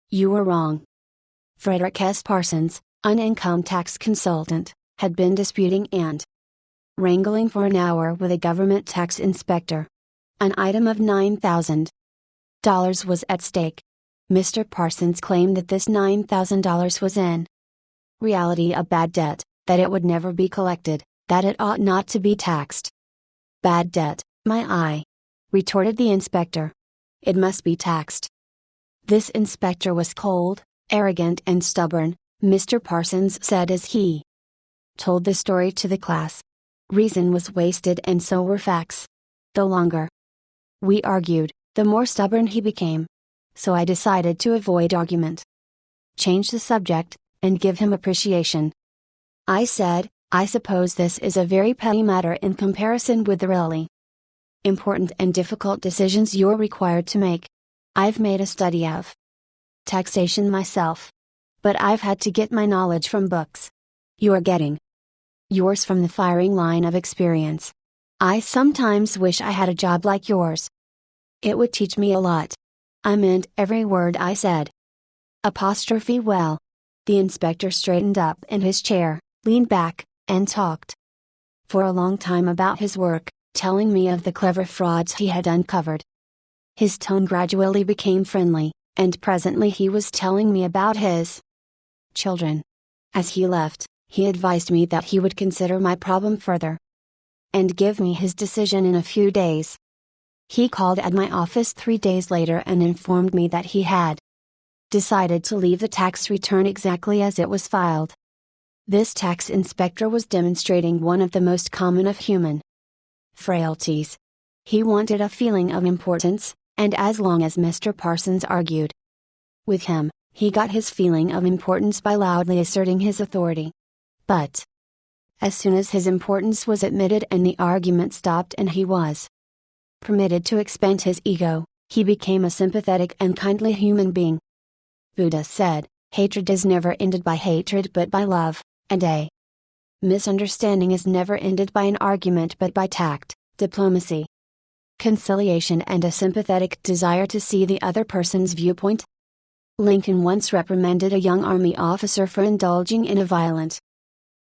you were wrong. Frederick S. Parsons, an income tax consultant, had been disputing and wrangling for an hour with a government tax inspector. An item of $9,000 was at stake. Mr. Parsons claimed that this $9,000 was in reality a bad debt, that it would never be collected, that it ought not to be taxed. Bad debt, my eye, retorted the inspector. It must be taxed. This inspector was cold, arrogant and stubborn, Mr. Parsons said as he told the story to the class. Reason was wasted and so were facts. The longer we argued, the more stubborn he became. So I decided to avoid argument, change the subject, and give him appreciation. I said, I suppose this is a very petty matter in comparison with the really important and difficult decisions you're required to make. I've made a study of taxation myself. But I've had to get my knowledge from books. You're getting yours from the firing line of experience. I sometimes wish I had a job like yours. It would teach me a lot. I meant every word I said. Well. The inspector straightened up in his chair, leaned back, and talked for a long time about his work, telling me of the clever frauds he had uncovered. His tone gradually became friendly, and presently he was telling me about his children. As he left, he advised me that he would consider my problem further and give me his decision in a few days. He called at my office 3 days later and informed me that he had decided to leave the tax return exactly as it was filed. This tax inspector was demonstrating one of the most common of human frailties. He wanted a feeling of importance, and as long as Mr. Parsons argued with him, he got his feeling of importance by loudly asserting his authority. But as soon as his importance was admitted and the argument stopped and he was permitted to expend his ego, he became a sympathetic and kindly human being. Buddha said, hatred is never ended by hatred but by love, and a misunderstanding is never ended by an argument but by tact, diplomacy, conciliation and a sympathetic desire to see the other person's viewpoint. Lincoln once reprimanded a young army officer for indulging in a violent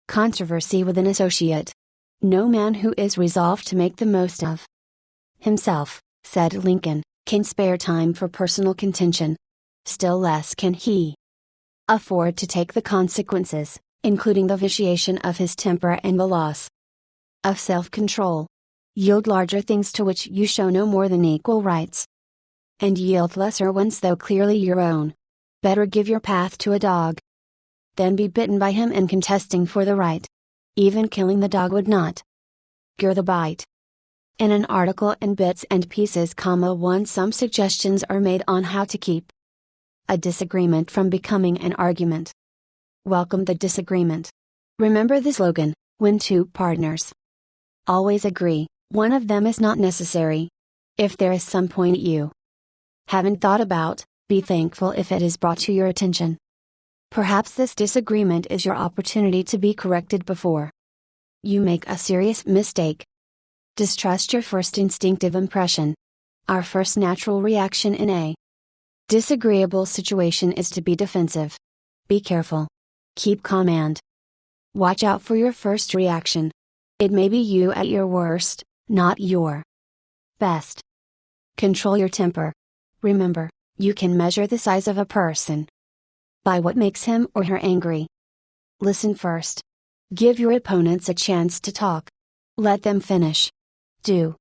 controversy with an associate. No man who is resolved to make the most of himself, said Lincoln, can spare time for personal contention. Still less can he afford to take the consequences, including the vitiation of his temper and the loss of self-control. Yield larger things to which you show no more than equal rights, and yield lesser ones though clearly your own. Better give your path to a dog than be bitten by him in contesting for the right. Even killing the dog would not cure the bite. In an article in Bits and Pieces, 1 some suggestions are made on how to keep a disagreement from becoming an argument. Welcome the disagreement. Remember the slogan, when two partners always agree, one of them is not necessary. If there is some point you haven't thought about, be thankful if it is brought to your attention. Perhaps this disagreement is your opportunity to be corrected before you make a serious mistake. Distrust your first instinctive impression. Our first natural reaction in a disagreeable situation is to be defensive. Be careful. Keep calm and watch out for your first reaction. It may be you at your worst, not your best. Control your temper. Remember, you can measure the size of a person by what makes him or her angry. Listen first. Give your opponents a chance to talk. Let them finish. Do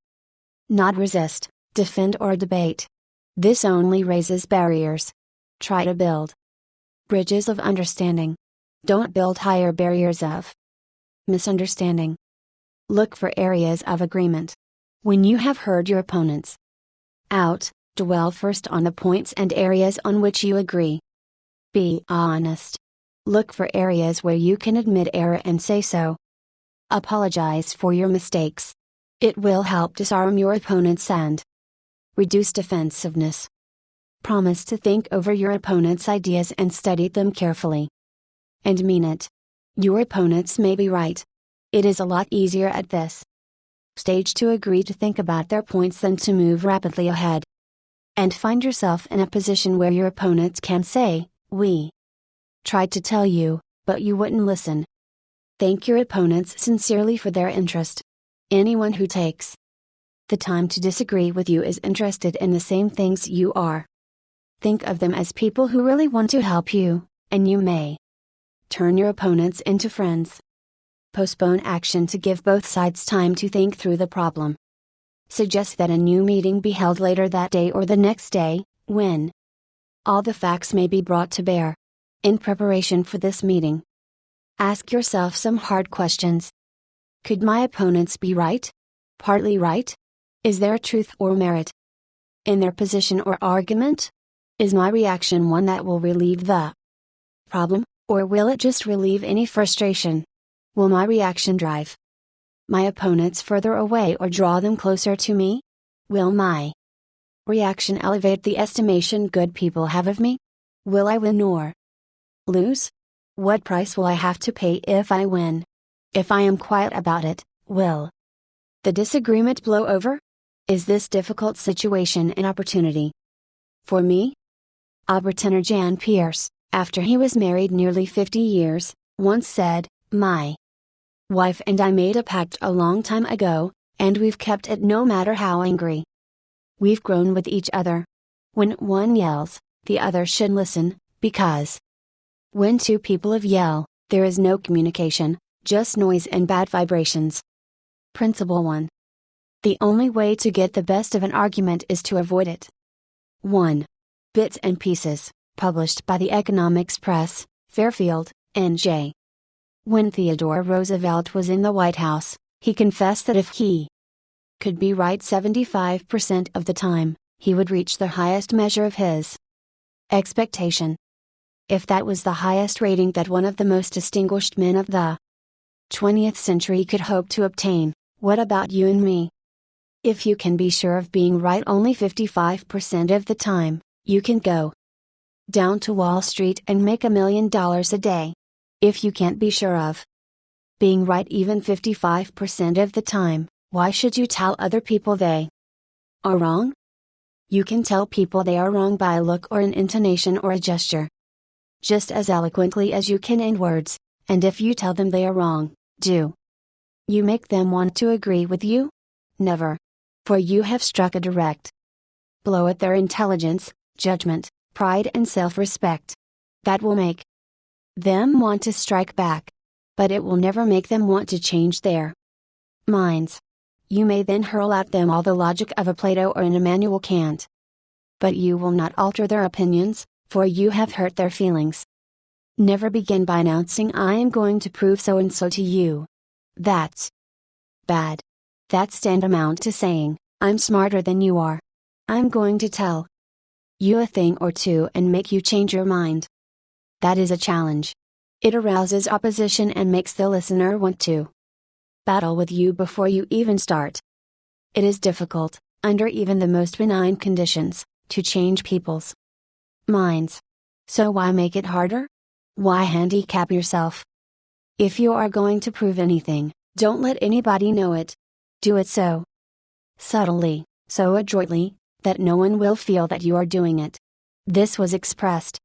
not resist, defend or debate. This only raises barriers. Try to build bridges of understanding. Don't build higher barriers of misunderstanding. Look for areas of agreement. When you have heard your opponents out, dwell first on the points and areas on which you agree. Be honest. Look for areas where you can admit error and say so. Apologize for your mistakes. It will help disarm your opponents and reduce defensiveness. Promise to think over your opponent's ideas and study them carefully. And mean it. Your opponents may be right. It is a lot easier at this stage to agree to think about their points than to move rapidly ahead. And find yourself in a position where your opponents can say, "We tried to tell you, but you wouldn't listen." Thank your opponents sincerely for their interest. Anyone who takes the time to disagree with you is interested in the same things you are. Think of them as people who really want to help you, and you may turn your opponents into friends. Postpone action to give both sides time to think through the problem. Suggest that a new meeting be held later that day or the next day, when all the facts may be brought to bear. In preparation for this meeting, ask yourself some hard questions. Could my opponents be right? Partly right? Is there truth or merit in their position or argument? Is my reaction one that will relieve the problem, or will it just relieve any frustration? Will my reaction drive my opponents further away or draw them closer to me? Will my reaction elevate the estimation good people have of me? Will I win or lose? What price will I have to pay if I win? If I am quiet about it, will the disagreement blow over? Is this difficult situation an opportunity for me? Obertenor Jan Pierce, after he was married nearly 50 years, once said, "My wife and I made a pact a long time ago, and we've kept it no matter how angry we've grown with each other. When one yells, the other should listen, because when two people yell, there is no communication, just noise and bad vibrations." Principle 1. The only way to get the best of an argument is to avoid it. 1. Bits and Pieces, published by the Economics Press, Fairfield, N.J. When Theodore Roosevelt was in the White House, he confessed that if he could be right 75% of the time, he would reach the highest measure of his expectation. If that was the highest rating that one of the most distinguished men of the 20th century could hope to obtain, what about you and me? If you can be sure of being right only 55% of the time, you can go down to Wall Street and make $1 million a day. If you can't be sure of being right even 55% of the time, why should you tell other people they are wrong? You can tell people they are wrong by a look or an intonation or a gesture, just as eloquently as you can in words, and if you tell them they are wrong, do you make them want to agree with you? Never. For you have struck a direct blow at their intelligence, judgment, pride and self-respect. That will make them want to strike back. But it will never make them want to change their minds. You may then hurl at them all the logic of a Plato or an Immanuel Kant. But you will not alter their opinions, for you have hurt their feelings. Never begin by announcing, "I am going to prove so and so to you." That's bad. That's tantamount to saying, "I'm smarter than you are. I'm going to tell you a thing or two and make you change your mind." That is a challenge. It arouses opposition and makes the listener want to battle with you before you even start. It is difficult, under even the most benign conditions, to change people's minds. So why make it harder? Why handicap yourself? If you are going to prove anything, don't let anybody know it. Do it so subtly, so adroitly, that no one will feel that you are doing it. This was expressed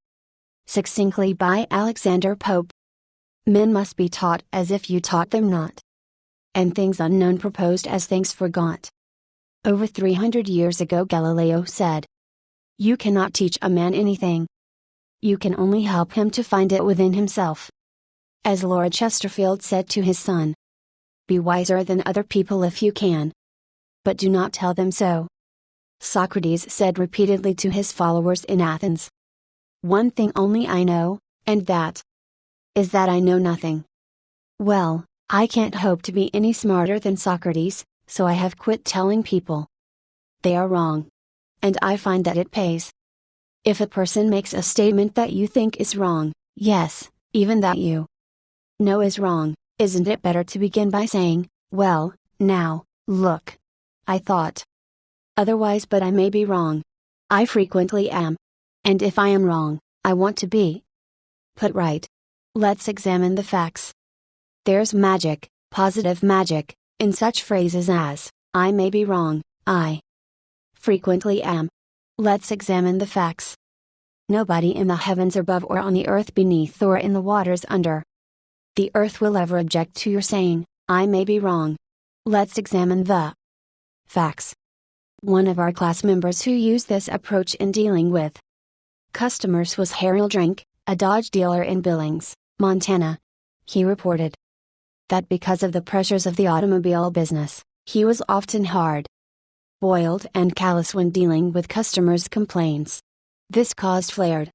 succinctly by Alexander Pope. Men must be taught as if you taught them not, and things unknown proposed as things forgot. Over 300 years ago Galileo said, "You cannot teach a man anything. You can only help him to find it within himself." As Lord Chesterfield said to his son, "Be wiser than other people if you can, but do not tell them so." Socrates said repeatedly to his followers in Athens, "One thing only I know, and that is that I know nothing." Well, I can't hope to be any smarter than Socrates, so I have quit telling people they are wrong. And I find that it pays. If a person makes a statement that you think is wrong, yes, even that you know is wrong, isn't it better to begin by saying, well, now, look. I thought otherwise, but I may be wrong. I frequently am. And if I am wrong, I want to be put right. Let's examine the facts. There's magic, positive magic, in such phrases as, I may be wrong, I frequently am. Let's examine the facts. Nobody in the heavens above or on the earth beneath or in the waters under the earth will ever object to your saying, I may be wrong. Let's examine the facts. One of our class members who used this approach in dealing with customers was Harold Drink, a Dodge dealer in Billings, Montana. He reported that because of the pressures of the automobile business, he was often hard boiled and callous when dealing with customers' complaints. This caused flared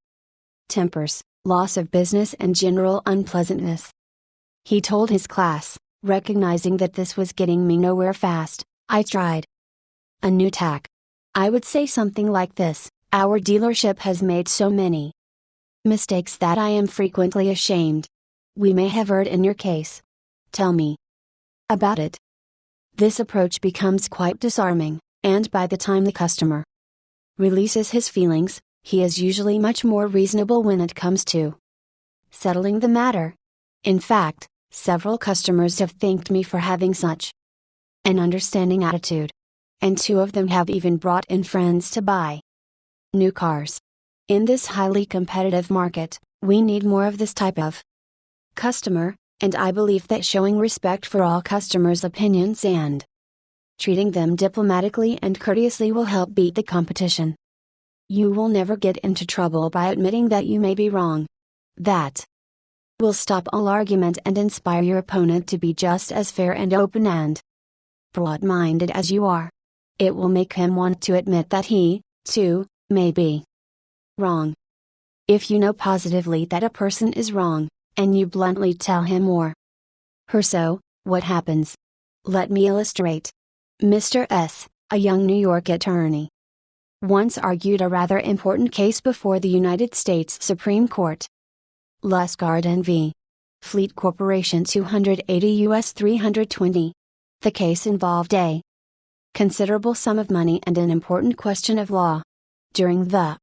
tempers, loss of business and general unpleasantness. He told his class, recognizing that this was getting me nowhere fast, I tried a new tack. I would say something like this, our dealership has made so many mistakes that I am frequently ashamed. We may have erred in your case. Tell me about it. This approach becomes quite disarming, and by the time the customer releases his feelings, he is usually much more reasonable when it comes to settling the matter. In fact, several customers have thanked me for having such an understanding attitude. And 2 of them have even brought in friends to buy new cars. In this highly competitive market, we need more of this type of customer, and I believe that showing respect for all customers' opinions and treating them diplomatically and courteously will help beat the competition. You will never get into trouble by admitting that you may be wrong. That will stop all argument and inspire your opponent to be just as fair and open and broad-minded as you are. It will make him want to admit that he, too, may be wrong. If you know positively that a person is wrong, and you bluntly tell him or her so, what happens? Let me illustrate. Mr. S., a young New York attorney, once argued a rather important case before the United States Supreme Court. Lusgarden v. Fleet Corporation 280 U.S. 320. The case involved a considerable sum of money and an important question of law. During the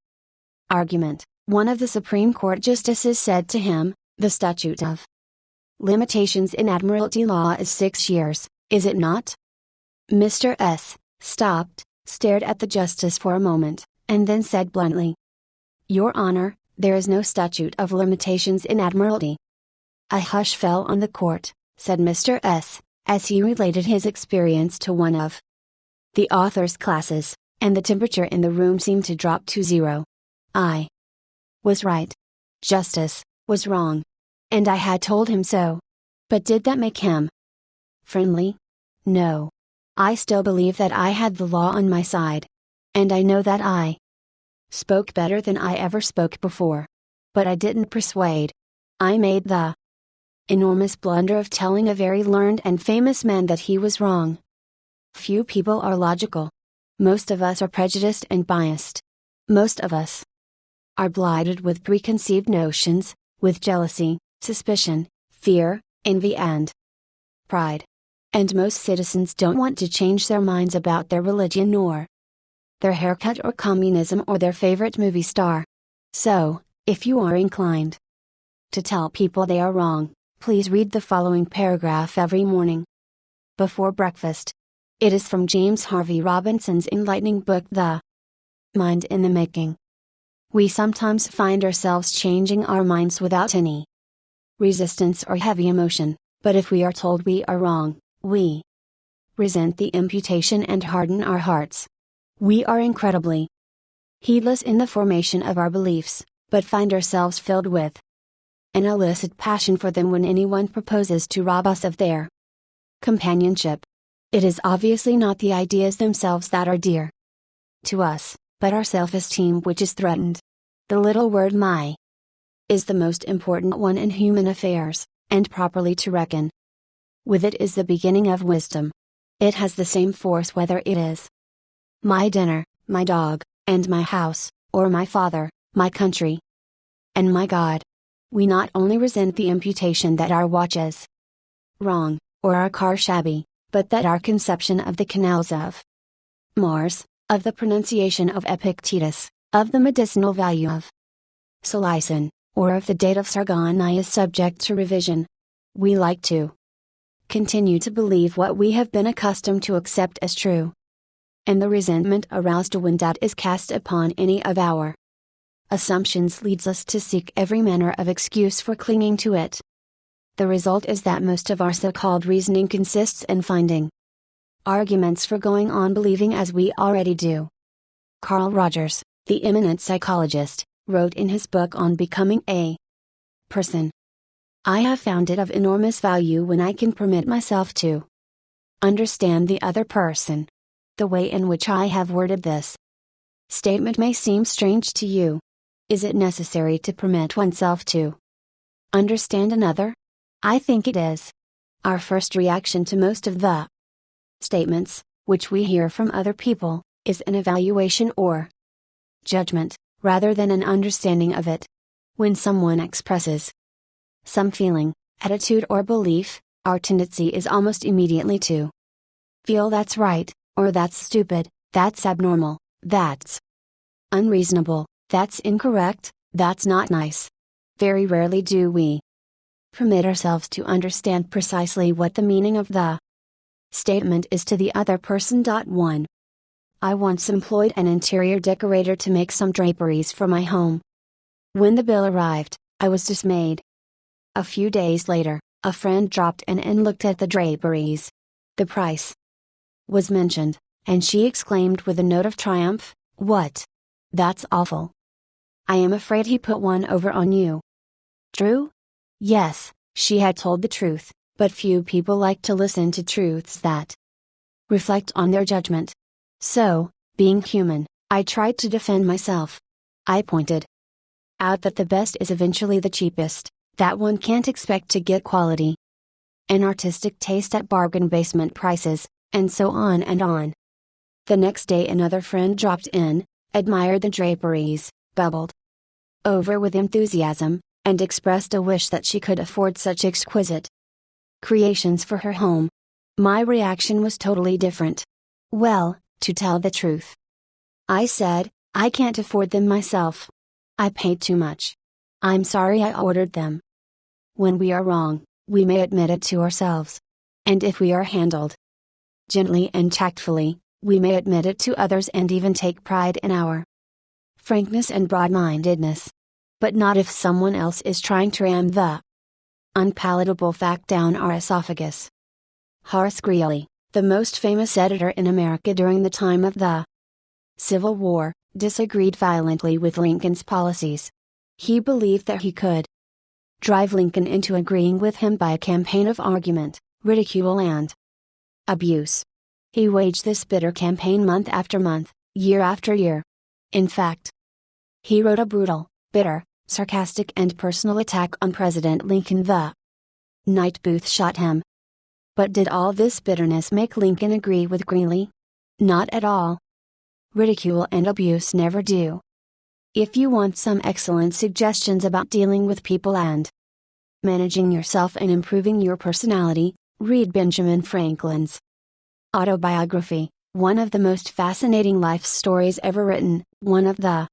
argument, one of the Supreme Court justices said to him, the statute of limitations in admiralty law is 6 years, is it not? Mr. S. stopped, stared at the justice for a moment, and then said bluntly, Your Honor, there is no statute of limitations in admiralty. A hush fell on the court, said Mr. S., as he related his experience to one of the author's classes, and the temperature in the room seemed to drop to 0. I was right. Justice was wrong. And I had told him so. But did that make him friendly? No. I still believe that I had the law on my side. And I know that I spoke better than I ever spoke before. But I didn't persuade. I made the enormous blunder of telling a very learned and famous man that he was wrong. Few people are logical. Most of us are prejudiced and biased. Most of us are blighted with preconceived notions, with jealousy, suspicion, fear, envy and pride. And most citizens don't want to change their minds about their religion or their haircut or communism or their favorite movie star. So, if you are inclined to tell people they are wrong, please read the following paragraph every morning before breakfast. It is from James Harvey Robinson's enlightening book The Mind in the Making. We sometimes find ourselves changing our minds without any resistance or heavy emotion, but if we are told we are wrong, we resent the imputation and harden our hearts. We are incredibly heedless in the formation of our beliefs, but find ourselves filled with an illicit passion for them when anyone proposes to rob us of their companionship. It is obviously not the ideas themselves that are dear to us, but our self-esteem which is threatened. The little word my is the most important one in human affairs, and properly to reckon with it is the beginning of wisdom. It has the same force whether it is my dinner, my dog, and my house, or my father, my country, and my God. We not only resent the imputation that our watch is wrong, or our car shabby, but that our conception of the canals of Mars, of the pronunciation of Epictetus, of the medicinal value of salicin, or of the date of Sargoni is subject to revision. We like to continue to believe what we have been accustomed to accept as true. And the resentment aroused when doubt is cast upon any of our assumptions leads us to seek every manner of excuse for clinging to it. The result is that most of our so-called reasoning consists in finding arguments for going on believing as we already do. Carl Rogers, the eminent psychologist, wrote in his book on becoming a person, "I have found it of enormous value when I can permit myself to understand the other person." The way in which I have worded this statement may seem strange to you. Is it necessary to permit oneself to understand another? I think it is. Our first reaction to most of the statements, which we hear from other people, is an evaluation or judgment, rather than an understanding of it. When someone expresses some feeling, attitude, or belief, our tendency is almost immediately to feel that's right, or that's stupid, that's abnormal, that's unreasonable, that's incorrect, that's not nice. Very rarely do we permit ourselves to understand precisely what the meaning of the statement is to the other person. 1. I once employed an interior decorator to make some draperies for my home. When the bill arrived, I was dismayed. A few days later, a friend dropped in and looked at the draperies. The price was mentioned, and she exclaimed with a note of triumph, "What? That's awful. I am afraid he put one over on you." True? Yes, she had told the truth, but few people like to listen to truths that reflect on their judgment. So, being human, I tried to defend myself. I pointed out that the best is eventually the cheapest, that one can't expect to get quality, an artistic taste at bargain basement prices, and so on and on. The next day another friend dropped in, admired the draperies, bubbled over with enthusiasm, and expressed a wish that she could afford such exquisite creations for her home. My reaction was totally different. "Well, to tell the truth," I said, "I can't afford them myself. I paid too much. I'm sorry I ordered them." When we are wrong, we may admit it to ourselves. And if we are handled gently and tactfully, we may admit it to others and even take pride in our frankness and broad-mindedness. But not if someone else is trying to ram the unpalatable fact down our esophagus. Horace Greeley, the most famous editor in America during the time of the Civil War, disagreed violently with Lincoln's policies. He believed that he could drive Lincoln into agreeing with him by a campaign of argument, ridicule, and abuse. He waged this bitter campaign month after month, year after year. In fact, he wrote a brutal, bitter, sarcastic, and personal attack on President Lincoln the night Booth shot him. But did all this bitterness make Lincoln agree with Greeley? Not at all. Ridicule and abuse never do. If you want some excellent suggestions about dealing with people and managing yourself and improving your personality, read Benjamin Franklin's autobiography, one of the most fascinating life stories ever written, one of the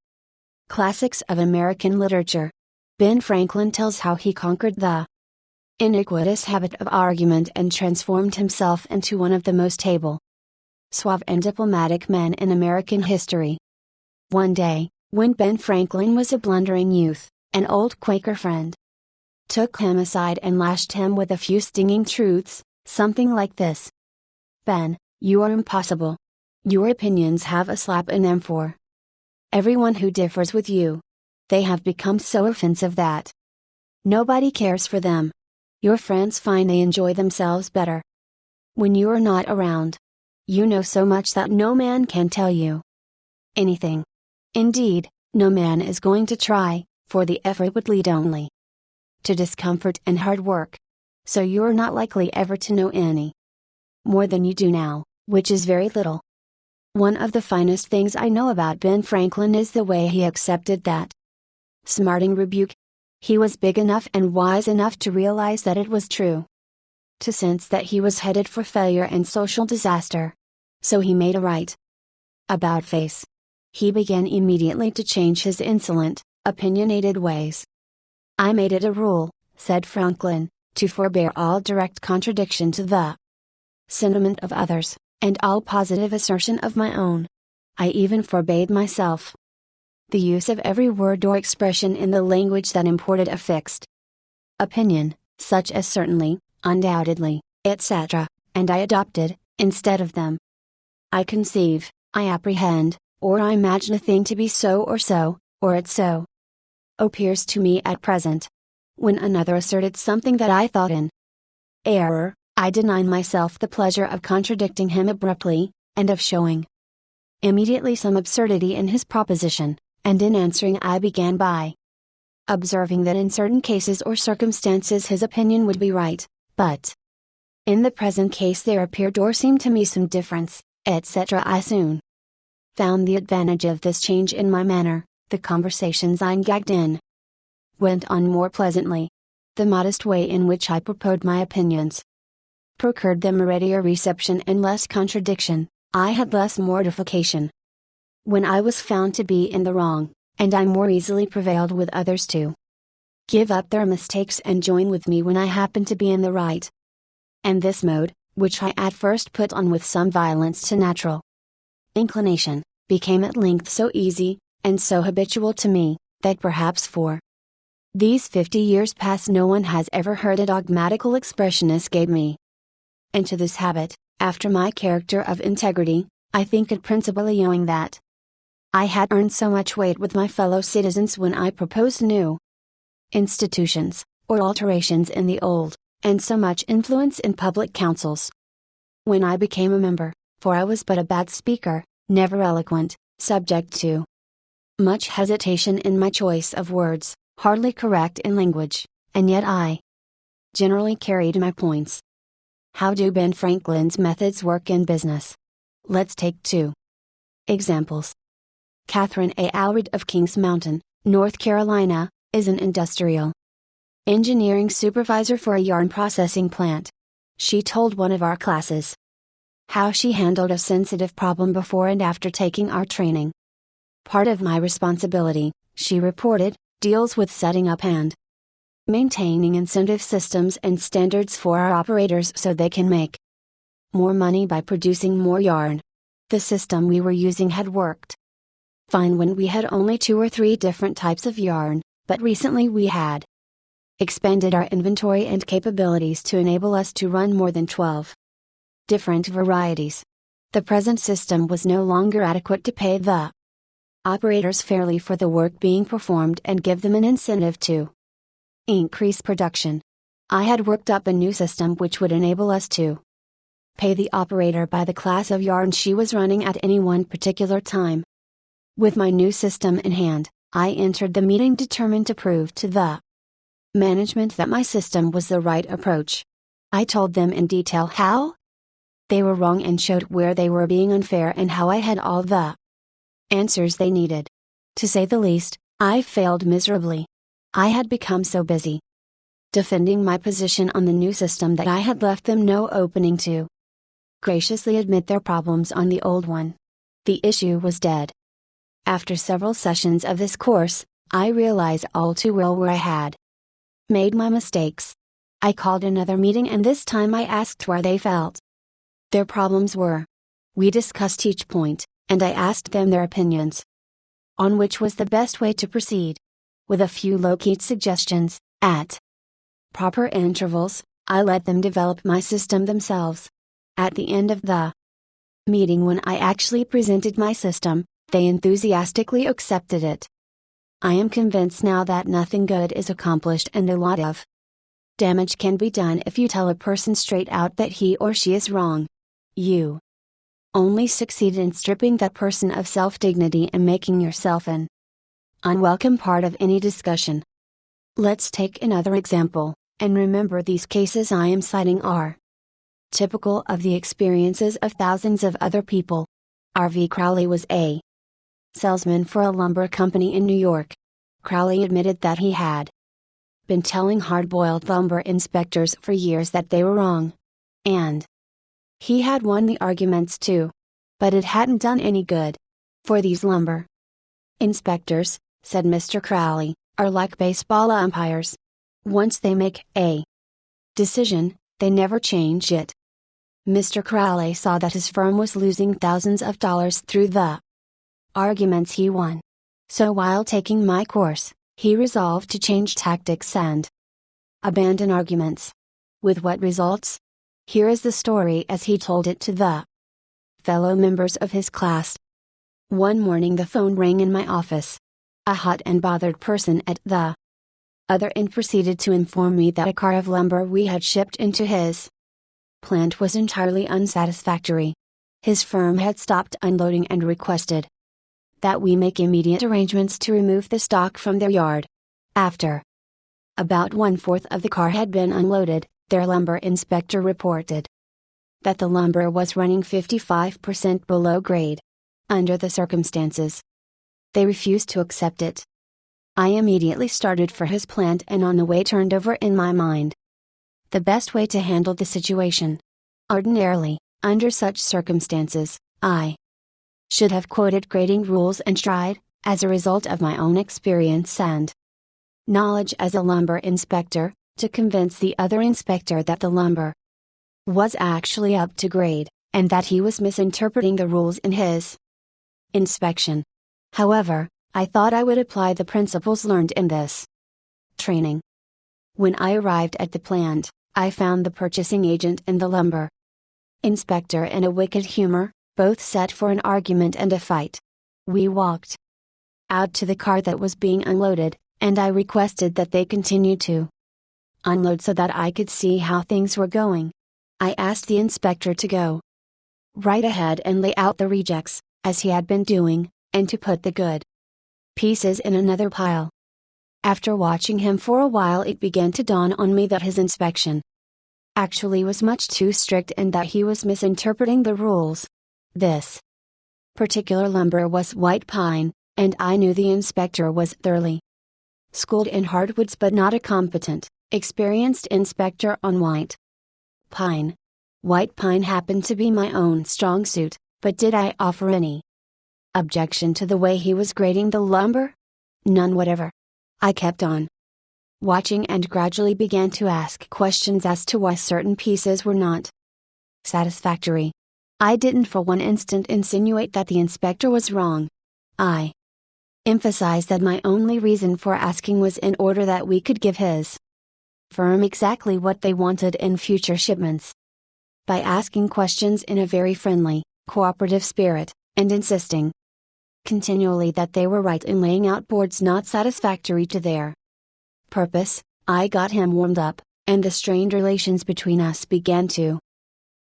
classics of American literature. Ben Franklin tells how he conquered the iniquitous habit of argument and transformed himself into one of the most able, suave, and diplomatic men in American history. One day, when Ben Franklin was a blundering youth, an old Quaker friend took him aside and lashed him with a few stinging truths, something like this: "Ben, you are impossible. Your opinions have a slap in them for everyone who differs with you. They have become so offensive that nobody cares for them. Your friends find they enjoy themselves better when you are not around. You know so much that no man can tell you anything. Indeed, no man is going to try, for the effort would lead only to discomfort and hard work. So you are not likely ever to know any more than you do now, which is very little. One of the finest things I know about Ben Franklin is the way he accepted that smarting rebuke. He was big enough and wise enough to realize that it was true. To sense that he was headed for failure and social disaster. So he made a right about face. He began immediately to change his insolent, opinionated ways. I made it a rule, said Franklin, to forbear all direct contradiction to the sentiment of others, and all positive assertion of my own. I even forbade myself the use of every word or expression in the language that imported a fixed opinion, such as certainly, undoubtedly, etc., and I adopted, instead of them, I conceive, I apprehend, or I imagine a thing to be so, or it so appears to me at present. When another asserted something that I thought in error, I denied myself the pleasure of contradicting him abruptly, and of showing immediately some absurdity in his proposition, and in answering I began by observing that in certain cases or circumstances his opinion would be right, but in the present case there appeared or seemed to me some difference, etc. I soon found the advantage of this change in my manner. The conversations I engaged in went on more pleasantly. The modest way in which I proposed my opinions procured them a readier reception and less contradiction. I had less mortification when I was found to be in the wrong, and I more easily prevailed with others to give up their mistakes and join with me when I happened to be in the right. And this mode, which I at first put on with some violence to natural inclination, became at length so easy, and so habitual to me, that perhaps for these 50 years past no one has ever heard a dogmatical expression escape me. And to this habit, after my character of integrity, I think it principally owing that I had earned so much weight with my fellow citizens when I proposed new institutions, or alterations in the old, and so much influence in public councils. When I became a member, for I was but a bad speaker, never eloquent, subject to much hesitation in my choice of words, hardly correct in language, and yet I generally carried my points. How do Ben Franklin's methods work in business? Let's take 2 examples. Catherine A. Allred of Kings Mountain, North Carolina, is an industrial engineering supervisor for a yarn processing plant. She told one of our classes how she handled a sensitive problem before and after taking our training. Part of my responsibility, she reported, deals with setting up and maintaining incentive systems and standards for our operators so they can make more money by producing more yarn. The system we were using had worked fine when we had only 2 or 3 different types of yarn, but recently we had expanded our inventory and capabilities to enable us to run more than 12 different varieties. The present system was no longer adequate to pay the operators fairly for the work being performed and give them an incentive to increase production. I had worked up a new system which would enable us to pay the operator by the class of yarn she was running at any one particular time. With my new system in hand, I entered the meeting determined to prove to the management that my system was the right approach. I told them in detail how they were wrong and showed where they were being unfair and how I had all the answers they needed. To say the least, I failed miserably. I had become so busy defending my position on the new system that I had left them no opening to graciously admit their problems on the old one. The issue was dead. After several sessions of this course, I realized all too well where I had made my mistakes. I called another meeting and this time I asked where they felt their problems were. We discussed each point, and I asked them their opinions on which was the best way to proceed. With a few low-key suggestions, at proper intervals, I let them develop my system themselves. At the end of the meeting, when I actually presented my system, they enthusiastically accepted it. I am convinced now that nothing good is accomplished and a lot of damage can be done if you tell a person straight out that he or she is wrong. You only succeed in stripping that person of self-dignity and making yourself an unwelcome part of any discussion. Let's take another example, and remember these cases I am citing are typical of the experiences of thousands of other people. R.V. Crowley was a salesman for a lumber company in New York. Crowley admitted that he had been telling hard-boiled lumber inspectors for years that they were wrong. And he had won the arguments too. But it hadn't done any good. For these lumber inspectors, said Mr. Crowley, are like baseball umpires. Once they make a decision, they never change it. Mr. Crowley saw that his firm was losing thousands of dollars through the arguments he won. So while taking my course, he resolved to change tactics and abandon arguments. With what results? Here is the story as he told it to the fellow members of his class. One morning the phone rang in my office. A hot and bothered person at the other end proceeded to inform me that a car of lumber we had shipped into his plant was entirely unsatisfactory. His firm had stopped unloading and requested that we make immediate arrangements to remove the stock from their yard. After about 1/4 of the car had been unloaded, their lumber inspector reported that the lumber was running 55% below grade. Under the circumstances, they refused to accept it. I immediately started for his plant and on the way turned over in my mind the best way to handle the situation. Ordinarily, under such circumstances, I should have quoted grading rules and tried, as a result of my own experience and knowledge as a lumber inspector, to convince the other inspector that the lumber was actually up to grade, and that he was misinterpreting the rules in his inspection. However, I thought I would apply the principles learned in this training. When I arrived at the plant, I found the purchasing agent and the lumber inspector in a wicked humor, both set for an argument and a fight. We walked out to the car that was being unloaded, and I requested that they continue to unload so that I could see how things were going. I asked the inspector to go right ahead and lay out the rejects, as he had been doing, and to put the good pieces in another pile. After watching him for a while, it began to dawn on me that his inspection actually was much too strict and that he was misinterpreting the rules. This particular lumber was white pine, and I knew the inspector was thoroughly schooled in hardwoods but not a competent, experienced inspector on white pine. White pine happened to be my own strong suit, but did I offer any objection to the way he was grading the lumber? None whatever. I kept on watching and gradually began to ask questions as to why certain pieces were not satisfactory. I didn't for one instant insinuate that the inspector was wrong. I emphasized that my only reason for asking was in order that we could give his firm exactly what they wanted in future shipments. By asking questions in a very friendly, cooperative spirit, and insisting continually that they were right in laying out boards not satisfactory to their purpose, I got him warmed up, and the strained relations between us began to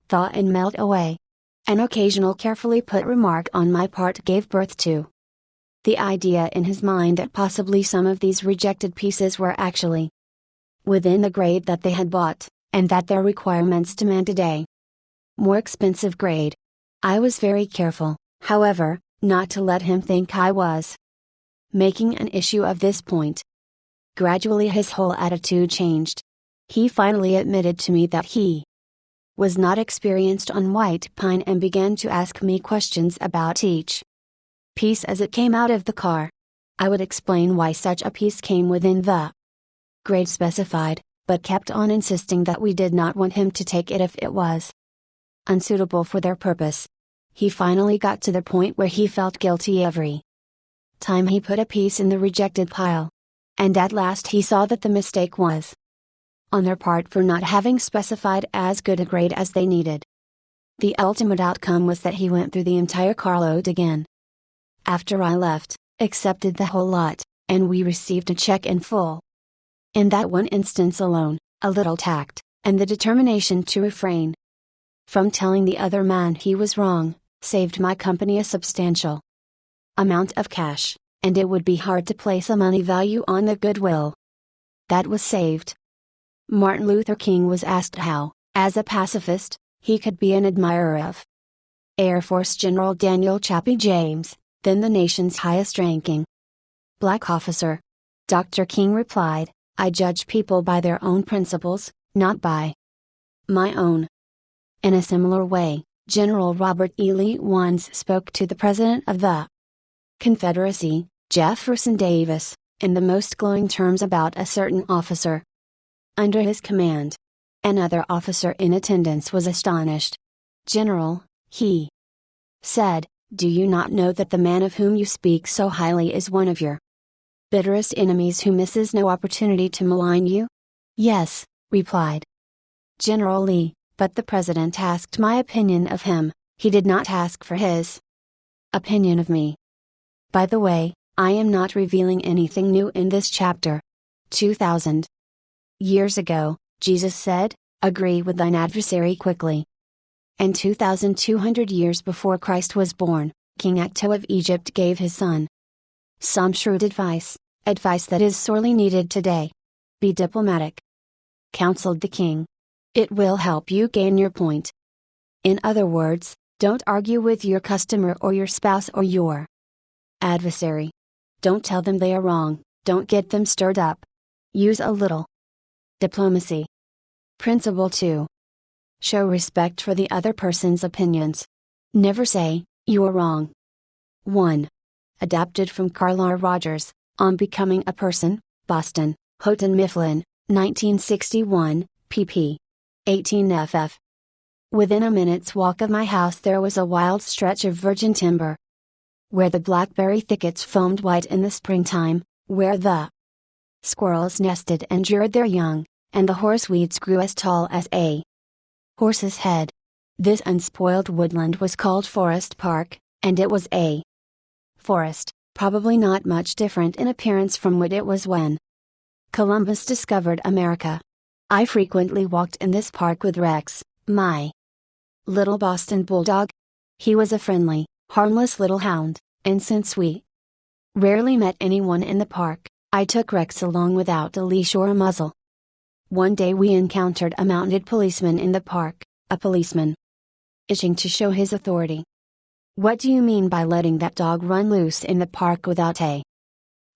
thaw and melt away. An occasional carefully put remark on my part gave birth to the idea in his mind that possibly some of these rejected pieces were actually within the grade that they had bought, and that their requirements demanded a more expensive grade. I was very careful, however, not to let him think I was making an issue of this point. Gradually his whole attitude changed. He finally admitted to me that he was not experienced on white pine and began to ask me questions about each piece as it came out of the car. I would explain why such a piece came within the grade specified, but kept on insisting that we did not want him to take it if it was unsuitable for their purpose. He finally got to the point where he felt guilty every time he put a piece in the rejected pile. And at last he saw that the mistake was on their part for not having specified as good a grade as they needed. The ultimate outcome was that he went through the entire carload again after I left, accepted the whole lot, and we received a check in full. In that one instance alone, a little tact, and the determination to refrain from telling the other man he was wrong, saved my company a substantial amount of cash, and it would be hard to place a money value on the goodwill that was saved. Martin Luther King was asked how, as a pacifist, he could be an admirer of. Air Force General Daniel Chappie James, then the nation's highest-ranking black officer. Dr. King replied, "I judge people by their own principles, not by my own." In a similar way, General Robert E. Lee once spoke to the President of the Confederacy, Jefferson Davis, in the most glowing terms about a certain officer under his command. Another officer in attendance was astonished. "General," he said, "do you not know that the man of whom you speak so highly is one of your bitterest enemies who misses no opportunity to malign you?" "Yes," replied General Lee, "but the President asked my opinion of him, he did not ask for his opinion of me." By the way, I am not revealing anything new in this chapter. 2000 years ago, Jesus said, "Agree with thine adversary quickly." And 2,200 years before Christ was born, King Acto of Egypt gave his son some shrewd advice that is sorely needed today. "Be diplomatic," counseled the king. "It will help you gain your point." In other words, don't argue with your customer or your spouse or your adversary. Don't tell them they are wrong, don't get them stirred up. Use a little diplomacy. Principle 2. Show respect for the other person's opinions. Never say, "You are wrong." 1. Adapted from Carl R. Rogers, On Becoming a Person, Boston, Houghton Mifflin, 1961, pp. 18 ff. Within a minute's walk of my house there was a wild stretch of virgin timber, where the blackberry thickets foamed white in the springtime, where the squirrels nested and reared their young, and the horseweeds grew as tall as a horse's head. This unspoiled woodland was called Forest Park, and it was a forest, probably not much different in appearance from what it was when Columbus discovered America. I frequently walked in this park with Rex, my little Boston bulldog. He was a friendly, harmless little hound, and since we rarely met anyone in the park, I took Rex along without a leash or a muzzle. One day we encountered a mounted policeman in the park, a policeman itching to show his authority. "What do you mean by letting that dog run loose in the park without a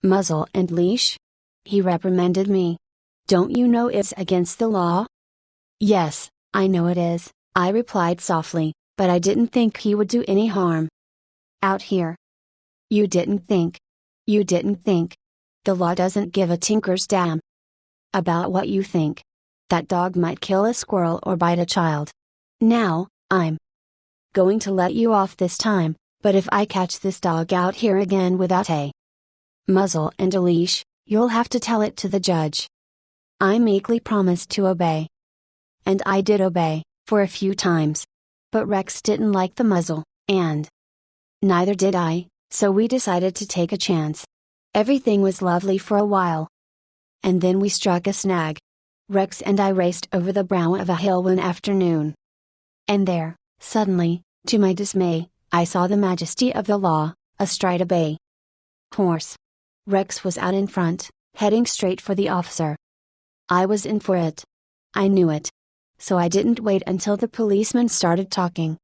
muzzle and leash?" he reprimanded me. "Don't you know it's against the law?" "Yes, I know it is," I replied softly, "but I didn't think he would do any harm out here." You didn't think. The law doesn't give a tinker's damn about what you think. That dog might kill a squirrel or bite a child. Now, I'm going to let you off this time, but if I catch this dog out here again without a muzzle and a leash, you'll have to tell it to the judge." I meekly promised to obey. And I did obey, for a few times. But Rex didn't like the muzzle, and neither did I, so we decided to take a chance. Everything was lovely for a while. And then we struck a snag. Rex and I raced over the brow of a hill one afternoon. And there, suddenly, to my dismay, I saw the majesty of the law, astride a bay horse. Rex was out in front, heading straight for the officer. I was in for it. I knew it. So I didn't wait until the policeman started talking.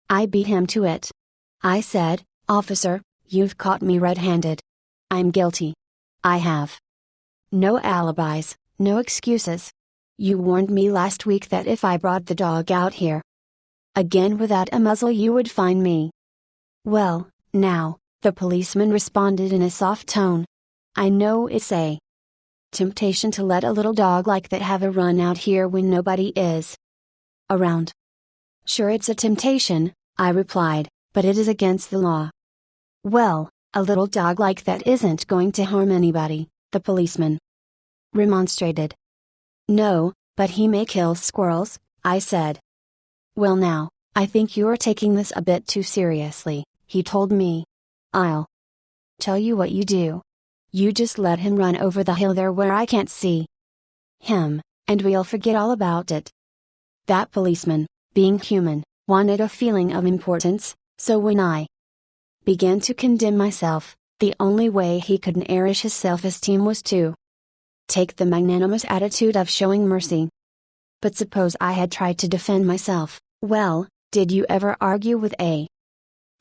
I beat him to it. I said, "Officer, you've caught me red-handed. I'm guilty. I have no alibis, no excuses. You warned me last week that if I brought the dog out here again without a muzzle you would fine me." "Well, now," the policeman responded in a soft tone, "I know it's a temptation to let a little dog like that have a run out here when nobody is around." "Sure, it's a temptation," I replied, "but it is against the law." "Well, a little dog like that isn't going to harm anybody," the policeman remonstrated. "No, but he may kill squirrels," I said. "Well now, I think you're taking this a bit too seriously," he told me. "I'll tell you what you do. You just let him run over the hill there where I can't see him, and we'll forget all about it." That policeman, being human, wanted a feeling of importance, so when I began to condemn myself, the only way he could nourish his self-esteem was to take the magnanimous attitude of showing mercy. But suppose I had tried to defend myself, Well, did you ever argue with a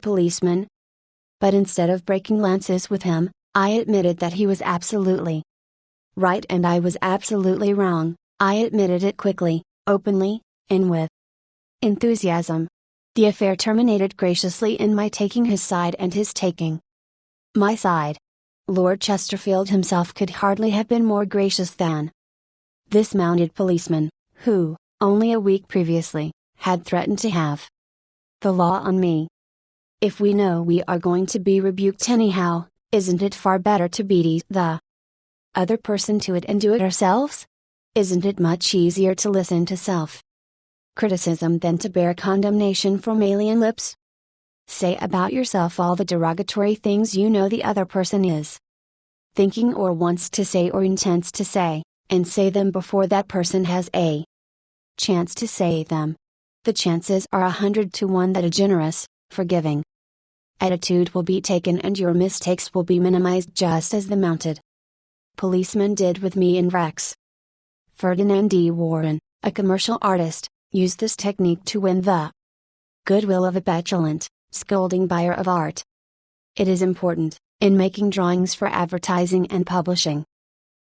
policeman? But instead of breaking lances with him, I admitted that he was absolutely right and I was absolutely wrong. I admitted it quickly, openly, and with enthusiasm. The affair terminated graciously in my taking his side and his taking my side. Lord Chesterfield himself could hardly have been more gracious than this mounted policeman, who, only a week previously, had threatened to have the law on me. If we know we are going to be rebuked anyhow, isn't it far better to beat the other person to it and do it ourselves? Isn't it much easier to listen to self-criticism than to bear condemnation from alien lips? Say about yourself all the derogatory things you know the other person is thinking or wants to say or intends to say, and say them before that person has a chance to say them. The chances are 100 to 1 that a generous, forgiving attitude will be taken and your mistakes will be minimized just as the mounted policeman did with me in Rex. Ferdinand D. Warren, a commercial artist, used this technique to win the goodwill of a petulant, scolding buyer of art. It is important, in making drawings for advertising and publishing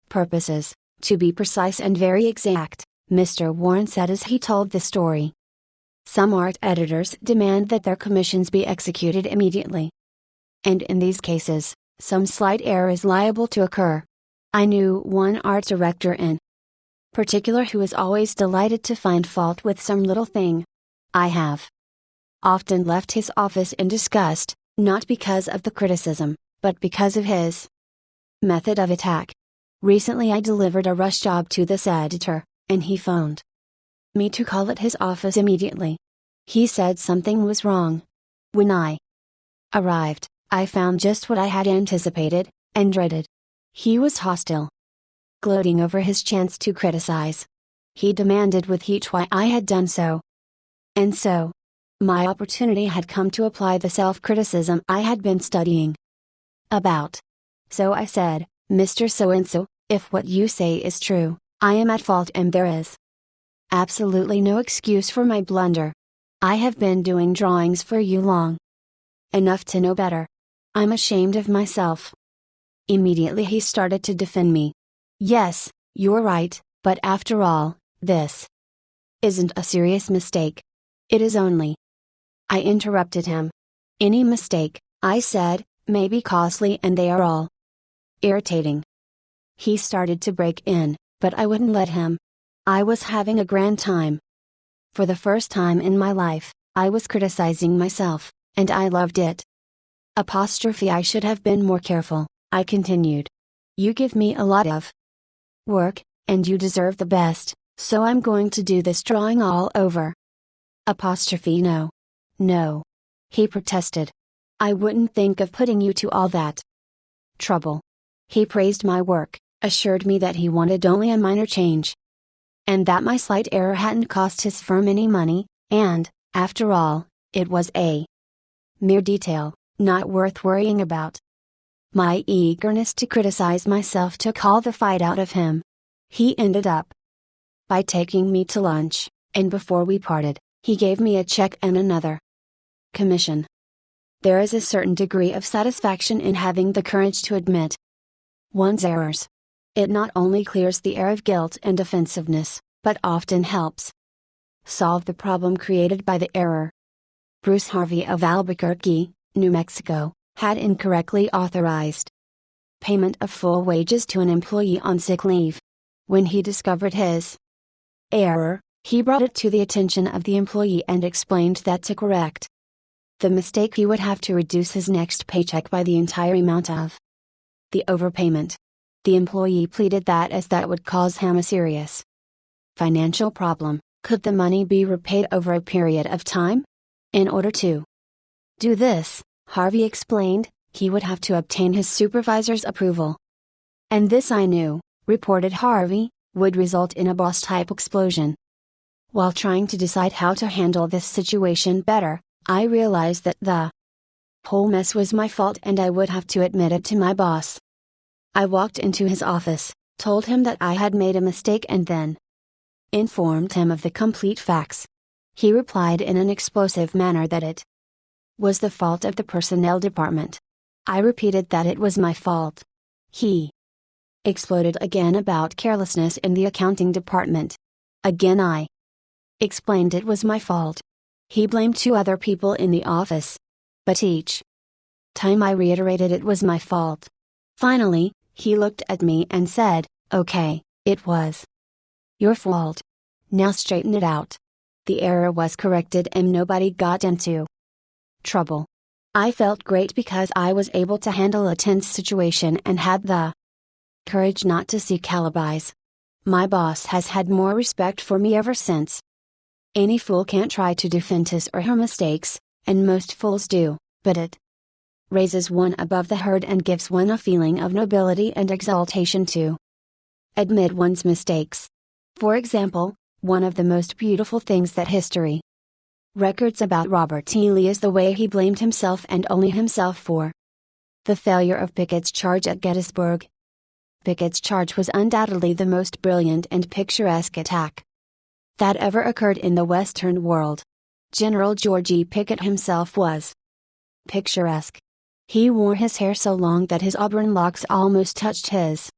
purposes, to be precise and very exact, Mr. Warren said as he told the story. Some art editors demand that their commissions be executed immediately. And in these cases, some slight error is liable to occur. I knew one art director in particular who is always delighted to find fault with some little thing. I have often left his office in disgust, not because of the criticism, but because of his method of attack. Recently I delivered a rush job to this editor, and he phoned me to call at his office immediately. He said something was wrong. When I arrived, I found just what I had anticipated, and dreaded. He was hostile, gloating over his chance to criticize. He demanded with heat why I had done so. And so, my opportunity had come to apply the self-criticism I had been studying about. So I said, Mr. So-and-so, if what you say is true, I am at fault and there is absolutely no excuse for my blunder. I have been doing drawings for you long enough to know better. I'm ashamed of myself. Immediately he started to defend me. Yes, you're right, but after all, this isn't a serious mistake. It is only. I interrupted him. Any mistake, I said, may be costly and they are all irritating. He started to break in, but I wouldn't let him. I was having a grand time. For the first time in my life, I was criticizing myself, and I loved it. I should have been more careful, I continued. You give me a lot of work, and you deserve the best, so I'm going to do this drawing all over. No. No. He protested. I wouldn't think of putting you to all that trouble. He praised my work, assured me that he wanted only a minor change, and that my slight error hadn't cost his firm any money, and, after all, it was a mere detail, not worth worrying about. My eagerness to criticize myself took all the fight out of him. He ended up by taking me to lunch, and before we parted, he gave me a check and another commission. There is a certain degree of satisfaction in having the courage to admit one's errors. It not only clears the air of guilt and offensiveness, but often helps solve the problem created by the error. Bruce Harvey of Albuquerque, New Mexico, had incorrectly authorized payment of full wages to an employee on sick leave. When he discovered his error, he brought it to the attention of the employee and explained that to correct the mistake he would have to reduce his next paycheck by the entire amount of the overpayment. The employee pleaded that as that would cause him a serious financial problem. Could the money be repaid over a period of time? In order to do this, Harvey explained, he would have to obtain his supervisor's approval. And this, I knew, reported Harvey, would result in a boss-type explosion. While trying to decide how to handle this situation better, I realized that the whole mess was my fault and I would have to admit it to my boss. I walked into his office, told him that I had made a mistake and then informed him of the complete facts. He replied in an explosive manner that it was the fault of the personnel department. I repeated that it was my fault. He exploded again about carelessness in the accounting department. Again I explained it was my fault. He blamed 2 other people in the office. But each time I reiterated it was my fault. Finally, he looked at me and said, "Okay, it was your fault. Now straighten it out." The error was corrected and nobody got into trouble. I felt great because I was able to handle a tense situation and had the courage not to seek alibis. My boss has had more respect for me ever since. Any fool can't try to defend his or her mistakes, and most fools do, but it raises one above the herd and gives one a feeling of nobility and exaltation to admit one's mistakes. For example, one of the most beautiful things that history records about Robert E. Lee is the way he blamed himself and only himself for the failure of Pickett's charge at Gettysburg. Pickett's charge was undoubtedly the most brilliant and picturesque attack that ever occurred in the Western world. General George E. Pickett himself was picturesque. He wore his hair so long that his auburn locks almost touched his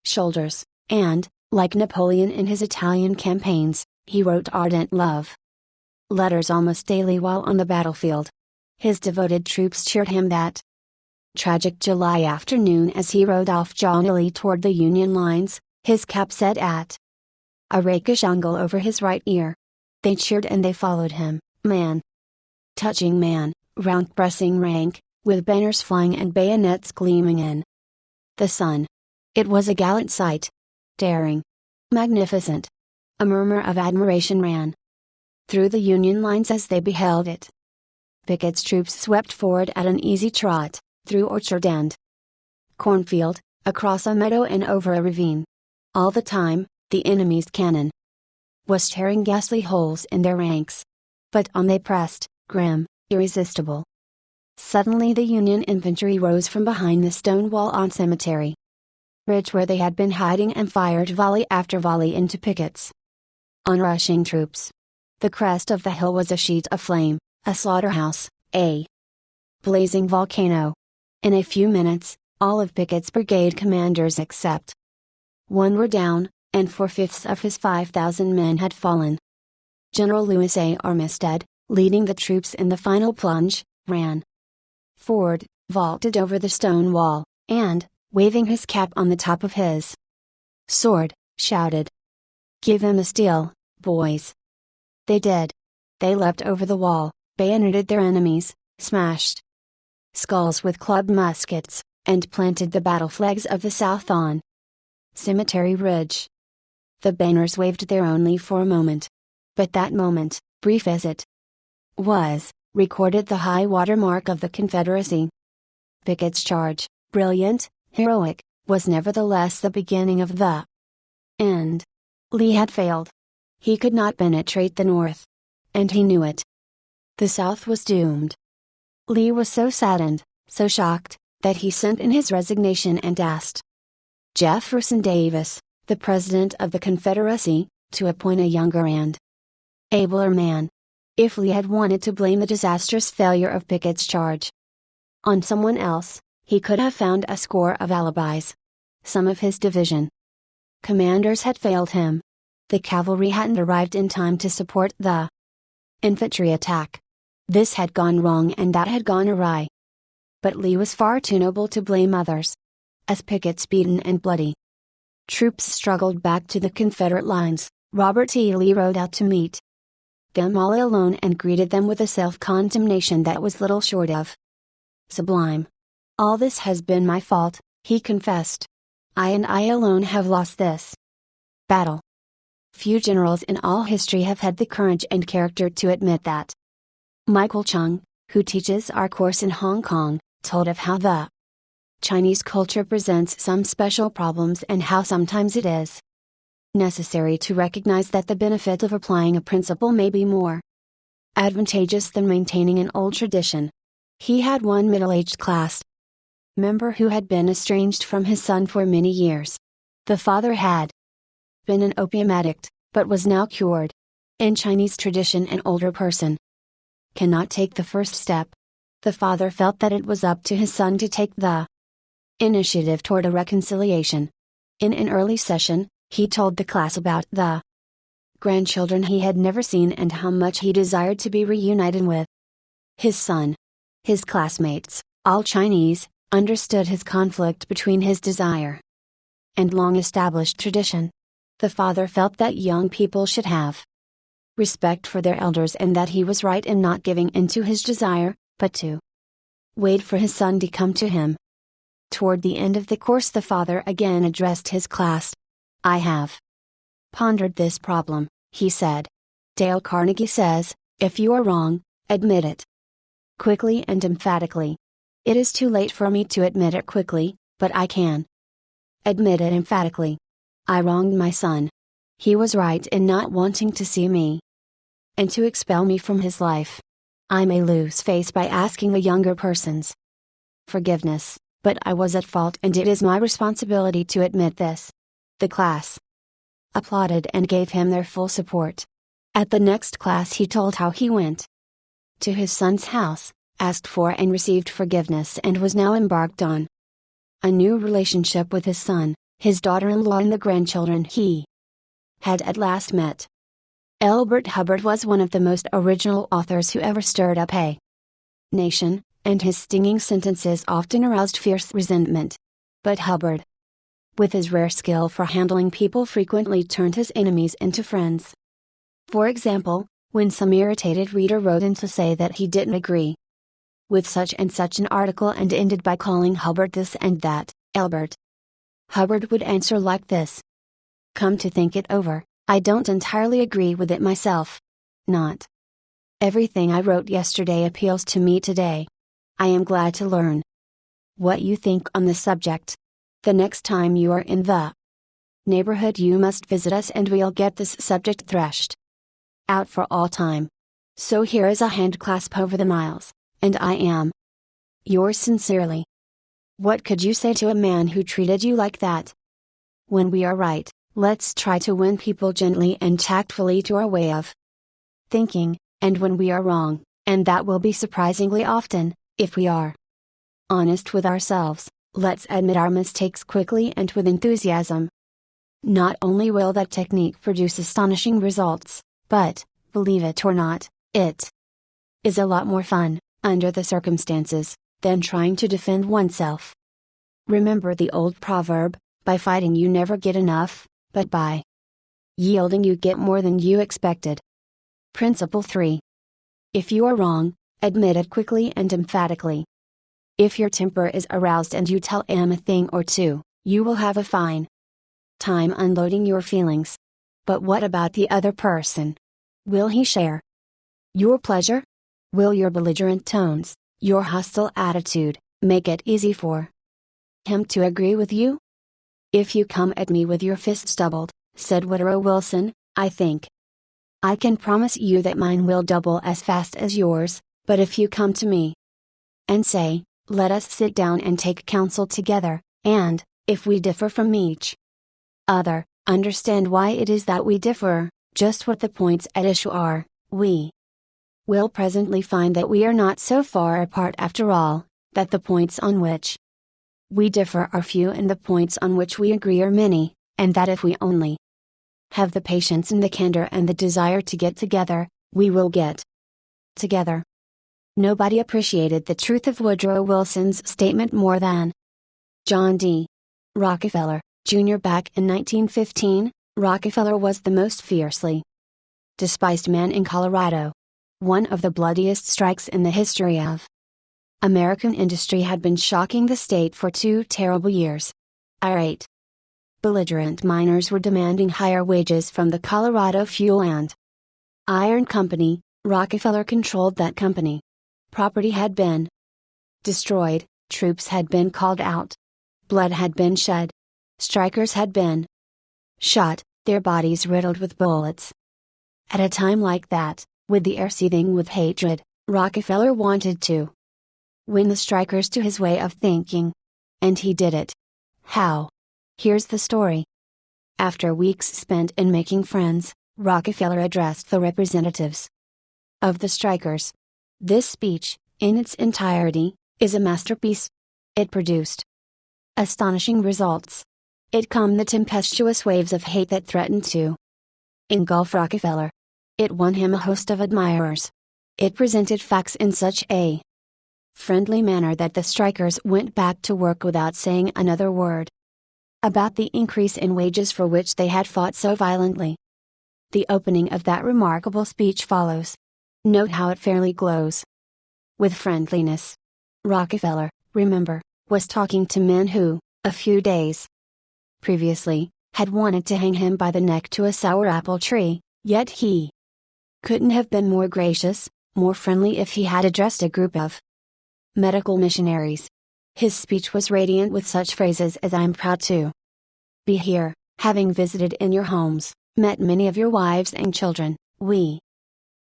shoulders, and, like Napoleon in his Italian campaigns, he wrote ardent love letters almost daily while on the battlefield. His devoted troops cheered him that tragic July afternoon as he rode off jauntily toward the Union lines, his cap set at a rakish angle over his right ear. They cheered and they followed him, man touching man, rank pressing rank, with banners flying and bayonets gleaming in the sun. It was a gallant sight. Daring. Magnificent. A murmur of admiration ran through the Union lines as they beheld it. Pickett's troops swept forward at an easy trot, through orchard and cornfield, across a meadow and over a ravine. All the time, the enemy's cannon was tearing ghastly holes in their ranks. But on they pressed, grim, irresistible. Suddenly the Union infantry rose from behind the stone wall on Cemetery Ridge where they had been hiding and fired volley after volley into Pickett's onrushing troops. The crest of the hill was a sheet of flame, a slaughterhouse, a blazing volcano. In a few minutes, all of Pickett's brigade commanders except one were down, and 4/5 of his 5,000 men had fallen. General Lewis A. Armistead, leading the troops in the final plunge, ran forward, vaulted over the stone wall, and, waving his cap on the top of his sword, shouted, "Give them a steel, boys!" They did. They leapt over the wall, bayoneted their enemies, smashed skulls with clubbed muskets, and planted the battle flags of the South on Cemetery Ridge. The banners waved there only for a moment. But that moment, brief as it was, recorded the high water mark of the Confederacy. Pickett's charge, brilliant, heroic, was nevertheless the beginning of the end. Lee had failed. He could not penetrate the North. And he knew it. The South was doomed. Lee was so saddened, so shocked, that he sent in his resignation and asked Jefferson Davis, the President of the Confederacy, to appoint a younger and abler man. If Lee had wanted to blame the disastrous failure of Pickett's charge on someone else, he could have found a score of alibis. Some of his division commanders had failed him. The cavalry hadn't arrived in time to support the infantry attack. This had gone wrong and that had gone awry. But Lee was far too noble to blame others. As Pickett's beaten and bloody troops struggled back to the Confederate lines, Robert E. Lee rode out to meet them all alone and greeted them with a self-condemnation that was little short of sublime. "All this has been my fault," he confessed. I alone have lost this battle." Few generals in all history have had the courage and character to admit that. Michael Chung, who teaches our course in Hong Kong, told of how the Chinese culture presents some special problems and how sometimes it is necessary to recognize that the benefit of applying a principle may be more advantageous than maintaining an old tradition. He had one middle-aged class member who had been estranged from his son for many years. The father had been an opium addict, but was now cured. In Chinese tradition, an older person cannot take the first step. The father felt that it was up to his son to take the initiative toward a reconciliation. In an early session, he told the class about the grandchildren he had never seen and how much he desired to be reunited with his son. His classmates, all Chinese, understood his conflict between his desire and long-established tradition. The father felt that young people should have respect for their elders and that he was right in not giving in to his desire, but to wait for his son to come to him. Toward the end of the course, the father again addressed his class. "I have pondered this problem," he said. Dale Carnegie says, "If you are wrong, admit it quickly and emphatically. It is too late for me to admit it quickly, but I can admit it emphatically. I wronged my son. He was right in not wanting to see me and to expel me from his life. I may lose face by asking a younger person's forgiveness, but I was at fault and it is my responsibility to admit this." The class applauded and gave him their full support. At the next class, he told how he went to his son's house, asked for and received forgiveness, and was now embarked on a new relationship with his son, his daughter-in-law, and the grandchildren he had at last met. Elbert Hubbard was one of the most original authors who ever stirred up a nation, and his stinging sentences often aroused fierce resentment. But Hubbard, with his rare skill for handling people, frequently turned his enemies into friends. For example, when some irritated reader wrote in to say that he didn't agree with such and such an article and ended by calling Hubbard this and that, Elbert Hubbard would answer like this: "Come to think it over, I don't entirely agree with it myself. Not everything I wrote yesterday appeals to me today. I am glad to learn what you think on the subject. The next time you are in the neighborhood you must visit us and we'll get this subject threshed out for all time. So here is a hand clasp over the miles, and I am yours sincerely." What could you say to a man who treated you like that? When we are right, let's try to win people gently and tactfully to our way of thinking, and when we are wrong, and that will be surprisingly often, if we are honest with ourselves, let's admit our mistakes quickly and with enthusiasm. Not only will that technique produce astonishing results, but, believe it or not, it is a lot more fun, under the circumstances, than trying to defend oneself. Remember the old proverb, by fighting you never get enough, but by yielding you get more than you expected. Principle 3. If you are wrong, admit it quickly and emphatically. If your temper is aroused and you tell a thing or two, you will have a fine time unloading your feelings. But what about the other person? Will he share your pleasure? Will your belligerent tones, your hostile attitude, make it easy for him to agree with you? "If you come at me with your fists doubled," said Woodrow Wilson, "I think I can promise you that mine will double as fast as yours, but if you come to me and say, 'Let us sit down and take counsel together,' and, if we differ from each other, understand why it is that we differ, just what the points at issue are, we will presently find that we are not so far apart after all, that the points on which we differ are few and the points on which we agree are many, and that if we only have the patience and the candor and the desire to get together, we will get together." Nobody appreciated the truth of Woodrow Wilson's statement more than John D. Rockefeller, Jr. Back in 1915, Rockefeller was the most fiercely despised man in Colorado. One of the bloodiest strikes in the history of American industry had been shocking the state for 2 terrible years. Irate, belligerent miners were demanding higher wages from the Colorado Fuel and Iron Company. Rockefeller controlled that company. Property had been destroyed, troops had been called out, blood had been shed, strikers had been shot, their bodies riddled with bullets. At a time like that, with the air seething with hatred, Rockefeller wanted to win the strikers to his way of thinking. And he did it. How? Here's the story. After weeks spent in making friends, Rockefeller addressed the representatives of the strikers. This speech, in its entirety, is a masterpiece. It produced astonishing results. It calmed the tempestuous waves of hate that threatened to engulf Rockefeller. It won him a host of admirers. It presented facts in such a friendly manner that the strikers went back to work without saying another word about the increase in wages for which they had fought so violently. The opening of that remarkable speech follows. Note how it fairly glows with friendliness. Rockefeller, remember, was talking to men who, a few days previously, had wanted to hang him by the neck to a sour apple tree, yet he couldn't have been more gracious, more friendly if he had addressed a group of medical missionaries. His speech was radiant with such phrases as "I am proud to be here, having visited in your homes, met many of your wives and children, we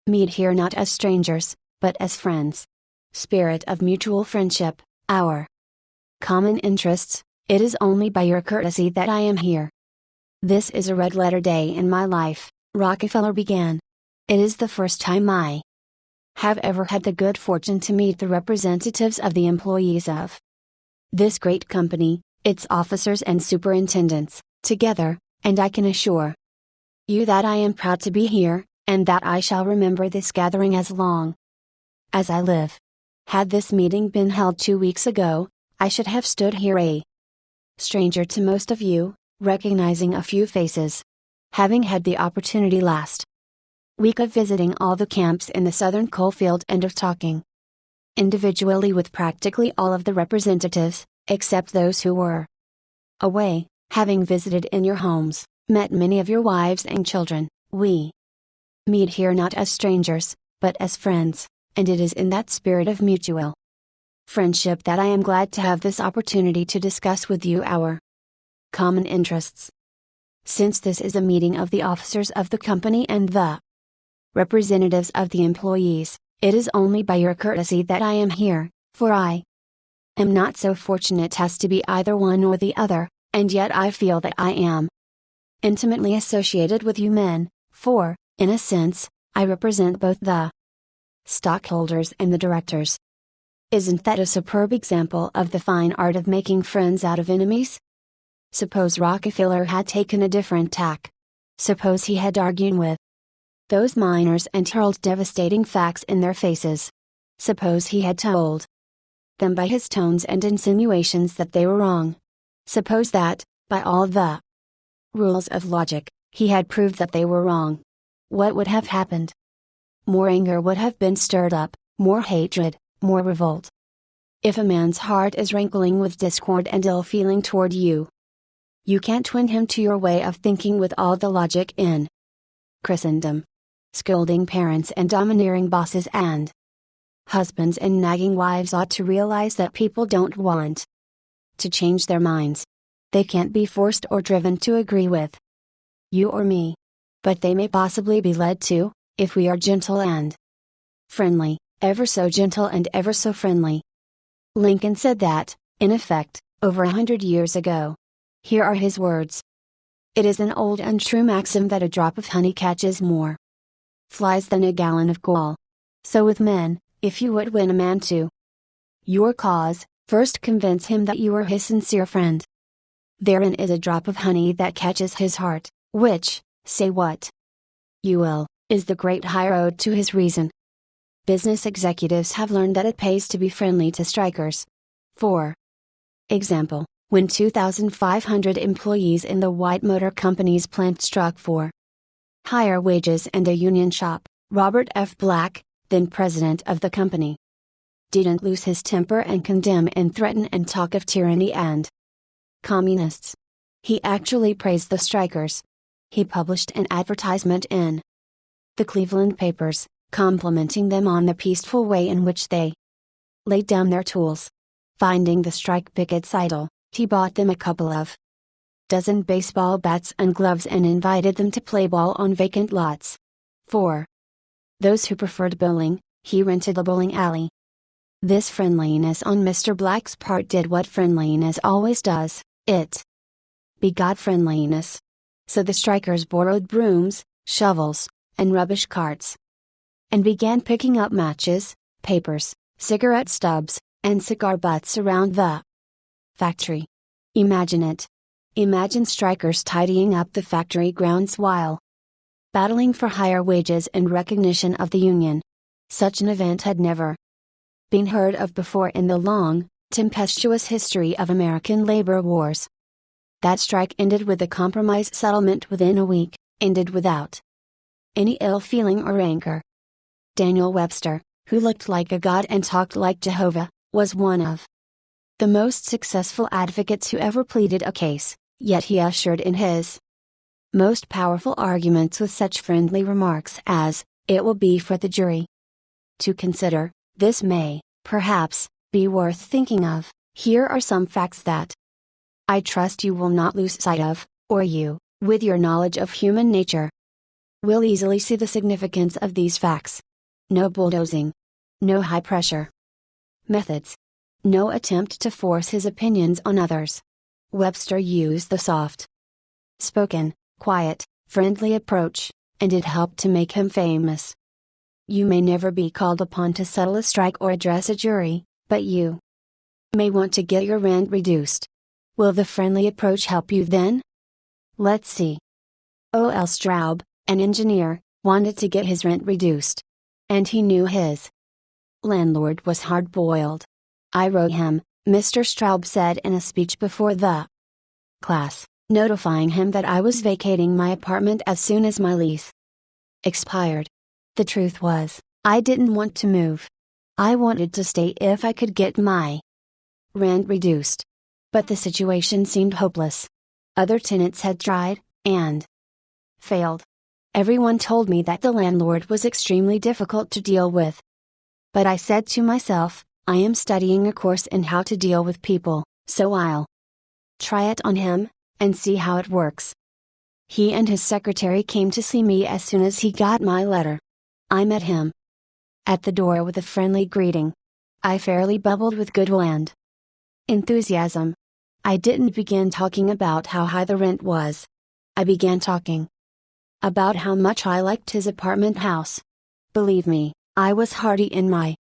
meet here not as strangers, but as friends. Spirit of mutual friendship, our common interests, it is only by your courtesy that I am here. This is a red-letter day in my life," Rockefeller began. "It is the first time I have ever had the good fortune to meet the representatives of the employees of this great company, its officers and superintendents, together, and I can assure you that I am proud to be here, and that I shall remember this gathering as long as I live. Had this meeting been held 2 weeks ago, I should have stood here a stranger to most of you, recognizing a few faces. Having had the opportunity last week of visiting all the camps in the southern coalfield and of talking individually with practically all of the representatives, except those who were away, having visited in your homes, met many of your wives and children, we meet here not as strangers, but as friends, and it is in that spirit of mutual friendship that I am glad to have this opportunity to discuss with you our common interests. Since this is a meeting of the officers of the company and the representatives of the employees, it is only by your courtesy that I am here, for I am not so fortunate as to be either one or the other, and yet I feel that I am intimately associated with you men, for, in a sense, I represent both the stockholders and the directors. Isn't that a superb example of the fine art of making friends out of enemies? Suppose Rockefeller had taken a different tack. Suppose he had argued with those miners and hurled devastating facts in their faces. Suppose he had told them by his tones and insinuations that they were wrong. Suppose that, by all the rules of logic, he had proved that they were wrong. What would have happened? More anger would have been stirred up, more hatred, more revolt. If a man's heart is rankling with discord and ill feeling toward you, you can't win him to your way of thinking with all the logic in Christendom. Scolding parents and domineering bosses and husbands and nagging wives ought to realize that people don't want to change their minds. They can't be forced or driven to agree with you or me. But they may possibly be led to, if we are gentle and friendly, ever so gentle and ever so friendly. Lincoln said that, in effect, over 100 years ago. Here are his words. It is an old and true maxim that a drop of honey catches more flies than a gallon of gall. So with men, if you would win a man to your cause, first convince him that you are his sincere friend. Therein is a drop of honey that catches his heart, which, say what you will, is the great higher ode to his reason. Business executives have learned that it pays to be friendly to strikers. For example, when 2,500 employees in the White Motor Company's plant struck for higher wages and a union shop, Robert F. Black, then president of the company, didn't lose his temper and condemn and threaten and talk of tyranny and communists. He actually praised the strikers. He published an advertisement in the Cleveland papers, complimenting them on the peaceful way in which they laid down their tools. Finding the strike pickets idle, he bought them a couple of dozen baseball bats and gloves and invited them to play ball on vacant lots. For those who preferred bowling, he rented a bowling alley. This friendliness on Mr. Black's part did what friendliness always does, it begot friendliness. So the strikers borrowed brooms, shovels, and rubbish carts, and began picking up matches, papers, cigarette stubs, and cigar butts around the factory. Imagine it. Imagine strikers tidying up the factory grounds while battling for higher wages and recognition of the union. Such an event had never been heard of before in the long, tempestuous history of American labor wars. That strike ended with a compromise settlement within a week, ended without any ill feeling or rancor. Daniel Webster, who looked like a god and talked like Jehovah, was one of the most successful advocates who ever pleaded a case, yet he ushered in his most powerful arguments with such friendly remarks as, "It will be for the jury to consider, this may, perhaps, be worth thinking of, here are some facts that I trust you will not lose sight of, or you, with your knowledge of human nature, will easily see the significance of these facts. No bulldozing. No high pressure methods. No attempt to force his opinions on others." Webster used the soft spoken, quiet, friendly approach, and it helped to make him famous. You may never be called upon to settle a strike or address a jury, but you may want to get your rent reduced. Will the friendly approach help you then? Let's see. O.L. Straub, an engineer, wanted to get his rent reduced. And he knew his landlord was hard-boiled. "I wrote him," Mr. Straub said in a speech before the class, notifying him that I was vacating my apartment as soon as my lease expired. The truth was, I didn't want to move. I wanted to stay if I could get my rent reduced. But the situation seemed hopeless. Other tenants had tried, and failed. Everyone told me that the landlord was extremely difficult to deal with. But I said to myself, I am studying a course in how to deal with people, so I'll try it on him, and see how it works. He and his secretary came to see me as soon as he got my letter. I met him at the door with a friendly greeting. I fairly bubbled with goodwill and enthusiasm. I didn't begin talking about how high the rent was. I began talking about how much I liked his apartment house. Believe me, I was hearty in my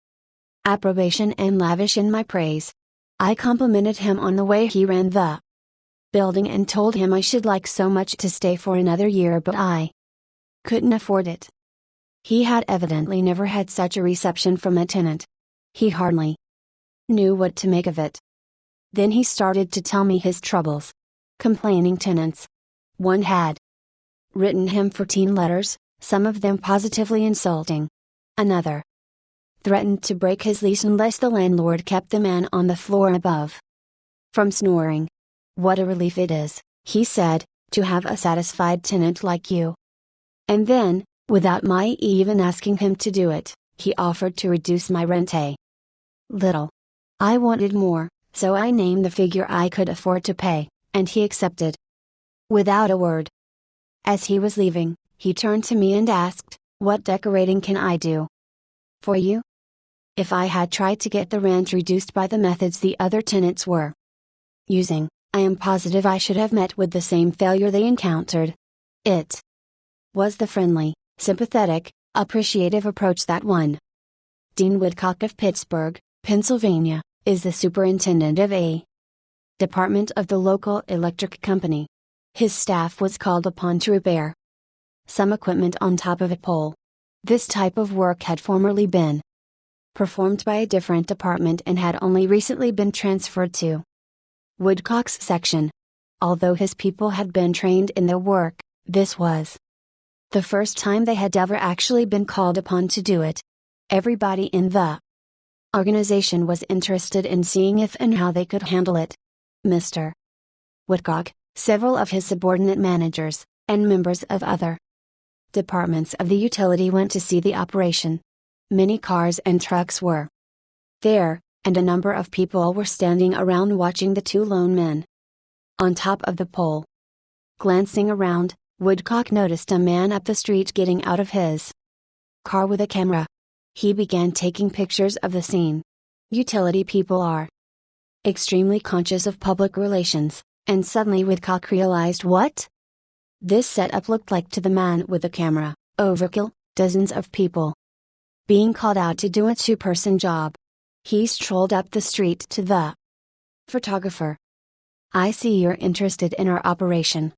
approbation and lavish in my praise. I complimented him on the way he ran the building and told him I should like so much to stay for another year, but I couldn't afford it. He had evidently never had such a reception from a tenant. He hardly knew what to make of it. Then he started to tell me his troubles. Complaining tenants. One had written him 14 letters, some of them positively insulting. Another threatened to break his lease unless the landlord kept the man on the floor above from snoring. "What a relief it is," he said, "to have a satisfied tenant like you." And then, without my even asking him to do it, he offered to reduce my rent a little. I wanted more, so I named the figure I could afford to pay, and he accepted without a word. As he was leaving, he turned to me and asked, "What decorating can I do for you?" If I had tried to get the rent reduced by the methods the other tenants were using, I am positive I should have met with the same failure they encountered. It was the friendly, sympathetic, appreciative approach that won. Dean Woodcock of Pittsburgh, Pennsylvania, is the superintendent of a department of the local electric company. His staff was called upon to repair some equipment on top of a pole. This type of work had formerly been performed by a different department and had only recently been transferred to Woodcock's section. Although his people had been trained in their work, this was the first time they had ever actually been called upon to do it. Everybody in the organization was interested in seeing if and how they could handle it. Mr. Woodcock, several of his subordinate managers, and members of other departments of the utility went to see the operation. Many cars and trucks were there, and a number of people were standing around watching the two lone men on top of the pole. Glancing around, Woodcock noticed a man up the street getting out of his car with a camera. He began taking pictures of the scene. Utility people are extremely conscious of public relations, and suddenly Woodcock realized what This setup looked like to the man with the camera, overkill, dozens of people being called out to do a two-person job. He strolled up the street to the photographer. "I see you're interested in our operation."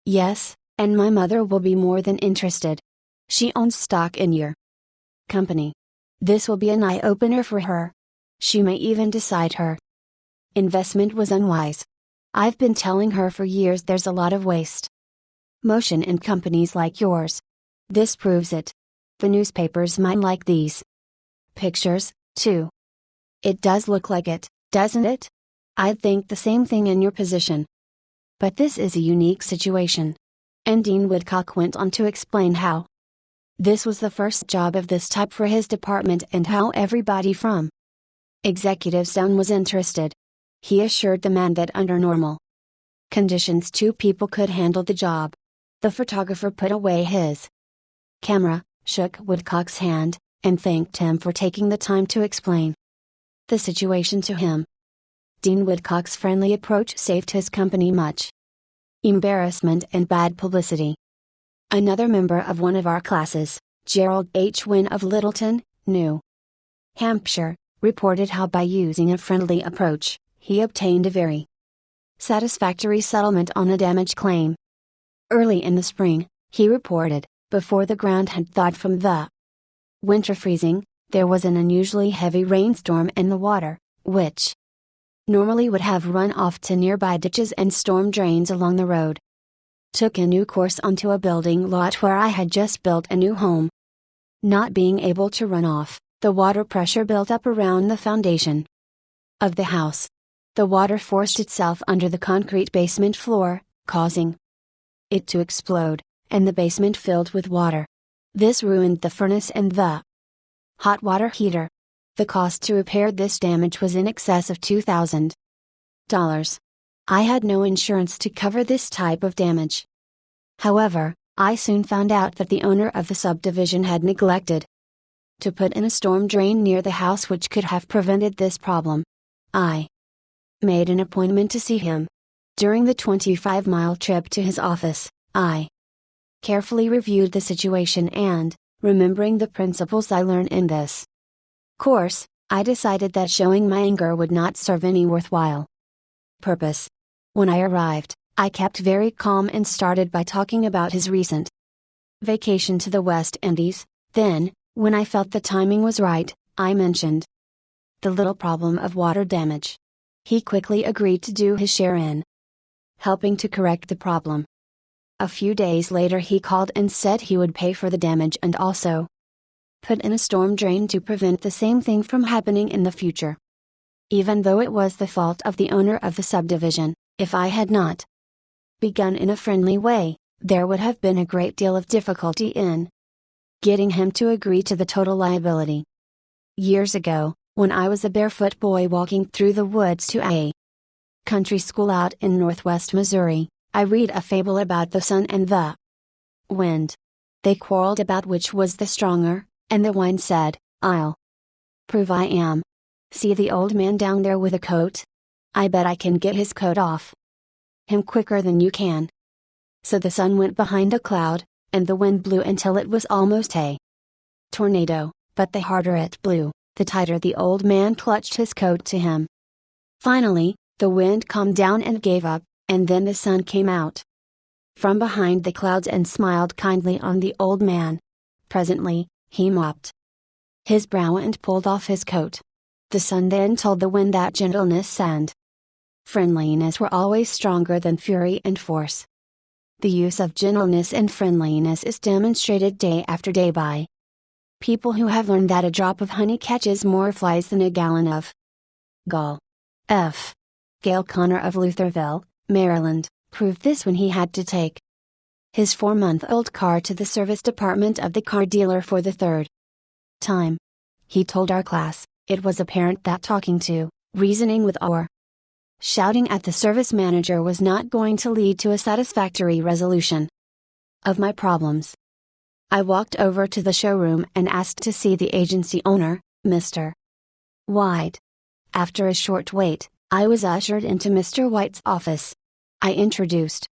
"Yes, and my mother will be more than interested. She owns stock in your company. This will be an eye-opener for her. She may even decide her investment was unwise. I've been telling her for years there's a lot of waste motion in companies like yours. This proves it. The newspapers might like these pictures, too. It does look like it, doesn't it? I'd think the same thing in your position. But this is a unique situation." And Dean Woodcock went on to explain how this was the first job of this type for his department and how everybody from executives down was interested. He assured the man that under normal conditions 2 people could handle the job. The photographer put away his camera, shook Woodcock's hand, and thanked him for taking the time to explain the situation to him. Dean Woodcock's friendly approach saved his company much embarrassment and bad publicity. Another member of one of our classes, Gerald H. Wynne of Littleton, New Hampshire, reported how by using a friendly approach, he obtained a very satisfactory settlement on a damage claim. Early in the spring, he reported, before the ground had thawed from the winter freezing, there was an unusually heavy rainstorm and the water, which normally would have run off to nearby ditches and storm drains along the road, took a new course onto a building lot where I had just built a new home. Not being able to run off, the water pressure built up around the foundation of the house. The water forced itself under the concrete basement floor, causing it to explode, and the basement filled with water. This ruined the furnace and the hot water heater. The cost to repair this damage was in excess of $2,000. I had no insurance to cover this type of damage. However, I soon found out that the owner of the subdivision had neglected to put in a storm drain near the house which could have prevented this problem. I made an appointment to see him. During the 25-mile trip to his office, I carefully reviewed the situation and, remembering the principles I learned in this course, I decided that showing my anger would not serve any worthwhile purpose. When I arrived, I kept very calm and started by talking about his recent vacation to the West Indies. Then, when I felt the timing was right, I mentioned the little problem of water damage. He quickly agreed to do his share in helping to correct the problem. A few days later he called and said he would pay for the damage and also put in a storm drain to prevent the same thing from happening in the future. Even though it was the fault of the owner of the subdivision, if I had not begun in a friendly way, there would have been a great deal of difficulty in getting him to agree to the total liability. Years ago, when I was a barefoot boy walking through the woods to a country school out in northwest Missouri, I read a fable about the sun and the wind. They quarreled about which was the stronger, and the wind said, "I'll prove I am. See the old man down there with a coat? I bet I can get his coat off him quicker than you can." So the sun went behind a cloud, and the wind blew until it was almost a tornado, but the harder it blew, the tighter the old man clutched his coat to him. Finally, the wind calmed down and gave up, and then the sun came out from behind the clouds and smiled kindly on the old man. Presently, he mopped his brow and pulled off his coat. The sun then told the wind that gentleness and friendliness were always stronger than fury and force. The use of gentleness and friendliness is demonstrated day after day by people who have learned that a drop of honey catches more flies than a gallon of gall. F. Gail Connor of Lutherville, Maryland, proved this when he had to take his 4-month-old car to the service department of the car dealer for the third time. He told our class, it was apparent that talking to, reasoning with or shouting at the service manager was not going to lead to a satisfactory resolution of my problems. I walked over to the showroom and asked to see the agency owner, Mr. White. After a short wait, I was ushered into Mr. White's office. I introduced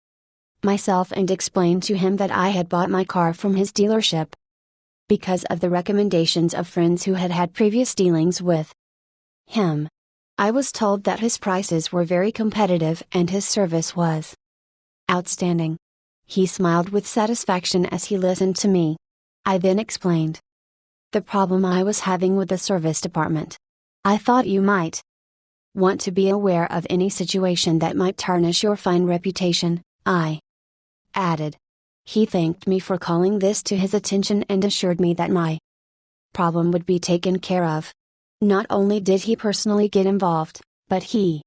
myself and explained to him that I had bought my car from his dealership because of the recommendations of friends who had had previous dealings with him. I was told that his prices were very competitive and his service was outstanding. He smiled with satisfaction as he listened to me. I then explained the problem I was having with the service department. I thought you might want to be aware of any situation that might tarnish your fine reputation, I added. He thanked me for calling this to his attention and assured me that my problem would be taken care of. Not only did he personally get involved, but he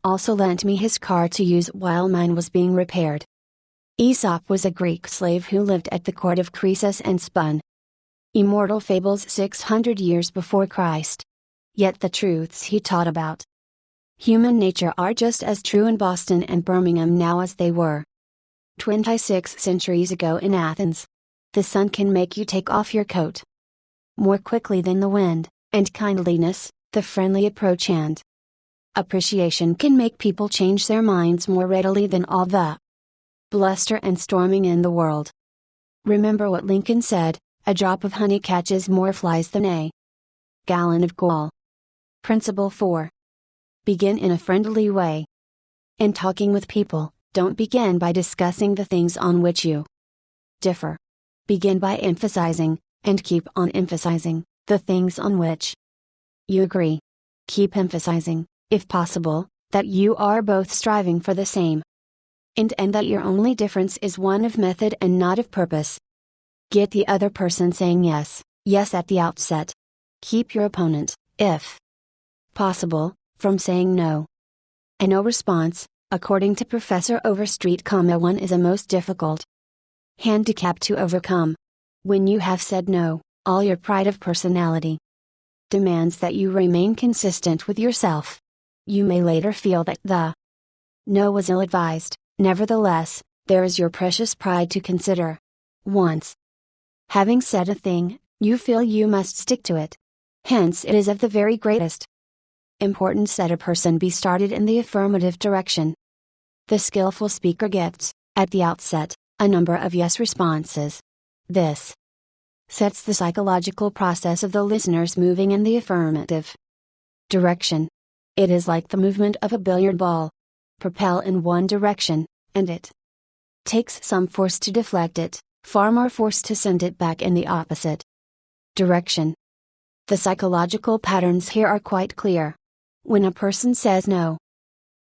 also lent me his car to use while mine was being repaired. Aesop was a Greek slave who lived at the court of Croesus and spun immortal fables 600 years before Christ. Yet the truths he taught about human nature are just as true in Boston and Birmingham now as they were 26 centuries ago in Athens. The sun can make you take off your coat more quickly than the wind, and kindliness, the friendly approach and appreciation can make people change their minds more readily than all the bluster and storming in the world. Remember what Lincoln said, a drop of honey catches more flies than a gallon of gall. Principle 4. Begin in a friendly way. In talking with people, don't begin by discussing the things on which you differ. Begin by emphasizing, and keep on emphasizing, the things on which you agree. Keep emphasizing, if possible, that you are both striving for the same end and that your only difference is one of method and not of purpose. Get the other person saying yes, yes at the outset. Keep your opponent, if possible, from saying no. A no response, according to Professor Overstreet, 1 is a most difficult handicap to overcome. When you have said no, all your pride of personality demands that you remain consistent with yourself. You may later feel that the no was ill-advised, nevertheless, there is your precious pride to consider. Once having said a thing, you feel you must stick to it. Hence it is of the very greatest importance that a person be started in the affirmative direction. The skillful speaker gets, at the outset, a number of yes responses. This sets the psychological process of the listeners moving in the affirmative direction. It is like the movement of a billiard ball. Propel in one direction, and it takes some force to deflect it, far more force to send it back in the opposite direction. The psychological patterns here are quite clear. When a person says no,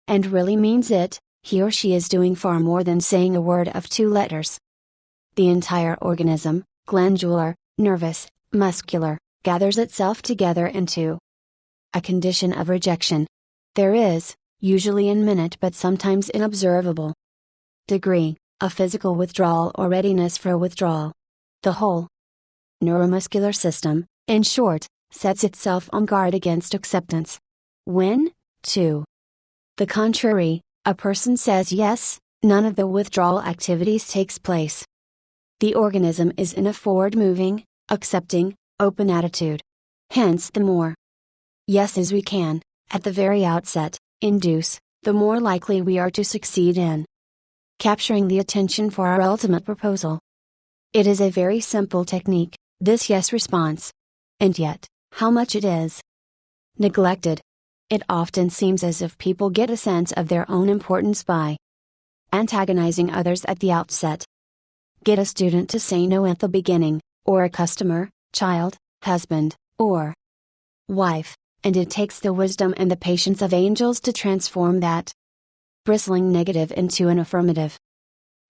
and really means it, he or she is doing far more than saying a word of 2 letters. The entire organism, glandular, nervous, muscular, gathers itself together into a condition of rejection. There is, usually in minute but sometimes in observable degree, a physical withdrawal or readiness for withdrawal. The whole neuromuscular system, in short, sets itself on guard against acceptance. When, to the contrary, a person says yes, none of the withdrawal activities takes place. The organism is in a forward-moving, accepting, open attitude. Hence the more yeses we can, at the very outset, induce, the more likely we are to succeed in capturing the attention for our ultimate proposal. It is a very simple technique, this yes response. And yet, how much it is neglected. It often seems as if people get a sense of their own importance by antagonizing others at the outset. Get a student to say no at the beginning, or a customer, child, husband, or wife, and it takes the wisdom and the patience of angels to transform that bristling negative into an affirmative.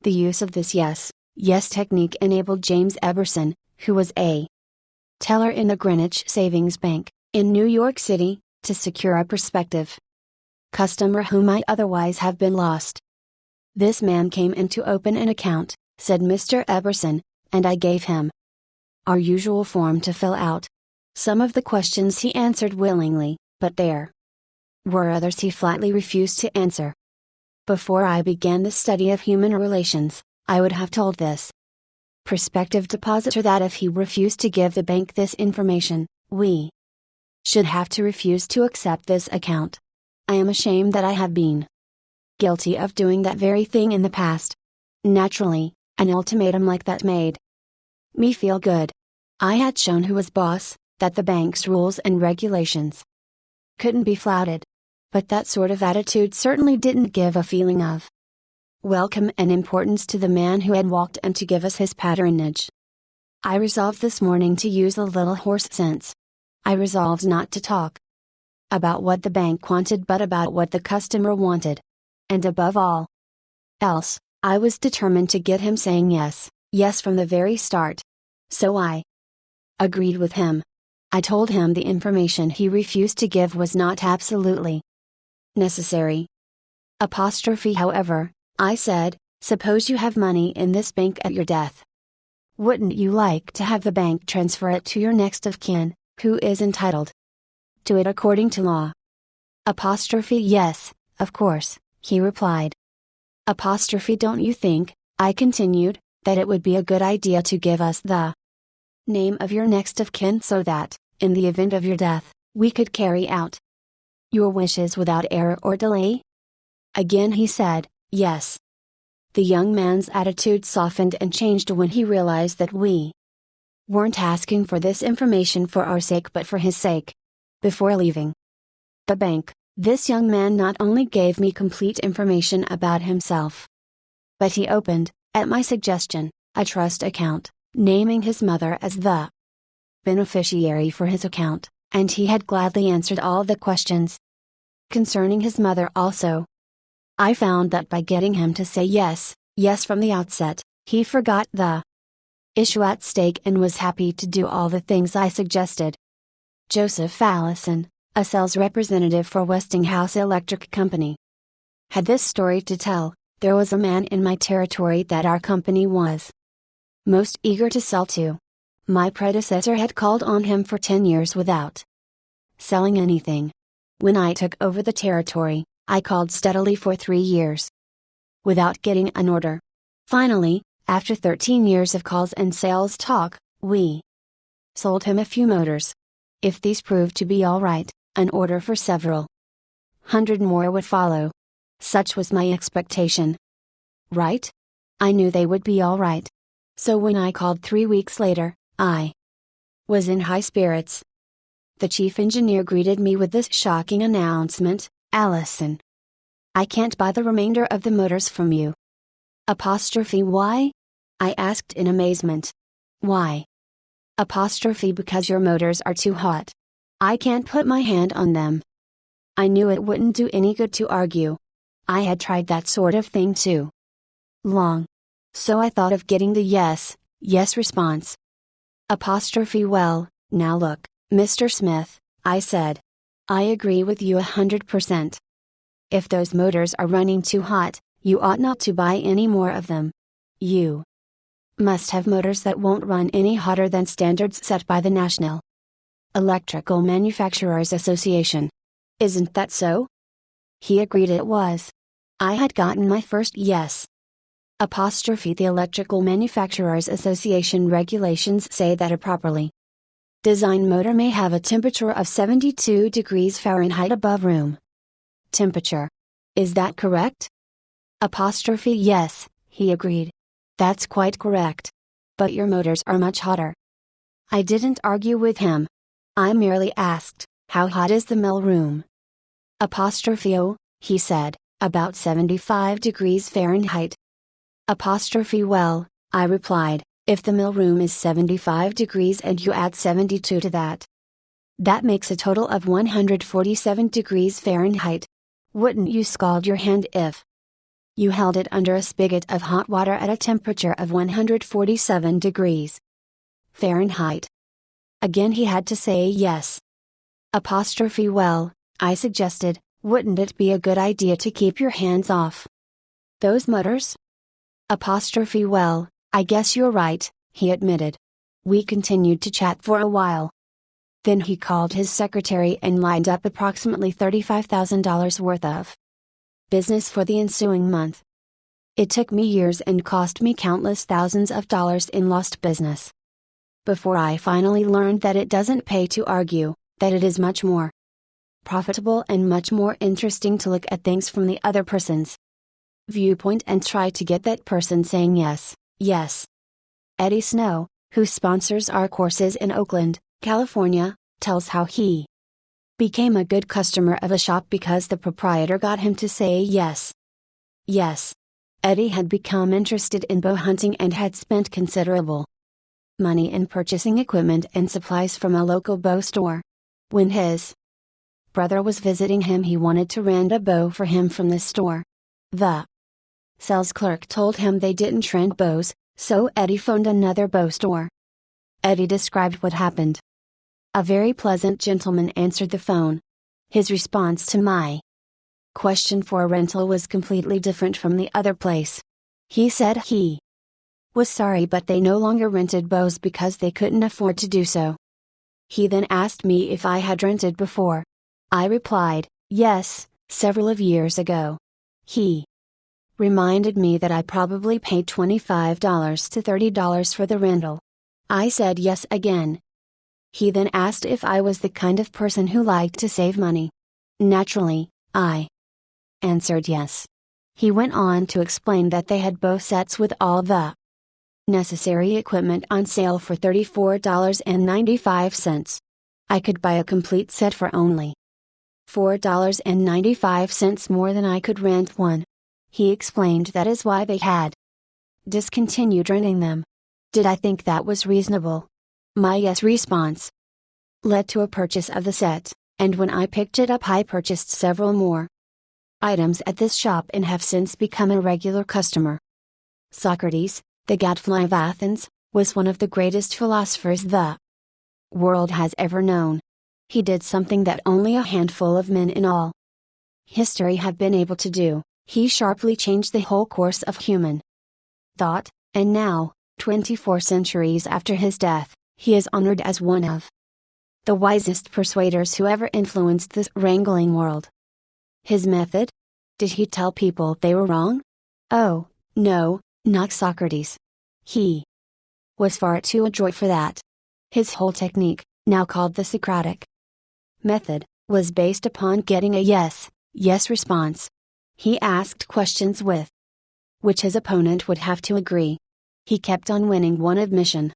The use of this yes technique enabled James Eberson, who was a teller in the Greenwich Savings Bank, in New York City, to secure a prospective customer who might otherwise have been lost. This man came in to open an account, said Mr. Eberson, and I gave him our usual form to fill out. Some of the questions he answered willingly, but there were others he flatly refused to answer. Before I began the study of human relations, I would have told this prospective depositor that if he refused to give the bank this information, we should have to refuse to accept this account. I am ashamed that I have been guilty of doing that very thing in the past. Naturally, an ultimatum like that made me feel good. I had shown who was boss, that the bank's rules and regulations couldn't be flouted. But that sort of attitude certainly didn't give a feeling of welcome and importance to the man who had walked in to give us his patronage. I resolved this morning to use a little horse sense. I resolved not to talk about what the bank wanted but about what the customer wanted. And above all else, I was determined to get him saying yes, yes from the very start. So I agreed with him. I told him the information he refused to give was not absolutely necessary. However, I said, suppose you have money in this bank at your death. Wouldn't you like to have the bank transfer it to your next of kin, who is entitled to it according to law? Yes, of course, he replied. Don't you think, I continued, that it would be a good idea to give us the name of your next of kin so that, in the event of your death, we could carry out your wishes without error or delay? Again he said, yes. The young man's attitude softened and changed when he realized that we weren't asking for this information for our sake but for his sake. Before leaving the bank, this young man not only gave me complete information about himself, but he opened, at my suggestion, a trust account, naming his mother as the beneficiary for his account, and he had gladly answered all the questions concerning his mother also. I found that by getting him to say yes, yes from the outset, he forgot the issue at stake and was happy to do all the things I suggested. Joseph Allison, a sales representative for Westinghouse Electric Company, had this story to tell. There was a man in my territory that our company was most eager to sell to. My predecessor had called on him for 10 years without selling anything. When I took over the territory, I called steadily for 3 years without getting an order. Finally, after 13 years of calls and sales talk, we sold him a few motors. If these proved to be all right, an order for several hundred more would follow. Such was my expectation. Right? I knew they would be all right. So when I called 3 weeks later, I was in high spirits. The chief engineer greeted me with this shocking announcement, Allison, I can't buy the remainder of the motors from you. Why? I asked in amazement. Why? Because your motors are too hot. I can't put my hand on them. I knew it wouldn't do any good to argue. I had tried that sort of thing too long. So I thought of getting the yes response. Well, now look, Mr. Smith, I said. I agree with you 100%. If those motors are running too hot, you ought not to buy any more of them. You must have motors that won't run any hotter than standards set by the National Electrical Manufacturers Association. Isn't that so? He agreed it was. I had gotten my first yes. The Electrical Manufacturers Association regulations say that a properly designed motor may have a temperature of 72 degrees Fahrenheit above room temperature. Is that correct? Yes, he agreed. That's quite correct. But your motors are much hotter. I didn't argue with him. I merely asked, how hot is the mill room? Oh, he said, about 75 degrees Fahrenheit. Well, I replied, if the mill room is 75 degrees and you add 72 to that makes a total of 147 degrees Fahrenheit. Wouldn't you scald your hand if you held it under a spigot of hot water at a temperature of 147 degrees Fahrenheit? Again he had to say yes. Well, I suggested, wouldn't it be a good idea to keep your hands off those motors? Well, I guess you're right, he admitted. We continued to chat for a while. Then he called his secretary and lined up approximately $35,000 worth of business for the ensuing month. It took me years and cost me countless thousands of dollars in lost business before I finally learned that it doesn't pay to argue, that it is much more profitable and much more interesting to look at things from the other person's viewpoint and try to get that person saying yes, yes. Eddie Snow, who sponsors our courses in Oakland, California, tells how he became a good customer of a shop because the proprietor got him to say yes. Yes. Eddie had become interested in bow hunting and had spent considerable money in purchasing equipment and supplies from a local bow store. When his brother was visiting him, he wanted to rent a bow for him from the store. The sales clerk told him they didn't rent bows, so Eddie phoned another bow store. Eddie described what happened. A very pleasant gentleman answered the phone. His response to my question for a rental was completely different from the other place. He said he was sorry, but they no longer rented bows because they couldn't afford to do so. He then asked me if I had rented before. I replied, yes, several of years ago. He reminded me that I probably paid $25 to $30 for the rental. I said yes again. He then asked if I was the kind of person who liked to save money. Naturally, I answered yes. He went on to explain that they had bow sets with all the necessary equipment on sale for $34.95. I could buy a complete set for only $4.95 more than I could rent one. He explained that is why they had discontinued renting them. Did I think that was reasonable? My yes response led to a purchase of the set, and when I picked it up I purchased several more items at this shop and have since become a regular customer. Socrates, the gadfly of Athens, was one of the greatest philosophers the world has ever known. He did something that only a handful of men in all history have been able to do. He sharply changed the whole course of human thought, and now, 24 centuries after his death, he is honored as one of the wisest persuaders who ever influenced this wrangling world. His method? Did he tell people they were wrong? Oh, no, not Socrates. He was far too adroit for that. His whole technique, now called the Socratic method, was based upon getting a yes, yes response. He asked questions with which his opponent would have to agree. He kept on winning one admission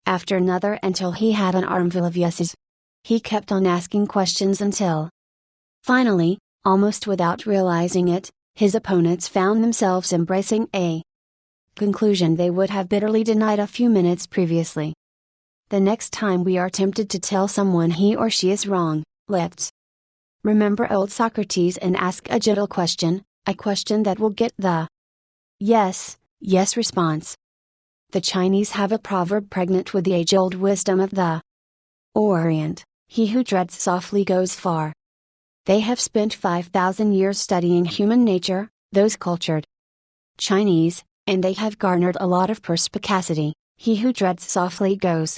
after another until he had an armful of yeses. He kept on asking questions until finally, almost without realizing it, his opponents found themselves embracing a conclusion they would have bitterly denied a few minutes previously. The next time we are tempted to tell someone he or she is wrong, let's remember old Socrates and ask a gentle question, a question that will get the yes, yes response. The Chinese have a proverb pregnant with the age-old wisdom of the Orient: he who treads softly goes far. They have spent 5,000 years studying human nature, those cultured Chinese, and they have garnered a lot of perspicacity. He who treads softly goes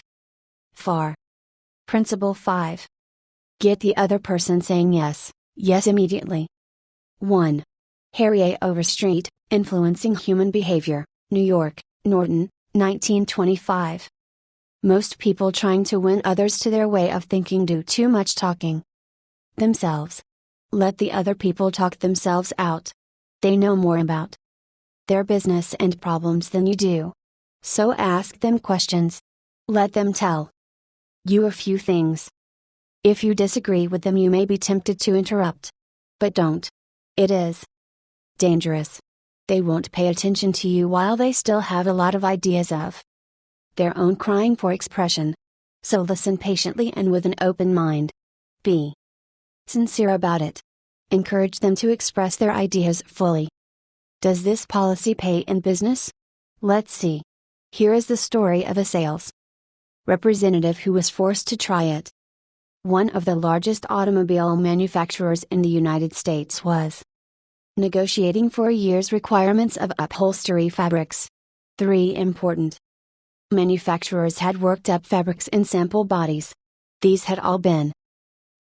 far. Principle 5. Get the other person saying yes, yes immediately. 1. Harry A. Overstreet, Influencing Human Behavior, New York, Norton, 1925. Most people trying to win others to their way of thinking do too much talking themselves. Let the other people talk themselves out. They know more about their business and problems than you do. So ask them questions. Let them tell you a few things. If you disagree with them, you may be tempted to interrupt. But don't. It is dangerous. They won't pay attention to you while they still have a lot of ideas of their own crying for expression. So listen patiently and with an open mind. Be sincere about it. Encourage them to express their ideas fully. Does this policy pay in business? Let's see. Here is the story of a sales representative who was forced to try it. One of the largest automobile manufacturers in the United States was negotiating for a year's requirements of upholstery fabrics. 3 important manufacturers had worked up fabrics in sample bodies. These had all been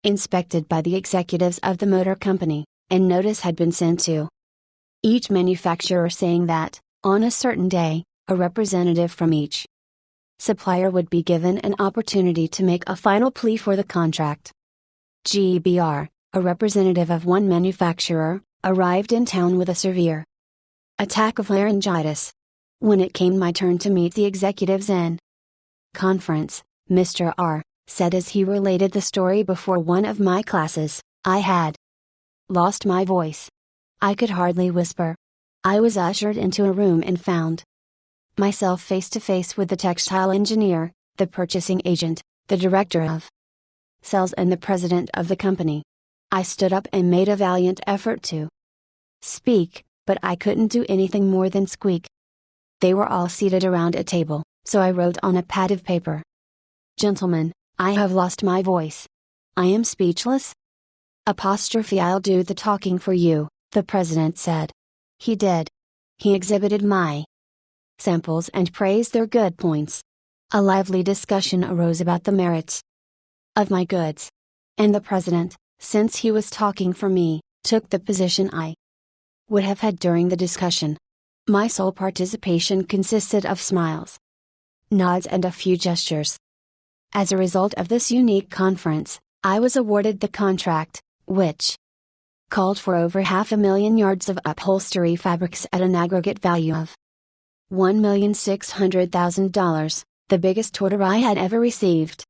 inspected by the executives of the motor company, and notice had been sent to each manufacturer saying that, on a certain day, a representative from each supplier would be given an opportunity to make a final plea for the contract. GBR, a representative of one manufacturer, arrived in town with a severe Attack of laryngitis. When it came my turn to meet the executives in conference, Mr. R said as he related the story before one of my classes, I had lost my voice. I could hardly whisper. I was ushered into a room and found myself face to face with the textile engineer, the purchasing agent, the director of sales and the president of the company. I stood up and made a valiant effort to speak, but I couldn't do anything more than squeak. They were all seated around a table, so I wrote on a pad of paper. Gentlemen, I have lost my voice. I am speechless. I'll do the talking for you, the president said. He did. He exhibited my samples and praised their good points. A lively discussion arose about the merits of my goods. And the president, since he was talking for me, took the position I would have had during the discussion. My sole participation consisted of smiles, nods and a few gestures. As a result of this unique conference, I was awarded the contract, which called for over 500,000 yards of upholstery fabrics at an aggregate value of $1,600,000, the biggest order I had ever received.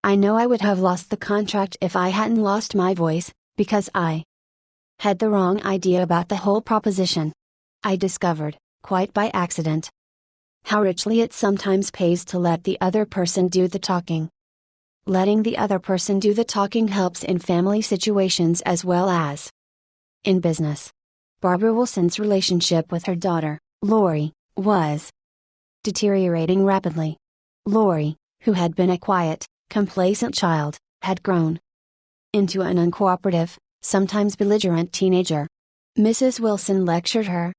I know I would have lost the contract if I hadn't lost my voice, because I had the wrong idea about the whole proposition. I discovered, quite by accident, how richly it sometimes pays to let the other person do the talking. Letting the other person do the talking helps in family situations as well as in business. Barbara Wilson's relationship with her daughter, Lori, was deteriorating rapidly. Lori, who had been a quiet, complacent child, had grown into an uncooperative, sometimes belligerent teenager. Mrs. Wilson lectured her,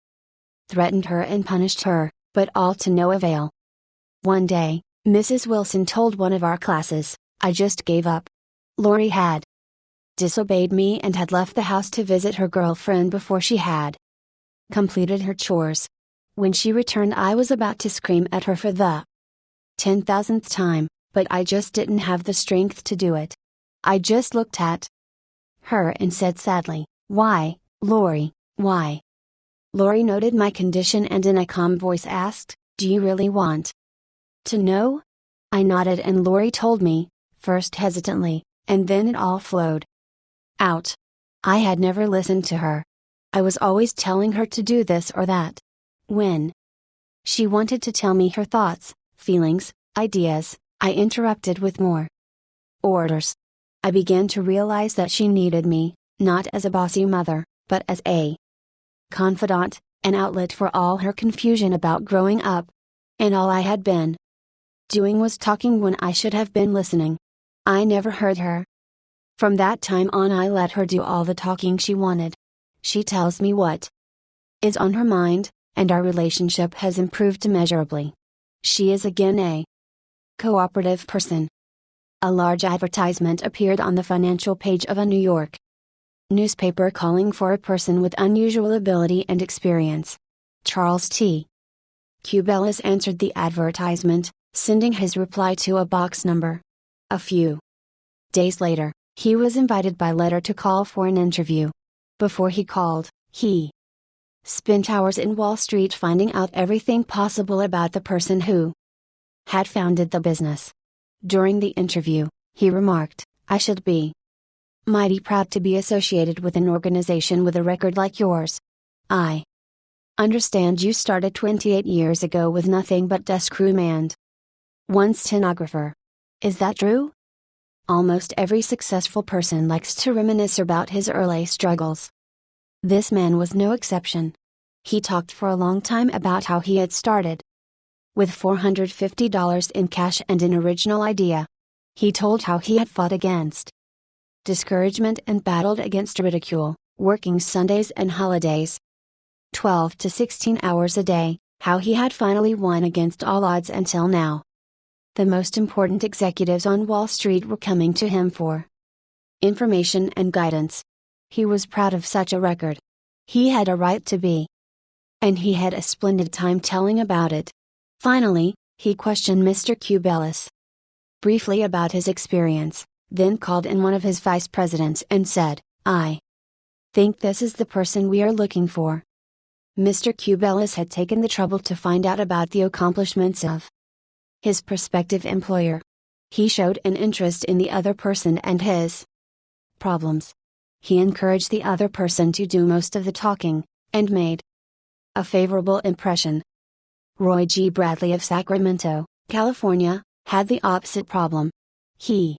threatened her and punished her, but all to no avail. One day, Mrs. Wilson told one of our classes, I just gave up. Lori had disobeyed me and had left the house to visit her girlfriend before she had completed her chores. When she returned, I was about to scream at her for the 10,000th time, but I just didn't have the strength to do it. I just looked at her and said sadly, Why, Lori, why? Lori noted my condition and in a calm voice asked, Do you really want to know? I nodded and Lori told me, first hesitantly, and then it all flowed out. I had never listened to her. I was always telling her to do this or that. When she wanted to tell me her thoughts, feelings, ideas, I interrupted with more orders. I began to realize that she needed me, not as a bossy mother, but as a confidant, an outlet for all her confusion about growing up. And all I had been doing was talking when I should have been listening. I never heard her. From that time on, I let her do all the talking she wanted. She tells me what is on her mind, and our relationship has improved immeasurably. She is again a cooperative person. A large advertisement appeared on the financial page of a New York newspaper calling for a person with unusual ability and experience. Charles T. Cubelis answered the advertisement, sending his reply to a box number. A few days later, he was invited by letter to call for an interview. Before he called, he spent hours in Wall Street finding out everything possible about the person who had founded the business. During the interview, he remarked, I should be mighty proud to be associated with an organization with a record like yours. I understand you started 28 years ago with nothing but desk room and one stenographer. Is that true? Almost every successful person likes to reminisce about his early struggles. This man was no exception. He talked for a long time about how he had started with $450 in cash and an original idea. He told how he had fought against discouragement and battled against ridicule, working Sundays and holidays 12 to 16 hours a day, how he had finally won against all odds until now. The most important executives on Wall Street were coming to him for information and guidance. He was proud of such a record. He had a right to be. And he had a splendid time telling about it. Finally, he questioned Mr. Cubelis briefly about his experience, then called in one of his vice presidents and said, I think this is the person we are looking for. Mr. Cubelis had taken the trouble to find out about the accomplishments of his prospective employer. He showed an interest in the other person and his problems. He encouraged the other person to do most of the talking, and made a favorable impression. Roy G. Bradley of Sacramento, California, had the opposite problem. He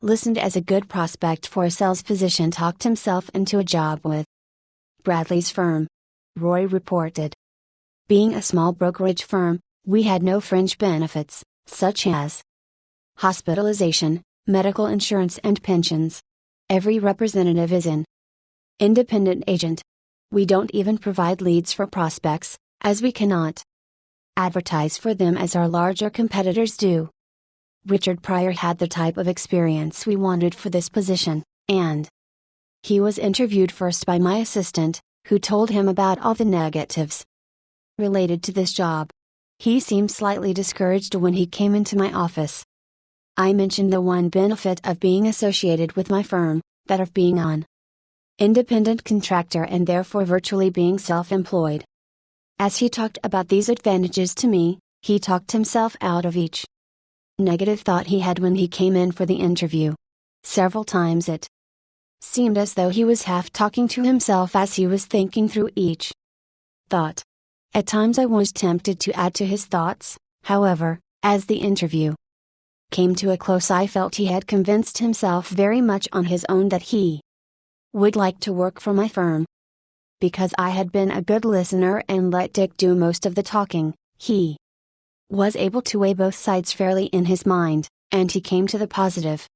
listened as a good prospect for a sales position talked himself into a job with Bradley's firm. Roy reported, "Being a small brokerage firm, we had no fringe benefits, such as hospitalization, medical insurance and pensions. Every representative is an independent agent. We don't even provide leads for prospects, as we cannot advertise for them as our larger competitors do." Richard Pryor had the type of experience we wanted for this position, and he was interviewed first by my assistant, who told him about all the negatives related to this job. He seemed slightly discouraged when he came into my office. I mentioned the one benefit of being associated with my firm, that of being an independent contractor and therefore virtually being self-employed. As he talked about these advantages to me, he talked himself out of each negative thought he had when he came in for the interview. Several times it seemed as though he was half talking to himself as he was thinking through each thought. At times I was tempted to add to his thoughts, however, as the interview came to a close I felt he had convinced himself very much on his own that he would like to work for my firm. Because I had been a good listener and let Dick do most of the talking, he was able to weigh both sides fairly in his mind, and he came to the positive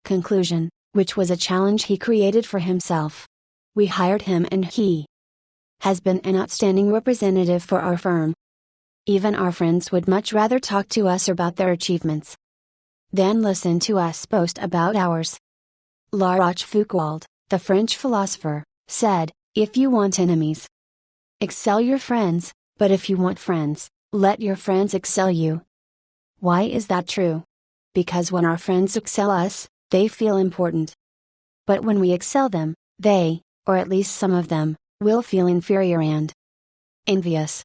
conclusion, which was a challenge he created for himself. We hired him and he has been an outstanding representative for our firm. Even our friends would much rather talk to us about their achievements than listen to us boast about ours. La Rochefoucauld, the French philosopher, said, "If you want enemies, excel your friends, but if you want friends, let your friends excel you." Why is that true? Because when our friends excel us, they feel important. But when we excel them, they, or at least some of them, will feel inferior and envious.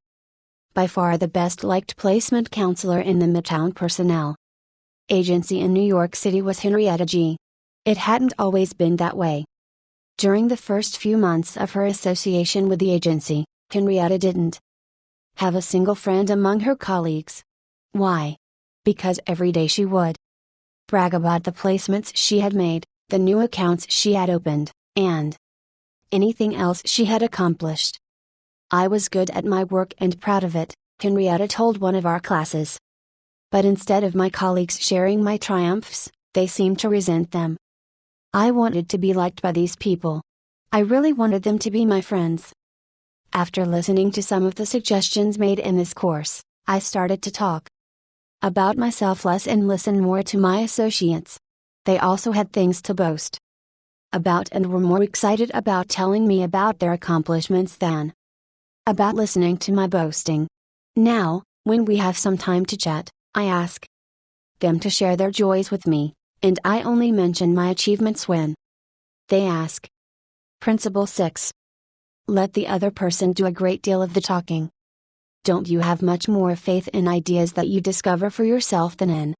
By far the best liked placement counselor in the Midtown Personnel Agency in New York City was Henrietta G. It hadn't always been that way. During the first few months of her association with the agency, Henrietta didn't have a single friend among her colleagues. Why? Because every day she would brag about the placements she had made, the new accounts she had opened, and anything else she had accomplished. "I was good at my work and proud of it," Henrietta told one of our classes. But instead of my colleagues sharing my triumphs, they seemed to resent them. I wanted to be liked by these people. I really wanted them to be my friends. After listening to some of the suggestions made in this course, I started to talk about myself less and listen more to my associates. They also had things to boast about and were more excited about telling me about their accomplishments than about listening to my boasting. Now, when we have some time to chat, I ask them to share their joys with me, and I only mention my achievements when they ask. Principle 6. Let the other person do a great deal of the talking. Don't you have much more faith in ideas that you discover for yourself than in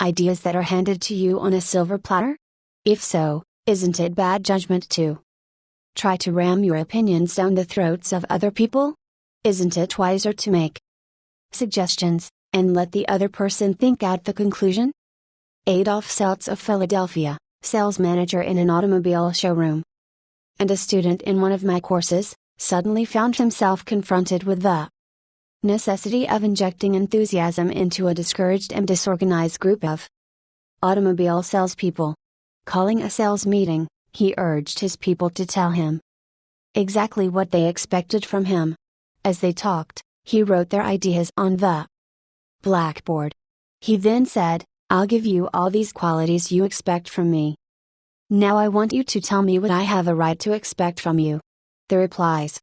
ideas that are handed to you on a silver platter? If so, isn't it bad judgment to try to ram your opinions down the throats of other people? Isn't it wiser to make suggestions, and let the other person think out the conclusion? Adolph Seltz of Philadelphia, sales manager in an automobile showroom, and a student in one of my courses, suddenly found himself confronted with the necessity of injecting enthusiasm into a discouraged and disorganized group of automobile salespeople. Calling a sales meeting, he urged his people to tell him exactly what they expected from him. As they talked, he wrote their ideas on the blackboard. He then said, "I'll give you all these qualities you expect from me. Now I want you to tell me what I have a right to expect from you." The replies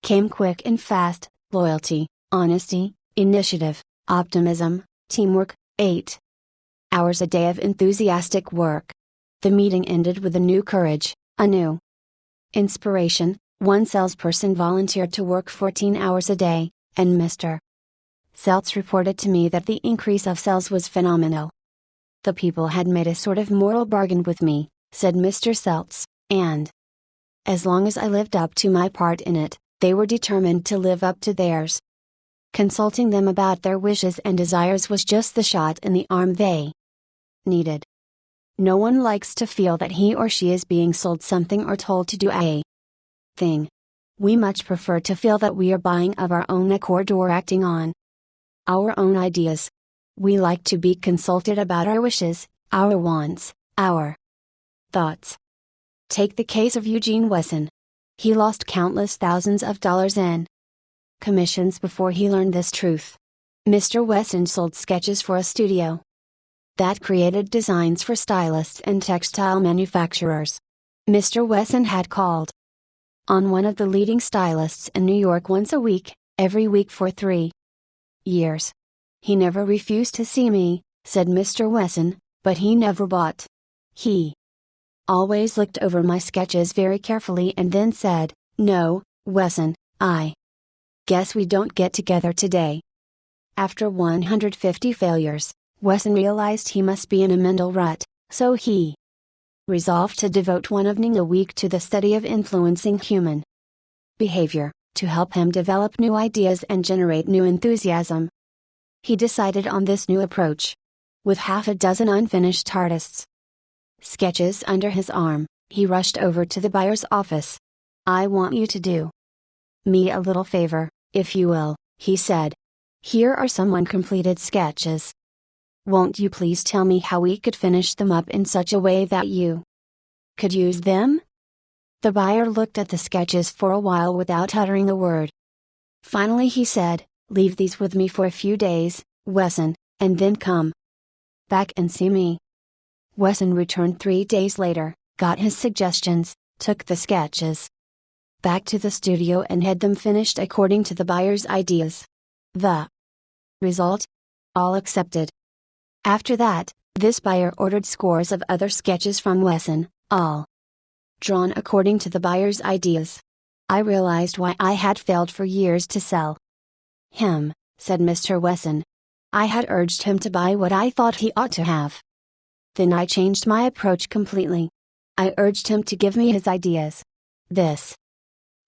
came quick and fast: loyalty, honesty, initiative, optimism, teamwork, 8 hours a day of enthusiastic work. The meeting ended with a new courage, a new inspiration, One salesperson volunteered to work 14 hours a day, and Mr. Seltz reported to me that the increase of sales was phenomenal. The people had made a sort of moral bargain with me, said Mr. Seltz, and as long as I lived up to my part in it, they were determined to live up to theirs. Consulting them about their wishes and desires was just the shot in the arm they needed. No one likes to feel that he or she is being sold something or told to do a thing. We much prefer to feel that we are buying of our own accord or acting on our own ideas. We like to be consulted about our wishes, our wants, our thoughts. Take the case of Eugene Wesson. He lost countless thousands of dollars in commissions before he learned this truth. Mr. Wesson sold sketches for a studio that created designs for stylists and textile manufacturers. Mr. Wesson had called on one of the leading stylists in New York once a week, every week for 3 years. He never refused to see me, said Mr. Wesson, but he never bought. He always looked over my sketches very carefully and then said, "No, Wesson, I guess we don't get together today." After 150 failures, Wesson realized he must be in a mental rut, so he resolved to devote one evening a week to the study of influencing human behavior, to help him develop new ideas and generate new enthusiasm. He decided on this new approach. With half a dozen unfinished artists' sketches under his arm, he rushed over to the buyer's office. "I want you to do me a little favor, if you will," he said. "Here are some uncompleted sketches. Won't you please tell me how we could finish them up in such a way that you could use them?" The buyer looked at the sketches for a while without uttering a word. Finally he said, "Leave these with me for a few days, Wesson, and then come back and see me." Wesson returned 3 days later, got his suggestions, took the sketches back to the studio and had them finished according to the buyer's ideas. The result? All accepted. After that, this buyer ordered scores of other sketches from Wesson, all drawn according to the buyer's ideas. I realized why I had failed for years to sell him, said Mr. Wesson. I had urged him to buy what I thought he ought to have. Then I changed my approach completely. I urged him to give me his ideas. This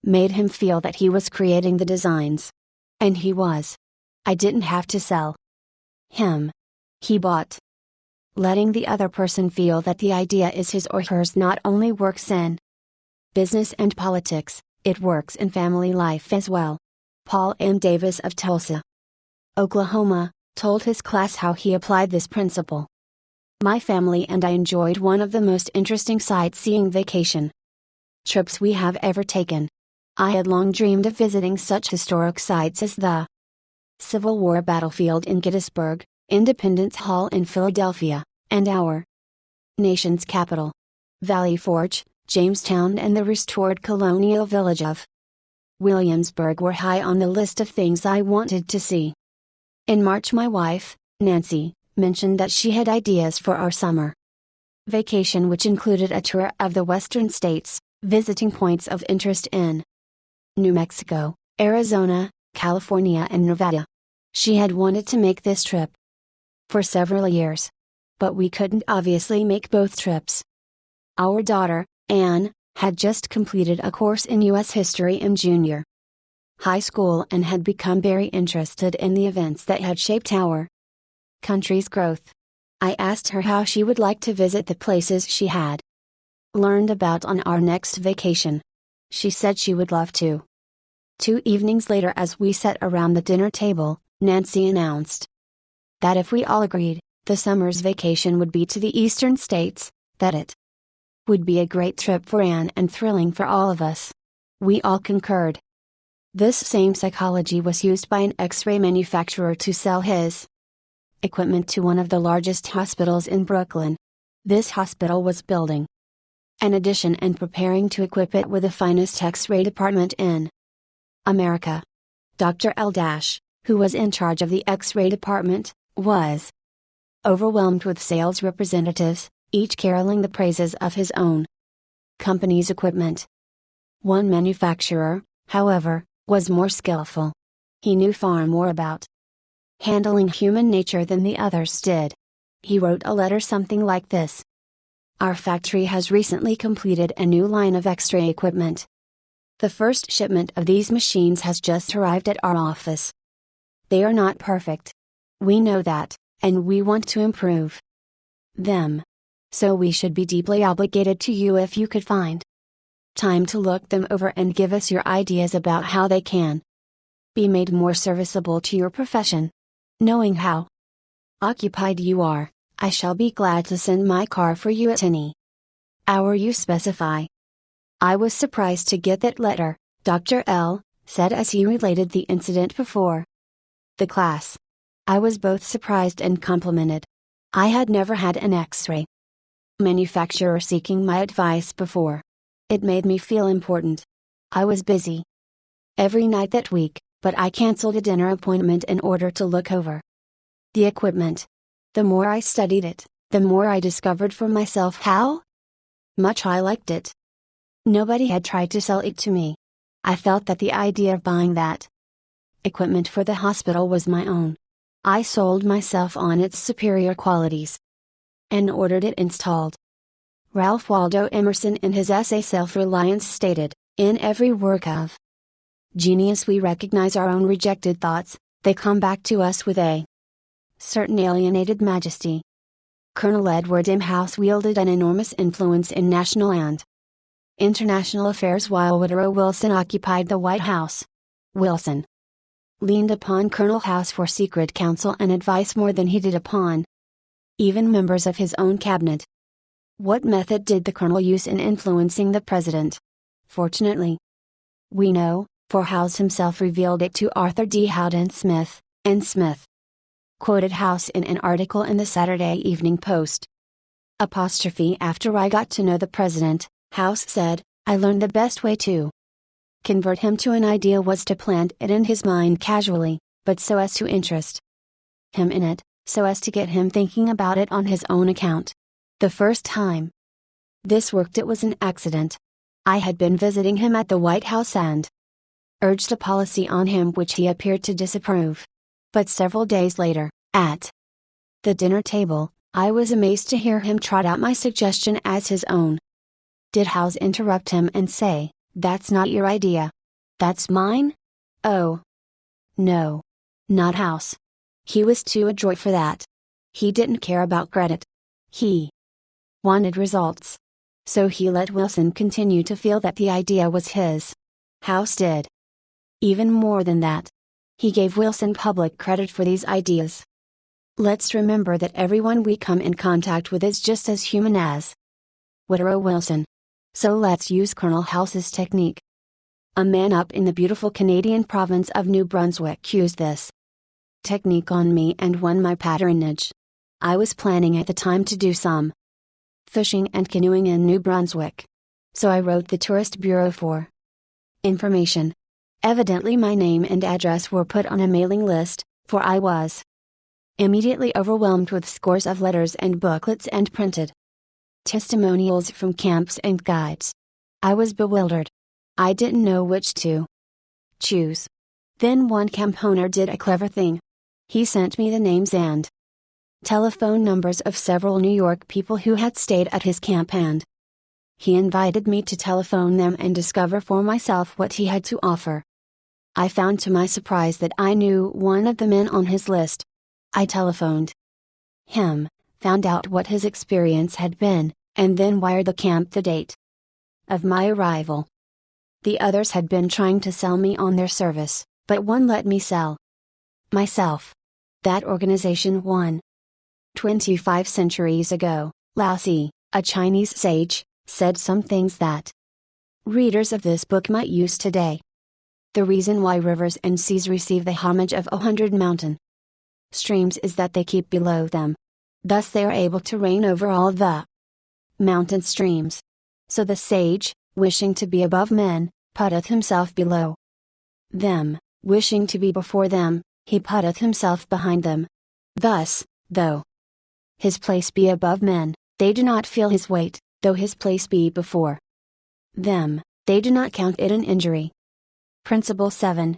made him feel that he was creating the designs. And he was. I didn't have to sell him. He bought. Letting the other person feel that the idea is his or hers not only works in business and politics, it works in family life as well. Paul M. Davis of Tulsa, Oklahoma, told his class how he applied this principle. My family and I enjoyed one of the most interesting sightseeing vacation trips we have ever taken. I had long dreamed of visiting such historic sites as the Civil War battlefield in Gettysburg, Independence Hall in Philadelphia, and our nation's capital, Valley Forge, Jamestown, and the restored colonial village of Williamsburg were high on the list of things I wanted to see. In March, my wife, Nancy, mentioned that she had ideas for our summer vacation, which included a tour of the western states, visiting points of interest in New Mexico, Arizona, California, and Nevada. She had wanted to make this trip for several years. But we couldn't obviously make both trips. Our daughter, Anne, had just completed a course in U.S. history in junior high school and had become very interested in the events that had shaped our country's growth. I asked her how she would like to visit the places she had learned about on our next vacation. She said she would love to. 2 evenings later, as we sat around the dinner table, Nancy announced that if we all agreed, the summer's vacation would be to the eastern states, that it would be a great trip for Anne and thrilling for all of us. We all concurred. This same psychology was used by an X-ray manufacturer to sell his equipment to one of the largest hospitals in Brooklyn. This hospital was building an addition and preparing to equip it with the finest X-ray department in America. Dr. L. Who was in charge of the X-ray department, was overwhelmed with sales representatives, each caroling the praises of his own company's equipment. One manufacturer, however, was more skillful. He knew far more about handling human nature than the others did. He wrote a letter something like this: "Our factory has recently completed a new line of X-ray equipment. The first shipment of these machines has just arrived at our office. They are not perfect. We know that, and we want to improve them. So we should be deeply obligated to you if you could find time to look them over and give us your ideas about how they can be made more serviceable to your profession. Knowing how occupied you are, I shall be glad to send my car for you at any hour you specify." I was surprised to get that letter, Dr. L. said as he related the incident before the class. I was both surprised and complimented. I had never had an X-ray manufacturer seeking my advice before. It made me feel important. I was busy every night that week, but I canceled a dinner appointment in order to look over the equipment. The more I studied it, the more I discovered for myself how much I liked it. Nobody had tried to sell it to me. I felt that the idea of buying that equipment for the hospital was my own. I sold myself on its superior qualities and ordered it installed. Ralph Waldo Emerson in his essay Self-Reliance stated, "In every work of genius we recognize our own rejected thoughts, they come back to us with a certain alienated majesty." Colonel Edward M. House wielded an enormous influence in national and international affairs while Woodrow Wilson occupied the White House. Wilson leaned upon Colonel House for secret counsel and advice more than he did upon even members of his own cabinet. What method did the colonel use in influencing the president? Fortunately, we know, for House himself revealed it to Arthur D. Howden Smith, and Smith quoted House in an article in the Saturday Evening Post. After I got to know the president, House said, I learned the best way to convert him to an idea was to plant it in his mind casually, but so as to interest him in it, so as to get him thinking about it on his own account. The first time this worked it was an accident. I had been visiting him at the White House and urged a policy on him which he appeared to disapprove. But several days later, at the dinner table, I was amazed to hear him trot out my suggestion as his own. Did House interrupt him and say, "That's not your idea. That's mine"? Oh, no. Not House. He was too adroit for that. He didn't care about credit. He wanted results. So he let Wilson continue to feel that the idea was his. House did even more than that. He gave Wilson public credit for these ideas. Let's remember that everyone we come in contact with is just as human as Woodrow Wilson. So let's use Colonel House's technique. A man up in the beautiful Canadian province of New Brunswick used this technique on me and won my patronage. I was planning at the time to do some fishing and canoeing in New Brunswick. So I wrote the tourist bureau for information. Evidently my name and address were put on a mailing list, for I was immediately overwhelmed with scores of letters and booklets and printed testimonials from camps and guides. I was bewildered. I didn't know which to choose. Then one camp owner did a clever thing. He sent me the names and telephone numbers of several New York people who had stayed at his camp, and he invited me to telephone them and discover for myself what he had to offer. I found to my surprise that I knew one of the men on his list. I telephoned him, found out what his experience had been, and then wired the camp the date of my arrival. The others had been trying to sell me on their service, but one let me sell myself. That organization won. 25 centuries ago, Lao Tzu, a Chinese sage, said some things that readers of this book might use today. The reason why rivers and seas receive the homage of 100 mountain streams is that they keep below them. Thus they are able to reign over all the mountain streams. So the sage, wishing to be above men, putteth himself below them, wishing to be before them, he putteth himself behind them. Thus, though his place be above men, they do not feel his weight, though his place be before them. They do not count it an injury. Principle 7.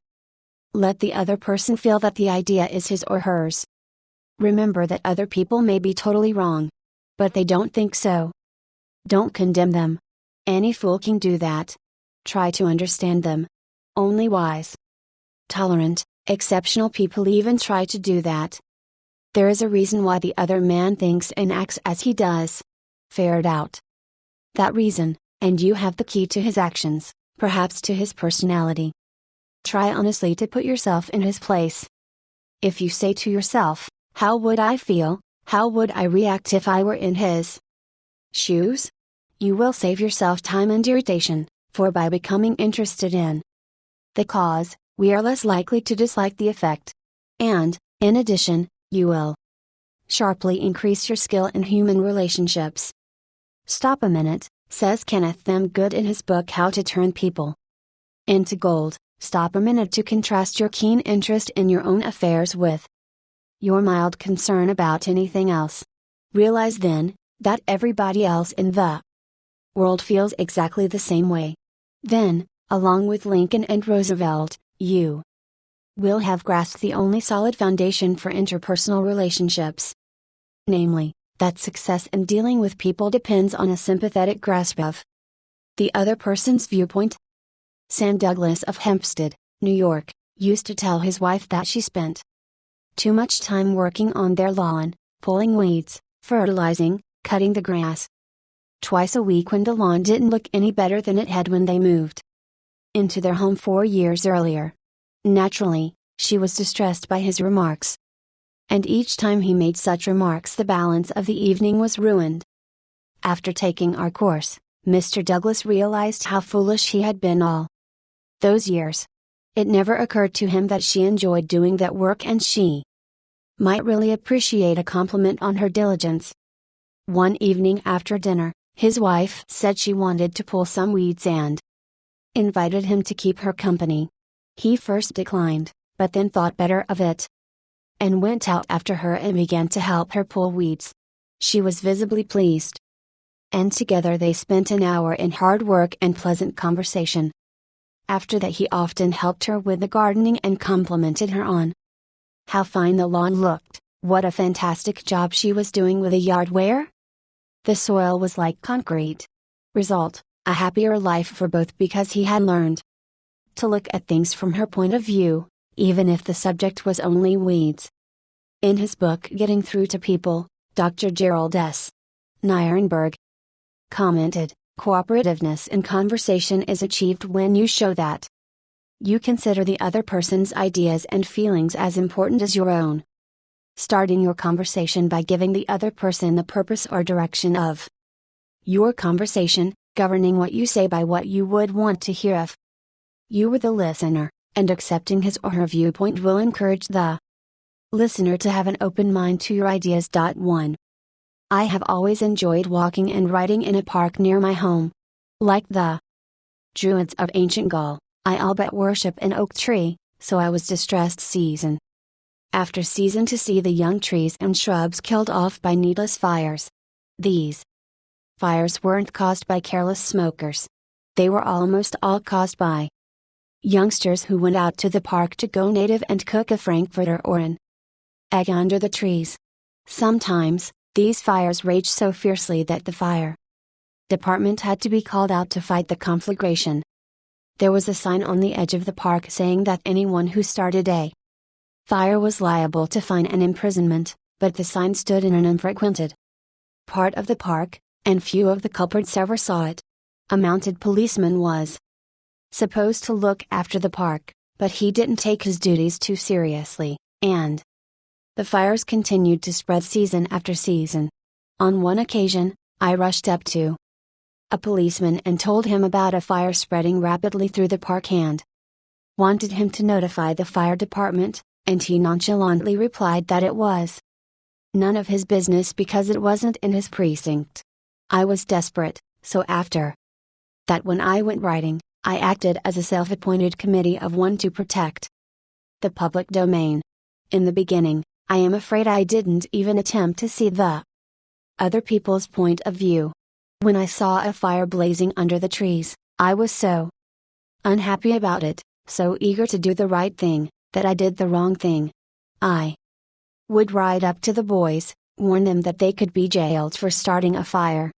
Let the other person feel that the idea is his or hers. Remember that other people may be totally wrong. But they don't think so. Don't condemn them. Any fool can do that. Try to understand them. Only wise, tolerant, exceptional people even try to do that. There is a reason why the other man thinks and acts as he does. Ferret out that reason, and you have the key to his actions, perhaps to his personality. Try honestly to put yourself in his place. If you say to yourself, "How would I feel? How would I react if I were in his shoes?" you will save yourself time and irritation, for by becoming interested in the cause, we are less likely to dislike the effect. And, in addition, you will sharply increase your skill in human relationships. Stop a minute, says Kenneth M. Good in his book How to Turn People into Gold. Stop a minute to contrast your keen interest in your own affairs with your mild concern about anything else. Realize then, that everybody else in the world feels exactly the same way. Then, along with Lincoln and Roosevelt, you will have grasped the only solid foundation for interpersonal relationships. Namely, that success in dealing with people depends on a sympathetic grasp of the other person's viewpoint. Sam Douglas of Hempstead, New York, used to tell his wife that she spent too much time working on their lawn, pulling weeds, fertilizing, cutting the grass. Twice a week when the lawn didn't look any better than it had when they moved into their home 4 years earlier. Naturally, she was distressed by his remarks. And each time he made such remarks the balance of the evening was ruined. After taking our course, Mr. Douglas realized how foolish he had been all those years. It never occurred to him that she enjoyed doing that work and she might really appreciate a compliment on her diligence. One evening after dinner, his wife said she wanted to pull some weeds and invited him to keep her company. He first declined, but then thought better of it and went out after her and began to help her pull weeds. She was visibly pleased. And together they spent an hour in hard work and pleasant conversation. After that he often helped her with the gardening and complimented her on how fine the lawn looked, what a fantastic job she was doing with the yard where the soil was like concrete. Result, a happier life for both because he had learned to look at things from her point of view, even if the subject was only weeds. In his book Getting Through to People, Dr. Gerald S. Nirenberg commented, "Cooperativeness in conversation is achieved when you show that you consider the other person's ideas and feelings as important as your own. Starting your conversation by giving the other person the purpose or direction of your conversation, governing what you say by what you would want to hear if you were the listener, and accepting his or her viewpoint will encourage the listener to have an open mind to your ideas. 1. I have always enjoyed walking and riding in a park near my home. Like the Druids of ancient Gaul, I all but worship an oak tree, so I was distressed season after season to see the young trees and shrubs killed off by needless fires. These fires weren't caused by careless smokers. They were almost all caused by youngsters who went out to the park to go native and cook a frankfurter or an egg under the trees. Sometimes, these fires raged so fiercely that the fire department had to be called out to fight the conflagration. There was a sign on the edge of the park saying that anyone who started a fire was liable to fine and imprisonment, but the sign stood in an unfrequented part of the park, and few of the culprits ever saw it. A mounted policeman was supposed to look after the park, but he didn't take his duties too seriously, and the fires continued to spread season after season. On one occasion, I rushed up to a policeman and told him about a fire spreading rapidly through the park and wanted him to notify the fire department, and he nonchalantly replied that it was none of his business because it wasn't in his precinct. I was desperate, so after that when I went riding, I acted as a self-appointed committee of one to protect the public domain. In the beginning, I am afraid I didn't even attempt to see the other people's point of view. When I saw a fire blazing under the trees, I was so unhappy about it, so eager to do the right thing, that I did the wrong thing. I would ride up to the boys, warn them that they could be jailed for starting a fire,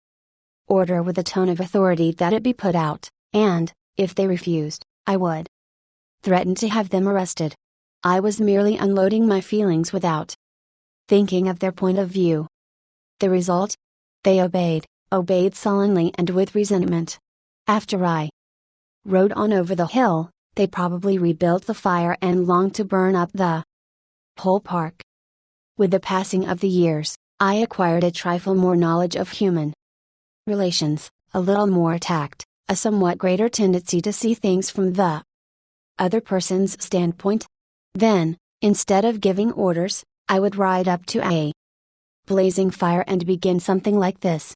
order with a tone of authority that it be put out, and, if they refused, I would threaten to have them arrested. I was merely unloading my feelings without thinking of their point of view. The result? They obeyed sullenly and with resentment. After I rode on over the hill, they probably rebuilt the fire and longed to burn up the whole park. With the passing of the years, I acquired a trifle more knowledge of human relations, a little more tact, a somewhat greater tendency to see things from the other person's standpoint. Then, instead of giving orders, I would ride up to a blazing fire and begin something like this.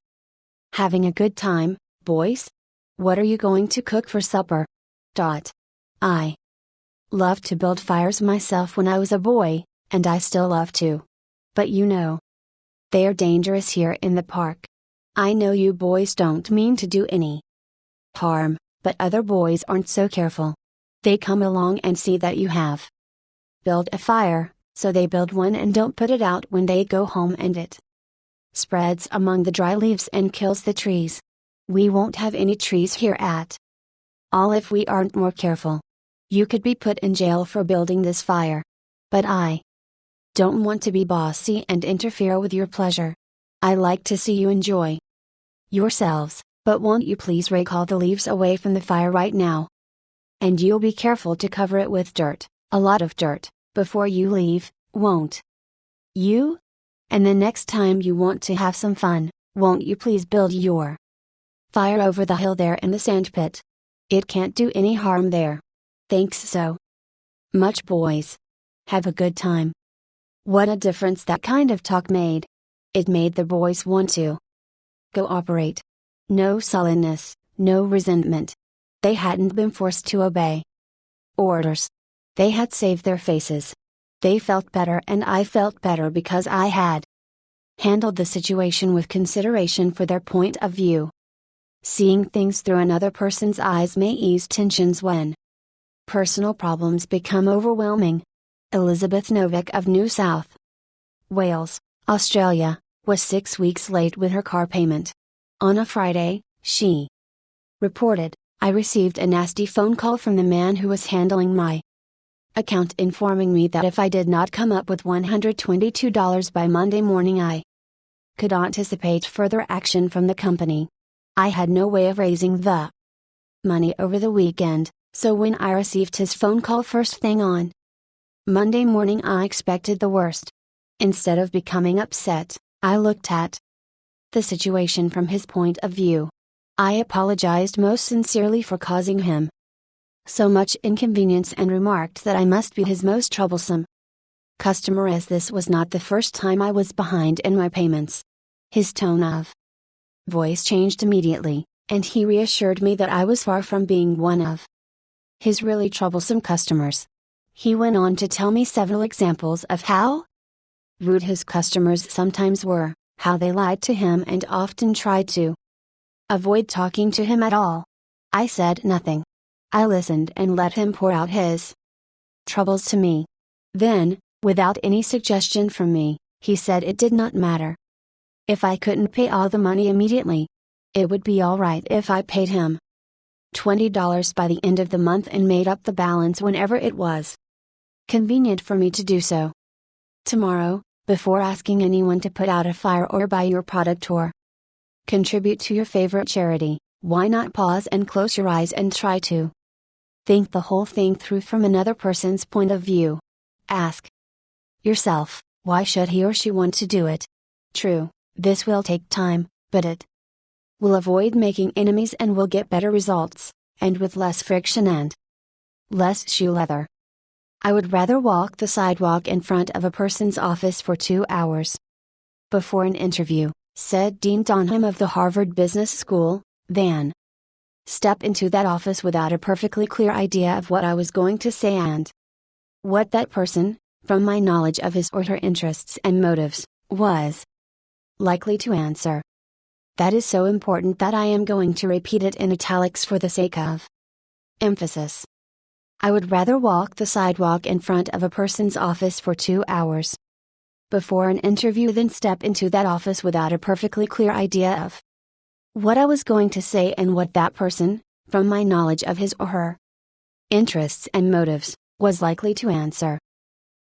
"Having a good time, boys? What are you going to cook for supper?" I loved to build fires myself when I was a boy, and I still love to. But you know, they are dangerous here in the park. I know you boys don't mean to do any harm, but other boys aren't so careful. They come along and see that you have built a fire, so they build one and don't put it out when they go home, and it spreads among the dry leaves and kills the trees. We won't have any trees here at all if we aren't more careful. You could be put in jail for building this fire. But I don't want to be bossy and interfere with your pleasure. I like to see you enjoy yourselves, but won't you please rake all the leaves away from the fire right now? And you'll be careful to cover it with dirt, a lot of dirt, before you leave, won't you? And the next time you want to have some fun, won't you please build your fire over the hill there in the sandpit? It can't do any harm there. Thanks so much, boys. Have a good time. What a difference that kind of talk made. It made the boys want to cooperate. No sullenness, no resentment. They hadn't been forced to obey orders. They had saved their faces. They felt better, and I felt better because I had handled the situation with consideration for their point of view. Seeing things through another person's eyes may ease tensions when personal problems become overwhelming. Elizabeth Novick of New South Wales, Australia, was 6 weeks late with her car payment. On a Friday, she reported, "I received a nasty phone call from the man who was handling my account informing me that if I did not come up with $122 by Monday morning, I could anticipate further action from the company. I had no way of raising the money over the weekend, so when I received his phone call first thing on Monday morning, I expected the worst. Instead of becoming upset, I looked at the situation from his point of view. I apologized most sincerely for causing him so much inconvenience and remarked that I must be his most troublesome customer, as this was not the first time I was behind in my payments." His tone of voice changed immediately, and he reassured me that I was far from being one of his really troublesome customers. He went on to tell me several examples of how rude his customers sometimes were, how they lied to him and often tried to avoid talking to him at all. I said nothing. I listened and let him pour out his troubles to me. Then, without any suggestion from me, he said it did not matter if I couldn't pay all the money immediately. It would be all right if I paid him $20 by the end of the month and made up the balance whenever it was convenient for me to do so. Tomorrow, before asking anyone to put out a fire or buy your product or contribute to your favorite charity, why not pause and close your eyes and try to think the whole thing through from another person's point of view. Ask yourself, why should he or she want to do it? True, this will take time, but it will avoid making enemies and will get better results, and with less friction and less shoe leather. I would rather walk the sidewalk in front of a person's office for 2 hours before an interview, said Dean Donham of the Harvard Business School, than step into that office without a perfectly clear idea of what I was going to say and what that person, from my knowledge of his or her interests and motives, was likely to answer. That is so important that I am going to repeat it in italics for the sake of emphasis. I would rather walk the sidewalk in front of a person's office for 2 hours before an interview than step into that office without a perfectly clear idea of what I was going to say and what that person, from my knowledge of his or her interests and motives, was likely to answer.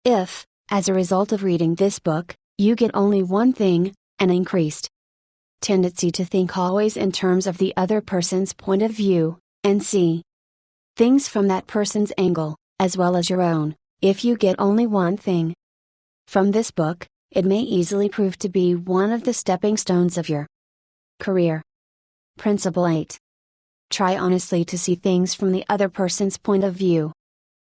If, as a result of reading this book, you get only one thing, an increased tendency to think always in terms of the other person's point of view, and see things from that person's angle, as well as your own, if you get only one thing from this book, it may easily prove to be one of the stepping stones of your career. Principle 8. Try honestly to see things from the other person's point of view.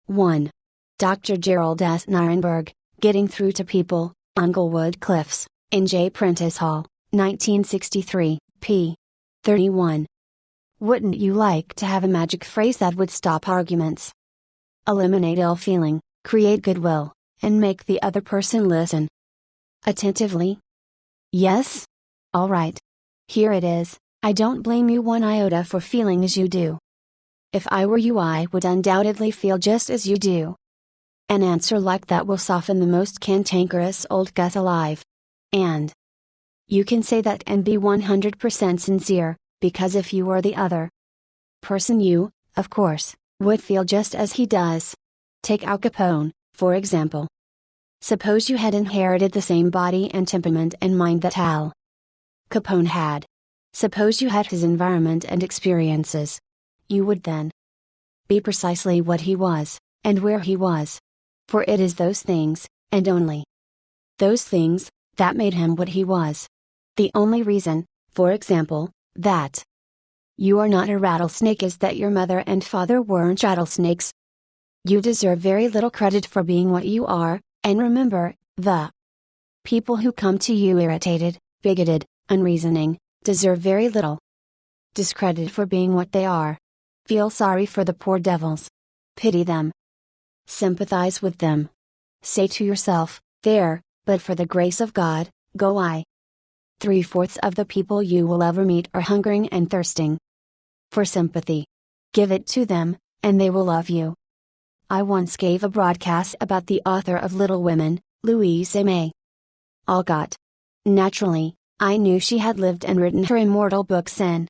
1. Dr. Gerald S. Nirenberg, Getting Through to People, Englewood Cliffs, in J. Prentice Hall, 1963, p. 31. Wouldn't you like to have a magic phrase that would stop arguments, eliminate ill feeling, create goodwill, and make the other person listen attentively? Yes? Alright. Here it is. I don't blame you one iota for feeling as you do. If I were you, I would undoubtedly feel just as you do. An answer like that will soften the most cantankerous old gut alive. And you can say that and be 100% sincere, because if you were the other person, you, of course, would feel just as he does. Take Al Capone, for example. Suppose you had inherited the same body and temperament and mind that Al Capone had. Suppose you had his environment and experiences. You would then be precisely what he was, and where he was. For it is those things, and only those things, that made him what he was. The only reason, for example, that you are not a rattlesnake is that your mother and father weren't rattlesnakes. You deserve very little credit for being what you are, and remember, the people who come to you irritated, bigoted, unreasoning, deserve very little discredit for being what they are. Feel sorry for the poor devils. Pity them. Sympathize with them. Say to yourself, there, but for the grace of God, go I. 3/4 of the people you will ever meet are hungering and thirsting for sympathy. Give it to them, and they will love you. I once gave a broadcast about the author of Little Women, Louise May Alcott. Naturally, I knew she had lived and written her immortal books in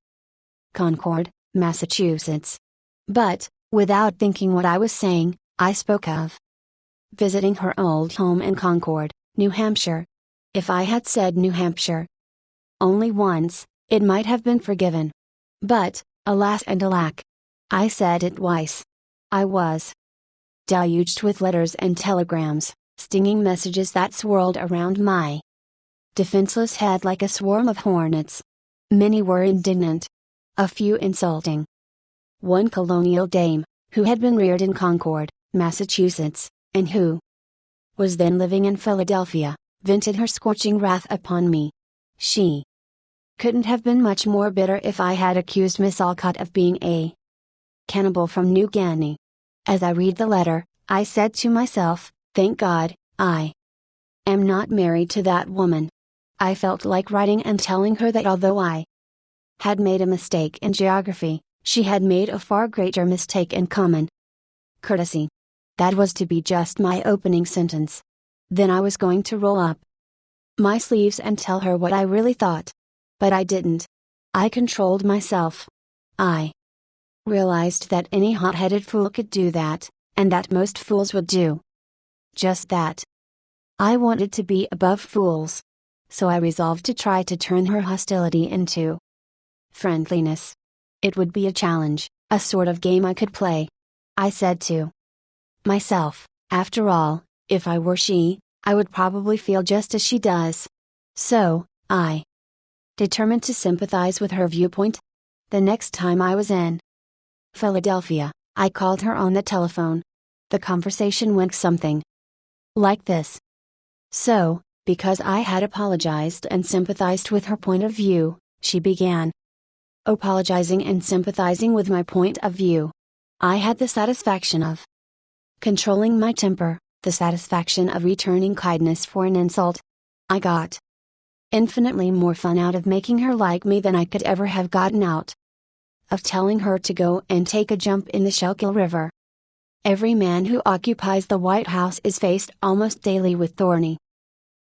Concord, Massachusetts. But, without thinking what I was saying, I spoke of visiting her old home in Concord, New Hampshire. If I had said New Hampshire only once, it might have been forgiven. But, alas and alack, I said it twice. I was deluged with letters and telegrams, stinging messages that swirled around my defenseless head like a swarm of hornets. Many were indignant, a few insulting. One colonial dame, who had been reared in Concord, Massachusetts, and who was then living in Philadelphia, vented her scorching wrath upon me. She couldn't have been much more bitter if I had accused Miss Alcott of being a cannibal from New Guinea. As I read the letter, I said to myself, thank God, I am not married to that woman. I felt like writing and telling her that although I had made a mistake in geography, she had made a far greater mistake in common courtesy. That was to be just my opening sentence. Then I was going to roll up my sleeves and tell her what I really thought. But I didn't. I controlled myself. I realized that any hot-headed fool could do that, and that most fools would do just that. I wanted to be above fools. So I resolved to try to turn her hostility into friendliness. It would be a challenge, a sort of game I could play. I said to myself, after all, if I were she, I would probably feel just as she does. So, I determined to sympathize with her viewpoint. The next time I was in Philadelphia, I called her on the telephone. The conversation went something like this. So, because I had apologized and sympathized with her point of view, she began apologizing and sympathizing with my point of view. I had the satisfaction of controlling my temper, the satisfaction of returning kindness for an insult. I got infinitely more fun out of making her like me than I could ever have gotten out of telling her to go and take a jump in the Schuylkill River. Every man who occupies the White House is faced almost daily with thorny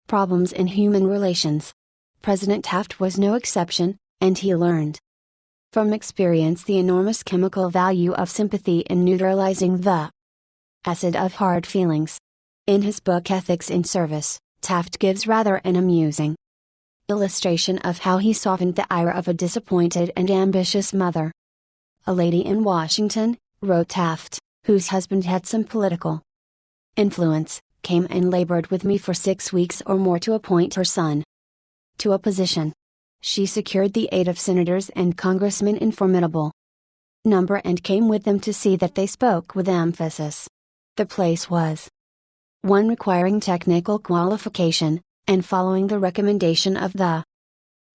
problems in human relations. President Taft was no exception, and he learned from experience the enormous chemical value of sympathy in neutralizing the acid of hard feelings. In his book Ethics in Service, Taft gives rather an amusing illustration of how he softened the ire of a disappointed and ambitious mother. A lady in Washington, wrote Taft, whose husband had some political influence, came and labored with me for 6 weeks or more to appoint her son to a position. She secured the aid of senators and congressmen in formidable number and came with them to see that they spoke with emphasis. The place was one requiring technical qualification, and following the recommendation of the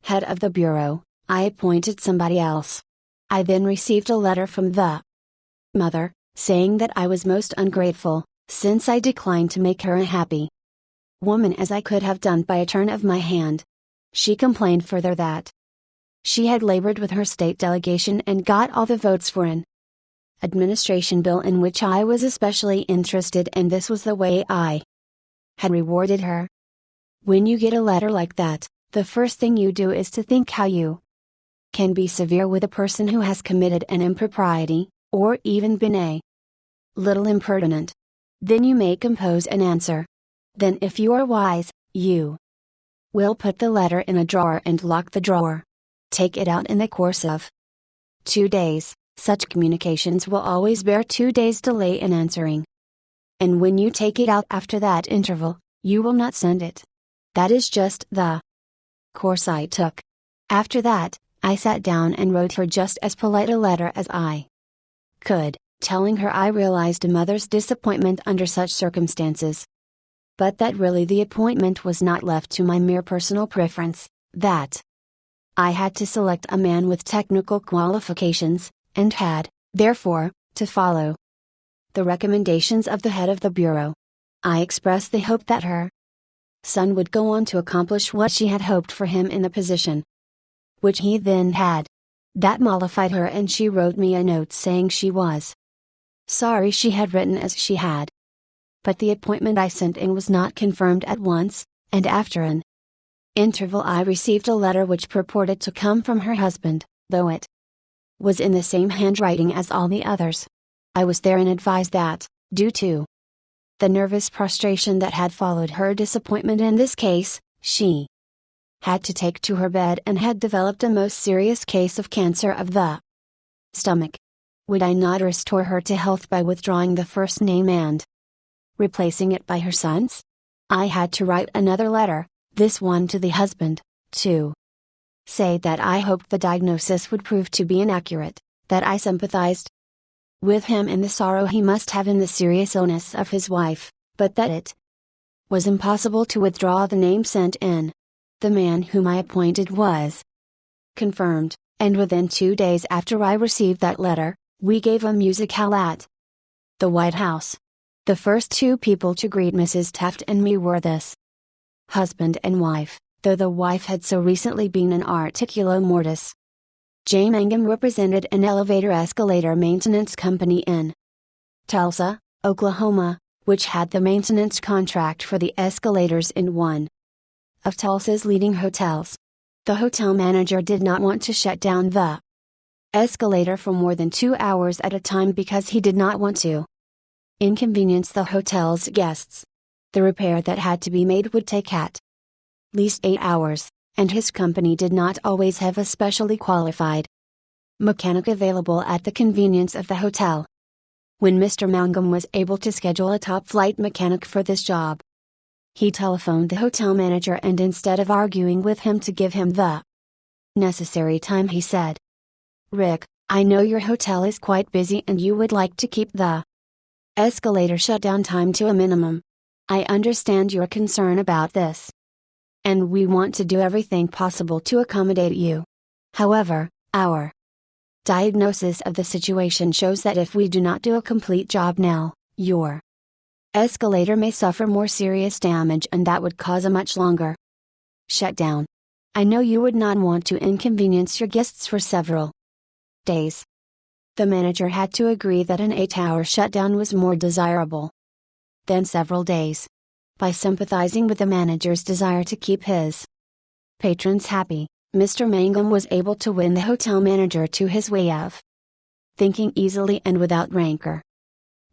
head of the bureau, I appointed somebody else. I then received a letter from the mother, saying that I was most ungrateful, since I declined to make her a happy woman as I could have done by a turn of my hand. She complained further that she had labored with her state delegation and got all the votes for an administration bill in which I was especially interested, and this was the way I had rewarded her. When you get a letter like that, the first thing you do is to think how you can be severe with a person who has committed an impropriety, or even been a little impertinent. Then you may compose an answer. Then, if you are wise, you will put the letter in a drawer and lock the drawer. Take it out in the course of 2 days. Such communications will always bear 2 days delay in answering. And when you take it out after that interval, you will not send it. That is just the course I took. After that, I sat down and wrote her just as polite a letter as I could, telling her I realized a mother's disappointment under such circumstances, but that really the appointment was not left to my mere personal preference, that I had to select a man with technical qualifications, and had, therefore, to follow the recommendations of the head of the bureau. I expressed the hope that her son would go on to accomplish what she had hoped for him in the position which he then had. That mollified her, and she wrote me a note saying she was sorry she had written as she had. But the appointment I sent in was not confirmed at once, and after an interval I received a letter which purported to come from her husband, though it was in the same handwriting as all the others. I was therein advised that, due to the nervous prostration that had followed her disappointment in this case, she had to take to her bed and had developed a most serious case of cancer of the stomach. Would I not restore her to health by withdrawing the first name and replacing it by her son's? I had to write another letter, this one to the husband, to say that I hoped the diagnosis would prove to be inaccurate, that I sympathized with him in the sorrow he must have in the serious illness of his wife, but that it was impossible to withdraw the name sent in. The man whom I appointed was confirmed, and within 2 days after I received that letter, we gave a musicale at the White House. The first 2 people to greet Mrs. Taft and me were this husband and wife, though the wife had so recently been an articulo mortis. J. Mangum represented an elevator-escalator maintenance company in Tulsa, Oklahoma, which had the maintenance contract for the escalators in one of Tulsa's leading hotels. The hotel manager did not want to shut down the escalator for more than 2 hours at a time because he did not want to inconvenience the hotel's guests. The repair that had to be made would take at least 8 hours, and his company did not always have a specially qualified mechanic available at the convenience of the hotel. When Mr. Mangum was able to schedule a top-flight mechanic for this job, he telephoned the hotel manager, and instead of arguing with him to give him the necessary time, he said, "Rick, I know your hotel is quite busy and you would like to keep the escalator shutdown time to a minimum. I understand your concern about this, and we want to do everything possible to accommodate you. However, our diagnosis of the situation shows that if we do not do a complete job now, your escalator may suffer more serious damage, and that would cause a much longer shutdown. I know you would not want to inconvenience your guests for several days. The manager had to agree that an 8-hour shutdown was more desirable than several days. By sympathizing with the manager's desire to keep his patrons happy, Mr. Mangum was able to win the hotel manager to his way of thinking easily and without rancor.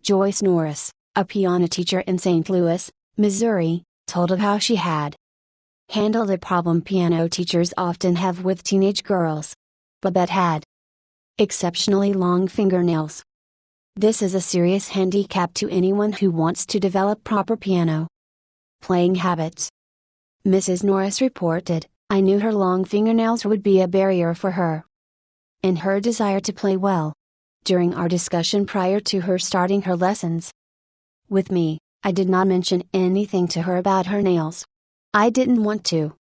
Joyce Norris, a piano teacher in St. Louis, Missouri, told of how she had handled a problem piano teachers often have with teenage girls. Babette had exceptionally long fingernails. This is a serious handicap to anyone who wants to develop proper piano playing habits. Mrs. Norris reported, "I knew her long fingernails would be a barrier for her in her desire to play well. During our discussion prior to her starting her lessons with me, I did not mention anything to her about her nails. I didn't want to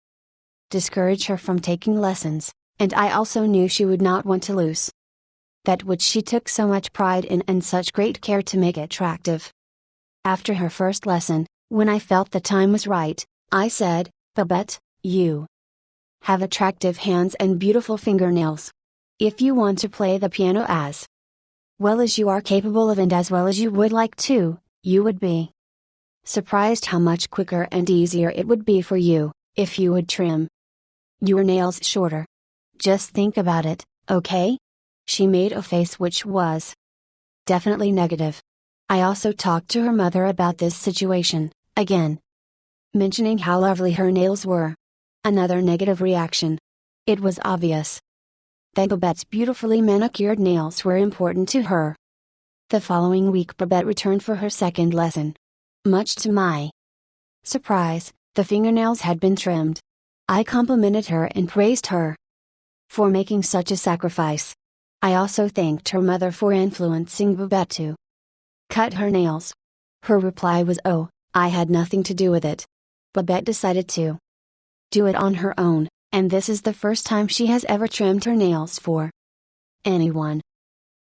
discourage her from taking lessons, and I also knew she would not want to lose that which she took so much pride in and such great care to make attractive. After her first lesson, when I felt the time was right, I said, 'Babette, you have attractive hands and beautiful fingernails. If you want to play the piano as well as you are capable of and as well as you would like to, you would be surprised how much quicker and easier it would be for you, if you would trim your nails shorter. Just think about it, okay?' She made a face which was definitely negative. I also talked to her mother about this situation, again mentioning how lovely her nails were. Another negative reaction. It was obvious that Babette's beautifully manicured nails were important to her. The following week Babette returned for her second lesson. Much to my surprise, the fingernails had been trimmed. I complimented her and praised her for making such a sacrifice. I also thanked her mother for influencing Babette to cut her nails. Her reply was, "Oh, I had nothing to do with it." Babette decided to do it on her own, and this is the first time she has ever trimmed her nails for anyone.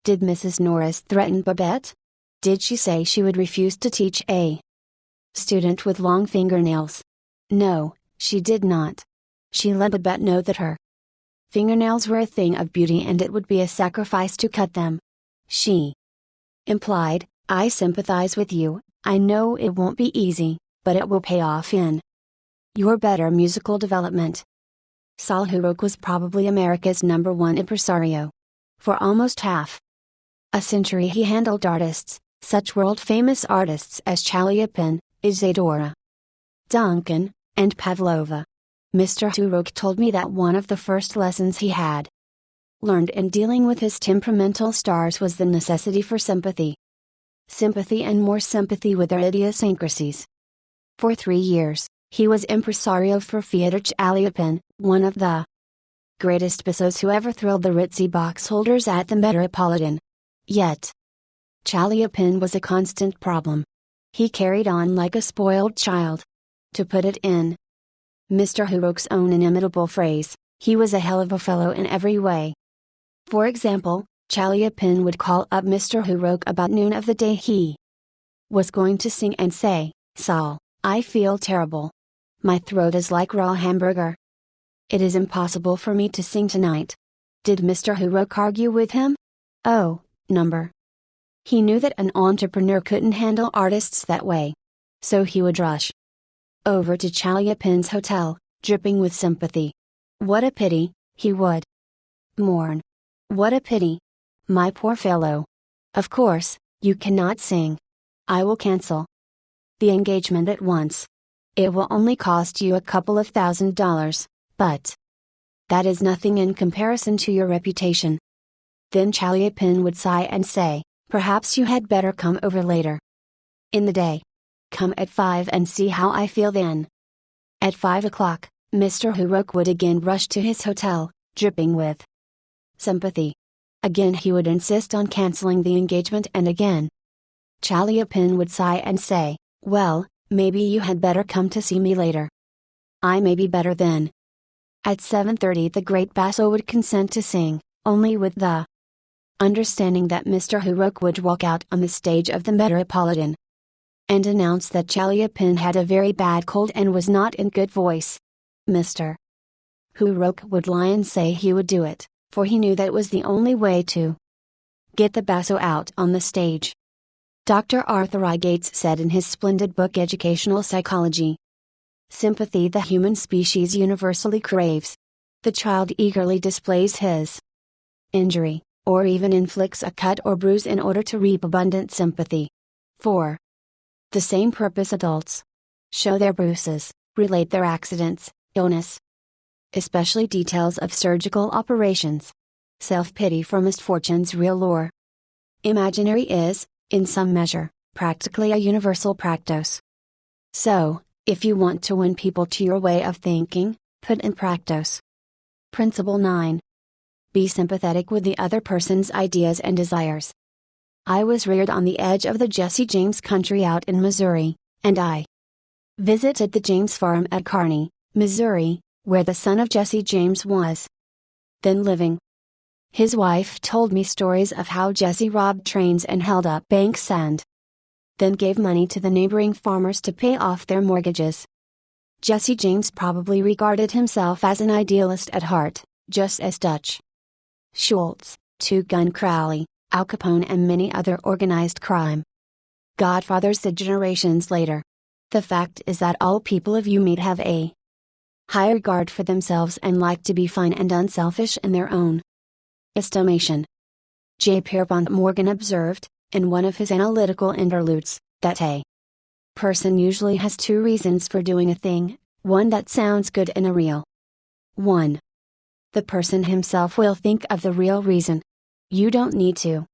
Did Mrs. Norris threaten Babette? Did she say she would refuse to teach a student with long fingernails? No, she did not. She let Babette know that her fingernails were a thing of beauty and it would be a sacrifice to cut them. She implied, "I sympathize with you, I know it won't be easy, but it will pay off in your better musical development." Saul Hurock was probably America's #1 impresario. For almost half a century he handled artists, such world-famous artists as Chaliapin, Isadora Duncan, and Pavlova. Mr. Hurock told me that one of the first lessons he had learned in dealing with his temperamental stars was the necessity for sympathy. Sympathy and more sympathy with their idiosyncrasies. For 3 years, he was impresario for Fyodor Chaliapin, one of the greatest bassos who ever thrilled the ritzy box holders at the Metropolitan. Yet, Chaliapin was a constant problem. He carried on like a spoiled child. To put it in Mr. Hurock's own inimitable phrase, he was a hell of a fellow in every way. For example, Chaliapin would call up Mr. Hurock about noon of the day he was going to sing and say, "Saul, I feel terrible. My throat is like raw hamburger. It is impossible for me to sing tonight." Did Mr. Hurock argue with him? Oh, number. He knew that an entrepreneur couldn't handle artists that way. So he would rush over to Chaliapin's hotel, dripping with sympathy. "What a pity," he would mourn. "What a pity. My poor fellow. Of course, you cannot sing. I will cancel the engagement at once. It will only cost you a couple of $1,000, but that is nothing in comparison to your reputation." Then Chaliapin would sigh and say, "Perhaps you had better come over later in the day. Come at 5 and see how I feel then." At 5 o'clock, Mr. Hurock would again rush to his hotel, dripping with sympathy. Again he would insist on canceling the engagement and again Chaliapin would sigh and say, "Well, maybe you had better come to see me later. I may be better then." At 7:30 the great basso would consent to sing, only with the understanding that Mr. Hurock would walk out on the stage of the Metropolitan and announce that Chaliapin had a very bad cold and was not in good voice. Mr. Who Roke would lie and say he would do it, for he knew that was the only way to get the basso out on the stage. Dr. Arthur I. Gates said in his splendid book Educational Psychology, "Sympathy the human species universally craves. The child eagerly displays his injury, or even inflicts a cut or bruise in order to reap abundant sympathy. For the same purpose adults show their bruises, relate their accidents, illness, especially details of surgical operations. Self-pity for misfortune's real or imaginary is, in some measure, practically a universal practice. So, if you want to win people to your way of thinking, put in practice. Principle 9. Be sympathetic with the other person's ideas and desires. I was reared on the edge of the Jesse James country out in Missouri, and I visited the James farm at Kearney, Missouri, where the son of Jesse James was then living. His wife told me stories of how Jesse robbed trains and held up banks and then gave money to the neighboring farmers to pay off their mortgages. Jesse James probably regarded himself as an idealist at heart, just as Dutch Schultz, Two-Gun Crowley, Al Capone and many other organized crime godfathers did generations later. The fact is that all people of you meet have a high regard for themselves and like to be fine and unselfish in their own estimation. J. Pierpont Morgan observed, in one of his analytical interludes, that a person usually has two reasons for doing a thing, one that sounds good and a real one. The person himself will think of the real reason. You don't need to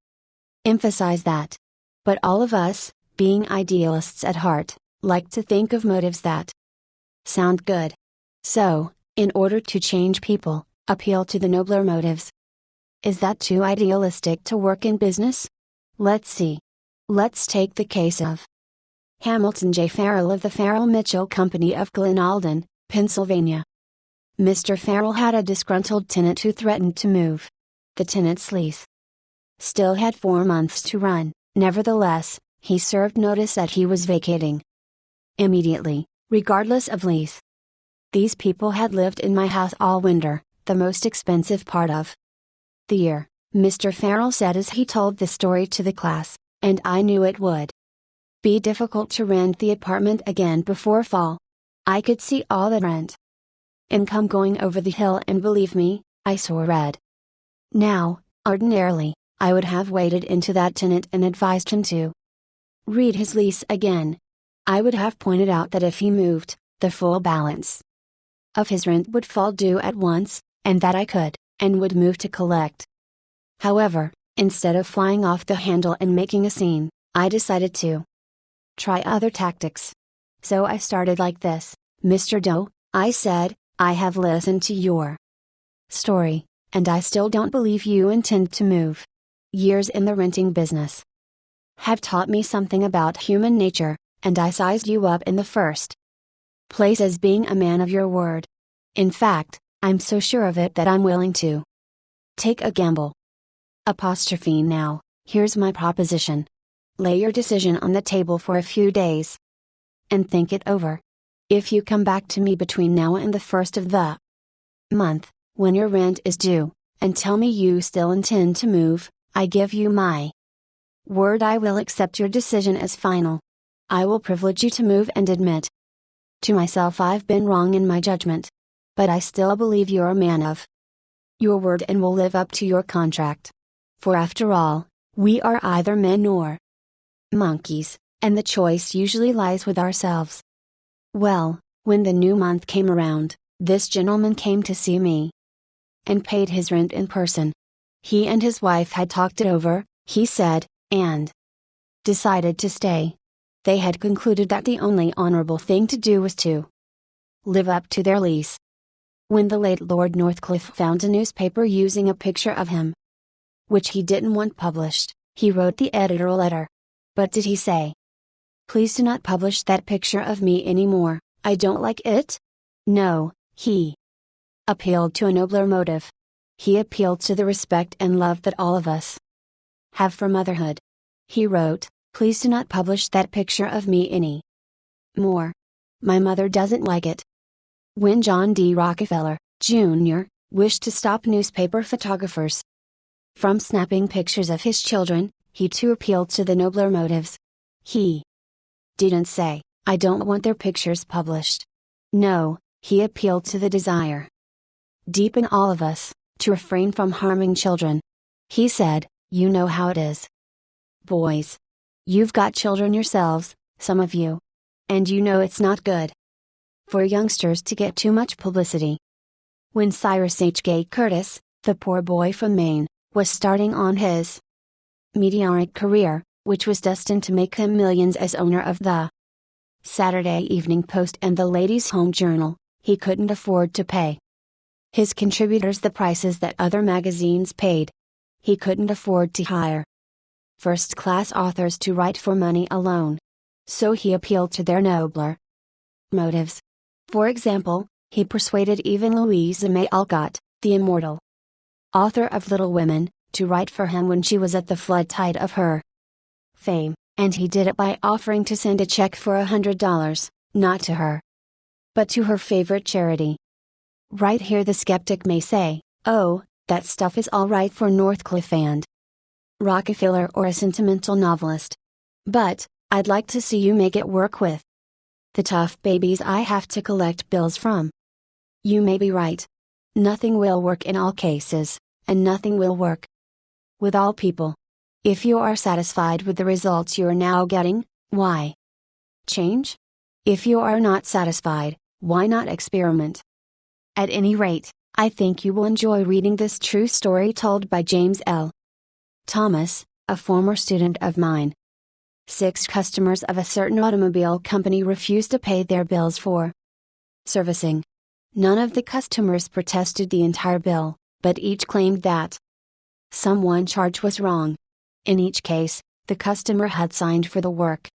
emphasize that. But all of us, being idealists at heart, like to think of motives that sound good. So, in order to change people, appeal to the nobler motives. Is that too idealistic to work in business? Let's see. Let's take the case of Hamilton J. Farrell of the Farrell Mitchell Company of Glen Alden, Pennsylvania. Mr. Farrell had a disgruntled tenant who threatened to move. The tenant's lease still had 4 months to run, nevertheless, he served notice that he was vacating immediately, regardless of lease. These people had lived in my house all winter, the most expensive part of the year, Mr. Farrell said as he told the story to the class, and I knew it would be difficult to rent the apartment again before fall. I could see all the rent income going over the hill, and believe me, I saw red. Now, ordinarily, I would have waded into that tenant and advised him to read his lease again. I would have pointed out that if he moved, the full balance of his rent would fall due at once, and that I could, and would move to collect. However, instead of flying off the handle and making a scene, I decided to try other tactics. So I started like this: Mr. Doe, I said, I have listened to your story, and I still don't believe you intend to move. Years in the renting business have taught me something about human nature, and I sized you up in the first place as being a man of your word. In fact, I'm so sure of it that I'm willing to take a gamble. Now, here's my proposition. Lay your decision on the table for a few days and think it over. If you come back to me between now and the first of the month, when your rent is due, and tell me you still intend to move, I give you my word I will accept your decision as final. I will privilege you to move and admit to myself I've been wrong in my judgment. But I still believe you're a man of your word and will live up to your contract. For after all, we are either men or monkeys, and the choice usually lies with ourselves. Well, when the new month came around, this gentleman came to see me and paid his rent in person. He and his wife had talked it over, he said, and decided to stay. They had concluded that the only honorable thing to do was to live up to their lease. When the late Lord Northcliffe found a newspaper using a picture of him, which he didn't want published, he wrote the editor a letter. But did he say, "Please do not publish that picture of me anymore, I don't like it"? No, he appealed to a nobler motive. He appealed to the respect and love that all of us have for motherhood. He wrote, "Please do not publish that picture of me any more. My mother doesn't like it." When John D. Rockefeller, Jr., wished to stop newspaper photographers from snapping pictures of his children. He too appealed to the nobler motives. He didn't say, "I don't want their pictures published." No, he appealed to the desire deep in all of us to refrain from harming children. He said, "You know how it is. Boys. You've got children yourselves, some of you. And you know it's not good for youngsters to get too much publicity." When Cyrus H. Gay Curtis, the poor boy from Maine, was starting on his meteoric career, which was destined to make him millions as owner of the Saturday Evening Post and the Ladies' Home Journal, he couldn't afford to pay his contributors the prices that other magazines paid. He couldn't afford to hire first-class authors to write for money alone. So he appealed to their nobler motives. For example, he persuaded even Louisa May Alcott, the immortal author of Little Women, to write for him when she was at the flood tide of her fame, and he did it by offering to send a check for $100, not to her, but to her favorite charity. Right here the skeptic may say, "Oh, that stuff is all right for Northcliffe and Rockefeller or a sentimental novelist. But, I'd like to see you make it work with the tough babies I have to collect bills from." You may be right. Nothing will work in all cases, and nothing will work with all people. If you are satisfied with the results you are now getting, why change? If you are not satisfied, why not experiment? At any rate, I think you will enjoy reading this true story told by James L. Thomas, a former student of mine. 6 customers of a certain automobile company refused to pay their bills for servicing. None of the customers protested the entire bill, but each claimed that some one charge was wrong. In each case, the customer had signed for the work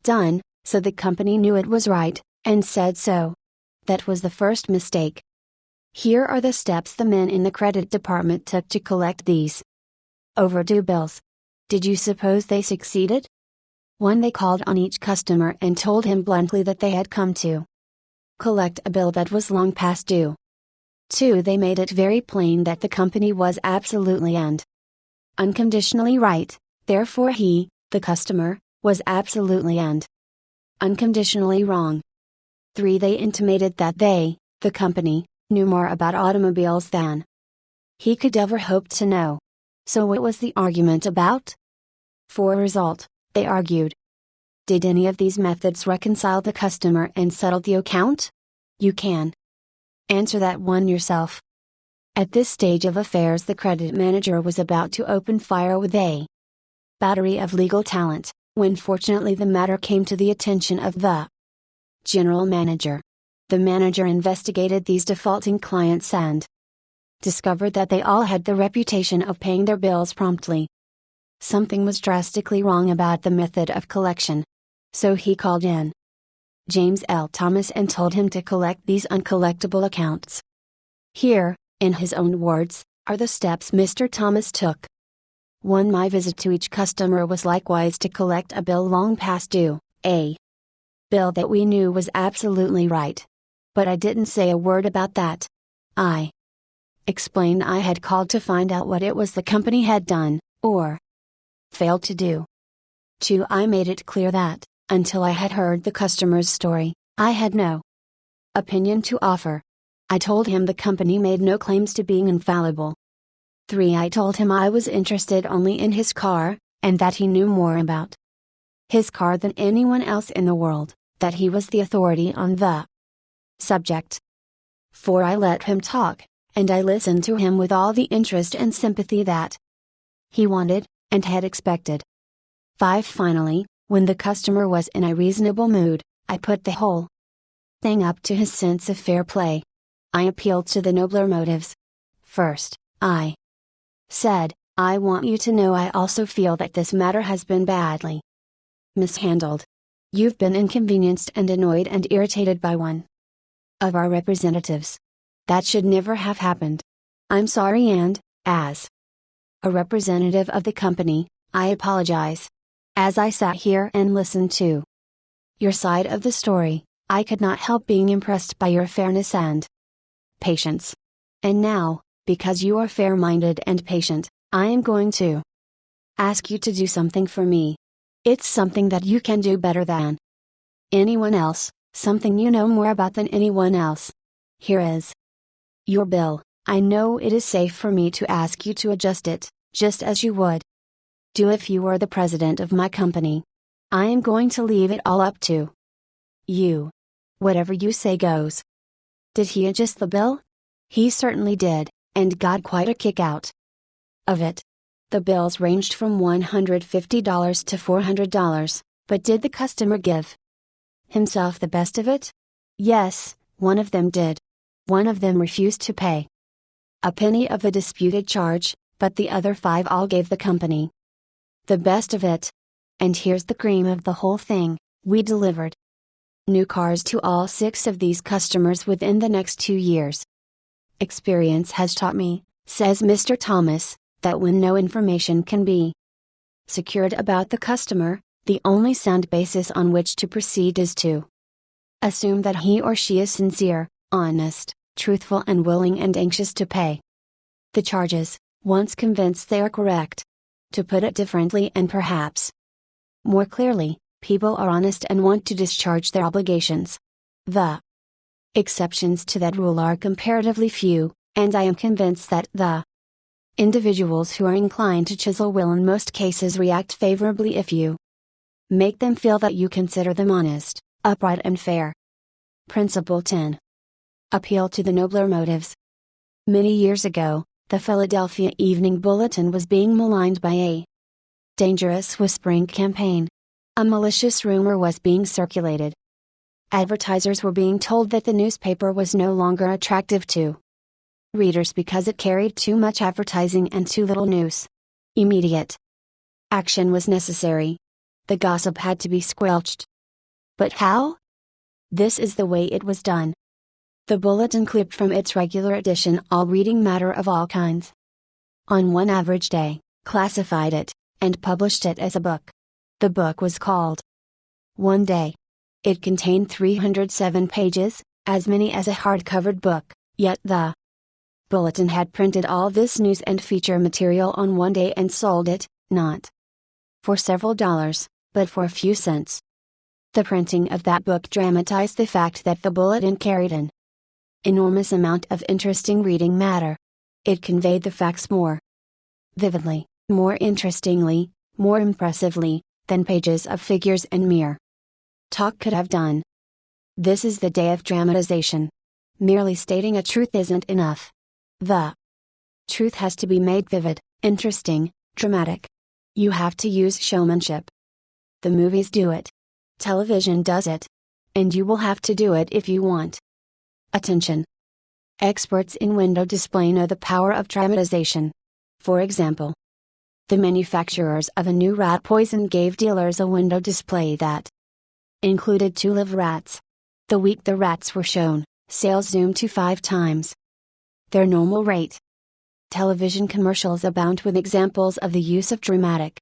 done, so the company knew it was right, and said so. That was the first mistake. Here are the steps the men in the credit department took to collect these overdue bills. Did you suppose they succeeded? 1. They called on each customer and told him bluntly that they had come to collect a bill that was long past due. 2. They made it very plain that the company was absolutely and unconditionally right, therefore he, the customer, was absolutely and unconditionally wrong. 3. They intimated that they, the company, knew more about automobiles than he could ever hope to know. So what was the argument about? 4. Result, they argued. Did any of these methods reconcile the customer and settle the account? You can answer that one yourself. At this stage of affairs, the credit manager was about to open fire with a battery of legal talent, when fortunately the matter came to the attention of the general manager. The manager investigated these defaulting clients and discovered that they all had the reputation of paying their bills promptly. Something was drastically wrong about the method of collection. So he called in James L. Thomas and told him to collect these uncollectible accounts. Here, in his own words, are the steps Mr. Thomas took. 1. My visit to each customer was likewise to collect a bill long past due, a bill that we knew was absolutely right. But I didn't say a word about that. I explained I had called to find out what it was the company had done, or failed to do. 2. I made it clear that, until I had heard the customer's story, I had no opinion to offer. I told him the company made no claims to being infallible. 3. I told him I was interested only in his car, and that he knew more about his car than anyone else in the world, that he was the authority on the subject. 4. I let him talk, and I listened to him with all the interest and sympathy that he wanted, and had expected. 5. Finally, when the customer was in a reasonable mood, I put the whole thing up to his sense of fair play. I appealed to the nobler motives. First, I said, I want you to know I also feel that this matter has been badly mishandled. You've been inconvenienced and annoyed and irritated by one of our representatives. That should never have happened. I'm sorry and, as a representative of the company, I apologize. As I sat here and listened to your side of the story, I could not help being impressed by your fairness and Patience. And now, because you are fair-minded and patient, I am going to ask you to do something for me. It's something that you can do better than anyone else, something you know more about than anyone else. Here is your bill. I know it is safe for me to ask you to adjust it, just as you would do if you were the president of my company. I am going to leave it all up to you. Whatever you say goes. Did he adjust the bill? He certainly did, and got quite a kick out of it. The bills ranged from $150 to $400, but did the customer give himself the best of it? Yes, one of them did. One of them refused to pay a penny of the disputed charge, but the other 5 all gave the company the best of it. And here's the cream of the whole thing: we delivered new cars to all 6 of these customers within the next 2 years. Experience has taught me, says Mr. Thomas, that when no information can be secured about the customer, the only sound basis on which to proceed is to assume that he or she is sincere, honest, truthful, and willing and anxious to pay the charges, once convinced they are correct. To put it differently and perhaps more clearly, people are honest and want to discharge their obligations. The exceptions to that rule are comparatively few, and I am convinced that the individuals who are inclined to chisel will in most cases react favorably if you make them feel that you consider them honest, upright, and fair. Principle 10. Appeal to the nobler motives. Many years ago, the Philadelphia Evening Bulletin was being maligned by a dangerous whispering campaign. A malicious rumor was being circulated. Advertisers were being told that the newspaper was no longer attractive to readers because it carried too much advertising and too little news. Immediate action was necessary. The gossip had to be squelched. But how? This is the way it was done. The bulletin clipped from its regular edition all reading matter of all kinds on one average day, classified it, and published it as a book. The book was called One Day. It contained 307 pages, as many as a hard-covered book, yet the bulletin had printed all this news and feature material on one day and sold it, not for several dollars, but for a few cents. The printing of that book dramatized the fact that the bulletin carried an enormous amount of interesting reading matter. It conveyed the facts more vividly, more interestingly, more impressively, than pages of figures and mere talk could have done. This is the day of dramatization. Merely stating a truth isn't enough. The truth has to be made vivid, interesting, dramatic. You have to use showmanship. The movies do it. Television does it. And you will have to do it if you want attention. Experts in window display know the power of dramatization. For example, the manufacturers of a new rat poison gave dealers a window display that included 2 live rats. The week the rats were shown, sales zoomed to 5 times their normal rate. Television commercials abound with examples of the use of dramatic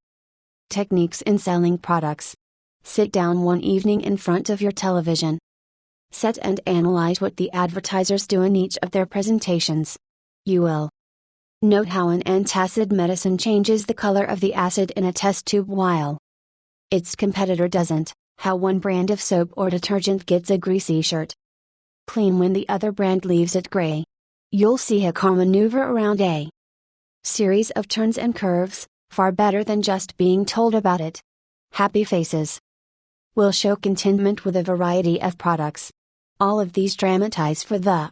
techniques in selling products. Sit down one evening in front of your television. Set and analyze what the advertisers do in each of their presentations. You will note how an antacid medicine changes the color of the acid in a test tube while its competitor doesn't, how one brand of soap or detergent gets a greasy shirt clean when the other brand leaves it gray. You'll see a car maneuver around a series of turns and curves, far better than just being told about it. Happy faces will show contentment with a variety of products. All of these dramatize for the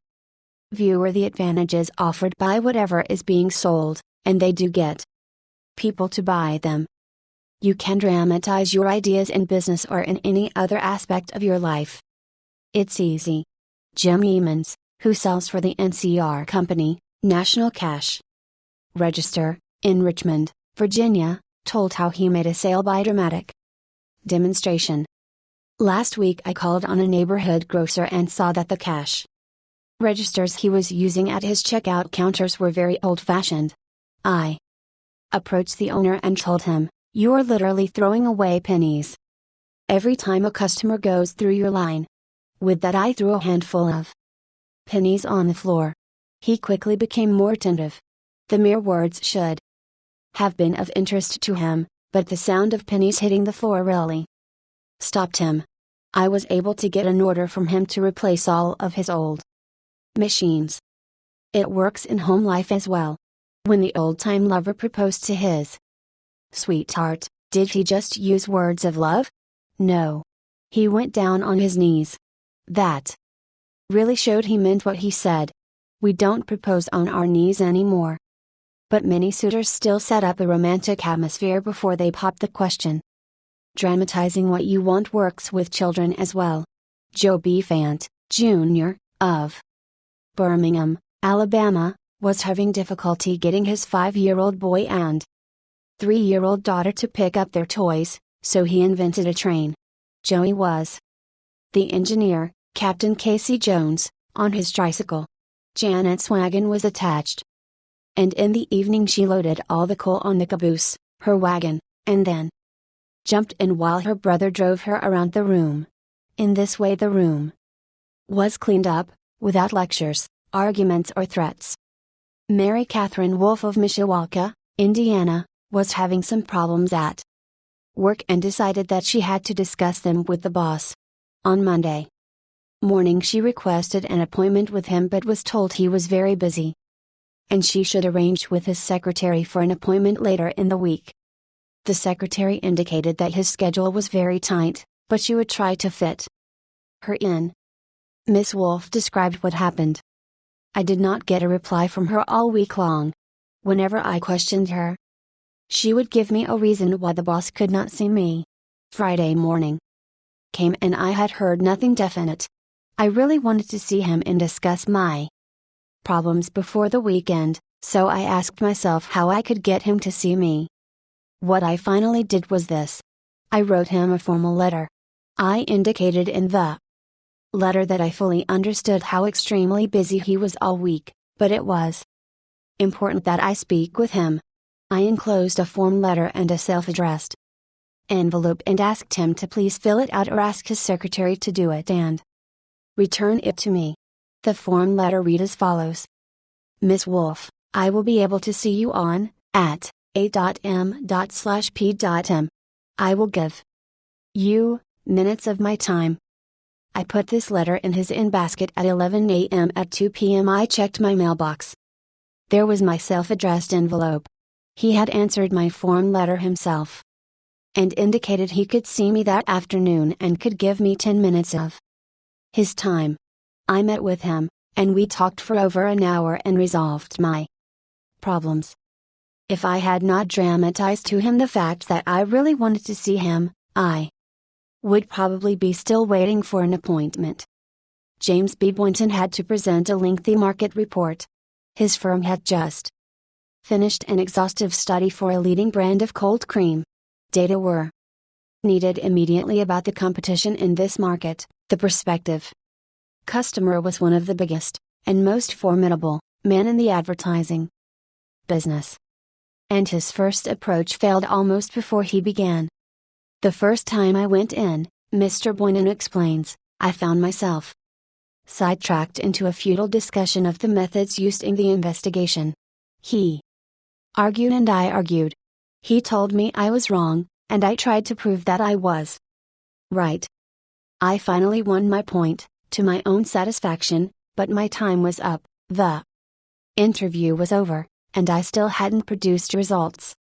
viewer the advantages offered by whatever is being sold, and they do get people to buy them. You can dramatize your ideas in business or in any other aspect of your life. It's easy. Jim Emmons, who sells for the NCR Company, National Cash Register, in Richmond, Virginia, told how he made a sale by dramatic demonstration. Last week I called on a neighborhood grocer and saw that the cash registers he was using at his checkout counters were very old-fashioned. I approached the owner and told him, "You're literally throwing away pennies every time a customer goes through your line." With that I threw a handful of pennies on the floor. He quickly became more attentive. The mere words should have been of interest to him, but the sound of pennies hitting the floor really stopped him. I was able to get an order from him to replace all of his old machines. It works in home life as well. When the old-time lover proposed to his sweetheart, did he just use words of love? No. He went down on his knees. That really showed he meant what he said. We don't propose on our knees anymore. But many suitors still set up a romantic atmosphere before they pop the question. Dramatizing what you want works with children as well. Joe B. Fant, Jr., of Birmingham, Alabama, was having difficulty getting his 5-year-old boy and 3-year-old daughter to pick up their toys, so he invented a train. Joey was the engineer, Captain Casey Jones, on his tricycle. Janet's wagon was attached. And in the evening she loaded all the coal on the caboose, her wagon, and then jumped in while her brother drove her around the room. In this way the room was cleaned up, without lectures, arguments or threats. Mary Catherine Wolf of Mishawaka, Indiana, was having some problems at work and decided that she had to discuss them with the boss. On Monday morning she requested an appointment with him but was told he was very busy, and she should arrange with his secretary for an appointment later in the week. The secretary indicated that his schedule was very tight, but she would try to fit her in. Miss Wolf described what happened. I did not get a reply from her all week long. Whenever I questioned her, she would give me a reason why the boss could not see me. Friday morning came and I had heard nothing definite. I really wanted to see him and discuss my problems before the weekend, so I asked myself how I could get him to see me. What I finally did was this. I wrote him a formal letter. I indicated in the letter that I fully understood how extremely busy he was all week, but it was important that I speak with him. I enclosed a form letter and a self-addressed envelope and asked him to please fill it out or ask his secretary to do it and return it to me. The form letter read as follows. Miss Wolf, I will be able to see you on, at, a.m./p.m. I will give you minutes of my time. I put this letter in his in-basket at 11 a.m. At 2 p.m. I checked my mailbox. There was my self-addressed envelope. He had answered my form letter himself and indicated he could see me that afternoon and could give me 10 minutes of his time. I met with him, and we talked for over an hour and resolved my problems. If I had not dramatized to him the fact that I really wanted to see him, I would probably be still waiting for an appointment. James B. Boynton had to present a lengthy market report. His firm had just finished an exhaustive study for a leading brand of cold cream. Data were needed immediately about the competition in this market. The prospective customer was one of the biggest, and most formidable, men in the advertising business. And his first approach failed almost before he began. The first time I went in, Mr. Boynton explains, I found myself sidetracked into a futile discussion of the methods used in the investigation. He argued and I argued. He told me I was wrong, and I tried to prove that I was right. I finally won my point, to my own satisfaction, but my time was up. The interview was over, and I still hadn't produced results.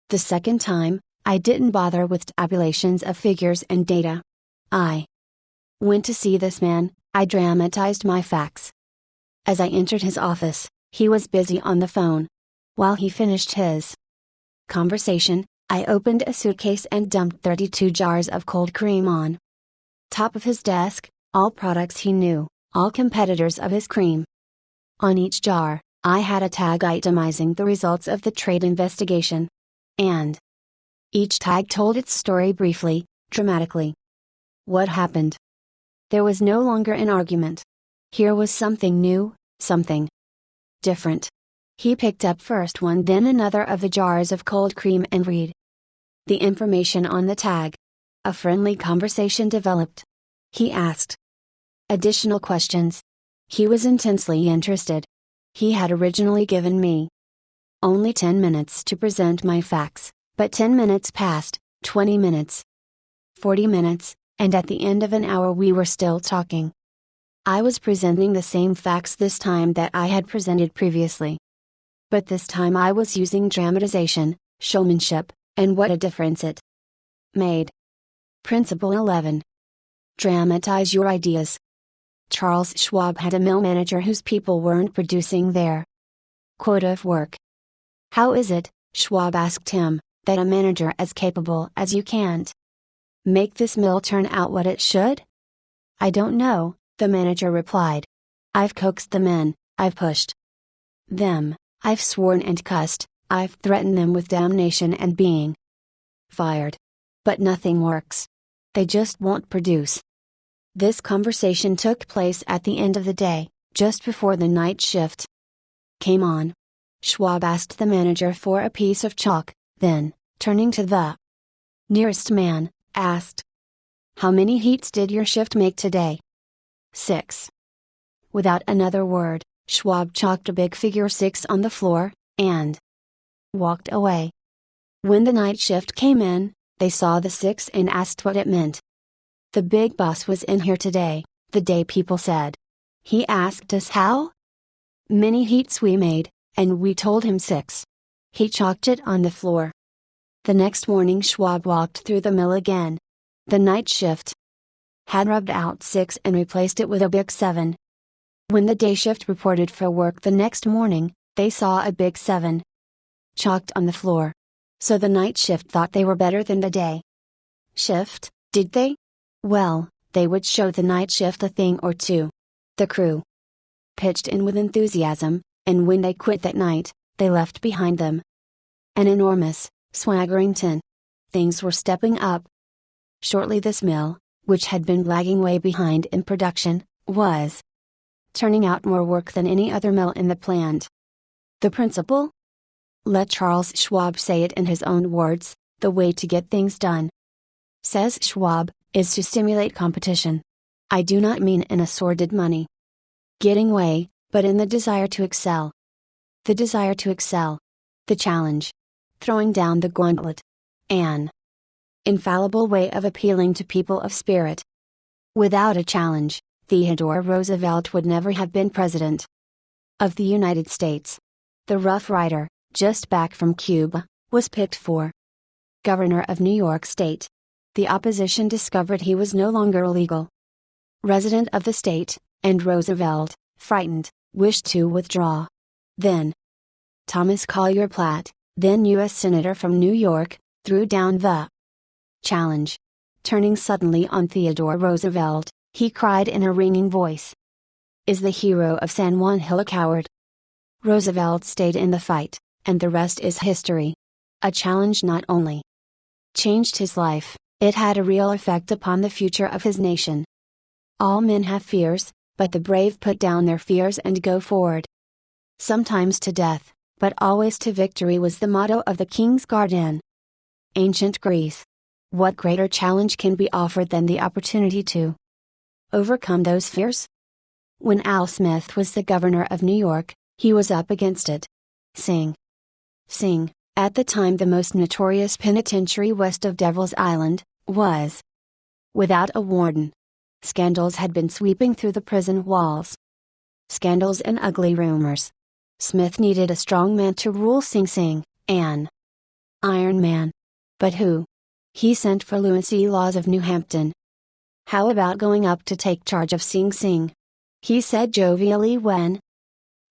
The second time, I didn't bother with tabulations of figures and data. I went to see this man. I dramatized my facts. As I entered his office, he was busy on the phone. While he finished his conversation, I opened a suitcase and dumped 32 jars of cold cream on top of his desk, all products he knew, all competitors of his cream. On each jar, I had a tag itemizing the results of the trade investigation. And each tag told its story briefly, dramatically. What happened? There was no longer an argument. Here was something new, something different. He picked up first one then another of the jars of cold cream and read the information on the tag. A friendly conversation developed. He asked additional questions. He was intensely interested. he had originally given me. Only 10 minutes to present my facts, but 10 minutes passed, 20 minutes, 40 minutes, and at the end of an hour we were still talking. I was presenting the same facts this time that I had presented previously. But this time I was using dramatization, showmanship, and what a difference it made. Principle 11. Dramatize your ideas. Charles Schwab had a mill manager whose people weren't producing their quota of work. "How is it," Schwab asked him, "that a manager as capable as you can't make this mill turn out what it should?" "I don't know," the manager replied. "I've coaxed them in, I've pushed them, I've sworn and cussed, I've threatened them with damnation and being fired. But nothing works. They just won't produce." This conversation took place at the end of the day, just before the night shift came on. Schwab asked the manager for a piece of chalk, then, turning to the nearest man, asked, "How many heats did your shift make today?" 6. Without another word, Schwab chalked a big figure 6 on the floor, and walked away. When the night shift came in, they saw the 6 and asked what it meant. "The big boss was in here today," the day people said. "He asked us how many heats we made, and we told him 6. He chalked it on the floor." The next morning Schwab walked through the mill again. The night shift had rubbed out 6 and replaced it with a big 7. When the day shift reported for work the next morning, they saw a big 7 chalked on the floor. So the night shift thought they were better than the day shift, did they? Well, they would show the night shift a thing or two. The crew pitched in with enthusiasm, and when they quit that night, they left behind them an enormous, swaggering tin. Things were stepping up. Shortly this mill, which had been lagging way behind in production, was turning out more work than any other mill in the plant. The principle? Let Charles Schwab say it in his own words, the way to get things done, says Schwab, is to stimulate competition. I do not mean in a sordid money getting way, but in the desire to excel. The desire to excel. The challenge. Throwing down the gauntlet. An infallible way of appealing to people of spirit. Without a challenge, Theodore Roosevelt would never have been President of the United States. The Rough Rider, just back from Cuba, was picked for Governor of New York State. The opposition discovered he was no longer a legal resident of the state, and Roosevelt, frightened, wished to withdraw. Then Thomas Collier Platt, then U.S. Senator from New York, threw down the challenge. Turning suddenly on Theodore Roosevelt, he cried in a ringing voice, "Is the hero of San Juan Hill a coward?" Roosevelt stayed in the fight, and the rest is history. A challenge not only changed his life, it had a real effect upon the future of his nation. All men have fears, but the brave put down their fears and go forward. Sometimes to death, but always to victory was the motto of the King's Guard in ancient Greece. What greater challenge can be offered than the opportunity to overcome those fears? When Al Smith was the governor of New York, he was up against it. Sing Sing, at the time the most notorious penitentiary west of Devil's Island, was without a warden. Scandals had been sweeping through the prison walls. Scandals and ugly rumors. Smith needed a strong man to rule Sing Sing, an Iron Man. But who? He sent for Louis E. Laws of New Hampton. "How about going up to take charge of Sing Sing?" he said jovially when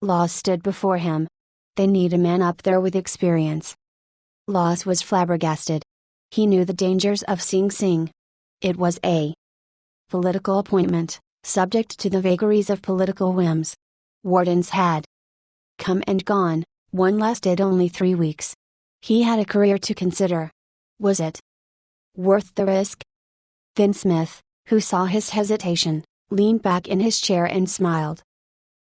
Laws stood before him. "They need a man up there with experience." Laws was flabbergasted. He knew the dangers of Sing Sing. It was a political appointment, subject to the vagaries of political whims. Wardens had come and gone, one lasted only 3 weeks. He had a career to consider. Was it worth the risk? Then Smith, who saw his hesitation, leaned back in his chair and smiled.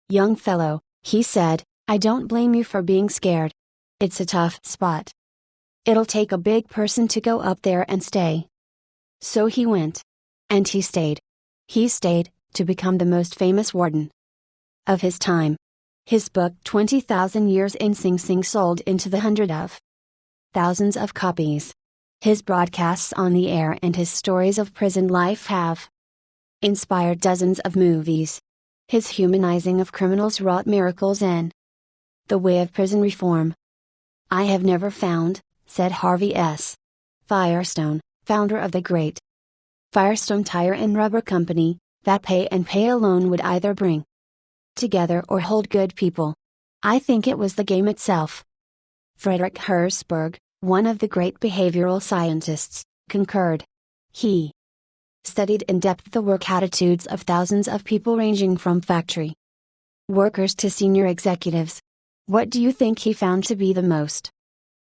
"Young fellow," he said, "I don't blame you for being scared. It's a tough spot. It'll take a big person to go up there and stay." So he went. And he stayed. He stayed, to become the most famous warden of his time. His book 20,000 Years in Sing Sing sold into the hundred of thousands of copies. His broadcasts on the air and his stories of prison life have inspired dozens of movies. His humanizing of criminals wrought miracles in the way of prison reform. I have never found, said Harvey S. Firestone, founder of the great Firestone Tire and Rubber Company, that pay and pay alone would either bring together or hold good people. I think it was the game itself. Frederick Herzberg, one of the great behavioral scientists, concurred. He studied in depth the work attitudes of thousands of people ranging from factory workers to senior executives. What do you think he found to be the most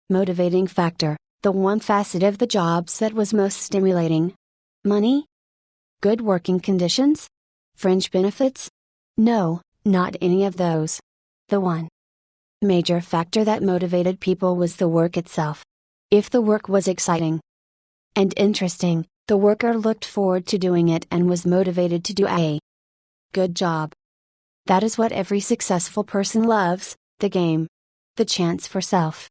motivating factor, the one facet of the jobs that was most stimulating? Money? Good working conditions? Fringe benefits? No, not any of those. The one major factor that motivated people was the work itself. If the work was exciting and interesting, the worker looked forward to doing it and was motivated to do a good job. That is what every successful person loves: the game, the chance for self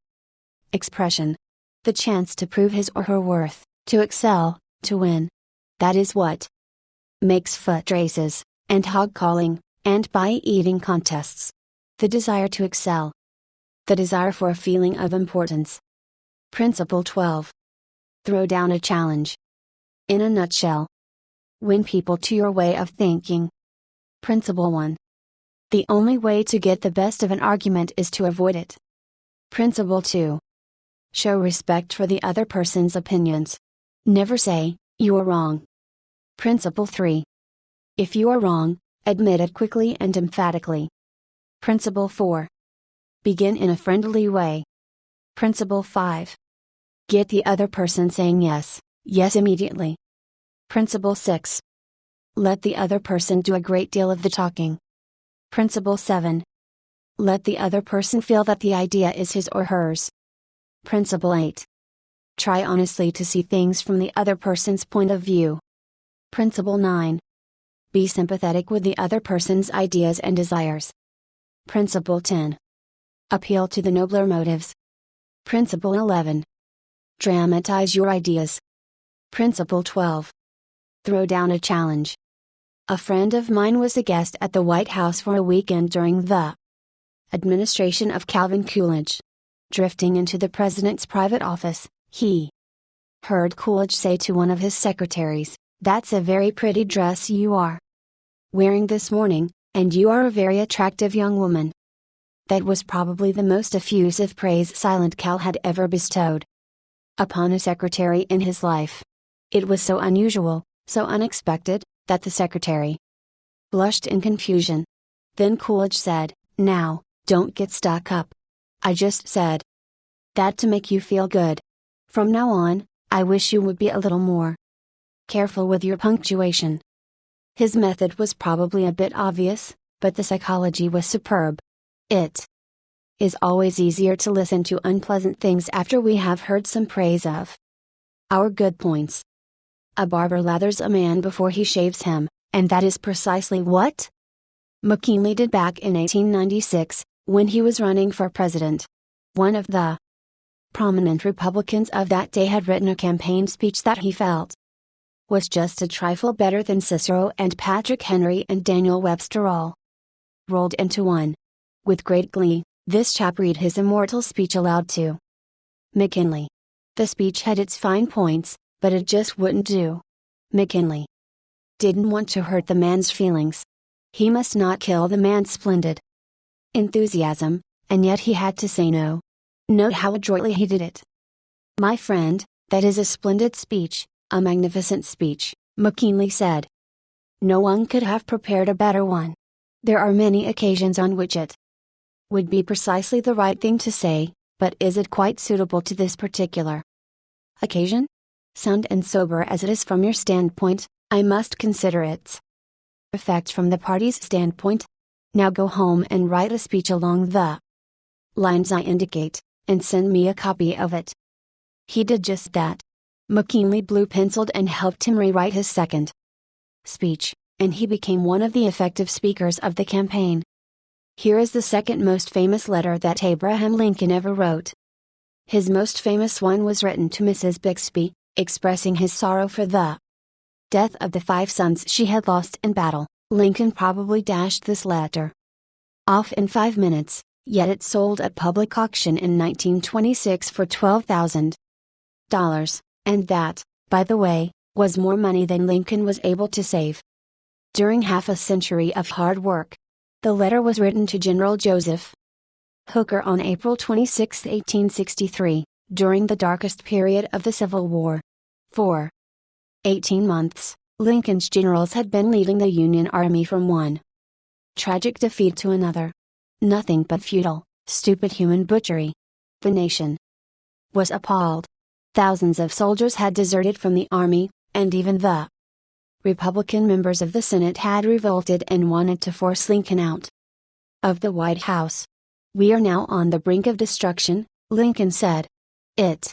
expression, the chance to prove his or her worth, to excel, to win. That is what makes foot races, and hog calling, and pie-eating contests. The desire to excel. The desire for a feeling of importance. Principle 12. Throw down a challenge. In a nutshell, win people to your way of thinking. Principle 1. The only way to get the best of an argument is to avoid it. Principle 2. Show respect for the other person's opinions. Never say, "You are wrong." Principle 3. If you are wrong, admit it quickly and emphatically. Principle 4. Begin in a friendly way. Principle 5. Get the other person saying yes, yes immediately. Principle 6. Let the other person do a great deal of the talking. Principle 7. Let the other person feel that the idea is his or hers. Principle 8. Try honestly to see things from the other person's point of view. Principle 9. Be sympathetic with the other person's ideas and desires. Principle 10. Appeal to the nobler motives. Principle 11. Dramatize your ideas. Principle 12. Throw down a challenge. A friend of mine was a guest at the White House for a weekend during the administration of Calvin Coolidge. Drifting into the president's private office, he heard Coolidge say to one of his secretaries, "That's a very pretty dress you are wearing this morning, and you are a very attractive young woman." That was probably the most effusive praise Silent Cal had ever bestowed upon a secretary in his life. It was so unusual, so unexpected, that the secretary blushed in confusion. Then Coolidge said, "Now, don't get stuck up. I just said that to make you feel good. From now on, I wish you would be a little more careful with your punctuation." His method was probably a bit obvious, but the psychology was superb. It is always easier to listen to unpleasant things after we have heard some praise of our good points. A barber lathers a man before he shaves him, and that is precisely what McKinley did back in 1896, when he was running for president. One of the prominent Republicans of that day had written a campaign speech that he felt was just a trifle better than Cicero and Patrick Henry and Daniel Webster all rolled into one. With great glee, this chap read his immortal speech aloud to McKinley. The speech had its fine points, but it just wouldn't do. McKinley didn't want to hurt the man's feelings. He must not kill the man's splendid enthusiasm, and yet he had to say no. Note how adroitly he did it. "My friend, that is a splendid speech, a magnificent speech," McKinley said. "No one could have prepared a better one. There are many occasions on which it would be precisely the right thing to say, but is it quite suitable to this particular occasion? Sound and sober as it is from your standpoint, I must consider its effect from the party's standpoint. Now go home and write a speech along the lines I indicate, and send me a copy of it." He did just that. McKinley blue-penciled and helped him rewrite his second speech, and he became one of the effective speakers of the campaign. Here is the second most famous letter that Abraham Lincoln ever wrote. His most famous one was written to Mrs. Bixby, expressing his sorrow for the death of the 5 sons she had lost in battle. Lincoln probably dashed this letter off in 5 minutes, yet it sold at public auction in 1926 for $12,000. And that, by the way, was more money than Lincoln was able to save during half a century of hard work. The letter was written to General Joseph Hooker on April 26, 1863, during the darkest period of the Civil War. For 18 months, Lincoln's generals had been leading the Union Army from one tragic defeat to another. Nothing but futile, stupid human butchery. The nation was appalled. Thousands of soldiers had deserted from the army, and even the Republican members of the Senate had revolted and wanted to force Lincoln out of the White House. "We are now on the brink of destruction," Lincoln said. "It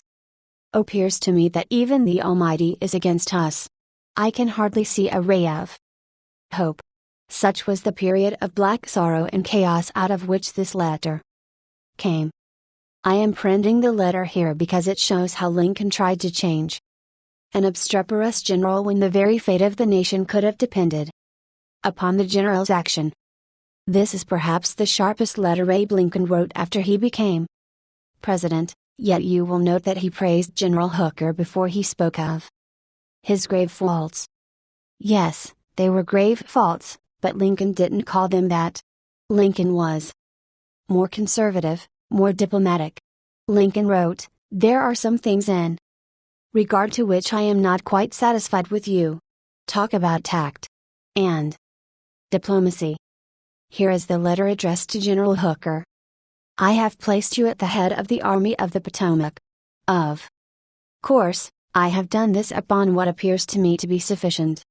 appears to me that even the Almighty is against us. I can hardly see a ray of hope." Such was the period of black sorrow and chaos out of which this letter came. I am printing the letter here because it shows how Lincoln tried to change an obstreperous general when the very fate of the nation could have depended upon the general's action. This is perhaps the sharpest letter Abe Lincoln wrote after he became president, yet you will note that he praised General Hooker before he spoke of his grave faults. Yes, they were grave faults, but Lincoln didn't call them that. Lincoln was more conservative, more diplomatic. Lincoln wrote, "There are some things in regard to which I am not quite satisfied with you. Talk about tact and diplomacy." Here is the letter addressed to General Hooker. "I have placed you at the head of the Army of the Potomac. Of course, I have done this upon what appears to me to be sufficient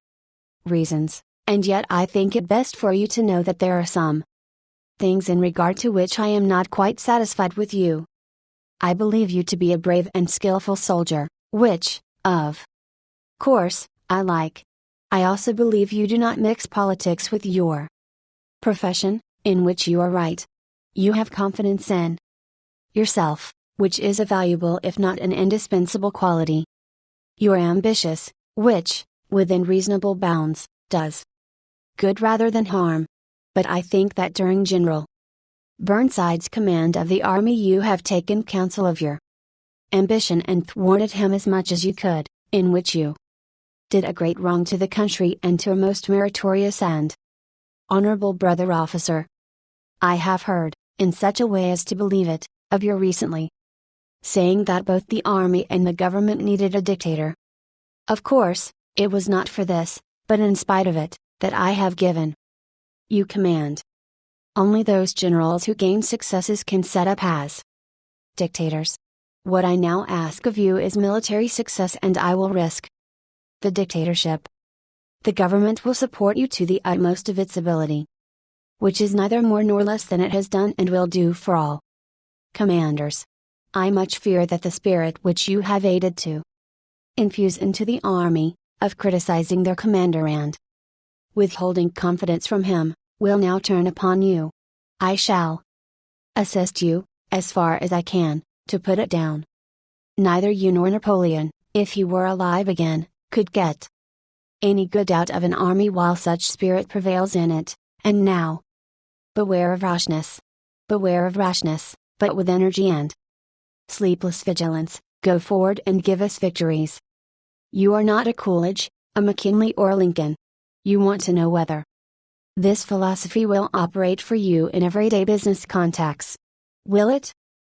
reasons, and yet I think it best for you to know that there are some things in regard to which I am not quite satisfied with you. I believe you to be a brave and skillful soldier, which, of course, I like. I also believe you do not mix politics with your profession, in which you are right. You have confidence in yourself, which is a valuable if not an indispensable quality. You are ambitious, which, within reasonable bounds, does good rather than harm. But I think that during General Burnside's command of the army you have taken counsel of your ambition and thwarted him as much as you could, in which you did a great wrong to the country and to a most meritorious and honorable brother officer. I have heard, in such a way as to believe it, of your recently saying that both the army and the government needed a dictator. Of course, it was not for this, but in spite of it, that I have given you command. Only those generals who gain successes can set up as dictators. What I now ask of you is military success, and I will risk the dictatorship. The government will support you to the utmost of its ability, which is neither more nor less than it has done and will do for all commanders. I much fear that the spirit which you have aided to infuse into the army, of criticizing their commander and withholding confidence from him, will now turn upon you. I shall assist you, as far as I can, to put it down. Neither you nor Napoleon, if he were alive again, could get any good out of an army while such spirit prevails in it, and now beware of rashness. Beware of rashness, but with energy and sleepless vigilance, go forward and give us victories. You are not a Coolidge, a McKinley or a Lincoln. You want to know whether this philosophy will operate for you in everyday business contacts. Will it?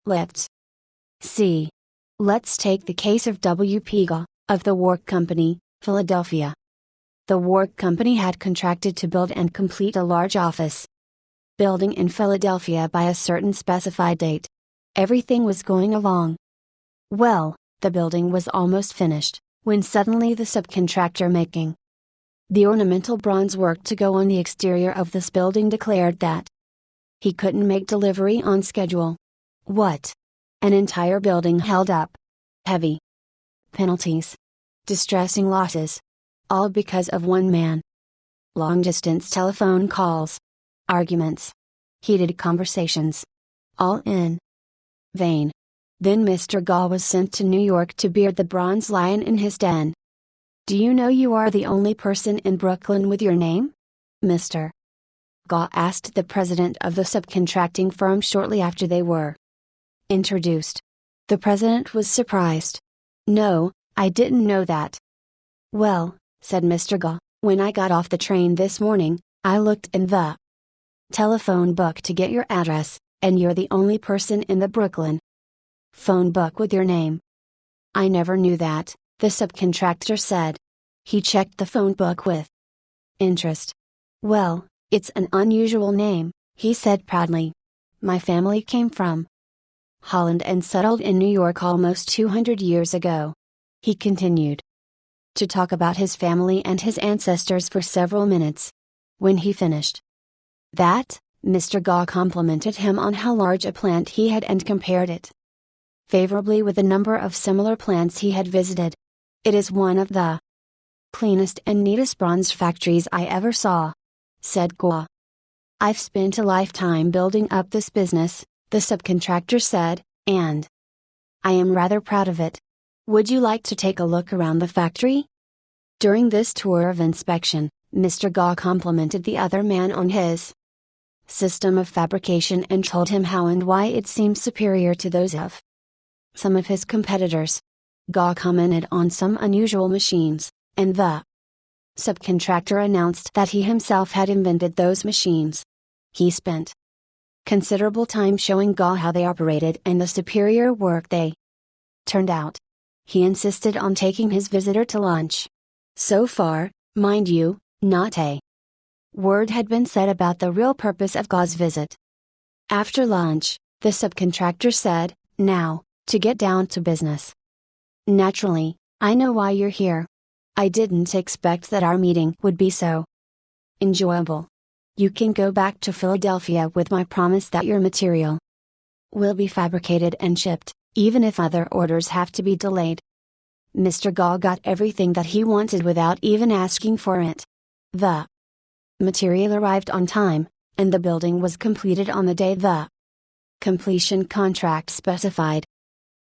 Let's see. Let's take the case of W. Pega, of the Wark Company, Philadelphia. The Wark Company had contracted to build and complete a large office building in Philadelphia by a certain specified date. Everything was going along well, the building was almost finished, when suddenly the subcontractor making the ornamental bronze work to go on the exterior of this building declared that he couldn't make delivery on schedule. What? An entire building held up. Heavy penalties. Distressing losses. All because of one man. Long distance telephone calls. Arguments. Heated conversations. All in vain. Then Mr. Gaw was sent to New York to beard the bronze lion in his den. Do you know you are the only person in Brooklyn with your name? Mr. Gaw asked the president of the subcontracting firm shortly after they were introduced. The president was surprised. No, I didn't know that. Well, said Mr. Gaw, when I got off the train this morning, I looked in the telephone book to get your address, and you're the only person in the Brooklyn phone book with your name. I never knew that, the subcontractor said. He checked the phone book with interest. Well, it's an unusual name, he said proudly. My family came from Holland and settled in New York almost 200 years ago. He continued to talk about his family and his ancestors for several minutes. When he finished that, Mr. Gaw complimented him on how large a plant he had and compared it favorably with a number of similar plants he had visited. It is one of the cleanest and neatest bronze factories I ever saw, said Gaw. I've spent a lifetime building up this business, the subcontractor said, and I am rather proud of it. Would you like to take a look around the factory? During this tour of inspection, Mr. Gaw complimented the other man on his system of fabrication and told him how and why it seemed superior to those of some of his competitors. Gaw commented on some unusual machines, and the subcontractor announced that he himself had invented those machines. He spent considerable time showing Gaw how they operated and the superior work they turned out. He insisted on taking his visitor to lunch. So far, mind you, not a word had been said about the real purpose of Gaw's visit. After lunch, the subcontractor said, now, to get down to business. Naturally, I know why you're here. I didn't expect that our meeting would be so enjoyable. You can go back to Philadelphia with my promise that your material will be fabricated and shipped, even if other orders have to be delayed. Mr. Gaw got everything that he wanted without even asking for it. The material arrived on time, and the building was completed on the day the completion contract specified.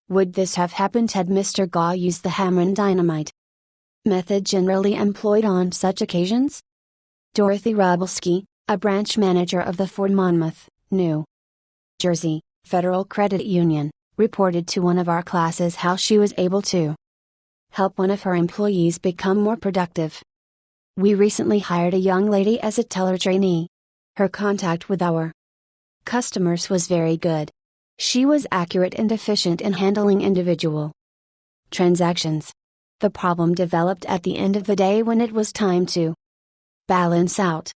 Would this have happened had Mr. Gaw used the hammer and dynamite method generally employed on such occasions? Dorothy Rubelski, a branch manager of the Ford Monmouth, New Jersey, Federal Credit Union, reported to one of our classes how she was able to help one of her employees become more productive. We recently hired a young lady as a teller trainee. Her contact with our customers was very good. She was accurate and efficient in handling individual transactions. The problem developed at the end of the day when it was time to balance out.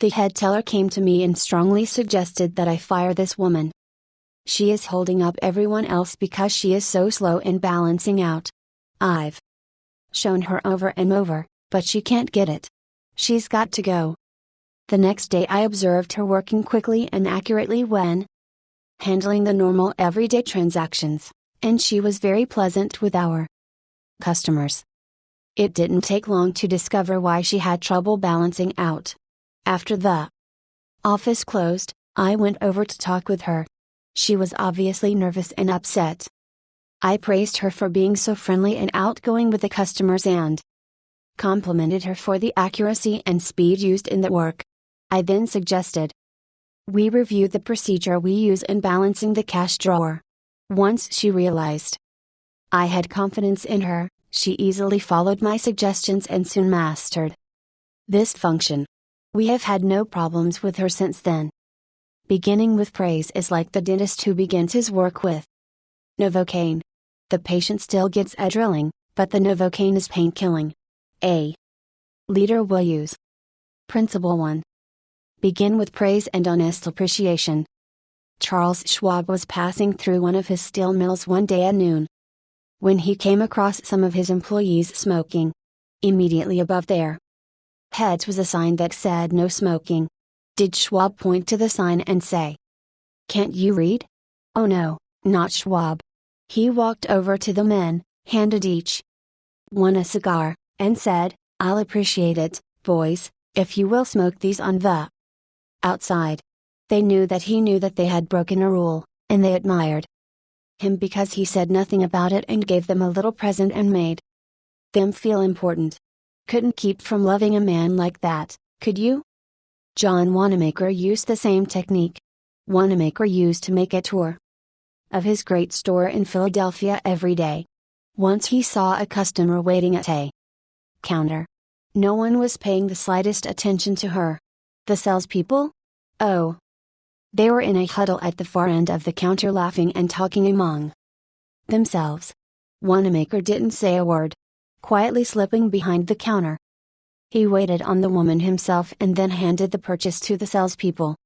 The head teller came to me and strongly suggested that I fire this woman. She is holding up everyone else because she is so slow in balancing out. I've shown her over and over, but she can't get it. She's got to go. The next day I observed her working quickly and accurately when handling the normal everyday transactions, and she was very pleasant with our customers. It didn't take long to discover why she had trouble balancing out. After the office closed, I went over to talk with her. She was obviously nervous and upset. I praised her for being so friendly and outgoing with the customers and complimented her for the accuracy and speed used in the work. I then suggested we review the procedure we use in balancing the cash drawer. Once she realized I had confidence in her, she easily followed my suggestions and soon mastered this function. We have had no problems with her since then. Beginning with praise is like the dentist who begins his work with Novocaine. The patient still gets a drilling, but the Novocaine is pain-killing. A leader will use Principle 1. Begin with praise and honest appreciation. Charles Schwab was passing through one of his steel mills one day at noon, when he came across some of his employees smoking. Immediately above their heads was a sign that said no smoking. Did Schwab point to the sign and say, "Can't you read?" Oh no, not Schwab. He walked over to the men, handed each one a cigar, and said, "I'll appreciate it, boys, if you will smoke these on the outside." They knew that they had broken a rule, and they admired him because he said nothing about it and gave them a little present and made them feel important. Couldn't keep from loving a man like that, could you? John Wanamaker used the same technique. Wanamaker used to make a tour of his great store in Philadelphia every day. Once he saw a customer waiting at a counter. No one was paying the slightest attention to her. The salespeople? Oh. They were in a huddle at the far end of the counter laughing and talking among themselves. Wanamaker didn't say a word, quietly slipping behind the counter. He waited on the woman himself and then handed the purchase to the salespeople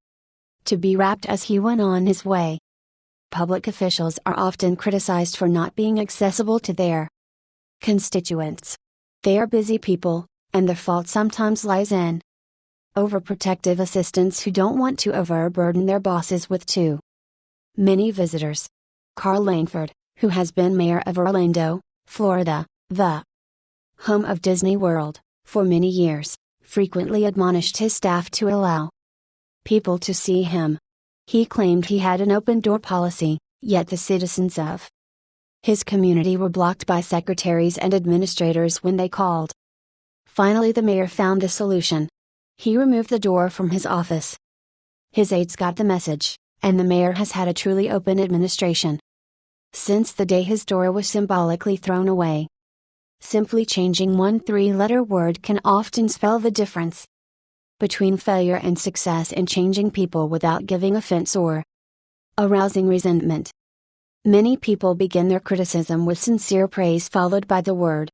to be wrapped as he went on his way. Public officials are often criticized for not being accessible to their constituents. They are busy people, and their fault sometimes lies in overprotective assistants who don't want to overburden their bosses with too many visitors. Carl Langford, who has been mayor of Orlando, Florida, the home of Disney World, for many years, frequently admonished his staff to allow people to see him. He claimed he had an open-door policy, yet the citizens of his community were blocked by secretaries and administrators when they called. Finally, the mayor found the solution. He removed the door from his office. His aides got the message, and the mayor has had a truly open administration since the day his door was symbolically thrown away. Simply changing one three-letter word can often spell the difference between failure and success in changing people without giving offense or arousing resentment. Many people begin their criticism with sincere praise followed by the word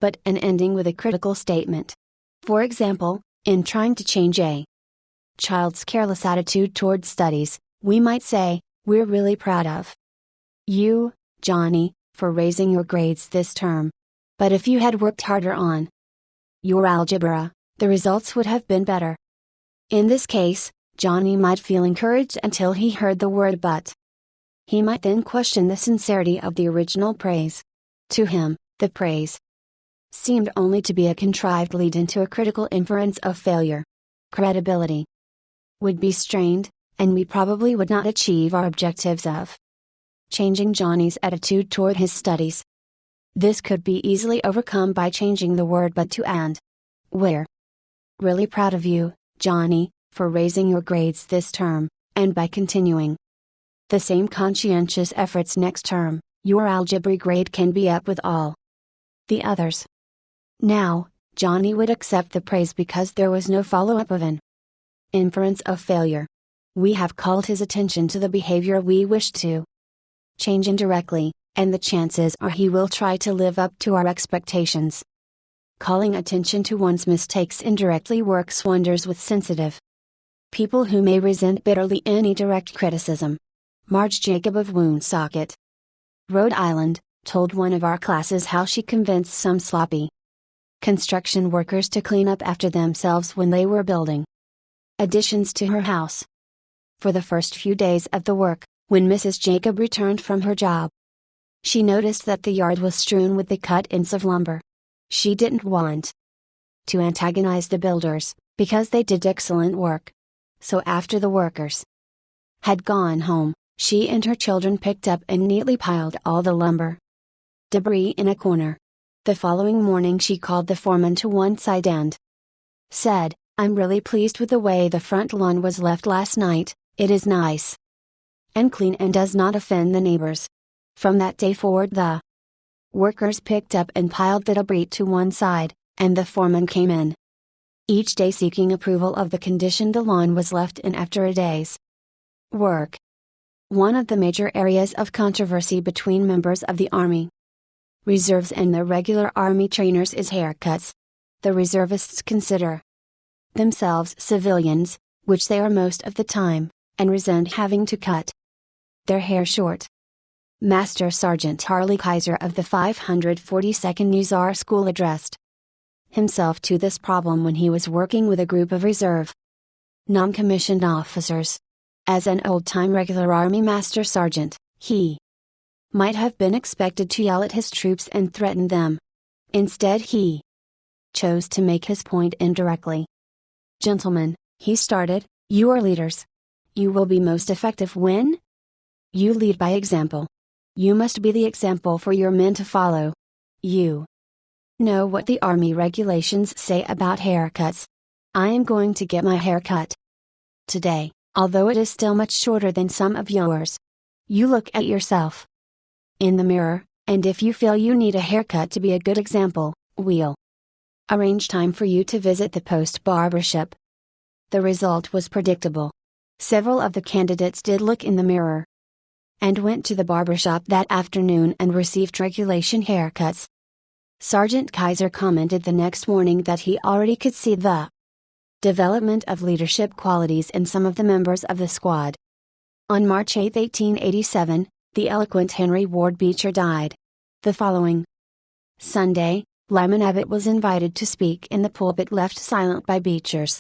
but and ending with a critical statement. For example, in trying to change a child's careless attitude toward studies, we might say, "We're really proud of you, Johnny, for raising your grades this term. But if you had worked harder on your algebra, the results would have been better." In this case, Johnny might feel encouraged until he heard the word but. He might then question the sincerity of the original praise. To him, the praise seemed only to be a contrived lead into a critical inference of failure. Credibility would be strained, and we probably would not achieve our objectives of changing Johnny's attitude toward his studies. This could be easily overcome by changing the word but to and. We're really proud of you, Johnny, for raising your grades this term, and by continuing the same conscientious efforts next term, your algebra grade can be up with all the others. Now, Johnny would accept the praise because there was no follow-up of an inference of failure. We have called his attention to the behavior we wish to change indirectly, and the chances are he will try to live up to our expectations. Calling attention to one's mistakes indirectly works wonders with sensitive people who may resent bitterly any direct criticism. Marge Jacob of Woonsocket, Rhode Island, told one of our classes how she convinced some sloppy construction workers to clean up after themselves when they were building additions to her house. For the first few days of the work, when Mrs. Jacob returned from her job, she noticed that the yard was strewn with the cut ends of lumber. She didn't want to antagonize the builders, because they did excellent work. So after the workers had gone home, she and her children picked up and neatly piled all the lumber debris in a corner. The following morning she called the foreman to one side and said, "I'm really pleased with the way the front lawn was left last night. It is nice and clean and does not offend the neighbors." From that day forward the workers picked up and piled the debris to one side, and the foreman came in each day seeking approval of the condition the lawn was left in after a day's work. One of the major areas of controversy between members of the Army Reserves and the regular Army trainers is haircuts. The reservists consider themselves civilians, which they are most of the time, and resent having to cut their hair short. Master Sergeant Harley Kaiser of the 542nd Hussar School addressed himself to this problem when he was working with a group of reserve non-commissioned officers. As an old-time regular Army Master Sergeant, he might have been expected to yell at his troops and threaten them. Instead he chose to make his point indirectly. "Gentlemen," he started, "you are leaders. You will be most effective when you lead by example. You must be the example for your men to follow. You know what the Army regulations say about haircuts. I am going to get my hair cut today, although it is still much shorter than some of yours. You look at yourself in the mirror, and if you feel you need a haircut to be a good example, we'll arrange time for you to visit the post barbershop. The result was predictable. Several of the candidates did look in the mirror and went to the barbershop that afternoon and received regulation haircuts. Sergeant Kaiser commented the next morning that he already could see the development of leadership qualities in some of the members of the squad. On March 8, 1887, the eloquent Henry Ward Beecher died. The following Sunday, Lyman Abbott was invited to speak in the pulpit left silent by Beecher's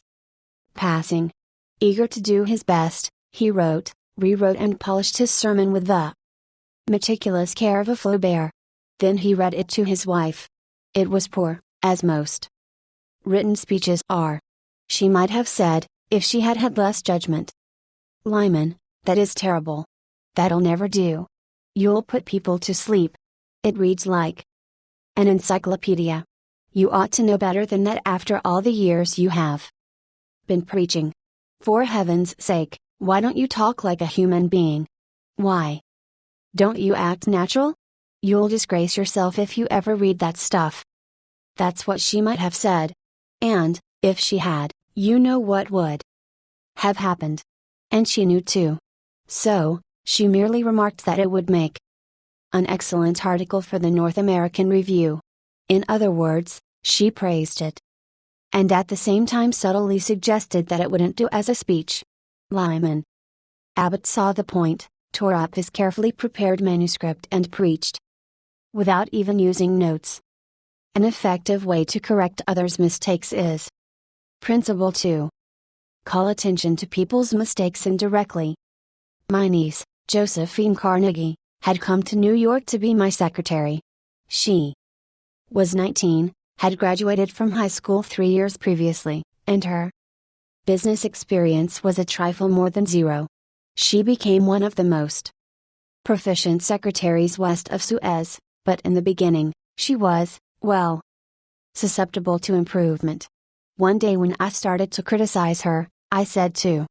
passing. Eager to do his best, he wrote, rewrote and polished his sermon with the meticulous care of a Flaubert. Then he read it to his wife. It was poor, as most written speeches are. She might have said, if she had had less judgment. Lyman, that is terrible. That'll never do. You'll put people to sleep. It reads like an encyclopedia. You ought to know better than that after all the years you have been preaching. For heaven's sake, why don't you talk like a human being? Why don't you act natural? You'll disgrace yourself if you ever read that stuff. That's what she might have said. And, if she had, you know what would have happened. And she knew too. So, she merely remarked that it would make an excellent article for the North American Review. In other words, she praised it. And at the same time subtly suggested that it wouldn't do as a speech. Lyman Abbott saw the point, tore up his carefully prepared manuscript and preached without even using notes. An effective way to correct others' mistakes is Principle 2. Call attention to people's mistakes indirectly. My niece, Josephine Carnegie, had come to New York to be my secretary. She was 19, had graduated from high school 3 years previously, and her business experience was a trifle more than zero. She became one of the most proficient secretaries west of Suez, but in the beginning, she was, well, susceptible to improvement. One day when I started to criticize her, I said to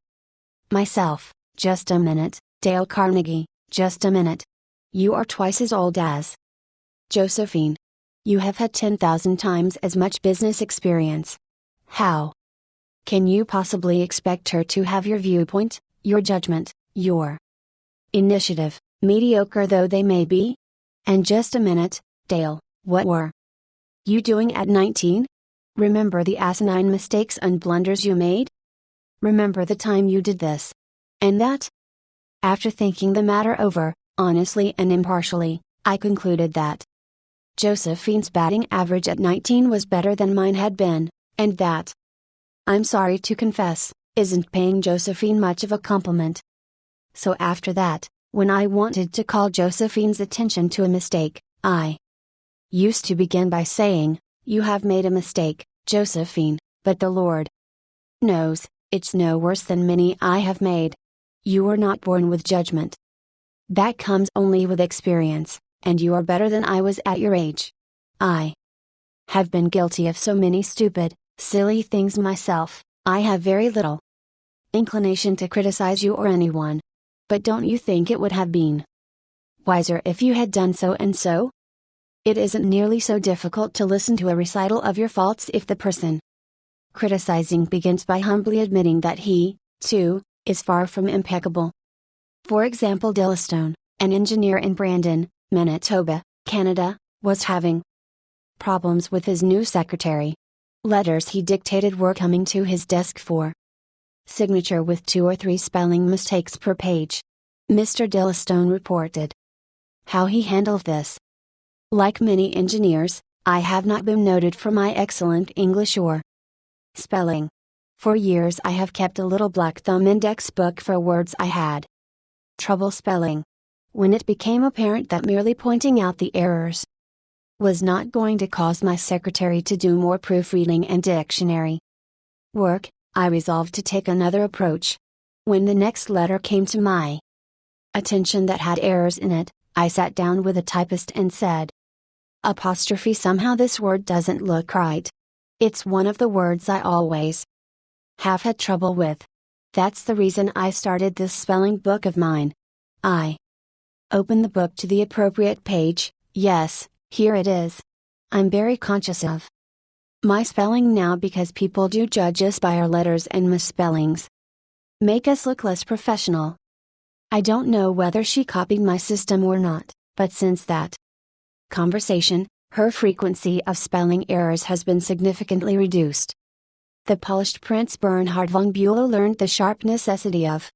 myself, just a minute, Dale Carnegie, just a minute. You are twice as old as Josephine. You have had 10,000 times as much business experience. How can you possibly expect her to have your viewpoint, your judgment, your initiative, mediocre though they may be? And just a minute, Dale, what were you doing at 19? Remember the asinine mistakes and blunders you made? Remember the time you did this and that? After thinking the matter over, honestly and impartially, I concluded that Josephine's batting average at 19 was better than mine had been, and that, I'm sorry to confess, isn't paying Josephine much of a compliment. So after that, when I wanted to call Josephine's attention to a mistake, I used to begin by saying, you have made a mistake, Josephine, but the Lord knows, it's no worse than many I have made. You were not born with judgment. That comes only with experience, and you are better than I was at your age. I have been guilty of so many stupid, silly things myself. I have very little inclination to criticize you or anyone. But don't you think it would have been wiser if you had done so and so? It isn't nearly so difficult to listen to a recital of your faults if the person criticizing begins by humbly admitting that he, too, is far from impeccable. For example, Dillistone, an engineer in Brandon, Manitoba, Canada, was having problems with his new secretary. Letters he dictated were coming to his desk for signature with 2 or 3 spelling mistakes per page. Mr. Dillistone reported how he handled this. Like many engineers, I have not been noted for my excellent English or spelling. For years I have kept a little black thumb index book for words I had trouble spelling. When it became apparent that merely pointing out the errors was not going to cause my secretary to do more proofreading and dictionary work, I resolved to take another approach. When the next letter came to my attention that had errors in it, I sat down with a typist and said, apostrophe, somehow this word doesn't look right. It's one of the words I always have had trouble with. That's the reason I started this spelling book of mine. I opened the book to the appropriate page. Yes, here it is. I'm very conscious of my spelling now because people do judge us by our letters, and misspellings make us look less professional. I don't know whether she copied my system or not, but since that conversation, her frequency of spelling errors has been significantly reduced. The polished Prince Bernhard von Bülow learned the sharp necessity of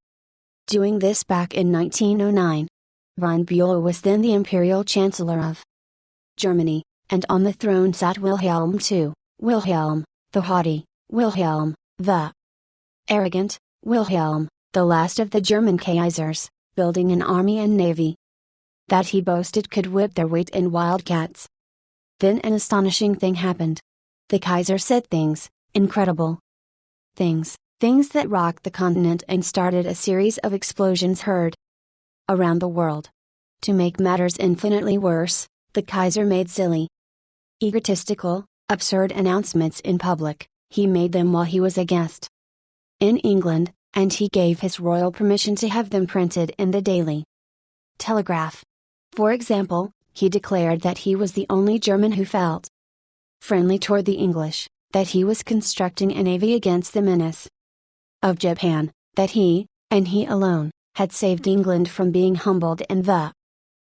doing this back in 1909. Von Bülow was then the Imperial Chancellor of Germany, and on the throne sat Wilhelm II, Wilhelm, the haughty, Wilhelm, the arrogant, Wilhelm, the last of the German Kaisers, building an army and navy that he boasted could whip their weight in wildcats. Then an astonishing thing happened. The Kaiser said things, incredible things that rocked the continent and started a series of explosions heard around the world. To make matters infinitely worse, the Kaiser made silly, egotistical, absurd announcements in public. He made them while he was a guest in England, and he gave his royal permission to have them printed in the Daily Telegraph. For example, he declared that he was the only German who felt friendly toward the English, that he was constructing a navy against the menace of Japan, that he, and he alone, had saved England from being humbled in the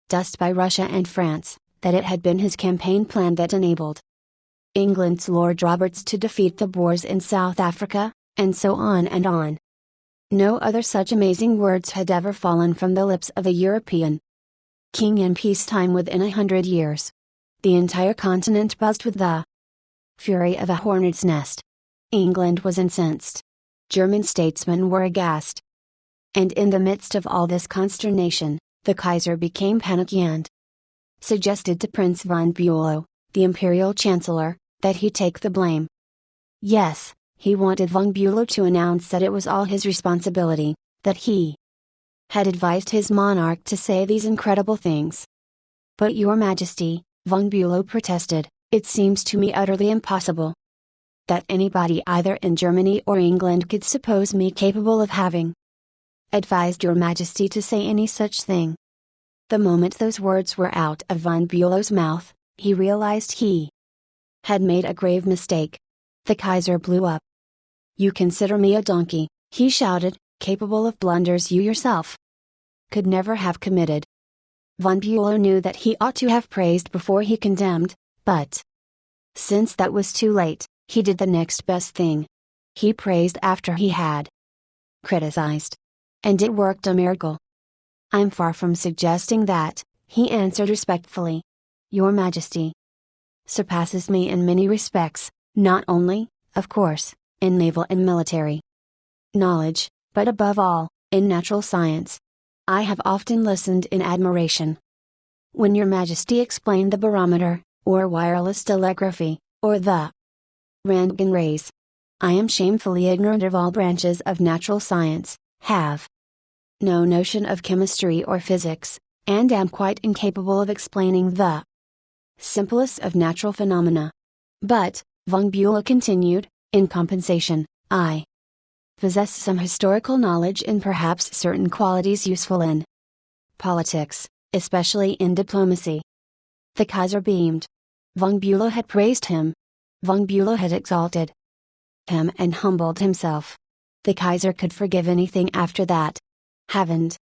dust by Russia and France, that it had been his campaign plan that enabled England's Lord Roberts to defeat the Boers in South Africa, and so on and on. No other such amazing words had ever fallen from the lips of a European king in peacetime within 100 years. The entire continent buzzed with the fury of a hornet's nest. England was incensed. German statesmen were aghast. And in the midst of all this consternation, the Kaiser became panicky and suggested to Prince von Bülow, the Imperial Chancellor, that he take the blame. Yes, he wanted von Bülow to announce that it was all his responsibility, that he had advised his monarch to say these incredible things. But Your Majesty, von Bülow protested, it seems to me utterly impossible that anybody either in Germany or England could suppose me capable of having advised Your Majesty to say any such thing. The moment those words were out of von Bülow's mouth, he realized he had made a grave mistake. The Kaiser blew up. You consider me a donkey, he shouted, capable of blunders you yourself could never have committed. Von Bülow knew that he ought to have praised before he condemned, but since that was too late, he did the next best thing. He praised after he had criticized. And it worked a miracle. I'm far from suggesting that, he answered respectfully. Your Majesty surpasses me in many respects, not only, of course, in naval and military knowledge, but above all, in natural science. I have often listened in admiration when Your Majesty explained the barometer, or wireless telegraphy, or the Röntgen rays. I am shamefully ignorant of all branches of natural science, have no notion of chemistry or physics, and am quite incapable of explaining the simplest of natural phenomena. But, von Bülow continued, in compensation, I possess some historical knowledge and perhaps certain qualities useful in politics, especially in diplomacy. The Kaiser beamed. Von Bülow had praised him. Von Bülow had exalted him and humbled himself. The Kaiser could forgive anything after that. Haven't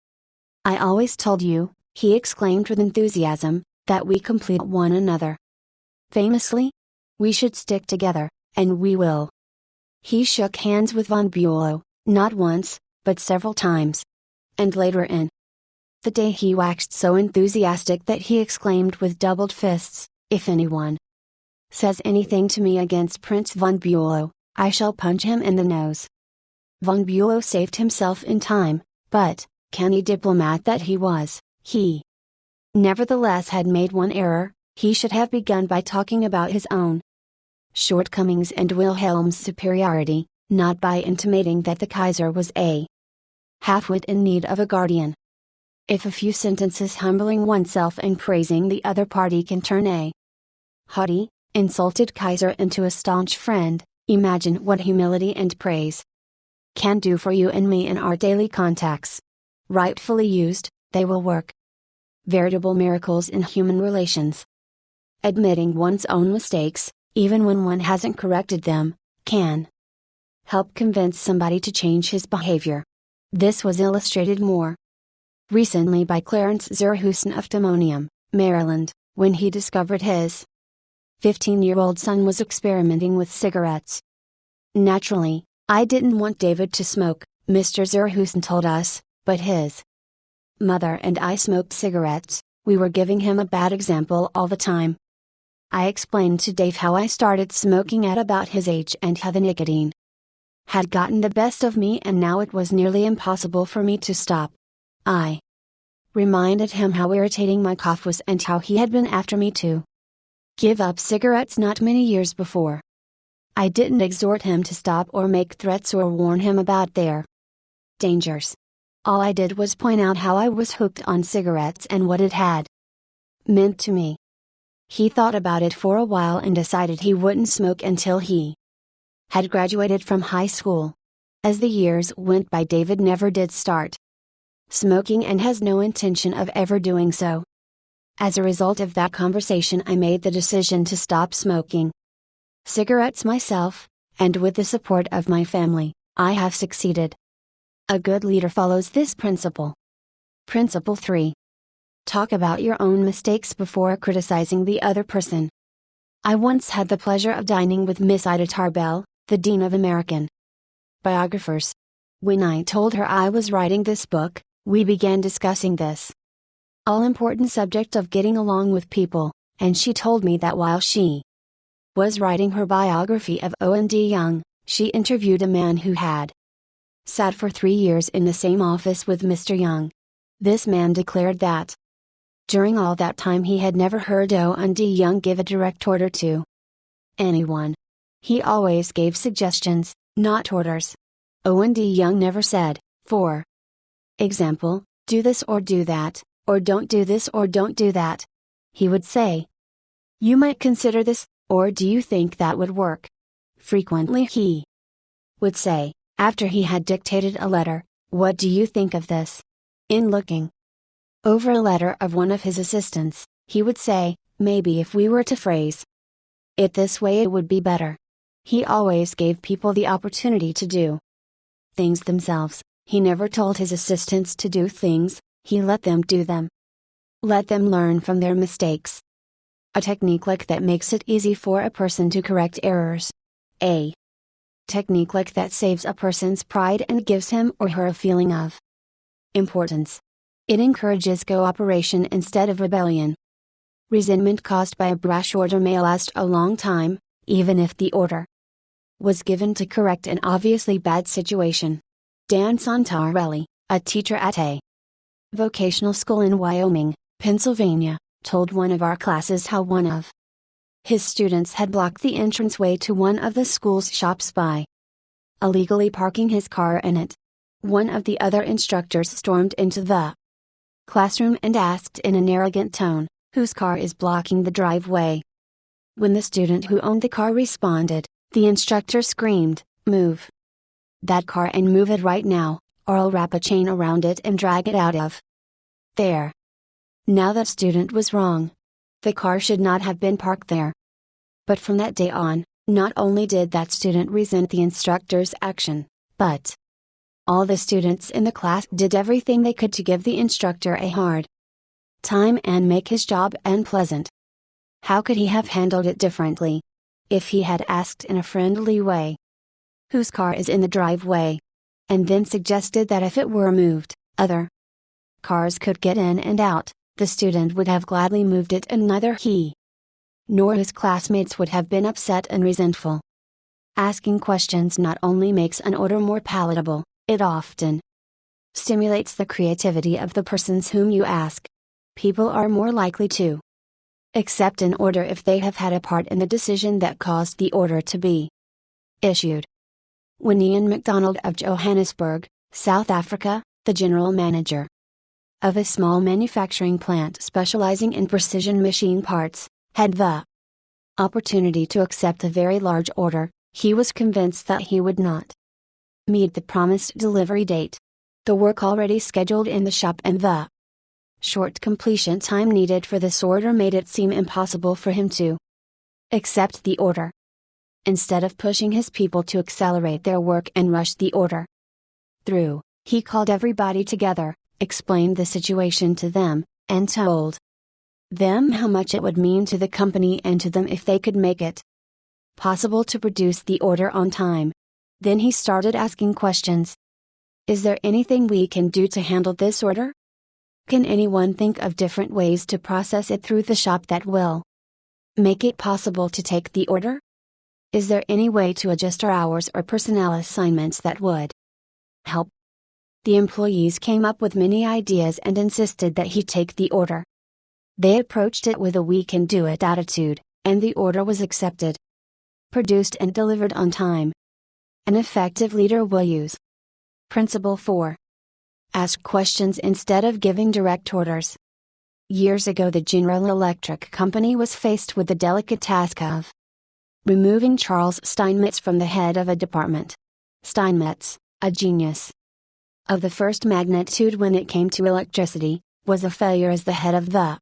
I always told you, he exclaimed with enthusiasm, that we complete one another? Famously? We should stick together, and we will. He shook hands with von Bülow, not once, but several times. And later in the day he waxed so enthusiastic that he exclaimed with doubled fists, if anyone says anything to me against Prince von Bülow, I shall punch him in the nose. Von Bülow saved himself in time, but, canny diplomat that he was, he nevertheless had made one error. He should have begun by talking about his own shortcomings and Wilhelm's superiority, not by intimating that the Kaiser was a half-wit in need of a guardian. If a few sentences humbling oneself and praising the other party can turn a haughty, insulted Kaiser into a staunch friend, imagine what humility and praise can do for you and me in our daily contacts. Rightfully used, they will work veritable miracles in human relations. Admitting one's own mistakes, even when one hasn't corrected them, can help convince somebody to change his behavior. This was illustrated more recently by Clarence Zerhusen of Timonium, Maryland, when he discovered his 15-year-old son was experimenting with cigarettes. Naturally, I didn't want David to smoke, Mr. Zerhusen told us, but his mother and I smoked cigarettes. We were giving him a bad example all the time. I explained to Dave how I started smoking at about his age and how the nicotine had gotten the best of me and now it was nearly impossible for me to stop. I reminded him how irritating my cough was and how he had been after me to give up cigarettes not many years before. I didn't exhort him to stop or make threats or warn him about their dangers. All I did was point out how I was hooked on cigarettes and what it had meant to me. He thought about it for a while and decided he wouldn't smoke until he had graduated from high school. As the years went by, David never did start smoking and has no intention of ever doing so. As a result of that conversation, I made the decision to stop smoking cigarettes myself, and with the support of my family, I have succeeded. A good leader follows this principle. Principle 3. Talk about your own mistakes before criticizing the other person. I once had the pleasure of dining with Miss Ida Tarbell, the Dean of American Biographers. When I told her I was writing this book, we began discussing this all-important subject of getting along with people, and she told me that while she was writing her biography of O.N.D. Young, she interviewed a man who had sat for 3 years in the same office with Mr. Young. This man declared that during all that time he had never heard O.N.D. Young give a direct order to anyone. He always gave suggestions, not orders. O.N.D. Young never said, for example, do this or do that, or don't do this or don't do that. He would say, you might consider this, or do you think that would work? Frequently he would say, after he had dictated a letter, what do you think of this? In looking over a letter of one of his assistants, he would say, maybe if we were to phrase it this way it would be better. He always gave people the opportunity to do things themselves. He never told his assistants to do things, he let them do them. Let them learn from their mistakes. A technique like that makes it easy for a person to correct errors. A technique like that saves a person's pride and gives him or her a feeling of importance. It encourages cooperation instead of rebellion. Resentment caused by a brash order may last a long time, even if the order was given to correct an obviously bad situation. Dan Santarelli, a teacher at a vocational school in Wyoming, Pennsylvania, told one of our classes how one of his students had blocked the entranceway to one of the school's shops by illegally parking his car in it. One of the other instructors stormed into the classroom and asked in an arrogant tone, whose car is blocking the driveway? When the student who owned the car responded, the instructor screamed, move that car and move it right now, or I'll wrap a chain around it and drag it out of there. Now that student was wrong. The car should not have been parked there. But from that day on, not only did that student resent the instructor's action, but all the students in the class did everything they could to give the instructor a hard time and make his job unpleasant. How could he have handled it differently? If he had asked in a friendly way, whose car is in the driveway? And then suggested that if it were moved, other cars could get in and out, the student would have gladly moved it and neither he nor his classmates would have been upset and resentful. Asking questions not only makes an order more palatable, it often stimulates the creativity of the persons whom you ask. People are more likely to accept an order if they have had a part in the decision that caused the order to be issued. When Ian MacDonald of Johannesburg, South Africa, the general manager of a small manufacturing plant specializing in precision machine parts, had the opportunity to accept a very large order. He was convinced that he would not meet the promised delivery date. The work already scheduled in the shop and the short completion time needed for this order made it seem impossible for him to accept the order. Instead of pushing his people to accelerate their work and rush the order through, he called everybody together, explained the situation to them, and told them how much it would mean to the company and to them if they could make it possible to produce the order on time. Then he started asking questions. Is there anything we can do to handle this order? Can anyone think of different ways to process it through the shop that will make it possible to take the order? Is there any way to adjust our hours or personnel assignments that would help? The employees came up with many ideas and insisted that he take the order. They approached it with a "we can do it" attitude, and the order was accepted, produced and delivered on time. An effective leader will use Principle 4. Ask questions instead of giving direct orders. Years ago, the General Electric Company was faced with the delicate task of removing Charles Steinmetz from the head of a department. Steinmetz, a genius of the first magnitude when it came to electricity, was a failure as the head of the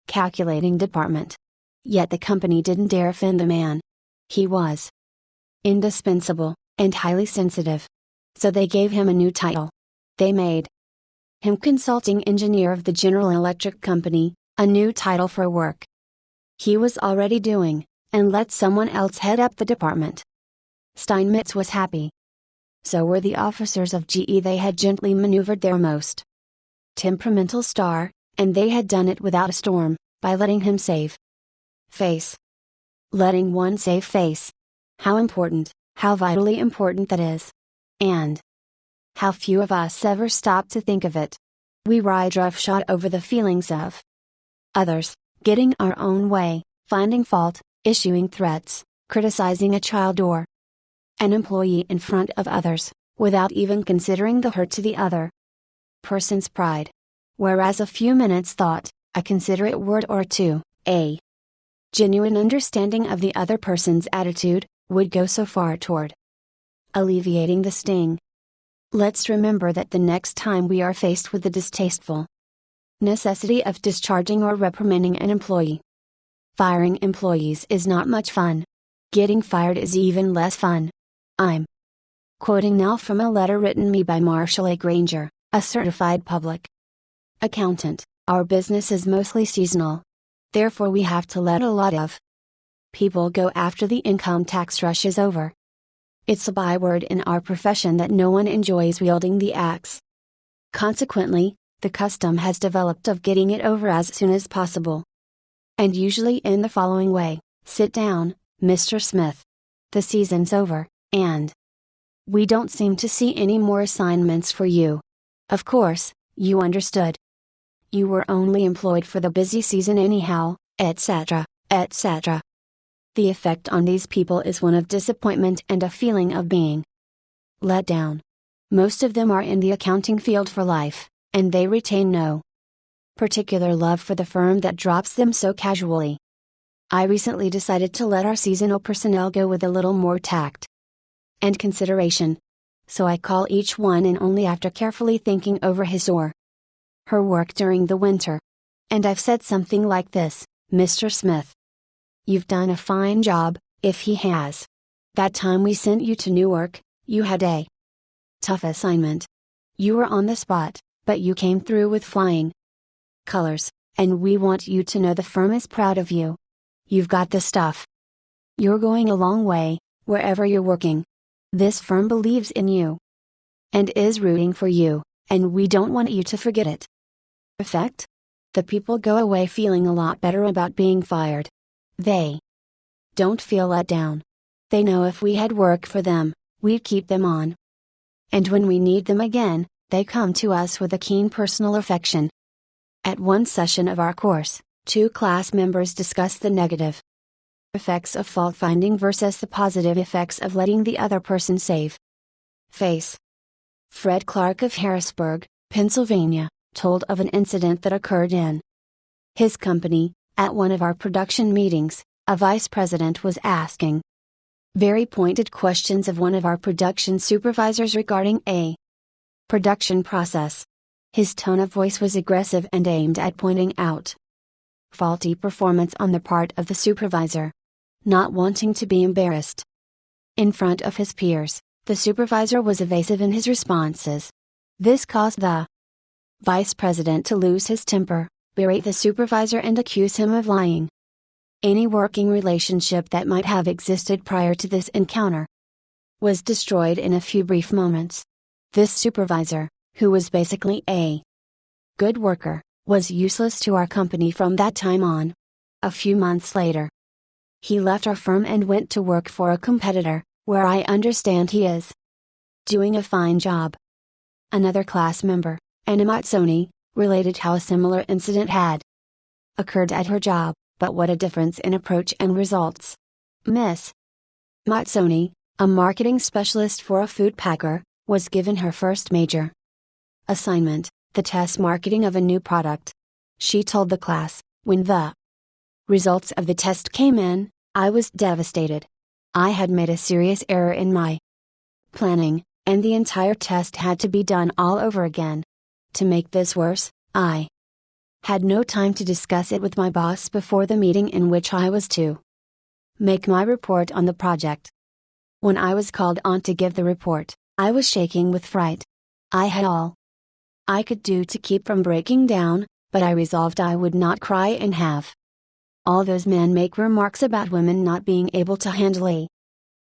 calculating department. Yet the company didn't dare offend the man. He was indispensable, and highly sensitive. So they gave him a new title. They made him consulting engineer of the General Electric Company, a new title for work he was already doing, and let someone else head up the department. Steinmetz was happy. So were the officers of GE. They had gently maneuvered their most temperamental star, and they had done it without a storm, by letting him save face. Letting one save face. How important, how vitally important that is. And how few of us ever stop to think of it. We ride roughshod over the feelings of others, getting our own way, finding fault, issuing threats, criticizing a child or an employee in front of others, without even considering the hurt to the other person's pride. Whereas a few minutes thought, a considerate word or two, a genuine understanding of the other person's attitude, would go so far toward alleviating the sting. Let's remember that the next time we are faced with the distasteful necessity of discharging or reprimanding an employee, firing employees is not much fun. Getting fired is even less fun. I'm quoting now from a letter written me by Marshall A. Granger, a certified public accountant. Our business is mostly seasonal. Therefore we have to let a lot of people go after the income tax rush is over. It's a byword in our profession that no one enjoys wielding the axe. Consequently, the custom has developed of getting it over as soon as possible. And usually in the following way: sit down, Mr. Smith. The season's over, and we don't seem to see any more assignments for you. Of course, you understood. You were only employed for the busy season anyhow, etc., etc. The effect on these people is one of disappointment and a feeling of being let down. Most of them are in the accounting field for life, and they retain no particular love for the firm that drops them so casually. I recently decided to let our seasonal personnel go with a little more tact and consideration. So I call each one in only after carefully thinking over his or her work during the winter. And I've said something like this: Mr. Smith, you've done a fine job. If he has. That time we sent you to Newark, you had a tough assignment. You were on the spot, but you came through with flying colors, and we want you to know the firm is proud of you. You've got the stuff. You're going a long way, wherever you're working. This firm believes in you and is rooting for you, and we don't want you to forget it. Effect? The people go away feeling a lot better about being fired. They don't feel let down. They know if we had work for them, we'd keep them on. And when we need them again, they come to us with a keen personal affection. At one session of our course, 2 class members discussed the negative effects of fault finding versus the positive effects of letting the other person save face. Fred Clark of Harrisburg, Pennsylvania, told of an incident that occurred in his company. At one of our production meetings, a vice president was asking very pointed questions of one of our production supervisors regarding a production process. His tone of voice was aggressive and aimed at pointing out faulty performance on the part of the supervisor. Not wanting to be embarrassed in front of his peers, the supervisor was evasive in his responses. This caused the vice president to lose his temper, berate the supervisor and accuse him of lying. Any working relationship that might have existed prior to this encounter was destroyed in a few brief moments. This supervisor, who was basically a good worker, was useless to our company from that time on. A few months later, he left our firm and went to work for a competitor, where I understand he is doing a fine job. Another class member, Anna Matsoni, related how a similar incident had occurred at her job, but what a difference in approach and results. Miss Matsoni, a marketing specialist for a food packer, was given her first major assignment, the test marketing of a new product. She told the class, when the results of the test came in, I was devastated. I had made a serious error in my planning, and the entire test had to be done all over again. To make this worse, I had no time to discuss it with my boss before the meeting in which I was to make my report on the project. When I was called on to give the report, I was shaking with fright. I had all I could do to keep from breaking down, but I resolved I would not cry and have all those men make remarks about women not being able to handle a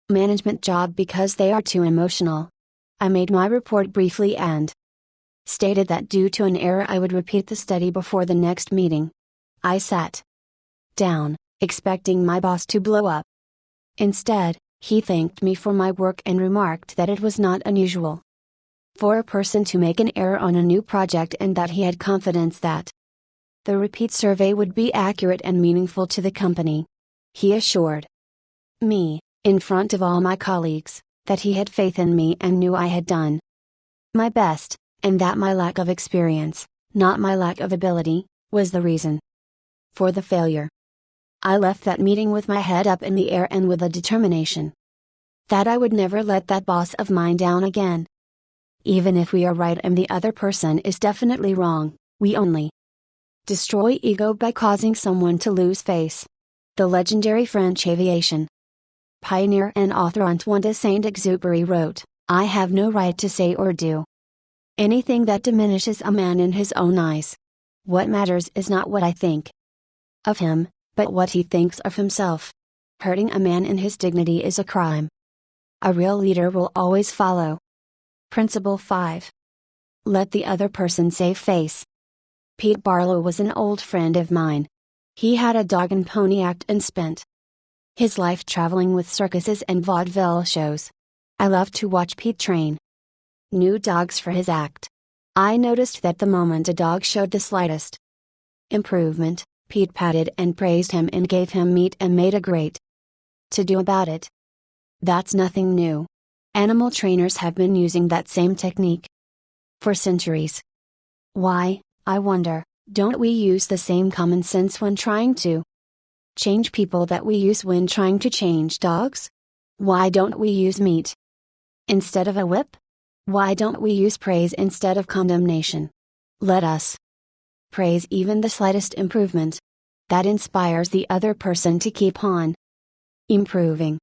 management job because they are too emotional. I made my report briefly and stated that due to an error I would repeat the study before the next meeting. I sat down, expecting my boss to blow up. Instead, he thanked me for my work and remarked that it was not unusual for a person to make an error on a new project and that he had confidence that the repeat survey would be accurate and meaningful to the company. He assured me, in front of all my colleagues, that he had faith in me and knew I had done my best, and that my lack of experience, not my lack of ability, was the reason for the failure. I left that meeting with my head up in the air and with a determination that I would never let that boss of mine down again. Even if we are right and the other person is definitely wrong, we only destroy ego by causing someone to lose face. The legendary French aviation pioneer and author Antoine de Saint-Exupéry wrote, "I have no right to say or do anything that diminishes a man in his own eyes. What matters is not what I think of him, but what he thinks of himself. Hurting a man in his dignity is a crime. A real leader will always follow." Principle 5. Let the other person save face. Pete Barlow was an old friend of mine. He had a dog and pony act and spent his life traveling with circuses and vaudeville shows. I loved to watch Pete train new dogs for his act. I noticed that the moment a dog showed the slightest improvement, Pete patted and praised him and gave him meat and made a great to-do about it. That's nothing new. Animal trainers have been using that same technique for centuries. Why, I wonder, don't we use the same common sense when trying to change people that we use when trying to change dogs? Why don't we use meat instead of a whip? Why don't we use praise instead of condemnation? Let us praise even the slightest improvement. That inspires the other person to keep on improving.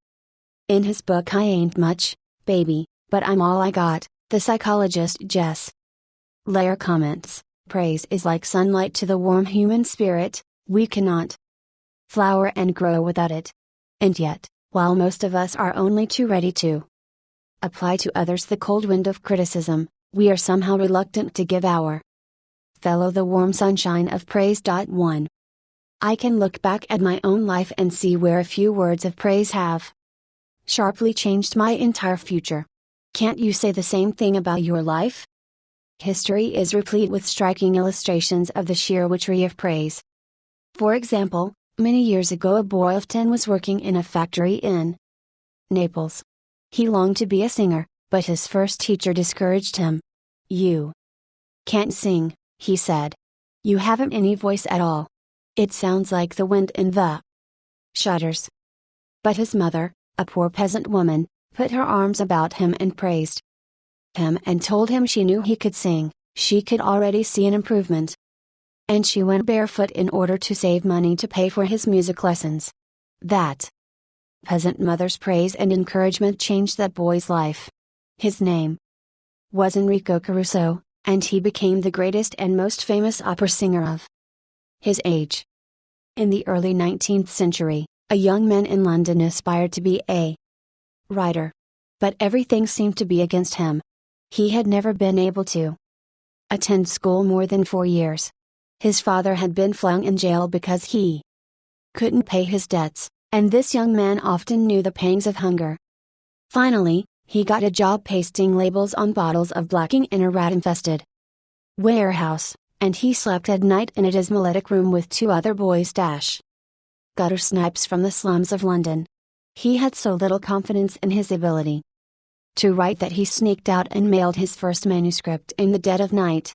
In his book I Ain't Much, Baby, But I'm All I Got, the psychologist Jess Lair comments, praise is like sunlight to the warm human spirit, we cannot flower and grow without it. And yet, while most of us are only too ready to apply to others the cold wind of criticism, we are somehow reluctant to give our fellow the warm sunshine of praise. 1. I can look back at my own life and see where a few words of praise have sharply changed my entire future. Can't you say the same thing about your life? History is replete with striking illustrations of the sheer witchery of praise. For example, many years ago a boy of 10 was working in a factory in Naples. He longed to be a singer, But his first teacher discouraged him. "You can't sing," he said. "You haven't any voice at all. It sounds like the wind in the shutters." But his mother, a poor peasant woman, put her arms about him and praised him and told him she knew he could sing. She could already see an improvement. And she went barefoot in order to save money to pay for his music lessons. That peasant mother's praise and encouragement changed that boy's life. His name was Enrico Caruso, and he became the greatest and most famous opera singer of his age. In the early 19th century, a young man in London aspired to be a writer. But everything seemed to be against him. He had never been able to attend school more than 4 years. His father had been flung in jail because he couldn't pay his debts, and this young man often knew the pangs of hunger. Finally, he got a job pasting labels on bottles of blacking in a rat-infested warehouse, and he slept at night in a dismal attic room with 2 other boys. Gutter snipes from the slums of London. He had so little confidence in his ability to write that he sneaked out and mailed his first manuscript in the dead of night,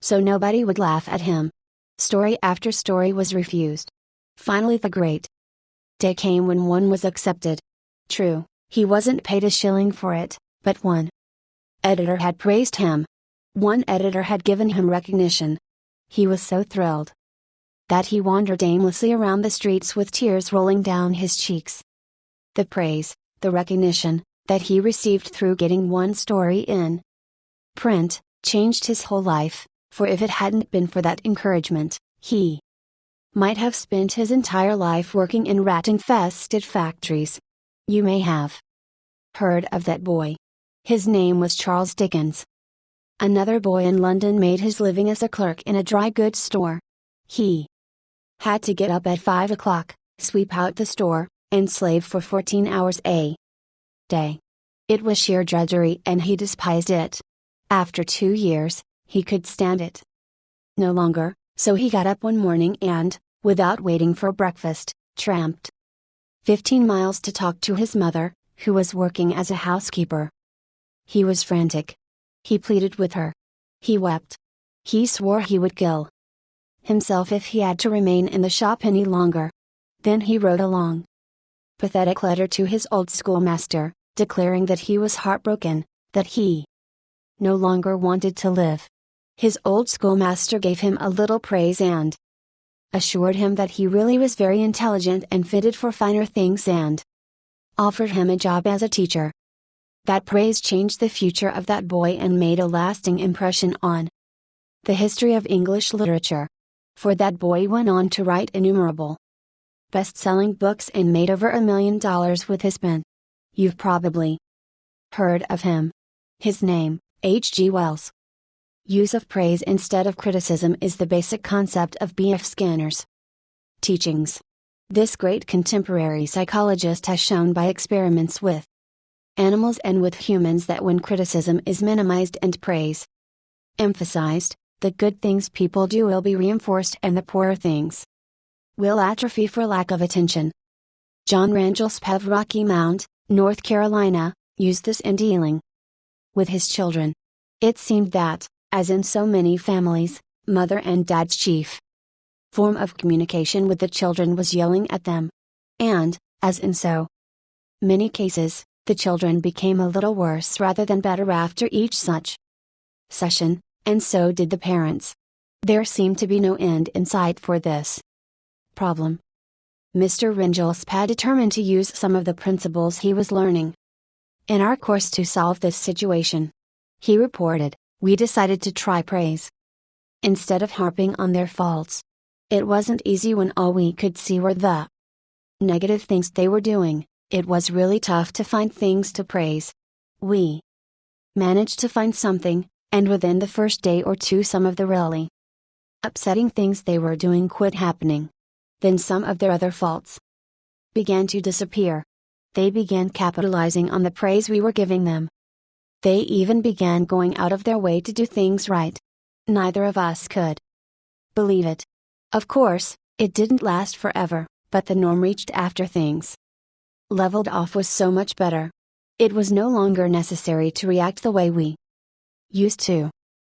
so nobody would laugh at him. Story after story was refused. Finally the great day came when one was accepted. True, he wasn't paid a shilling for it, but one editor had praised him. One editor had given him recognition. He was so thrilled that he wandered aimlessly around the streets with tears rolling down his cheeks. The praise, the recognition, that he received through getting one story in print, changed his whole life, for if it hadn't been for that encouragement, he might have spent his entire life working in rat-infested factories. You may have heard of that boy. His name was Charles Dickens. Another boy in London made his living as a clerk in a dry goods store. He had to get up at 5 o'clock, sweep out the store, and slave for 14 hours a day. It was sheer drudgery and he despised it. After 2 years, he could stand it no longer, so he got up one morning and, without waiting for breakfast, tramped 15 miles to talk to his mother, who was working as a housekeeper. He was frantic. He pleaded with her. He wept. He swore he would kill himself if he had to remain in the shop any longer. Then he wrote a long, pathetic letter to his old schoolmaster, declaring that he was heartbroken, that he no longer wanted to live. His old schoolmaster gave him a little praise and assured him that he really was very intelligent and fitted for finer things and offered him a job as a teacher. That praise changed the future of that boy and made a lasting impression on the history of English literature. For that boy went on to write innumerable best-selling books and made over $1 million with his pen. You've probably heard of him. His name, H.G. Wells. Use of praise instead of criticism is the basic concept of B.F. Skinner's teachings. This great contemporary psychologist has shown by experiments with animals and with humans that when criticism is minimized and praise emphasized, the good things people do will be reinforced and the poorer things will atrophy for lack of attention. John Randall's of Rocky Mount, North Carolina, used this in dealing with his children. It seemed that, as in so many families, mother and dad's chief form of communication with the children was yelling at them. And, as in so many cases, the children became a little worse rather than better after each such session, and so did the parents. There seemed to be no end in sight for this problem. Mr. Ringelspad determined to use some of the principles he was learning in our course to solve this situation. He reported, "We decided to try praise instead of harping on their faults. It wasn't easy when all we could see were the negative things they were doing. It was really tough to find things to praise. We managed to find something, and within the first day or two some of the really upsetting things they were doing quit happening. Then some of their other faults began to disappear. They began capitalizing on the praise we were giving them. They even began going out of their way to do things right. Neither of us could believe it. Of course, it didn't last forever, but the norm reached after things leveled off was so much better. It was no longer necessary to react the way we used to.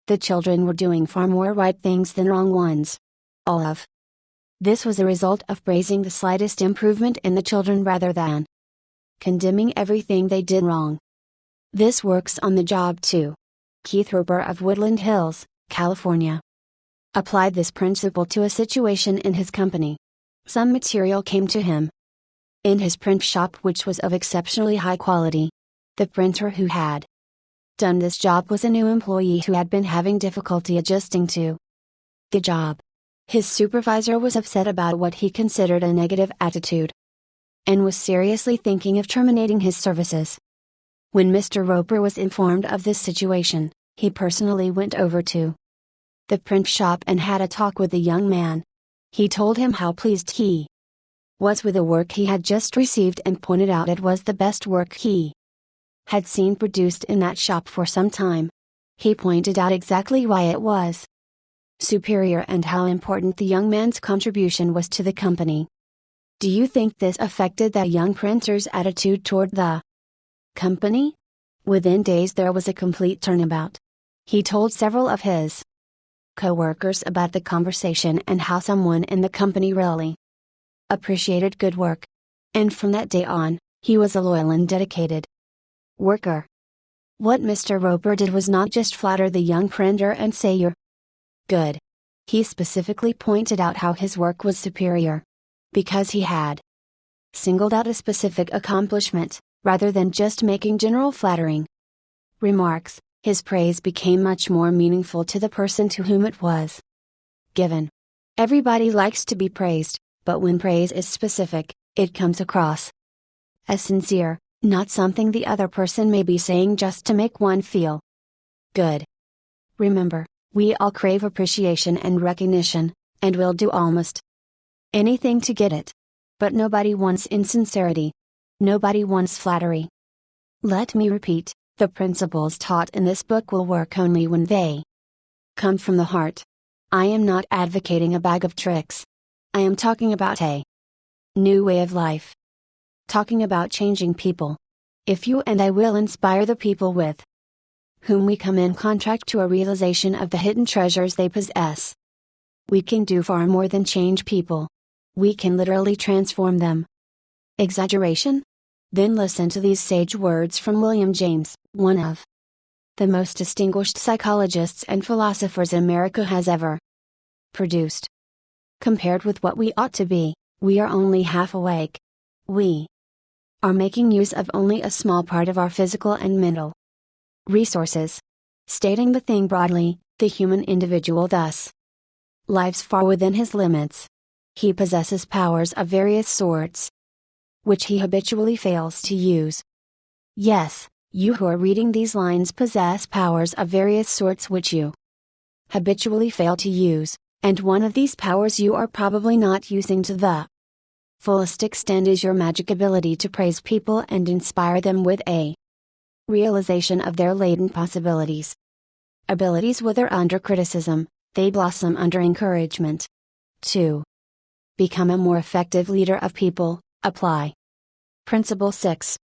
The children were doing far more right things than wrong ones. All of this was a result of praising the slightest improvement in the children rather than condemning everything they did wrong. This works on the job too. Keith Roper of Woodland Hills, California, applied this principle to a situation in his company. Some material came to him in his print shop which was of exceptionally high quality. The printer who had done this job was a new employee who had been having difficulty adjusting to the job. His supervisor was upset about what he considered a negative attitude and was seriously thinking of terminating his services. When Mr. Roper was informed of this situation, he personally went over to the print shop and had a talk with the young man. He told him how pleased he was with the work he had just received and pointed out it was the best work he had seen produced in that shop for some time. He pointed out exactly why it was superior and how important the young man's contribution was to the company. Do you think this affected that young printer's attitude toward the company? Within days there was a complete turnabout. He told several of his co-workers about the conversation and how someone in the company really appreciated good work. And from that day on, he was a loyal and dedicated worker. What Mr. Roper did was not just flatter the young printer and say you're good. He specifically pointed out how his work was superior because he had singled out a specific accomplishment, rather than just making general flattering remarks. His praise became much more meaningful to the person to whom it was given. Everybody likes to be praised, but when praise is specific, it comes across as sincere, not something the other person may be saying just to make one feel good. Remember, we all crave appreciation and recognition, and will do almost anything to get it. But nobody wants insincerity. Nobody wants flattery. Let me repeat. The principles taught in this book will work only when they come from the heart. I am not advocating a bag of tricks. I am talking about a new way of life. Talking about changing people. If you and I will inspire the people with whom we come in contact to a realization of the hidden treasures they possess, we can do far more than change people. We can literally transform them. Exaggeration? Then listen to these sage words from William James, one of the most distinguished psychologists and philosophers America has ever produced. Compared with what we ought to be, we are only half awake. We are making use of only a small part of our physical and mental resources. Stating the thing broadly, the human individual thus lives far within his limits. He possesses powers of various sorts, which he habitually fails to use. Yes, you who are reading these lines possess powers of various sorts which you habitually fail to use, and one of these powers you are probably not using to the fullest extent is your magic ability to praise people and inspire them with a realization of their latent possibilities. Abilities wither under criticism, they blossom under encouragement. 2. Become a more effective leader of people. Apply Principle 6.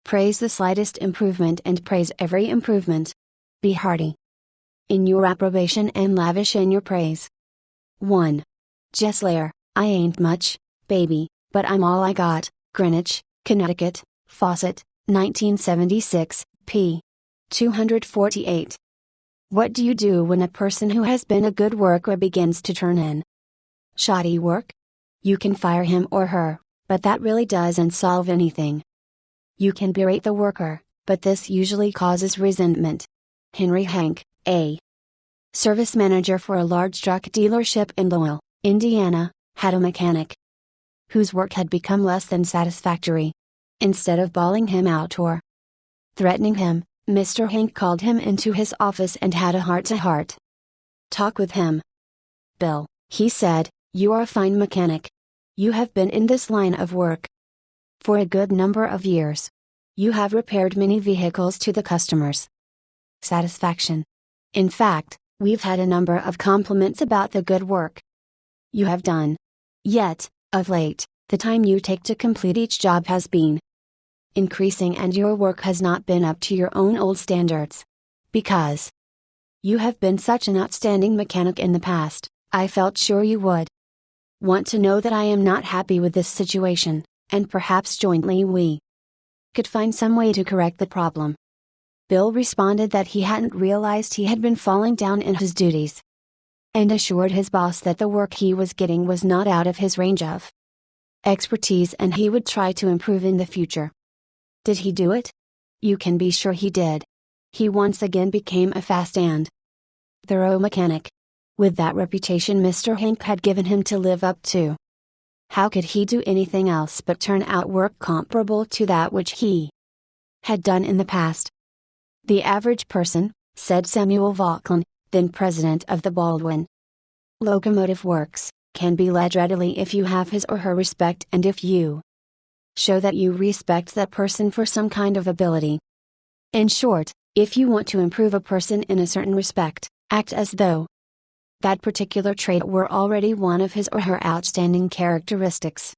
Praise the slightest improvement and praise every improvement. Be hearty in your approbation and lavish in your praise. 1. Jess Lair, I ain't much, baby, but I'm all I got. Greenwich, Connecticut, Fawcett, 1976, p. 248. What do you do when a person who has been a good worker begins to turn in shoddy work? You can fire him or her, but that really doesn't solve anything. You can berate the worker, but this usually causes resentment. Henry Hank, a service manager for a large truck dealership in Lowell, Indiana, had a mechanic whose work had become less than satisfactory. Instead of bawling him out or threatening him, Mr. Hank called him into his office and had a heart-to-heart talk with him. Bill, he said, you are a fine mechanic. You have been in this line of work for a good number of years. You have repaired many vehicles to the customer's satisfaction. In fact, we've had a number of compliments about the good work you have done. Yet, of late, the time you take to complete each job has been increasing, and your work has not been up to your own old standards. Because you have been such an outstanding mechanic in the past, I felt sure you would want to know that I am not happy with this situation, and perhaps jointly we could find some way to correct the problem. Bill responded that he hadn't realized he had been falling down in his duties, and assured his boss that the work he was getting was not out of his range of expertise and he would try to improve in the future. Did he do it? You can be sure he did. He once again became a fast and thorough mechanic, with that reputation Mr. Hank had given him to live up to. How could he do anything else but turn out work comparable to that which he had done in the past? The average person, said Samuel Vauquelin, then president of the Baldwin Locomotive Works, can be led readily if you have his or her respect and if you show that you respect that person for some kind of ability. In short, if you want to improve a person in a certain respect, act as though that particular trait were already one of his or her outstanding characteristics.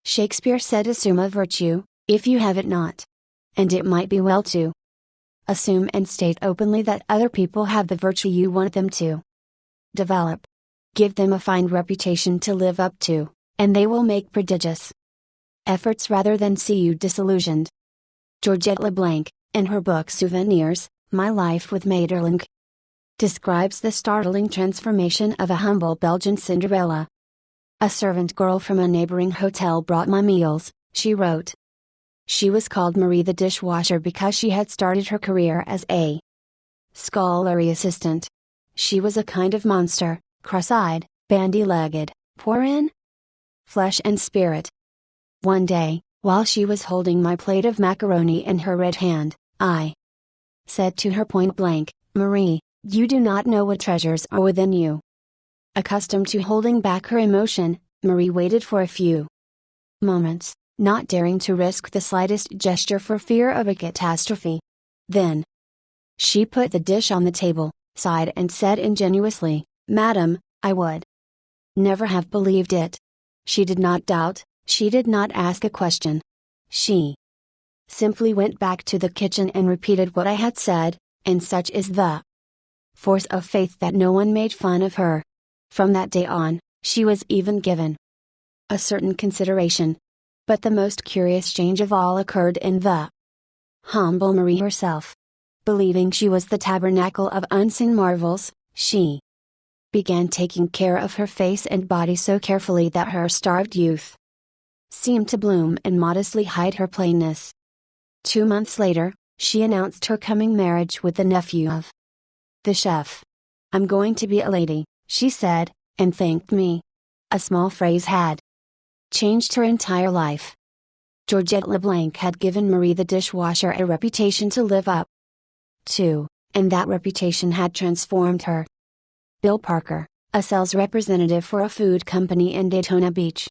Shakespeare said, assume a virtue, if you have it not. And it might be well to assume and state openly that other people have the virtue you want them to develop. Give them a fine reputation to live up to, and they will make prodigious efforts rather than see you disillusioned. Georgette Leblanc, in her book Souvenirs, My Life with Maeterlinck, describes the startling transformation of a humble Belgian Cinderella. A servant girl from a neighboring hotel brought my meals, she wrote. She was called Marie the dishwasher because she had started her career as a scullery assistant. She was a kind of monster, cross-eyed, bandy-legged, poor in flesh and spirit. One day, while she was holding my plate of macaroni in her red hand, I said to her point blank, Marie, you do not know what treasures are within you. Accustomed to holding back her emotion, Marie waited for a few moments, not daring to risk the slightest gesture for fear of a catastrophe. Then she put the dish on the table, sighed and said ingenuously, Madam, I would never have believed it. She did not doubt, she did not ask a question. She simply went back to the kitchen and repeated what I had said, and such is the force of faith that no one made fun of her. From that day on, she was even given a certain consideration. But the most curious change of all occurred in the humble Marie herself. Believing she was the tabernacle of unseen marvels, she began taking care of her face and body so carefully that her starved youth seemed to bloom and modestly hide her plainness. 2 months later, she announced her coming marriage with the nephew of the chef. I'm going to be a lady, she said, and thanked me. A small phrase had changed her entire life. Georgette Leblanc had given Marie the dishwasher a reputation to live up to, and that reputation had transformed her. Bill Parker, a sales representative for a food company in Daytona Beach,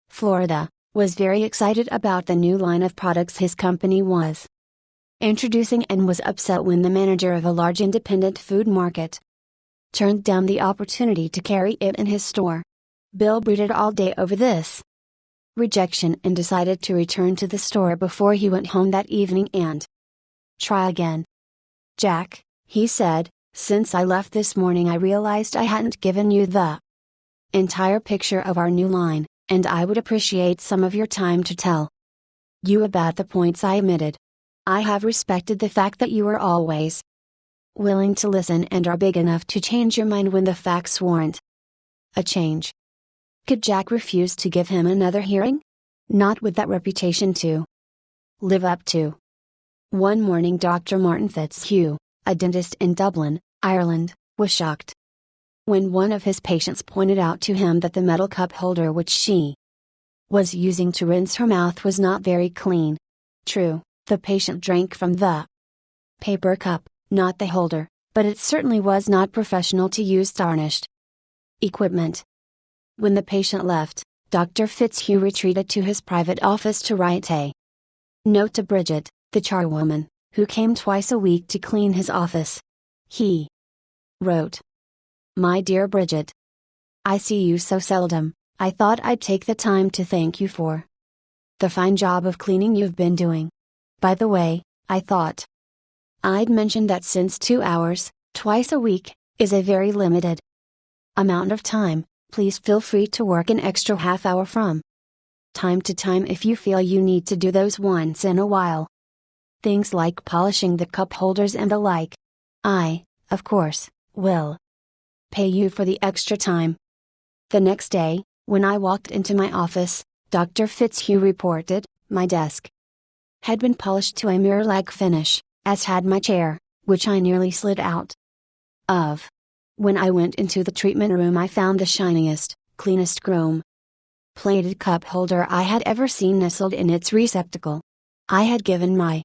Florida, was very excited about the new line of products his company was introducing and was upset when the manager of a large independent food market turned down the opportunity to carry it in his store. Bill brooded all day over this rejection and decided to return to the store before he went home that evening and try again. Jack, he said, since I left this morning I realized I hadn't given you the entire picture of our new line, and I would appreciate some of your time to tell you about the points I omitted. I have respected the fact that you are always willing to listen and are big enough to change your mind when the facts warrant a change. Could Jack refuse to give him another hearing? Not with that reputation to live up to. One morning Dr. Martin Fitzhugh, a dentist in Dublin, Ireland, was shocked when one of his patients pointed out to him that the metal cup holder which she was using to rinse her mouth was not very clean. True, the patient drank from the paper cup, not the holder, but it certainly was not professional to use tarnished equipment. When the patient left, Dr. Fitzhugh retreated to his private office to write a note to Bridget, the charwoman, who came twice a week to clean his office. He wrote, My dear Bridget, I see you so seldom, I thought I'd take the time to thank you for The fine job of cleaning you've been doing. By the way, I thought I'd mentioned that since 2 hours, twice a week, is a very limited amount of time, please feel free to work an extra half hour from time to time if you feel you need to do those once in a while. Things like polishing the cup holders and the like. I, of course, will pay you for the extra time. The next day, when I walked into my office, Dr. Fitzhugh reported, my desk had been polished to a mirror-like finish, as had my chair, which I nearly slid out of. When I went into the treatment room I found the shiniest, cleanest chrome plated cup holder I had ever seen nestled in its receptacle. I had given my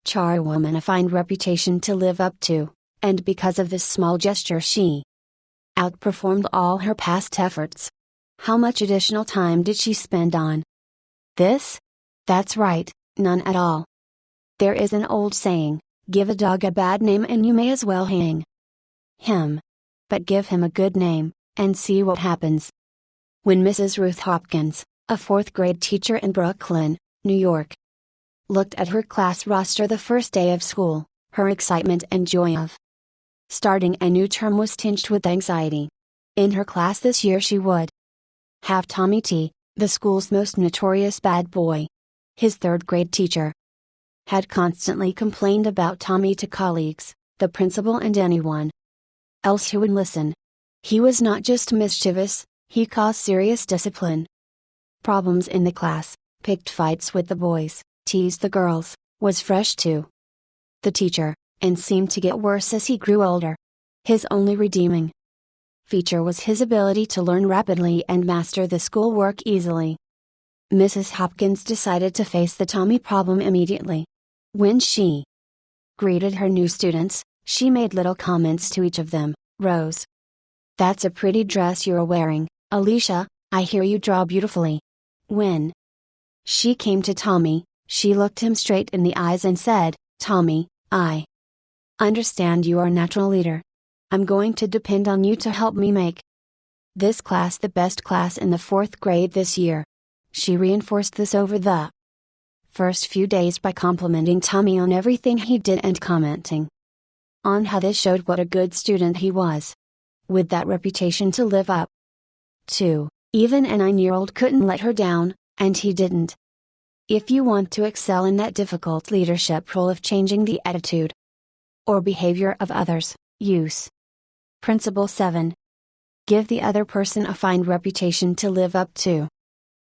charwoman a fine reputation to live up to, and because of this small gesture she outperformed all her past efforts. How much additional time did she spend on this? That's right, none at all. There is an old saying, give a dog a bad name and you may as well hang him. But give him a good name, and see what happens. When Mrs. Ruth Hopkins, a 4th grade teacher in Brooklyn, New York, looked at her class roster the first day of school, her excitement and joy of starting a new term was tinged with anxiety. In her class this year she would have Tommy T, the school's most notorious bad boy. His 3rd grade teacher had constantly complained about Tommy to colleagues, the principal and anyone else who would listen. He was not just mischievous, he caused serious discipline problems in the class, picked fights with the boys, teased the girls, was fresh to the teacher, and seemed to get worse as he grew older. His only redeeming feature was his ability to learn rapidly and master the schoolwork easily. Mrs. Hopkins decided to face the Tommy problem immediately. When she greeted her new students, she made little comments to each of them. Rose, that's a pretty dress you're wearing. Alicia, I hear you draw beautifully. When she came to Tommy, she looked him straight in the eyes and said, Tommy, I understand you are a natural leader. I'm going to depend on you to help me make this class the best class in the 4th grade this year. She reinforced this over the first few days by complimenting Tommy on everything he did and commenting on how this showed what a good student he was. With that reputation to live up to, even a 9-year-old couldn't let her down, and he didn't. If you want to excel in that difficult leadership role of changing the attitude or behavior of others, use Principle 7. Give the other person a fine reputation to live up to.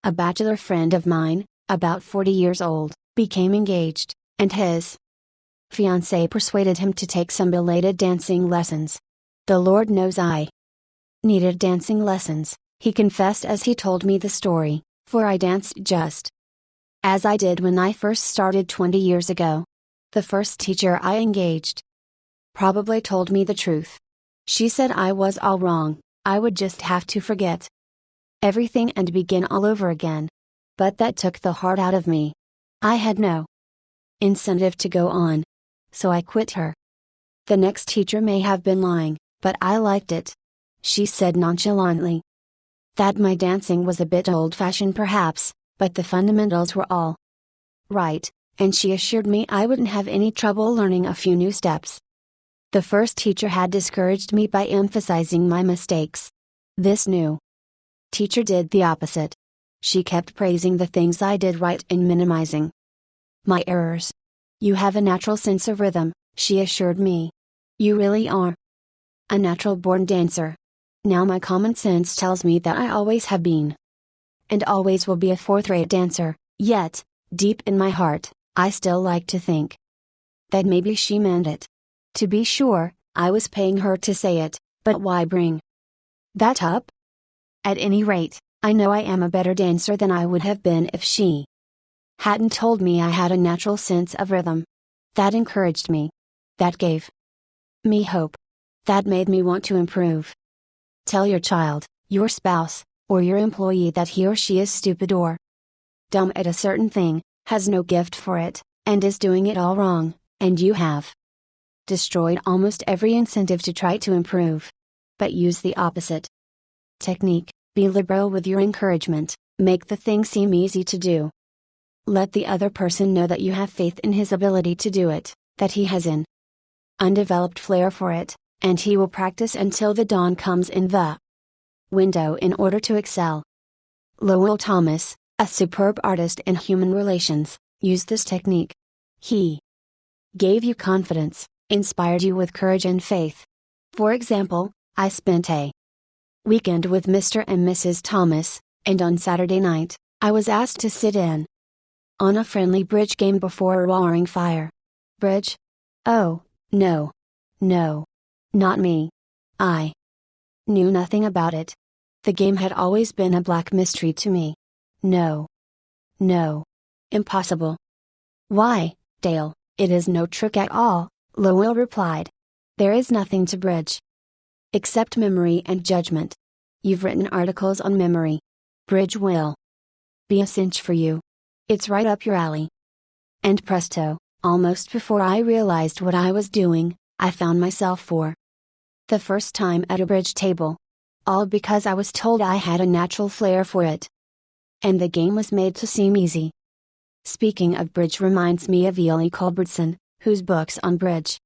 A bachelor friend of mine, about 40 years old, became engaged, and his fiancée persuaded him to take some belated dancing lessons. The Lord knows I needed dancing lessons, he confessed as he told me the story, for I danced just as I did when I first started 20 years ago. The first teacher I engaged probably told me the truth. She said I was all wrong, I would just have to forget everything and begin all over again. But that took the heart out of me. I had no incentive to go on. So I quit her. The next teacher may have been lying, but I liked it. She said nonchalantly that my dancing was a bit old-fashioned perhaps, but the fundamentals were all right, and she assured me I wouldn't have any trouble learning a few new steps. The first teacher had discouraged me by emphasizing my mistakes. This new teacher did the opposite. She kept praising the things I did right and minimizing my errors. You have a natural sense of rhythm, she assured me. You really are a natural-born dancer. Now my common sense tells me that I always have been and always will be a 4th-rate dancer, yet, deep in my heart, I still like to think that maybe she meant it. To be sure, I was paying her to say it, but why bring that up? At any rate, I know I am a better dancer than I would have been if she hadn't told me I had a natural sense of rhythm. That encouraged me. That gave me hope. That made me want to improve. Tell your child, your spouse, or your employee that he or she is stupid or dumb at a certain thing, has no gift for it, and is doing it all wrong, and you have destroyed almost every incentive to try to improve. But use the opposite technique. Be liberal with your encouragement, make the thing seem easy to do. Let the other person know that you have faith in his ability to do it, that he has an undeveloped flair for it, and he will practice until the dawn comes in the window in order to excel. Lowell Thomas, a superb artist in human relations, used this technique. He gave you confidence, inspired you with courage and faith. For example, I spent a weekend with Mr. and Mrs. Thomas, and on Saturday night, I was asked to sit in on a friendly bridge game before a roaring fire. Bridge? Oh, no. No. Not me. I knew nothing about it. The game had always been a black mystery to me. No. No. Impossible. Why, Dale, it is no trick at all, Lowell replied. There is nothing to bridge except memory and judgment. You've written articles on memory. Bridge will be a cinch for you. It's right up your alley. And presto, almost before I realized what I was doing, I found myself for the first time at a bridge table. All because I was told I had a natural flair for it. And the game was made to seem easy. Speaking of bridge reminds me of Ely Culbertson, whose books on bridge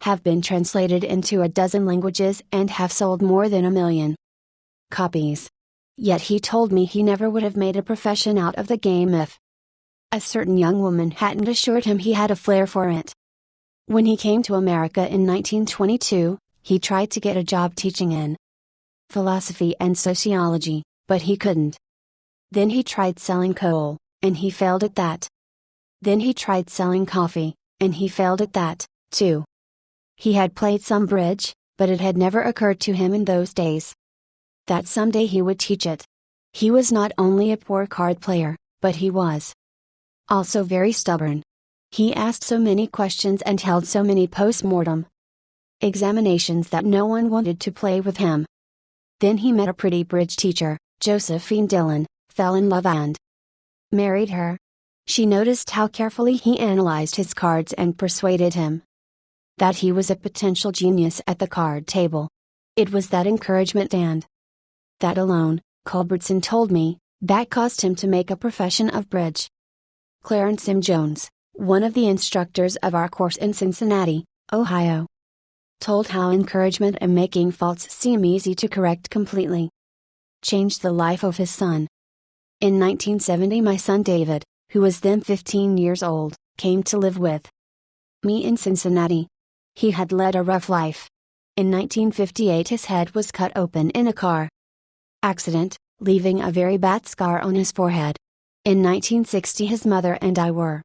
have been translated into a dozen languages and have sold more than 1 million copies. Yet he told me he never would have made a profession out of the game if a certain young woman hadn't assured him he had a flair for it. When he came to America in 1922, he tried to get a job teaching in philosophy and sociology, but he couldn't. Then he tried selling coal, and he failed at that. Then he tried selling coffee, and he failed at that, too. He had played some bridge, but it had never occurred to him in those days that someday he would teach it. He was not only a poor card player, but he was also very stubborn. He asked so many questions and held so many post-mortem examinations that no one wanted to play with him. Then he met a pretty bridge teacher, Josephine Dillon, fell in love and married her. She noticed how carefully he analyzed his cards and persuaded him that he was a potential genius at the card table. It was that encouragement and that alone, Culbertson told me, that caused him to make a profession of bridge. Clarence M. Jones, one of the instructors of our course in Cincinnati, Ohio, told how encouragement and making faults seem easy to correct completely changed the life of his son. In 1970, my son David, who was then 15 years old, came to live with me in Cincinnati. He had led a rough life. In 1958, his head was cut open in a car accident, leaving a very bad scar on his forehead. In 1960, his mother and I were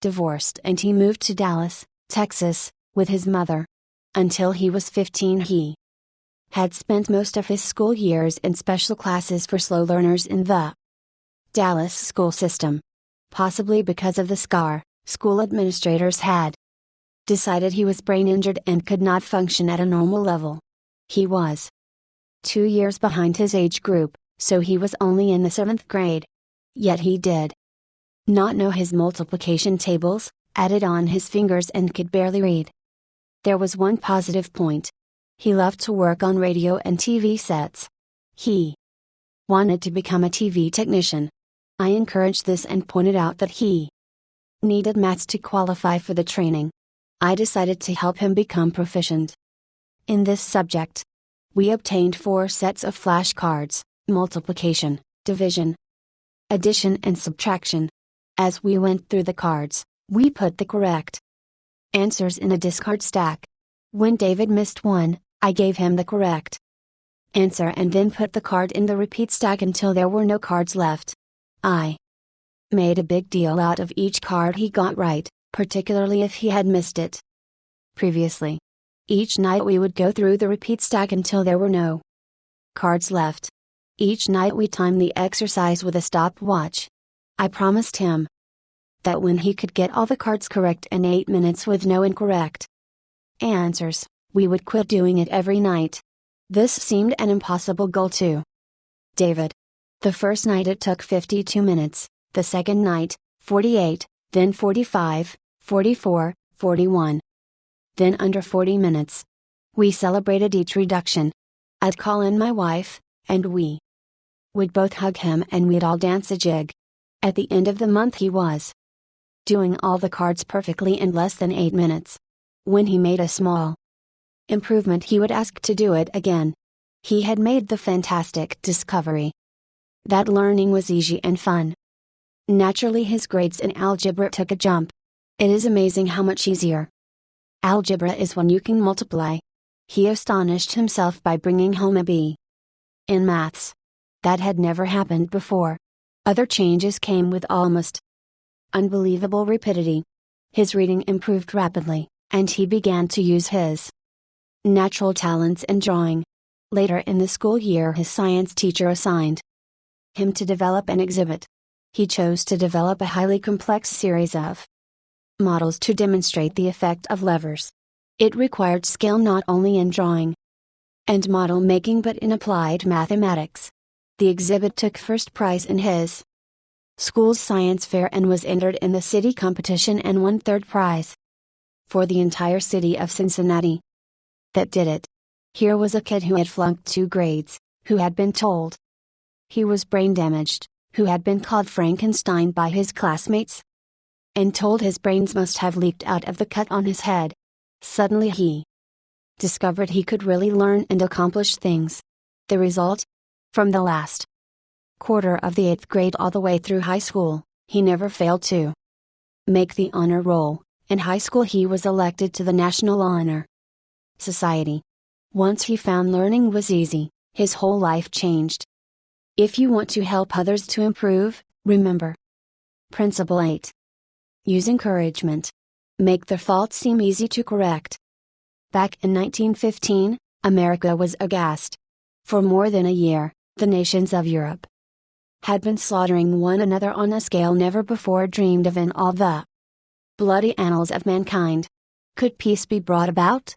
divorced and he moved to Dallas, Texas, with his mother. Until he was 15, he had spent most of his school years in special classes for slow learners in the Dallas school system. Possibly because of the scar, school administrators had decided he was brain injured and could not function at a normal level. He was 2 years behind his age group, so he was only in the 7th grade. Yet he did not know his multiplication tables, added on his fingers, and could barely read. There was one positive point. He loved to work on radio and TV sets. He wanted to become a TV technician. I encouraged this and pointed out that he needed maths to qualify for the training. I decided to help him become proficient in this subject. We obtained 4 sets of flashcards: multiplication, division, addition, and subtraction. As we went through the cards, we put the correct answers in a discard stack. When David missed one, I gave him the correct answer and then put the card in the repeat stack until there were no cards left. I made a big deal out of each card he got right, particularly if he had missed it previously. Each night we would go through the repeat stack until there were no cards left. Each night we timed the exercise with a stopwatch. I promised him that when he could get all the cards correct in 8 minutes with no incorrect answers, we would quit doing it every night. This seemed an impossible goal to David. The first night it took 52 minutes, the second night, 48, then 45, 44, 41. Then under 40 minutes. We celebrated each reduction. I'd call in my wife, and we would both hug him and we'd all dance a jig. At the end of the month he was doing all the cards perfectly in less than 8 minutes. When he made a small improvement he would ask to do it again. He had made the fantastic discovery that learning was easy and fun. Naturally his grades in algebra took a jump. It is amazing how much easier algebra is when you can multiply. He astonished himself by bringing home a B in maths. That had never happened before. Other changes came with almost unbelievable rapidity. His reading improved rapidly, and he began to use his natural talents in drawing. Later in the school year his science teacher assigned him to develop an exhibit. He chose to develop a highly complex series of models to demonstrate the effect of levers. It required skill not only in drawing and model making but in applied mathematics. The exhibit took first prize in his school's science fair and was entered in the city competition and won third prize for the entire city of Cincinnati. That did it. Here was a kid who had flunked 2 grades, who had been told he was brain damaged, who had been called Frankenstein by his classmates, and told his brains must have leaked out of the cut on his head. Suddenly he discovered he could really learn and accomplish things. The result? From the last quarter of the 8th grade all the way through high school, he never failed to make the honor roll. In high school he was elected to the National Honor Society. Once he found learning was easy, his whole life changed. If you want to help others to improve, remember Principle 8. Use encouragement. Make their faults seem easy to correct. Back in 1915, America was aghast. For more than a year, the nations of Europe had been slaughtering one another on a scale never before dreamed of in all the bloody annals of mankind. Could peace be brought about?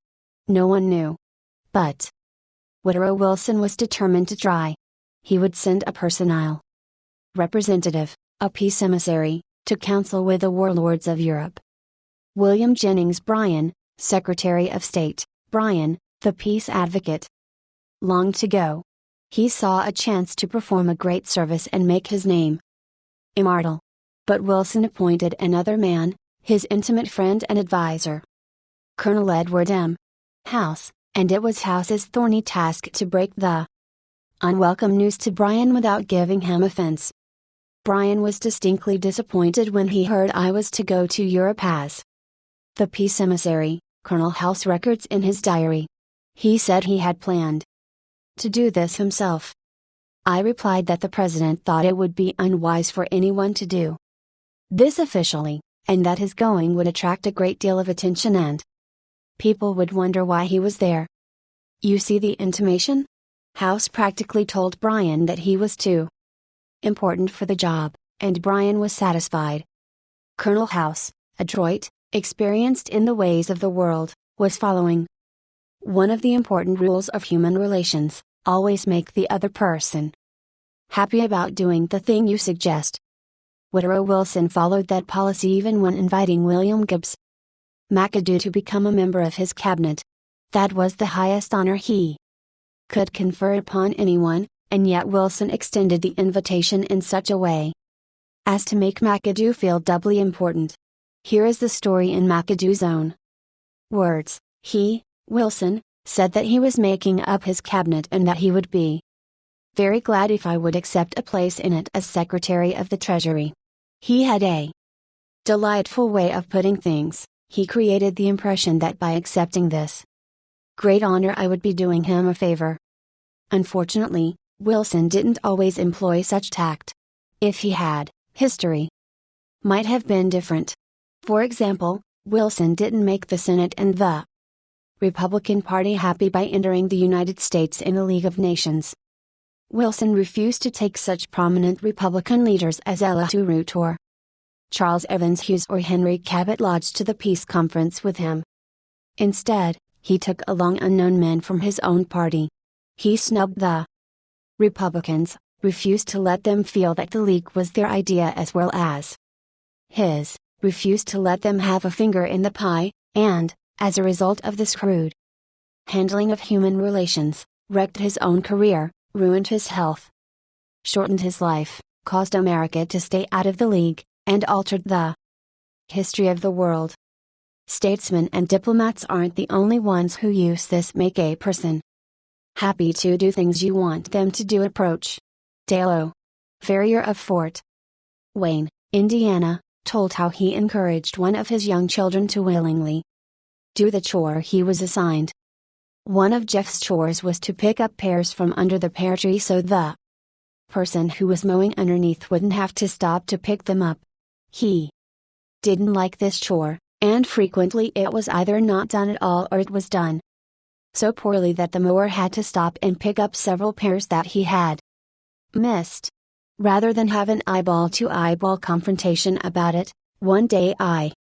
No one knew. But Woodrow Wilson was determined to try. He would send a personal representative, a peace emissary, to counsel with the warlords of Europe. William Jennings Bryan, Secretary of State, Bryan, the peace advocate, longed to go. He saw a chance to perform a great service and make his name immortal. But Wilson appointed another man, his intimate friend and advisor, Colonel Edward M. House, and it was House's thorny task to break the unwelcome news to Bryan without giving him offense. Bryan was distinctly disappointed when he heard I was to go to Europe as the peace emissary, Colonel House records in his diary. He said he had planned to do this himself. I replied that the president thought it would be unwise for anyone to do this officially, and that his going would attract a great deal of attention and people would wonder why he was there. You see the intimation? House practically told Bryan that he was too important for the job, and Bryan was satisfied. Colonel House, adroit, experienced in the ways of the world, was following one of the important rules of human relations: always make the other person happy about doing the thing you suggest. Woodrow Wilson followed that policy even when inviting William Gibbs McAdoo to become a member of his cabinet. That was the highest honor he could confer upon anyone, and yet Wilson extended the invitation in such a way as to make McAdoo feel doubly important. Here is the story in McAdoo's own words. He, Wilson, said that he was making up his cabinet and that he would be very glad if I would accept a place in it as Secretary of the Treasury. He had a delightful way of putting things. He created the impression that by accepting this great honor I would be doing him a favor. Unfortunately, Wilson didn't always employ such tact. If he had, history might have been different. For example, Wilson didn't make the Senate and the Republican Party happy by entering the United States in the League of Nations. Wilson refused to take such prominent Republican leaders as Elihu Root or Charles Evans Hughes or Henry Cabot Lodge to the peace conference with him. Instead, he took along unknown men from his own party. He snubbed the Republicans, refused to let them feel that the League was their idea as well as his, refused to let them have a finger in the pie, and, as a result of this crude handling of human relations, wrecked his own career, ruined his health, shortened his life, caused America to stay out of the League, and altered the history of the world. Statesmen and diplomats aren't the only ones who use this make a person happy to do things you want them to do approach. Dale Farrier of Fort Wayne, Indiana, told how he encouraged one of his young children to willingly do the chore he was assigned. One of Jeff's chores was to pick up pears from under the pear tree so the person who was mowing underneath wouldn't have to stop to pick them up. He didn't like this chore, and frequently it was either not done at all or it was done so poorly that the mower had to stop and pick up several pears that he had missed. Rather than have an eyeball-to-eyeball confrontation about it, one day I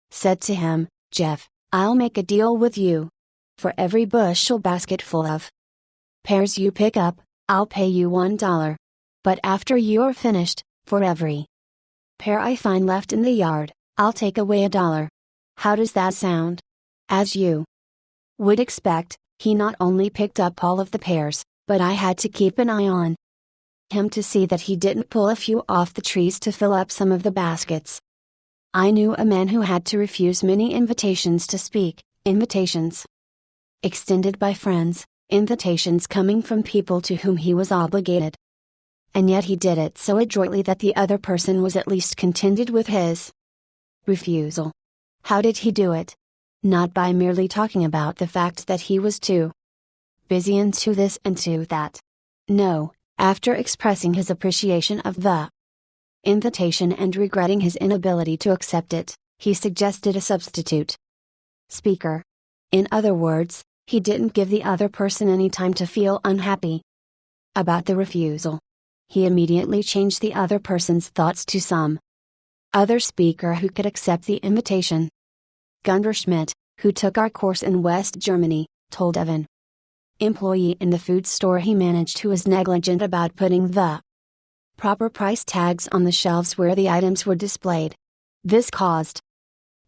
said to him, "Jeff, I'll make a deal with you. For every bushel basket full of pears you pick up, I'll pay you $1. But after you're finished, for every pear I find left in the yard, I'll take away $1. How does that sound?" As you would expect, he not only picked up all of the pears, but I had to keep an eye on him to see that he didn't pull a few off the trees to fill up some of the baskets. I knew a man who had to refuse many invitations to speak, invitations extended by friends, invitations coming from people to whom he was obligated. And yet he did it so adroitly that the other person was at least contented with his refusal. How did he do it? Not by merely talking about the fact that he was too busy into this and to that. No, after expressing his appreciation of the invitation and regretting his inability to accept it, he suggested a substitute speaker. In other words, he didn't give the other person any time to feel unhappy about the refusal. He immediately changed the other person's thoughts to some other speaker who could accept the invitation. Gunter Schmidt, who took our course in West Germany, told of an employee in the food store he managed who was negligent about putting the proper price tags on the shelves where the items were displayed. This caused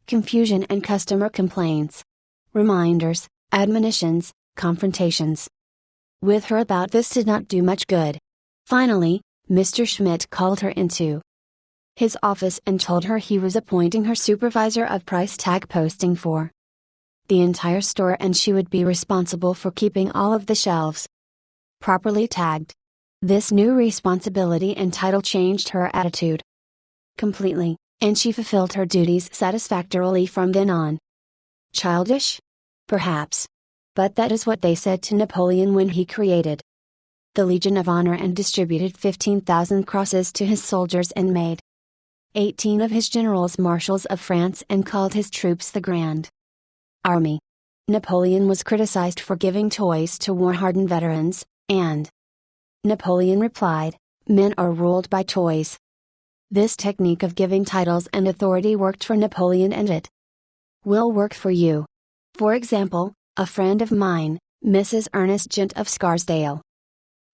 confusion and customer complaints, reminders, admonitions, confrontations with her about this did not do much good. Finally, Mr. Schmidt called her into his office and told her he was appointing her supervisor of price tag posting for the entire store and she would be responsible for keeping all of the shelves properly tagged. This new responsibility and title changed her attitude completely, and she fulfilled her duties satisfactorily from then on. Childish? Perhaps. But that is what they said to Napoleon when he created the Legion of Honor and distributed 15,000 crosses to his soldiers and made 18 of his generals marshals of France and called his troops the Grand Army. Napoleon was criticized for giving toys to war-hardened veterans, and Napoleon replied, "Men are ruled by toys." This technique of giving titles and authority worked for Napoleon and it will work for you. For example, a friend of mine, Mrs. Ernest Gent of Scarsdale,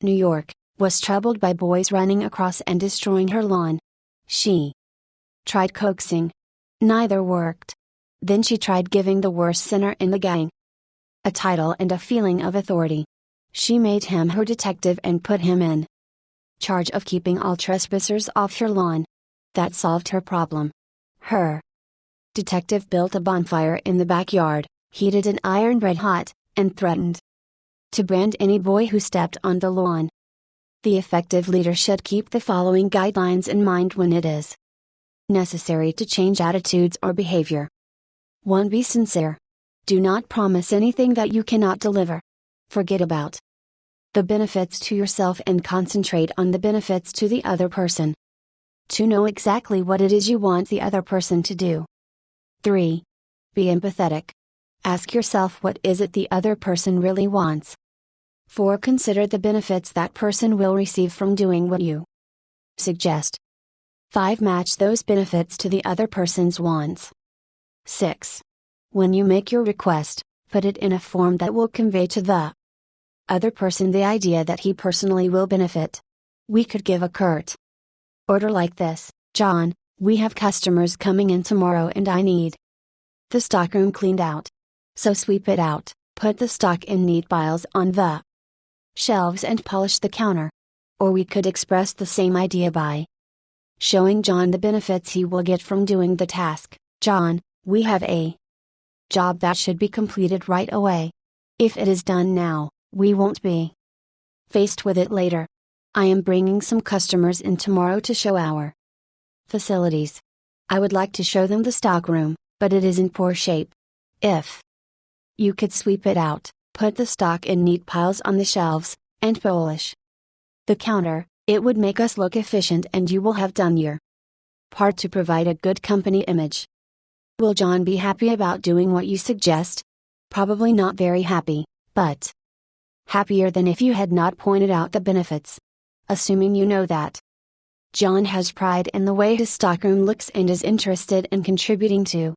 New York, was troubled by boys running across and destroying her lawn. She tried coaxing. Neither worked. Then she tried giving the worst sinner in the gang a title and a feeling of authority. She made him her detective and put him in charge of keeping all trespassers off her lawn. That solved her problem. Her detective built a bonfire in the backyard, heated an iron red hot, and threatened to brand any boy who stepped on the lawn. The effective leader should keep the following guidelines in mind when it is necessary to change attitudes or behavior. 1. Be sincere. Do not promise anything that you cannot deliver. Forget about the benefits to yourself and concentrate on the benefits to the other person. 2. Know exactly what it is you want the other person to do. 3. Be empathetic. Ask yourself what is it the other person really wants. 4. Consider the benefits that person will receive from doing what you suggest. 5. Match those benefits to the other person's wants. 6. When you make your request, put it in a form that will convey to the other person the idea that he personally will benefit. We could give a curt order like this: "John, we have customers coming in tomorrow and I need the stockroom cleaned out. So sweep it out, put the stock in neat piles on the shelves and polish the counter. Or we could express the same idea by showing John the benefits he will get from doing the task. John, we have a job that should be completed right away. If it is done now, we won't be faced with it later. I am bringing some customers in tomorrow to show our facilities. I would like to show them the stockroom, but it is in poor shape. If you could sweep it out, put the stock in neat piles on the shelves, and polish the counter, it would make us look efficient and you will have done your part to provide a good company image. Will John be happy about doing what you suggest? Probably not very happy, but happier than if you had not pointed out the benefits. Assuming you know that John has pride in the way his stockroom looks and is interested in contributing to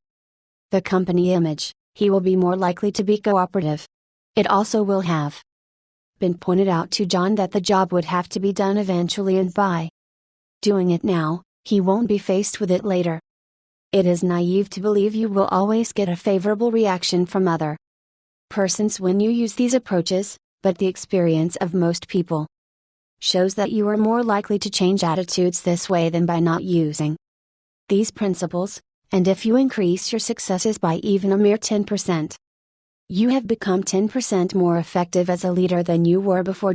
the company image, he will be more likely to be cooperative. It also will have been pointed out to John that the job would have to be done eventually, and by doing it now, he won't be faced with it later. It is naive to believe you will always get a favorable reaction from other persons when you use these approaches, but the experience of most people shows that you are more likely to change attitudes this way than by not using these principles, and if you increase your successes by even a mere 10%, you have become 10% more effective as a leader than you were before.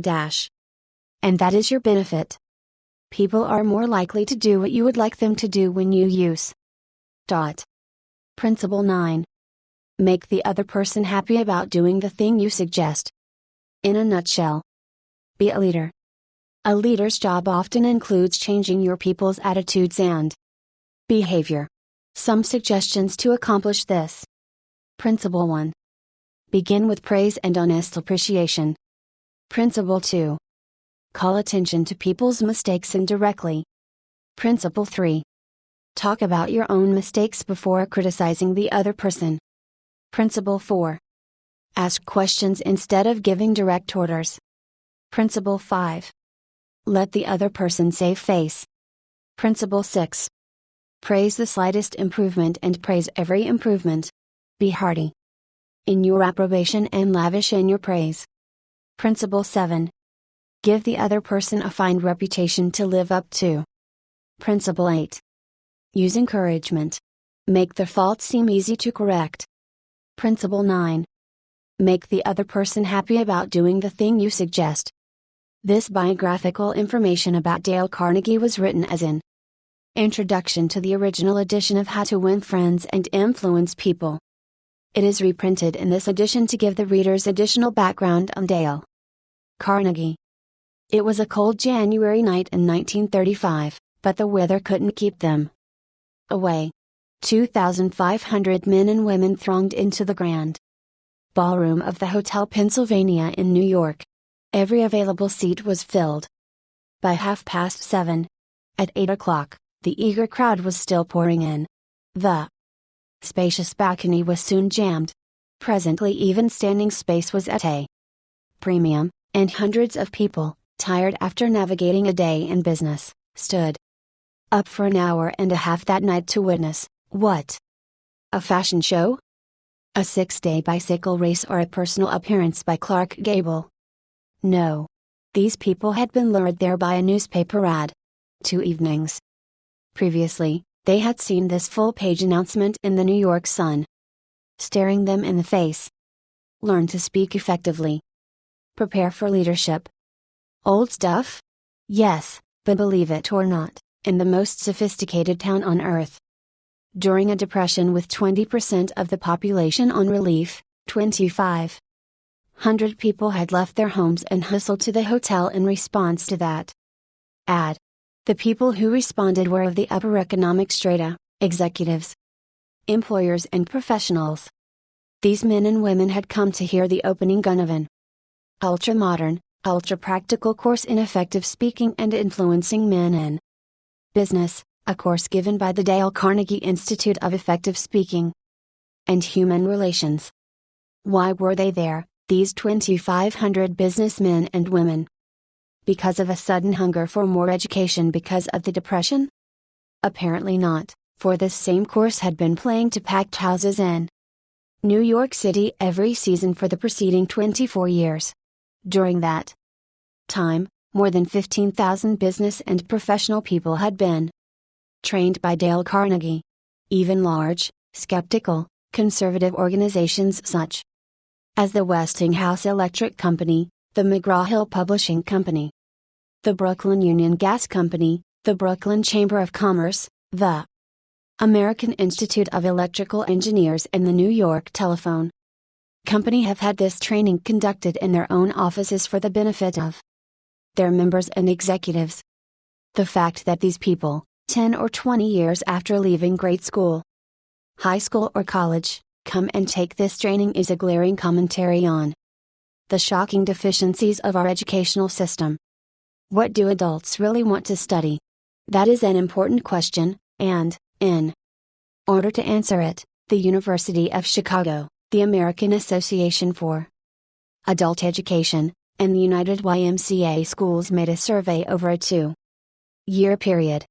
And that is your benefit. People are more likely to do what you would like them to do when you use. Principle 9. Make the other person happy about doing the thing you suggest. In a nutshell, be a leader. A leader's job often includes changing your people's attitudes and behavior. Some suggestions to accomplish this. Principle 1. Begin with praise and honest appreciation. Principle 2. Call attention to people's mistakes indirectly. Principle 3. Talk about your own mistakes before criticizing the other person. Principle 4. Ask questions instead of giving direct orders. Principle 5. Let the other person save face. Principle 6. Praise the slightest improvement and praise every improvement. Be hearty in your approbation and lavish in your praise. Principle 7. Give the other person a fine reputation to live up to. Principle 8. Use encouragement. Make their faults seem easy to correct. Principle 9. Make the other person happy about doing the thing you suggest. This biographical information about Dale Carnegie was written as an introduction to the original edition of How to Win Friends and Influence People. It is reprinted in this edition to give the readers additional background on Dale Carnegie. It was a cold January night in 1935, but the weather couldn't keep them away. 2,500 men and women thronged into the grand ballroom of the Hotel Pennsylvania in New York. Every available seat was filled. By 7:30, at 8 o'clock, the eager crowd was still pouring in. The spacious balcony was soon jammed. Presently even standing space was at a premium, and hundreds of people, tired after navigating a day in business, stood up for an hour and a half that night to witness, what? A fashion show? A 6-day bicycle race or a personal appearance by Clark Gable? No. These people had been lured there by a newspaper ad. 2 evenings previously, they had seen this full-page announcement in the New York Sun, staring them in the face. Learn to speak effectively. Prepare for leadership. Old stuff? Yes, but believe it or not, in the most sophisticated town on earth, during a depression with 20% of the population on relief, 2,500 people had left their homes and hustled to the hotel in response to that ad. The people who responded were of the upper economic strata, executives, employers and professionals. These men and women had come to hear the opening gun of an ultra-modern, ultra-practical course in effective speaking and influencing men in business, a course given by the Dale Carnegie Institute of Effective Speaking and Human Relations. Why were they there, these 2,500 businessmen and women? Because of a sudden hunger for more education because of the Depression? Apparently not, for this same course had been playing to packed houses in New York City every season for the preceding 24 years. During that time, more than 15,000 business and professional people had been trained by Dale Carnegie. Even large, skeptical, conservative organizations such as the Westinghouse Electric Company, the McGraw-Hill Publishing Company, the Brooklyn Union Gas Company, the Brooklyn Chamber of Commerce, the American Institute of Electrical Engineers and the New York Telephone Company have had this training conducted in their own offices for the benefit of their members and executives. The fact that these people, 10 or 20 years after leaving grade school, high school or college, come and take this training is a glaring commentary on the shocking deficiencies of our educational system. What do adults really want to study? That is an important question, and, in order to answer it, the University of Chicago, the American Association for Adult Education, and the United YMCA Schools made a survey over a 2-year period.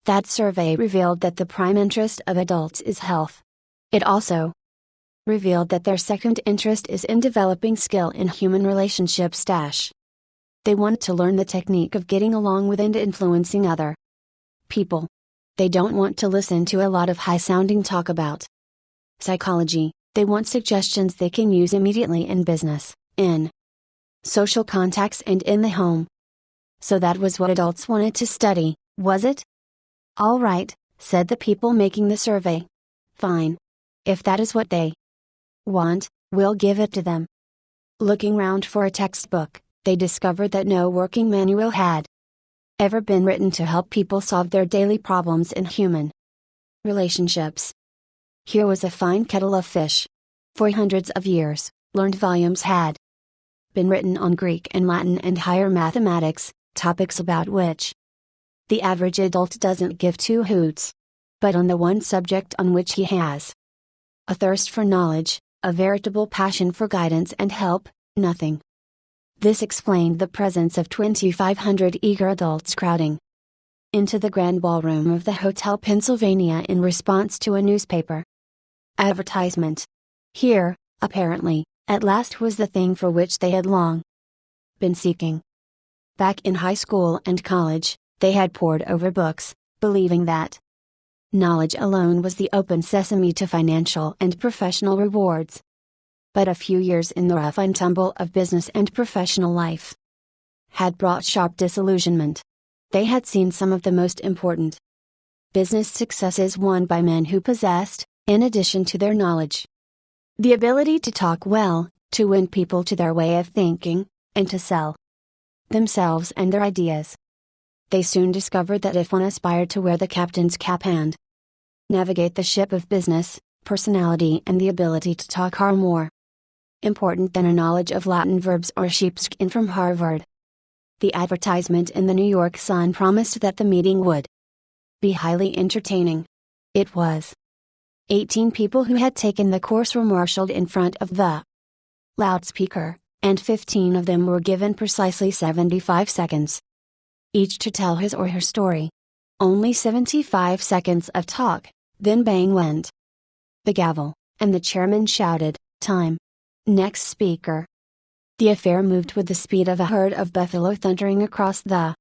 That survey revealed that the prime interest of adults is health. It also revealed that their second interest is in developing skill in human relationships. They want to learn the technique of getting along with and influencing other people. They don't want to listen to a lot of high-sounding talk about psychology. They want suggestions they can use immediately in business, in social contacts and in the home. So that was what adults wanted to study, was it? All right, said the people making the survey. Fine. If that is what they want, we'll give it to them. Looking round for a textbook, they discovered that no working manual had ever been written to help people solve their daily problems in human relationships. Here was a fine kettle of fish. For hundreds of years, learned volumes had been written on Greek and Latin and higher mathematics, topics about which the average adult doesn't give two hoots. But on the one subject on which he has a thirst for knowledge, a veritable passion for guidance and help, nothing. This explained the presence of 2,500 eager adults crowding into the grand ballroom of the Hotel Pennsylvania in response to a newspaper advertisement. Here, apparently, at last was the thing for which they had long been seeking. Back in high school and college, they had pored over books, believing that knowledge alone was the open sesame to financial and professional rewards. But a few years in the rough and tumble of business and professional life had brought sharp disillusionment. They had seen some of the most important business successes won by men who possessed, in addition to their knowledge, the ability to talk well, to win people to their way of thinking, and to sell themselves and their ideas. They soon discovered that if one aspired to wear the captain's cap and navigate the ship of business, personality and the ability to talk are more important than a knowledge of Latin verbs or sheepskin from Harvard. The advertisement in the New York Sun promised that the meeting would be highly entertaining. It was. 18 people who had taken the course were marshaled in front of the loudspeaker, and 15 of them were given precisely 75 seconds each to tell his or her story. Only 75 seconds of talk, then bang went the gavel, and the chairman shouted, "Time. Next speaker." The affair moved with the speed of a herd of buffalo thundering across the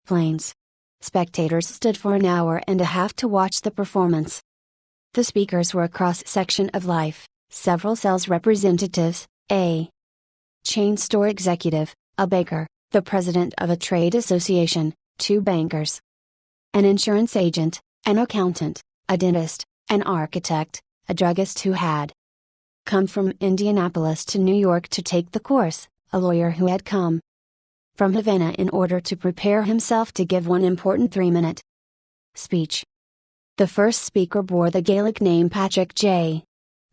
plains. Spectators stood for an hour and a half to watch the performance. The speakers were a cross-section of life, several sales representatives, a chain store executive, a baker, the president of a trade association, 2 bankers, an insurance agent, an accountant, a dentist, an architect, a druggist who had come from Indianapolis to New York to take the course, a lawyer who had come from Havana in order to prepare himself to give one important 3-minute speech. The first speaker bore the Gaelic name Patrick J.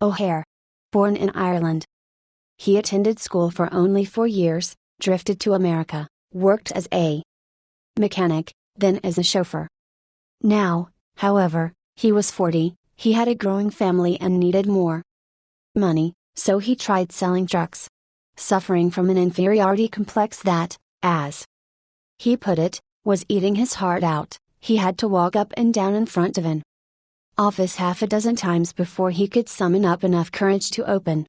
O'Hare. Born in Ireland, he attended school for only 4 years, drifted to America, worked as a mechanic, then as a chauffeur. Now, however, he was 40, he had a growing family and needed more money, so he tried selling trucks. Suffering from an inferiority complex that, as he put it, was eating his heart out, he had to walk up and down in front of an office half a dozen times before he could summon up enough courage to open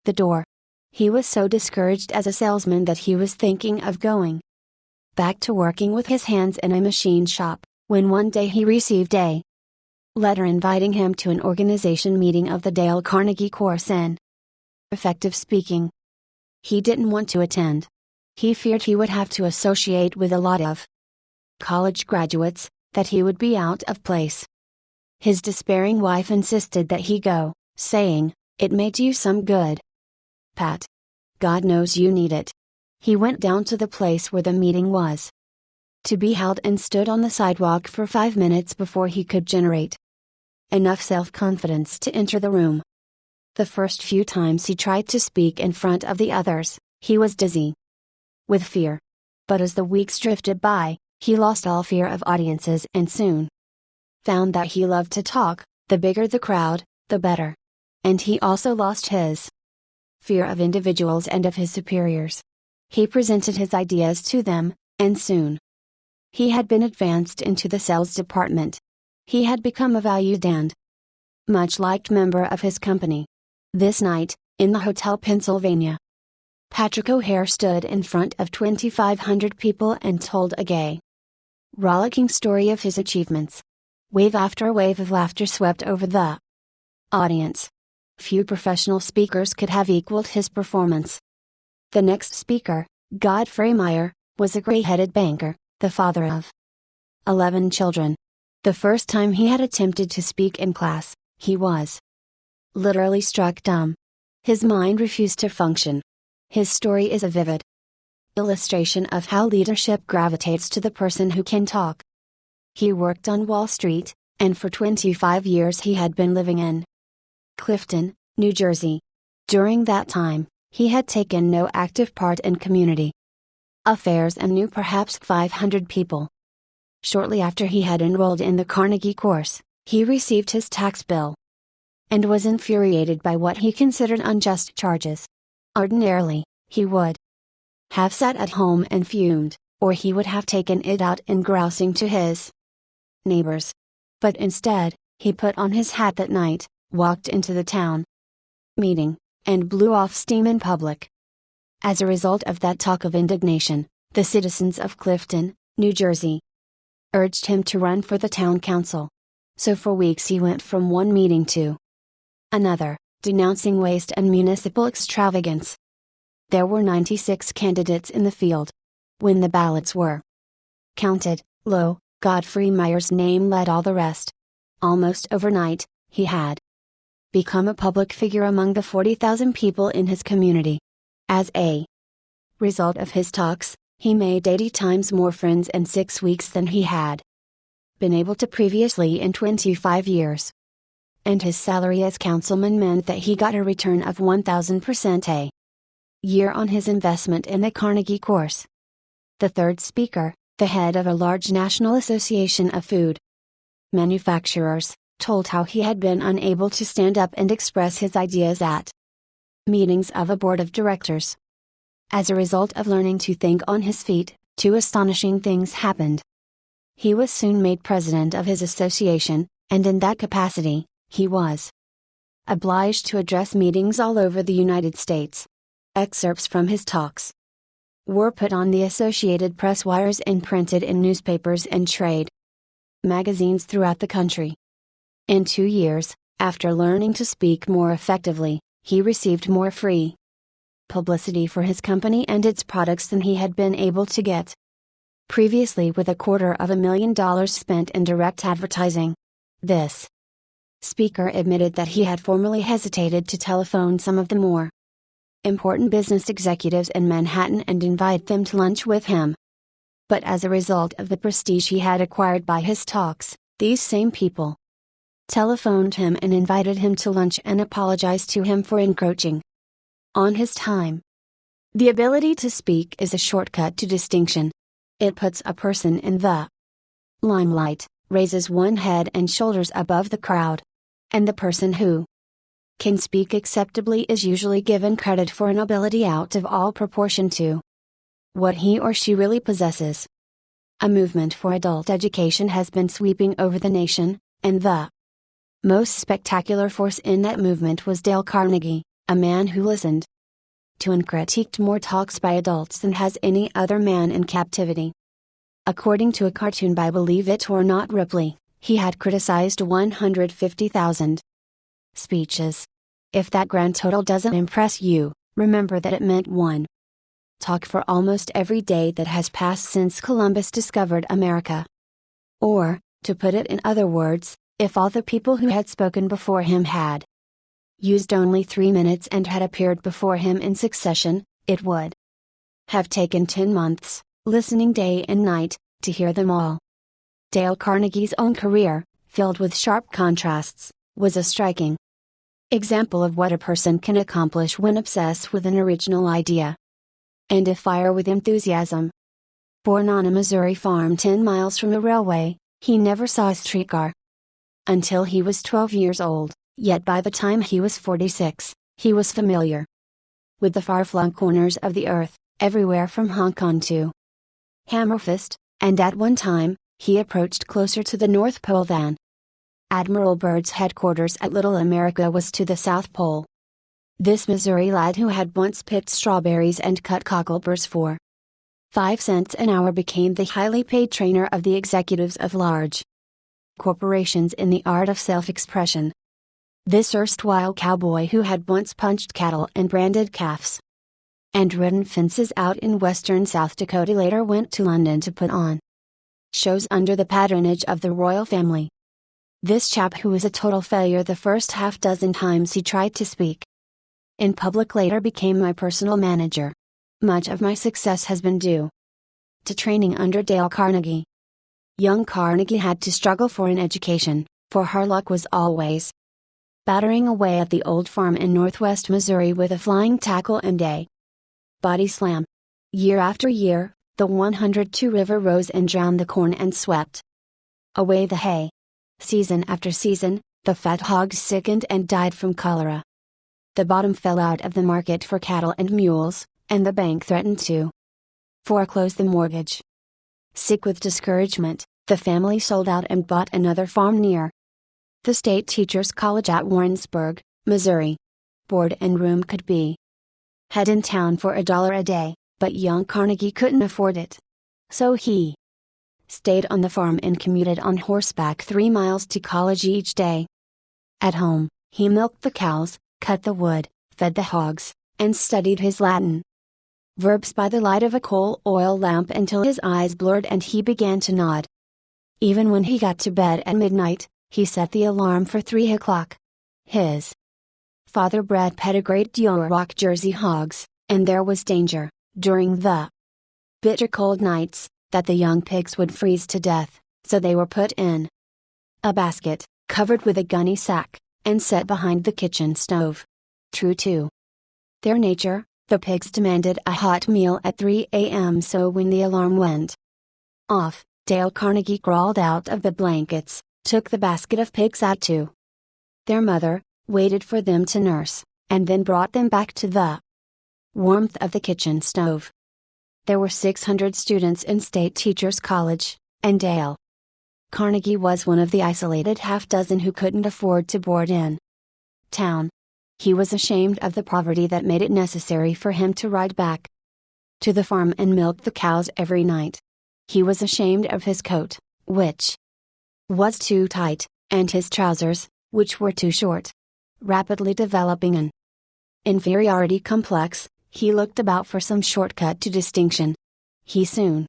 the door. He was so discouraged as a salesman that he was thinking of going back to working with his hands in a machine shop, when one day he received a letter inviting him to an organization meeting of the Dale Carnegie course in effective speaking. He didn't want to attend. He feared he would have to associate with a lot of college graduates, that he would be out of place. His despairing wife insisted that he go, saying, "It may do you some good, Pat. God knows you need it." He went down to the place where the meeting was to be held and stood on the sidewalk for 5 minutes before he could generate enough self-confidence to enter the room. The first few times he tried to speak in front of the others, he was dizzy with fear. But as the weeks drifted by, he lost all fear of audiences and soon found that he loved to talk. The bigger the crowd, the better. And he also lost his fear of individuals and of his superiors. He presented his ideas to them, and soon he had been advanced into the sales department. He had become a valued and much liked member of his company. This night, in the Hotel Pennsylvania, Patrick O'Hare stood in front of 2,500 people and told a gay, rollicking story of his achievements. Wave after wave of laughter swept over the audience. Few professional speakers could have equaled his performance. The next speaker, Godfrey Meyer, was a gray-headed banker, the father of 11 children. The first time he had attempted to speak in class, he was literally struck dumb. His mind refused to function. His story is a vivid illustration of how leadership gravitates to the person who can talk. He worked on Wall Street, and for 25 years he had been living in Clifton, New Jersey. During that time, he had taken no active part in community affairs and knew perhaps 500 people. Shortly after he had enrolled in the Carnegie course, he received his tax bill and was infuriated by what he considered unjust charges. Ordinarily, he would have sat at home and fumed, or he would have taken it out in grousing to his neighbors. But instead, he put on his hat that night, walked into the town meeting, and blew off steam in public. As a result of that talk of indignation, the citizens of Clifton, New Jersey, urged him to run for the town council. So for weeks he went from one meeting to another, denouncing waste and municipal extravagance. There were 96 candidates in the field. When the ballots were counted, Godfrey Meyer's name led all the rest. Almost overnight, he had become a public figure among the 40,000 people in his community. As a result of his talks, he made 80 times more friends in 6 weeks than he had been able to previously in 25 years. And his salary as councilman meant that he got a return of 1,000% a year on his investment in the Carnegie course. The third speaker, the head of a large national association of food manufacturers, told how he had been unable to stand up and express his ideas at meetings of a board of directors. As a result of learning to think on his feet, 2 astonishing things happened. He was soon made president of his association, and in that capacity, he was obliged to address meetings all over the United States. Excerpts from his talks were put on the Associated Press wires and printed in newspapers and trade magazines throughout the country. In 2 years, after learning to speak more effectively, he received more free publicity for his company and its products than he had been able to get previously with $250,000 spent in direct advertising. This speaker admitted that he had formerly hesitated to telephone some of the more important business executives in Manhattan and invite them to lunch with him. But as a result of the prestige he had acquired by his talks, these same people telephoned him and invited him to lunch and apologized to him for encroaching on his time. The ability to speak is a shortcut to distinction. It puts a person in the limelight, raises one head and shoulders above the crowd. And the person who can speak acceptably is usually given credit for an ability out of all proportion to what he or she really possesses. A movement for adult education has been sweeping over the nation, and the most spectacular force in that movement was Dale Carnegie, a man who listened to and critiqued more talks by adults than has any other man in captivity. According to a cartoon by Believe It or Not Ripley, he had criticized 150,000 speeches. If that grand total doesn't impress you, remember that it meant one talk for almost every day that has passed since Columbus discovered America. Or, to put it in other words, if all the people who had spoken before him had used only 3 minutes and had appeared before him in succession, it would have taken 10 months, listening day and night, to hear them all. Dale Carnegie's own career, filled with sharp contrasts, was a striking example of what a person can accomplish when obsessed with an original idea and afire with enthusiasm. Born on a Missouri farm 10 miles from a railway, he never saw a streetcar until he was 12 years old, yet by the time he was 46, he was familiar with the far-flung corners of the earth, everywhere from Hong Kong to Hammerfest, and at one time, he approached closer to the North Pole than Admiral Byrd's headquarters at Little America was to the South Pole. This Missouri lad who had once picked strawberries and cut cockleburs for 5 cents an hour became the highly paid trainer of the executives of large corporations in the art of self-expression. This erstwhile cowboy who had once punched cattle and branded calves and ridden fences out in western South Dakota later went to London to put on shows under the patronage of the royal family. This chap who was a total failure the first half dozen times he tried to speak in public later became my personal manager. Much of my success has been due to training under Dale Carnegie. Young Carnegie had to struggle for an education, for her luck was always battering away at the old farm in northwest Missouri with a flying tackle and a body slam. Year after year, the 102 River rose and drowned the corn and swept away the hay. Season after season, the fat hogs sickened and died from cholera. The bottom fell out of the market for cattle and mules, and the bank threatened to foreclose the mortgage. Sick with discouragement, the family sold out and bought another farm near the State Teachers College at Warrensburg, Missouri. Board and room could be had in town for $1 a day, but young Carnegie couldn't afford it. So he stayed on the farm and commuted on horseback 3 miles to college each day. At home, he milked the cows, cut the wood, fed the hogs, and studied his Latin verbs by the light of a coal oil lamp until his eyes blurred and he began to nod. Even when he got to bed at midnight, he set the alarm for 3 o'clock. His father bred pedigreed Duroc Jersey hogs, and there was danger, during the bitter cold nights, that the young pigs would freeze to death, so they were put in a basket, covered with a gunny sack, and set behind the kitchen stove. True to their nature, the pigs demanded a hot meal at 3 a.m. so when the alarm went off, Dale Carnegie crawled out of the blankets, took the basket of pigs out to their mother, waited for them to nurse, and then brought them back to the warmth of the kitchen stove. There were 600 students in State Teachers College, and Dale Carnegie was one of the isolated half-dozen who couldn't afford to board in town. He was ashamed of the poverty that made it necessary for him to ride back to the farm and milk the cows every night. He was ashamed of his coat, which was too tight, and his trousers, which were too short. Rapidly developing an inferiority complex, he looked about for some shortcut to distinction. He soon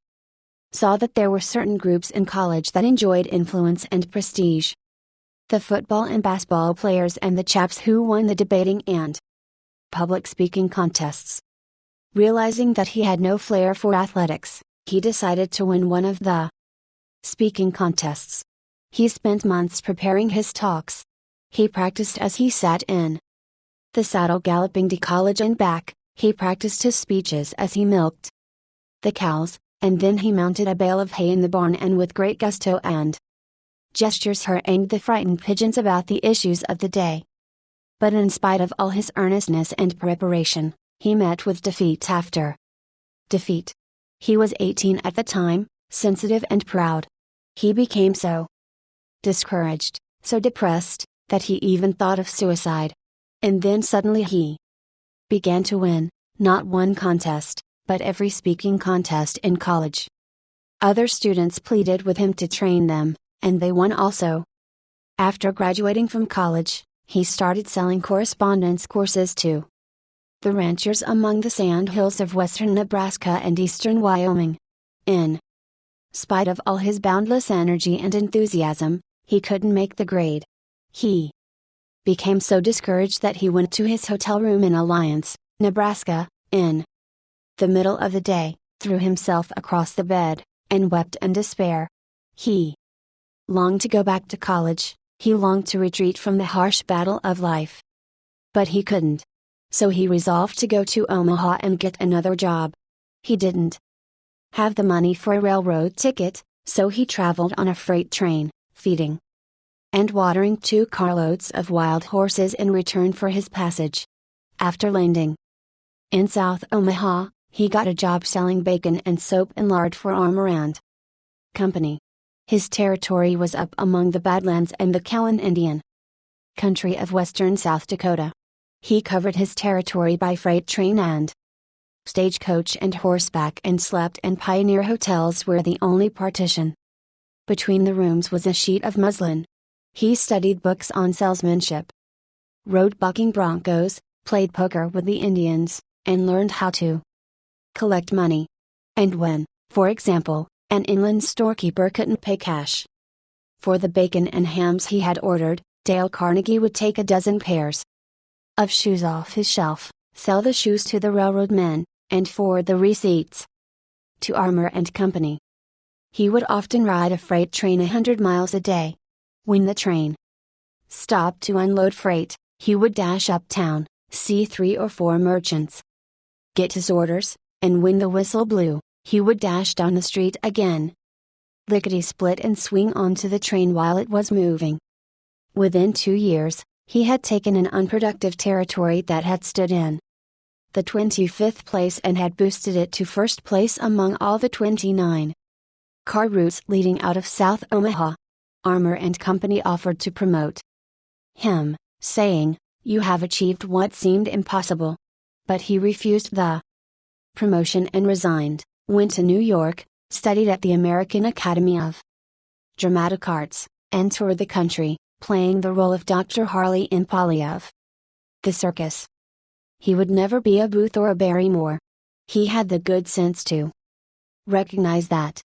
saw that there were certain groups in college that enjoyed influence and prestige. The football and basketball players and the chaps who won the debating and public speaking contests. Realizing that he had no flair for athletics, he decided to win one of the speaking contests. He spent months preparing his talks. He practiced as he sat in the saddle galloping to college and back. He practiced his speeches as he milked the cows, and then he mounted a bale of hay in the barn and with great gusto and gestures harangued the frightened pigeons about the issues of the day. But in spite of all his earnestness and preparation, he met with defeat after defeat. He was 18 at the time, sensitive and proud. He became so discouraged, so depressed, that he even thought of suicide. And then suddenly he began to win, not one contest, but every speaking contest in college. Other students pleaded with him to train them, and they won also. After graduating from college, he started selling correspondence courses to the ranchers among the sandhills of western Nebraska and eastern Wyoming. In spite of all his boundless energy and enthusiasm, he couldn't make the grade. He became so discouraged that he went to his hotel room in Alliance, Nebraska, in the middle of the day, threw himself across the bed, and wept in despair. He longed to go back to college, he longed to retreat from the harsh battle of life. But he couldn't. So he resolved to go to Omaha and get another job. He didn't have the money for a railroad ticket, so he traveled on a freight train, feeding and watering 2 carloads of wild horses in return for his passage. After landing in South Omaha, he got a job selling bacon and soap and lard for Armour and Company. His territory was up among the Badlands and the Cowan Indian country of western South Dakota. He covered his territory by freight train and stagecoach and horseback and slept in pioneer hotels where the only partition between the rooms was a sheet of muslin. He studied books on salesmanship, rode bucking broncos, played poker with the Indians, and learned how to collect money. And when, for example, an inland storekeeper couldn't pay cash for the bacon and hams he had ordered, Dale Carnegie would take a dozen pairs of shoes off his shelf, sell the shoes to the railroad men, and forward the receipts to Armour and Company. He would often ride a freight train 100 miles a day. When the train stopped to unload freight, he would dash uptown, see 3 or 4 merchants, get his orders, and when the whistle blew, he would dash down the street again. Lickety-split and swing onto the train while it was moving. Within 2 years, he had taken an unproductive territory that had stood in the 25th place and had boosted it to first place among all the 29 car routes leading out of South Omaha. Armour and Company offered to promote him, saying, "You have achieved what seemed impossible." But he refused the promotion and resigned, went to New York, studied at the American Academy of Dramatic Arts, and toured the country, playing the role of Dr. Harley in Polly of the Circus. He would never be a Booth or a Barrymore. He had the good sense to recognize that.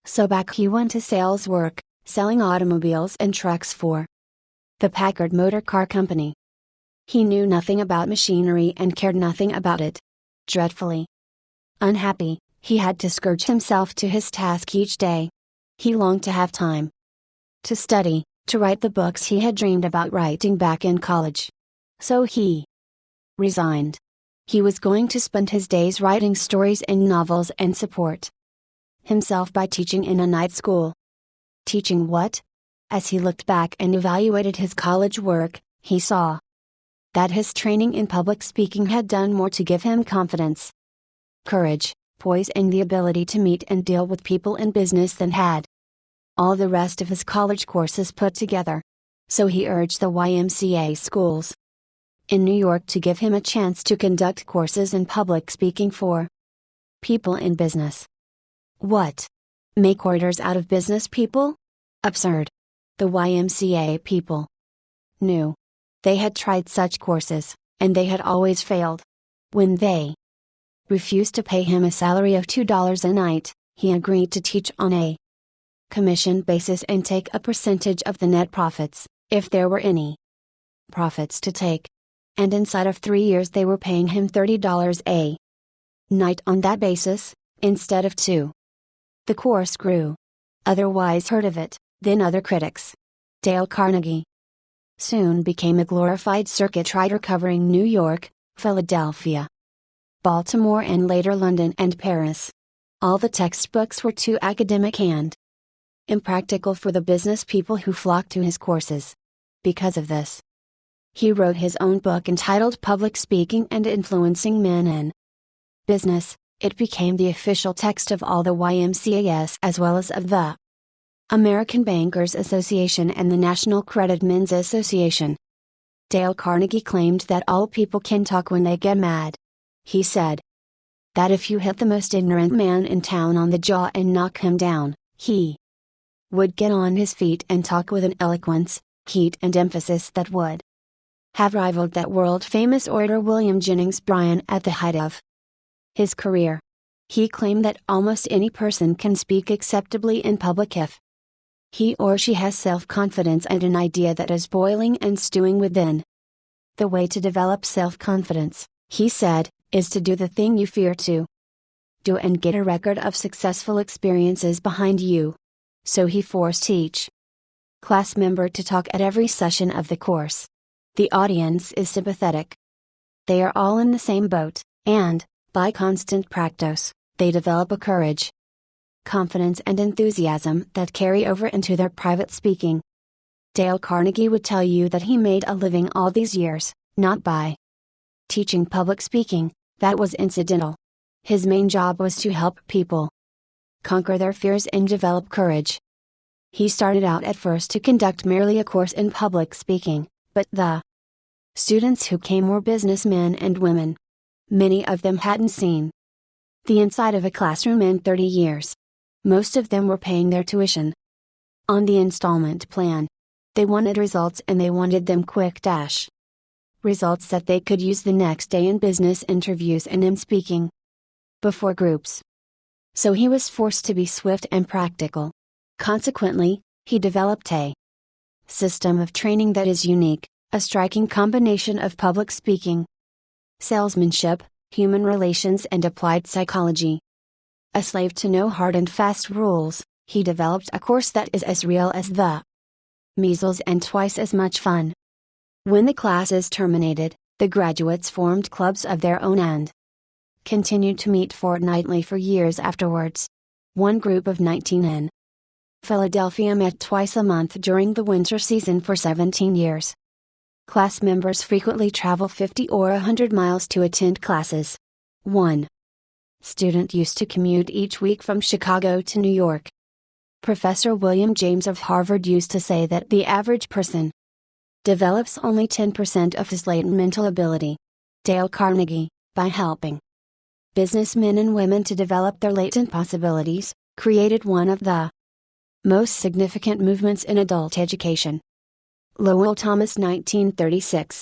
So back he went to sales work, selling automobiles and trucks for the Packard Motor Car Company. He knew nothing about machinery and cared nothing about it. Dreadfully unhappy, he had to scourge himself to his task each day. He longed to have time to study, to write the books he had dreamed about writing back in college. So he resigned. He was going to spend his days writing stories and novels and support himself by teaching in a night school. Teaching what? As he looked back and evaluated his college work, he saw that his training in public speaking had done more to give him confidence, courage, poise, and the ability to meet and deal with people in business than had all the rest of his college courses put together. So he urged the YMCA schools in New York to give him a chance to conduct courses in public speaking for people in business. What? Make orders out of business people? Absurd. The YMCA people knew. They had tried such courses, and they had always failed. When they refused to pay him a salary of $2 a night, he agreed to teach on a commission basis and take a percentage of the net profits, if there were any profits to take. And inside of 3 years they were paying him $30 a night on that basis, instead of 2. The course grew. Otherwise heard of it, then other critics. Dale Carnegie soon became a glorified circuit rider covering New York, Philadelphia, Baltimore, and later London and Paris. All the textbooks were too academic and impractical for the business people who flocked to his courses. Because of this, he wrote his own book entitled Public Speaking and Influencing Men in Business. It became the official text of all the YMCAs as well as of the American Bankers Association and the National Credit Men's Association. Dale Carnegie claimed that all people can talk when they get mad. He said, that if you hit the most ignorant man in town on the jaw and knock him down, he would get on his feet and talk with an eloquence, heat and emphasis that would have rivaled that world-famous orator William Jennings Bryan at the height of his career. He claimed that almost any person can speak acceptably in public if he or she has self-confidence and an idea that is boiling and stewing within. The way to develop self-confidence, he said, is to do the thing you fear to do and get a record of successful experiences behind you. So he forced each class member to talk at every session of the course. The audience is sympathetic. They are all in the same boat, and, by constant practice, they develop a courage, confidence and enthusiasm that carry over into their private speaking. Dale Carnegie would tell you that he made a living all these years, not by teaching public speaking, that was incidental. His main job was to help people conquer their fears and develop courage. He started out at first to conduct merely a course in public speaking, but the students who came were businessmen and women. Many of them hadn't seen the inside of a classroom in 30 years. Most of them were paying their tuition on the installment plan. They wanted results and they wanted them quick. Results that they could use the next day in business interviews and in speaking before groups. So he was forced to be swift and practical. Consequently, he developed a system of training that is unique, a striking combination of public speaking, salesmanship, human relations and applied psychology. A slave to no hard and fast rules, he developed a course that is as real as the measles and twice as much fun. When the classes terminated, the graduates formed clubs of their own and continued to meet fortnightly for years afterwards. One group of 19 in Philadelphia met twice a month during the winter season for 17 years. Class members frequently travel 50 or 100 miles to attend classes. One student used to commute each week from Chicago to New York. Professor William James of Harvard used to say that the average person develops only 10% of his latent mental ability. Dale Carnegie, by helping businessmen and women to develop their latent possibilities, created one of the most significant movements in adult education. Lowell Thomas, 1936.